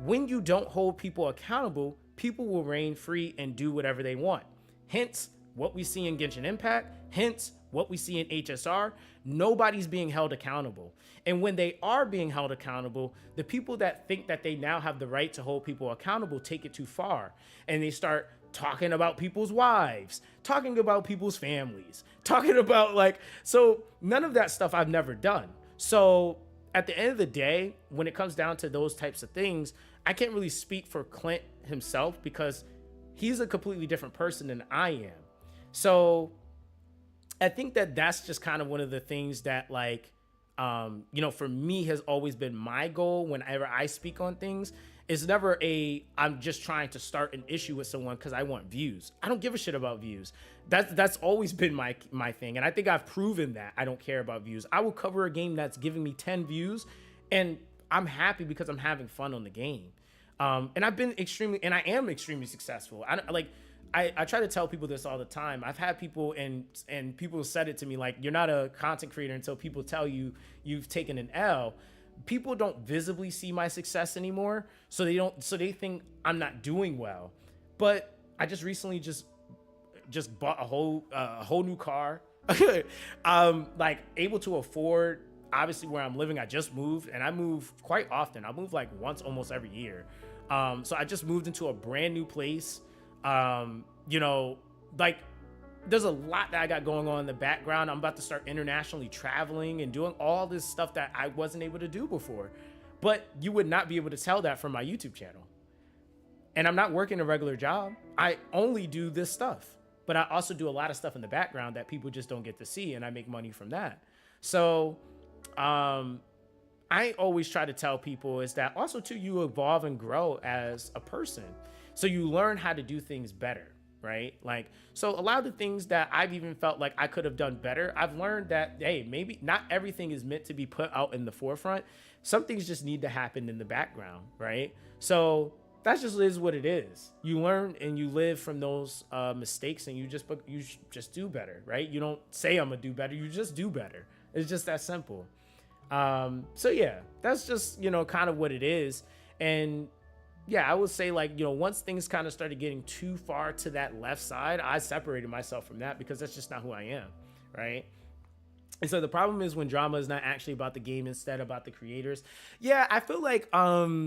When you don't hold people accountable, people will reign free and do whatever they want. Hence, what we see in Genshin Impact, hence what we see in HSR, nobody's being held accountable. And when they are being held accountable, the people that think that they now have the right to hold people accountable take it too far. And they start talking about people's wives, talking about people's families, talking about so none of that stuff I've never done. So at the end of the day, when it comes down to those types of things, I can't really speak for Clint himself because he's a completely different person than I am. So I think that that's just kind of one of the things that for me has always been my goal whenever I speak on things. It's never I'm just trying to start an issue with someone because I want views. I don't give a shit about views. That's always been my thing. And I think I've proven that I don't care about views. I will cover a game that's giving me 10 views and I'm happy because I'm having fun on the game. And I am extremely successful. I try to tell people this all the time. I've had people and people said it to me like, you're not a content creator until people tell you you've taken an L. People don't visibly see my success anymore, so they think I'm not doing well. But I just recently just bought a whole new car. Able to afford, obviously where I'm living. I just moved and I move quite often. I move like once almost every year. So I just moved into a brand new place. There's a lot that I got going on in the background. I'm about to start internationally traveling and doing all this stuff that I wasn't able to do before. But you would not be able to tell that from my YouTube channel. And I'm not working a regular job. I only do this stuff. But I also do a lot of stuff in the background that people just don't get to see, and I make money from that. So I always try to tell people is that also too, you evolve and grow as a person. So you learn how to do things better, right? So a lot of the things that I've even felt like I could have done better, I've learned that, hey, maybe not everything is meant to be put out in the forefront. Some things just need to happen in the background, right? So that just is what it is. You learn and you live from those mistakes, and you just do better, right? You don't say I'm gonna do better, you just do better. It's just that simple. So yeah, that's just, kind of what it is. And yeah, I would say once things kind of started getting too far to that left side, I separated myself from that because that's just not who I am, right? And so the problem is when drama is not actually about the game, instead about the creators. Yeah, I feel like, drama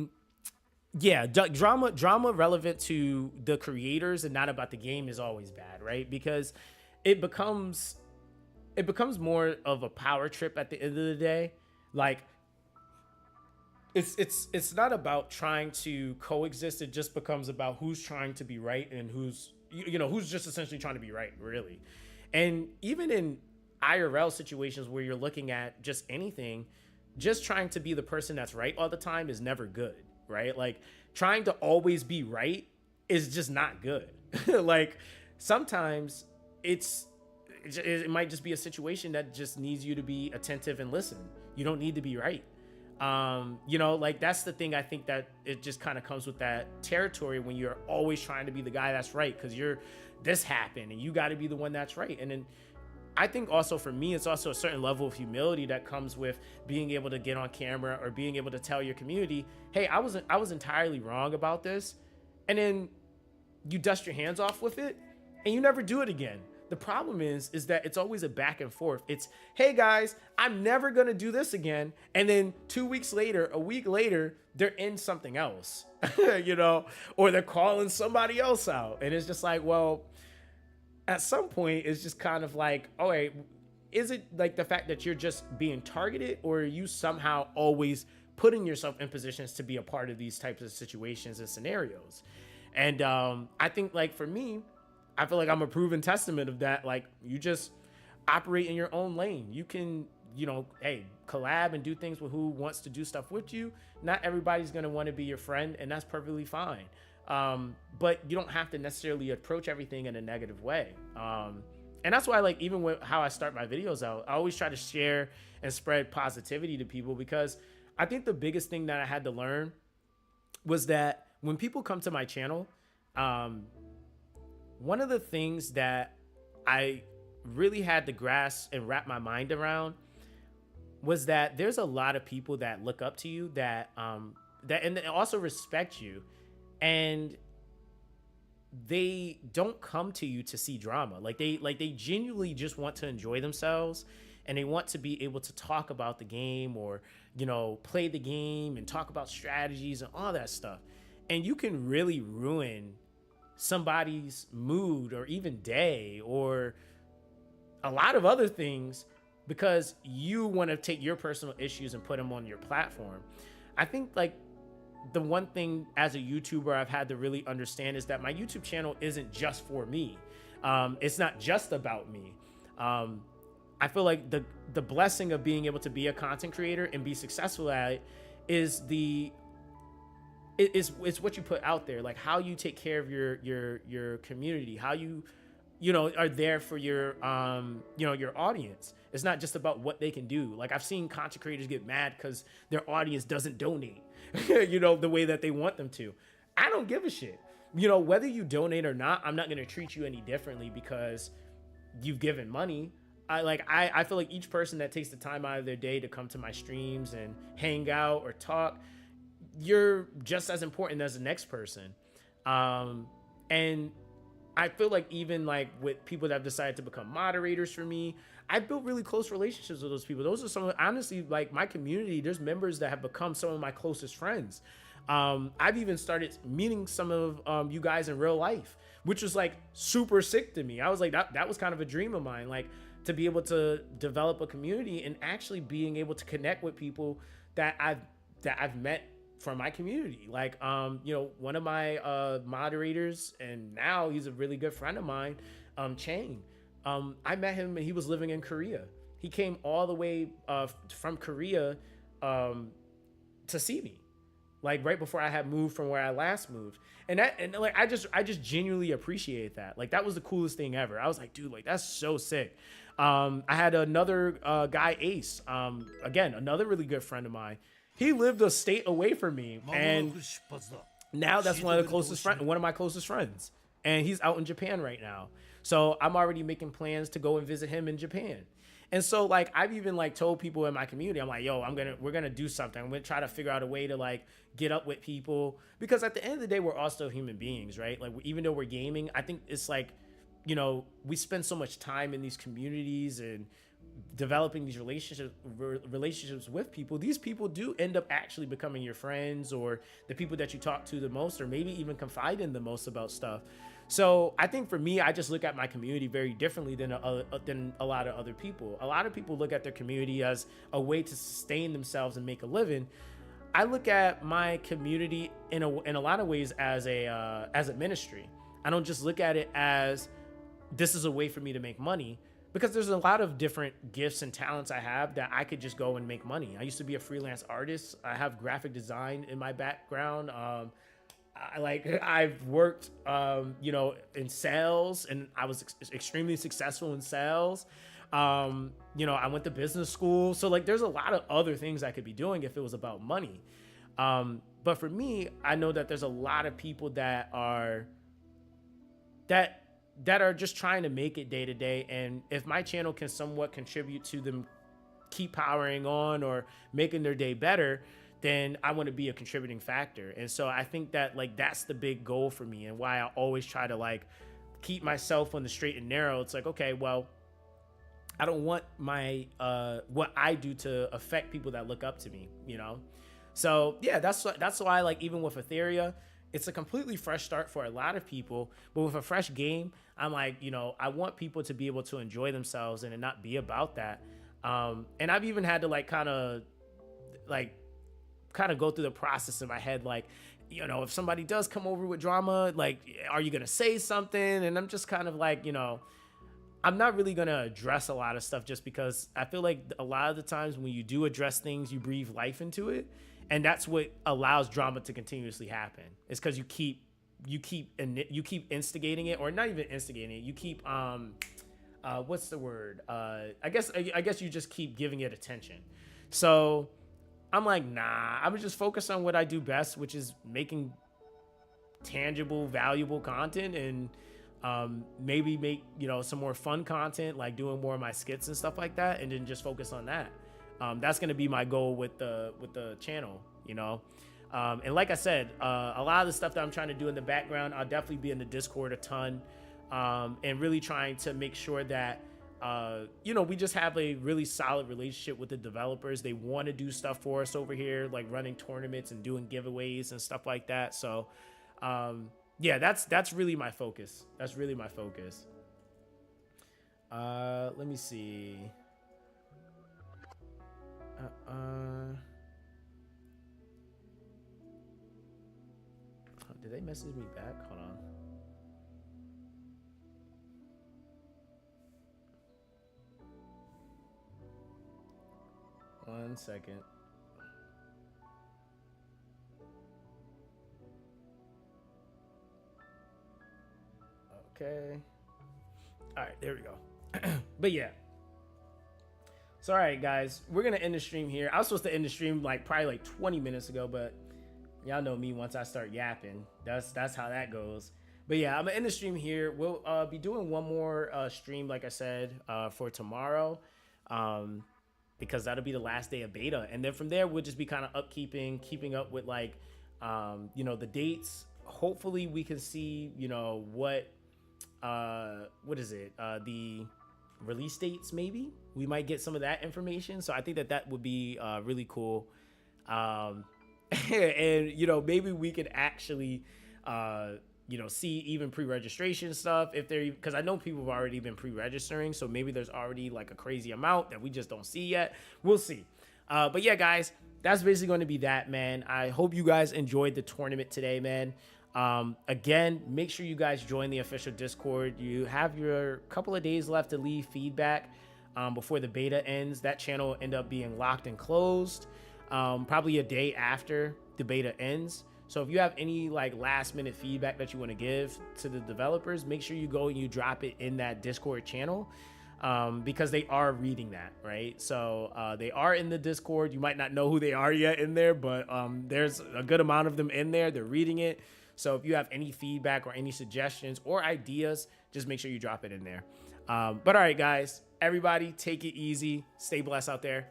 relevant to the creators and not about the game is always bad, right? Because it becomes more of a power trip at the end of the day. It's not about trying to coexist. It just becomes about who's trying to be right and who's just essentially trying to be right, really. And even in IRL situations where you're looking at just anything, just trying to be the person that's right all the time is never good, right? Trying to always be right is just not good. Sometimes it might just be a situation that just needs you to be attentive and listen. You don't need to be right. That's the thing. I think that it just kind of comes with that territory when you're always trying to be the guy that's right because this happened and you got to be the one that's right. And then I think also for me, it's also a certain level of humility that comes with being able to get on camera or being able to tell your community, hey, I was entirely wrong about this. And then you dust your hands off with it and you never do it again. The problem is that it's always a back and forth. It's, hey guys, I'm never going to do this again. And then 2 weeks later, a week later, they're in something else, or they're calling somebody else out. And it's just well, at some point it's just kind of all right, is it the fact that you're just being targeted, or are you somehow always putting yourself in positions to be a part of these types of situations and scenarios? And I think for me, I feel like I'm a proven testament of that. You just operate in your own lane. You can, hey, collab and do things with who wants to do stuff with you. Not everybody's going to want to be your friend, and that's perfectly fine. But you don't have to necessarily approach everything in a negative way. And that's why, even with how I start my videos out, I always try to share and spread positivity to people, because I think the biggest thing that I had to learn was that when people come to my channel, one of the things that I really had to grasp and wrap my mind around was that there's a lot of people that look up to you that and they also respect you, and they don't come to you to see drama. Like they genuinely just want to enjoy themselves, and they want to be able to talk about the game, or play the game and talk about strategies and all that stuff. And you can really ruin somebody's mood or even day or a lot of other things because you want to take your personal issues and put them on your platform. I think like the one thing as a YouTuber I've had to really understand is that my YouTube channel isn't just for me. It's not just about me. I feel like the blessing of being able to be a content creator and be successful at it is it's what you put out there, like how you take care of your community, how you are there for your your audience. It's not just about what they can do. Like I've seen content creators get mad because their audience doesn't donate the way that they want them to. I don't give a shit. Whether you donate or not, I'm not going to treat you any differently because you've given money. I feel like each person that takes the time out of their day to come to my streams and hang out or talk, you're just as important as the next person. And I feel like even like with people that have decided to become moderators for me, I built really close relationships with those people. Those are some of, honestly, like my community, there's members that have become some of my closest friends. I've even started meeting some of you guys in real life, which was like super sick to me. I was like, that was kind of a dream of mine, like to be able to develop a community and actually being able to connect with people that I've met from my community. Like, one of my moderators, and now he's a really good friend of mine, Chang. I met him and he was living in Korea. He came all the way from Korea to see me, like right before I had moved from where I last moved. And I just genuinely appreciate that. Like that was the coolest thing ever. I was like, dude, like that's so sick. I had another guy, Ace, again, another really good friend of mine. He lived a state away from me, and now that's one of my closest friends, and he's out in Japan right now. So I'm already making plans to go and visit him in Japan. And so like I've even like told people in my community, I'm like, yo, we're gonna do something. I'm gonna try to figure out a way to like get up with people, because at the end of the day, we're all still human beings, right? Like even though we're gaming, I think it's like, we spend so much time in these communities and developing these relationships with people. These people do end up actually becoming your friends, or the people that you talk to the most, or maybe even confide in the most about stuff. So I think for me, I just look at my community very differently than a lot of other people. A lot of people look at their community as a way to sustain themselves and make a living. I look at my community in a lot of ways as a ministry. I don't just look at it as this is a way for me to make money, because there's a lot of different gifts and talents I have that I could just go and make money. I used to be a freelance artist. I have graphic design in my background. I've worked, in sales, and I was extremely successful in sales. I went to business school. So like, there's a lot of other things I could be doing if it was about money. But for me, I know that there's a lot of people that are just trying to make it day to day. And if my channel can somewhat contribute to them keep powering on or making their day better, then I want to be a contributing factor. And so I think that like that's the big goal for me, and why I always try to like keep myself on the straight and narrow. It's like, okay, well, I don't want my what I do to affect people that look up to me, So yeah, that's why like even with Etheria, it's a completely fresh start for a lot of people. But with a fresh game, I'm like, I want people to be able to enjoy themselves and it not be about that. And I've even had to like kind of go through the process in my head, like, if somebody does come over with drama, like, are you gonna say something? And I'm just kind of like, I'm not really gonna address a lot of stuff, just because I feel like a lot of the times when you do address things, you breathe life into it, and that's what allows drama to continuously happen. It's because you keep instigating it, or not even instigating it. You keep what's the word? I guess you just keep giving it attention. So I'm like, nah, I'm just focused on what I do best, which is making tangible, valuable content and Maybe make, you know, some more fun content, like doing more of my skits and stuff like that, and then just focus on that. That's going to be my goal with the channel, you know. And like I said, a lot of the stuff that I'm trying to do in the background, I'll definitely be in the Discord a ton, and really trying to make sure that, you know, we just have a really solid relationship with the developers. They want to do stuff for us over here, like running tournaments and doing giveaways and stuff like that. So, yeah, that's really my focus. That's really my focus. Let me see. Did they message me back? Hold on. One second. Okay. All right, there we go. But yeah. So, all right, guys, we're going to end the stream here. I was supposed to end the stream probably like 20 minutes ago, but y'all know me, once I start yapping, that's how that goes. But yeah, I'm going to end the stream here. We'll be doing one more stream, like I said, for tomorrow, because that'll be the last day of beta. And then from there, we'll just be kind of keeping up with you know, the dates. Hopefully we can see, you know, what is it? The release dates, maybe we might get some of that information. So I think that would be really cool. And you know, maybe we could actually you know, see even pre-registration stuff if they're, because I know people have already been pre-registering, so maybe there's already like a crazy amount that we just don't see yet. We'll see. But yeah, guys, that's basically going to be that, man. I hope you guys enjoyed the tournament today, man. Again, make sure you guys join the official Discord. You have your couple of days left to leave feedback before the beta ends. That channel will end up being locked and closed probably a day after the beta ends. So if you have any like last minute feedback that you want to give to the developers, make sure you go and you drop it in that Discord channel, because they are reading that, right? So they are in the Discord. You might not know who they are yet in there, but there's a good amount of them in there. They're reading it. So if you have any feedback or any suggestions or ideas, just make sure you drop it in there. But all right, guys, everybody take it easy. Stay blessed out there.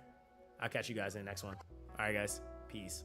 I'll catch you guys in the next one. All right, guys. Peace.